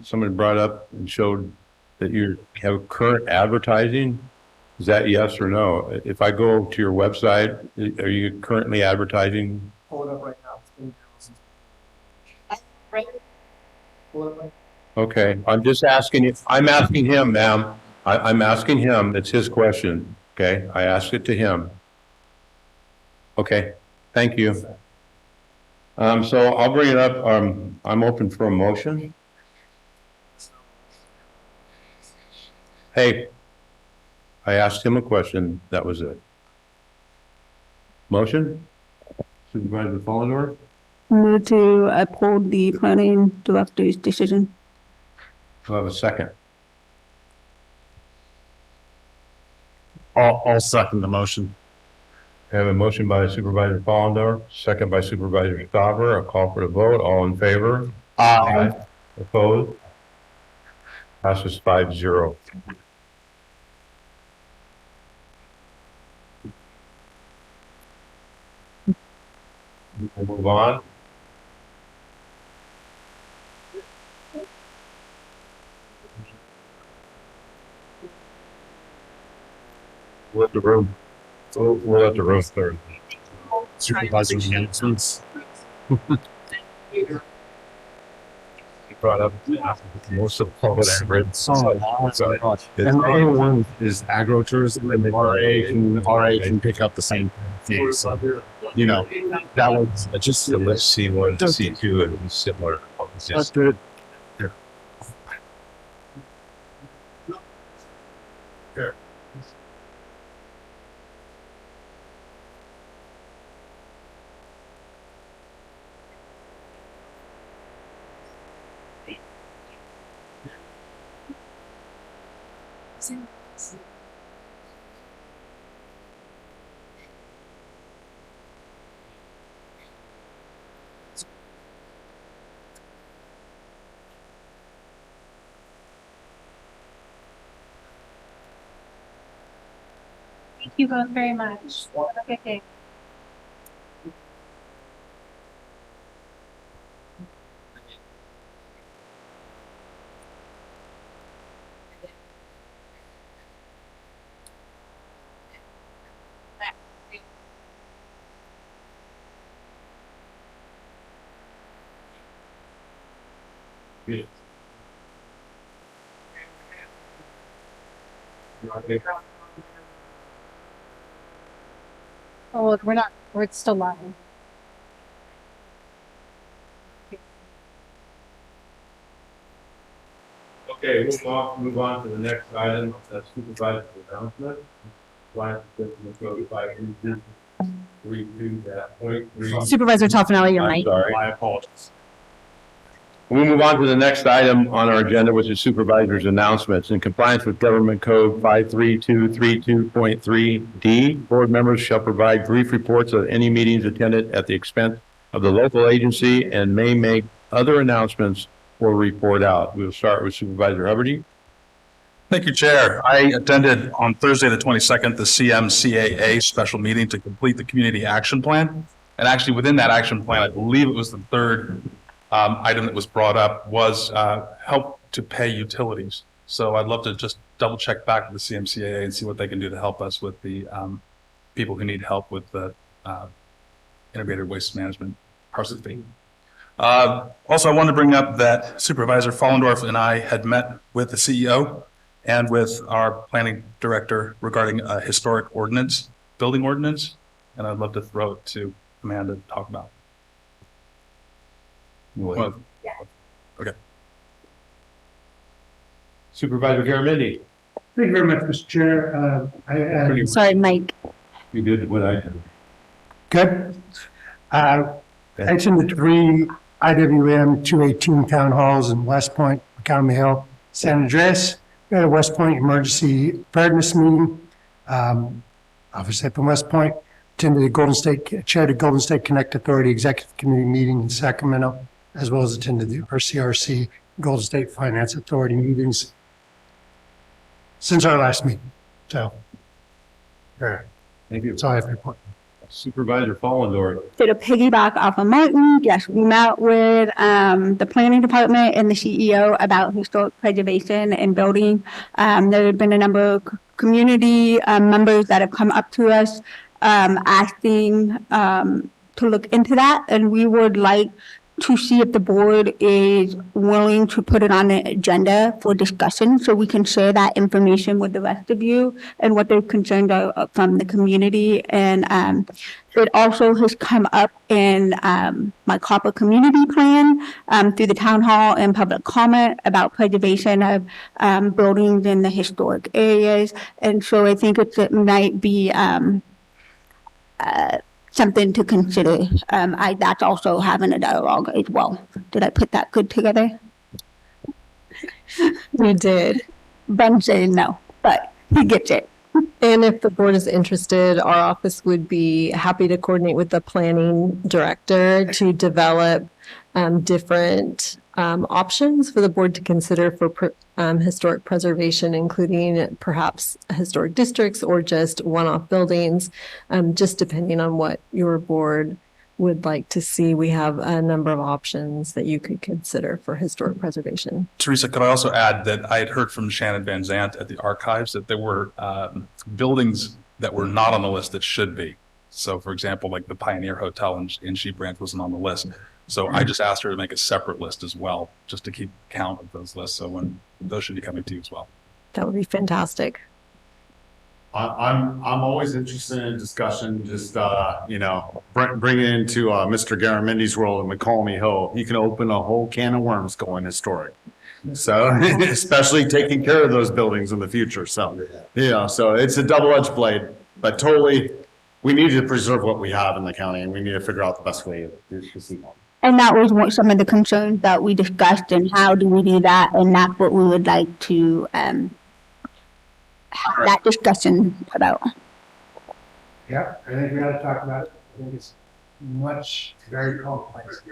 somebody brought up and showed that you have current advertising. Is that yes or no? If I go to your website, are you currently advertising? Pull it up right now. Okay, I'm just asking you, I'm asking him, ma'am. I'm asking him, it's his question, okay? I asked it to him. Okay, thank you. So I'll bring it up, I'm open for a motion. Hey, I asked him a question, that was it. Motion? Supervisor Follendorf? Move to uphold the planning director's decision. Do I have a second? I'll second the motion. I have a motion by Supervisor Follendorf, second by Supervisor Stauber. I'll call for the vote. All in favor? Aye. Opposed? Passes 5-0. We'll move on. We'll let the room. We'll let the room third. Supervisor announcements. He brought up most of the public records. And A1 is agro-tourism, and then RA can pick up the same thing. So, you know, that was just So let's see one, C2, and similar. that's good. Thank you both very much. Have a good day. Oh, we're still live. Okay, move on to the next item, that's supervisor announcement. Supervisor Toffenelli, your I'm mic. sorry. My apologies. We move on to the next item on our agenda, which is supervisor's announcements. In compliance with Government Code 53232.3D, board members shall provide brief reports of any meetings attended at the expense of the local agency and may make other announcements or report out. We'll start with Supervisor Hubbard. Thank you, Chair. I attended on Thursday, the 22nd, the CMCAA special meeting to complete the community action plan. And actually within that action plan, I believe it was the third item that was brought up was help to pay utilities. So I'd love to just double check back with the CMCAA and see what they can do to help us with the people who need help with the integrated waste management parcel fee. Also, I wanted to bring up that Supervisor Follendorf and I had met with the CEO and with our planning director regarding a historic ordinance, building ordinance, and I'd love to throw it to Amanda to talk about. Well, okay. Supervisor Garamendi. Thank you very much, Mr. Chair. Sorry, Mike. You did what I did. Good. I attended 3 IWM 218 town halls in West Point, County Hill, San Andreas. We had a West Point emergency preparedness meeting. Obviously up in West Point, attended the chaired the Golden State Connect Authority Executive Committee meeting in Sacramento, as well as attended the RCRC Golden State Finance Authority meetings since our last meeting. So, sure. Thank you. That's all I have to report. Supervisor Fallendorf. So to piggyback off of Martin, yes, we met with the planning department and the CEO about historic preservation and building. There have been a number of community members that have come up to us asking to look into that, and we would like to see if the board is willing to put it on the agenda for discussion so we can share that information with the rest of you and what their concerns are from the community. And it also has come up in my Copper Community Plan through the town hall and public comment about preservation of buildings in the historic areas. And so I think it might be something to consider. That's also having a dialogue as well. Did I put that good together? You did. Ben saying no, but he gets it. And if the board is interested, our office would be happy to coordinate with the planning director to develop different options for the board to consider for historic preservation, including perhaps historic districts or just one-off buildings, just depending on what your board would like to see. We have a number of options that you could consider for historic preservation. Teresa, could I also add that I had heard from Shannon Van Zant at the archives that there were buildings that were not on the list that should be. So for example, like the Pioneer Hotel in Sheep Ranch wasn't on the list. So I just asked her to make a separate list as well, just to keep count of those lists. So when those should be coming to you as well. That would be fantastic. I'm always interested in discussion, just, bring it into, Mr. Garamindi's role in McCallum Hill. He can open a whole can of worms going historic. So, especially taking care of those buildings in the future. So, so it's a double-edged blade, but totally, we need to preserve what we have in the county and we need to figure out the best way to see them. And that was some of the concerns that we discussed, and how do we do that? And that's what we would like to have that discussion about. Yeah, I think we ought to talk about it. I think it's very complex.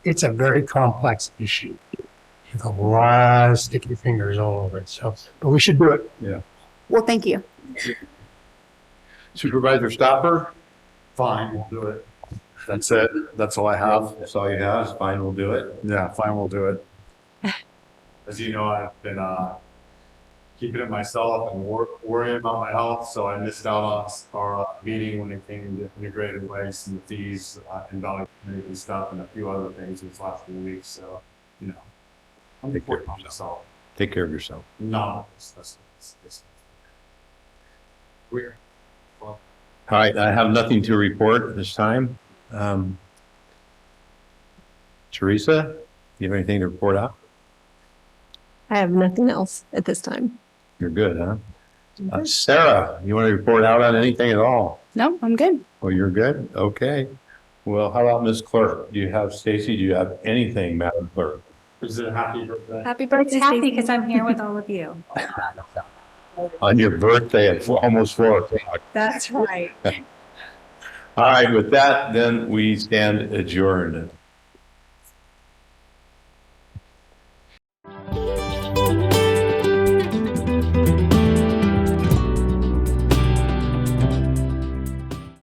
It's a very complex issue. You have a lot of sticky fingers all over it. So, but we should do it. Yeah. Well, thank you. Supervisor Stopper. Fine, we'll do it. That's it. That's all I have. That's all you have. Fine, we'll do it. Yeah, fine, we'll do it. As you know, I've been keeping it myself and worrying about my health, so I missed out on our meeting when it came to integrated waste and the fees and value committee and stuff and a few other things these last few weeks. So, I'm important on myself. Take care of yourself. No, weird. All right, I have nothing to report at this time. Teresa, you have anything to report out? I have nothing else at this time. You're good, huh? Sarah, you want to report out on anything at all? No, I'm good. Well, you're good. Okay. Well, how about Ms. Clerk? Do you have, Stacy, do you have anything, Madam Clerk? Is it a happy birthday? Happy birthday. It's happy because I'm here with all of you. On your birthday at almost 4 o'clock. That's right. All right, with that, then we stand adjourned.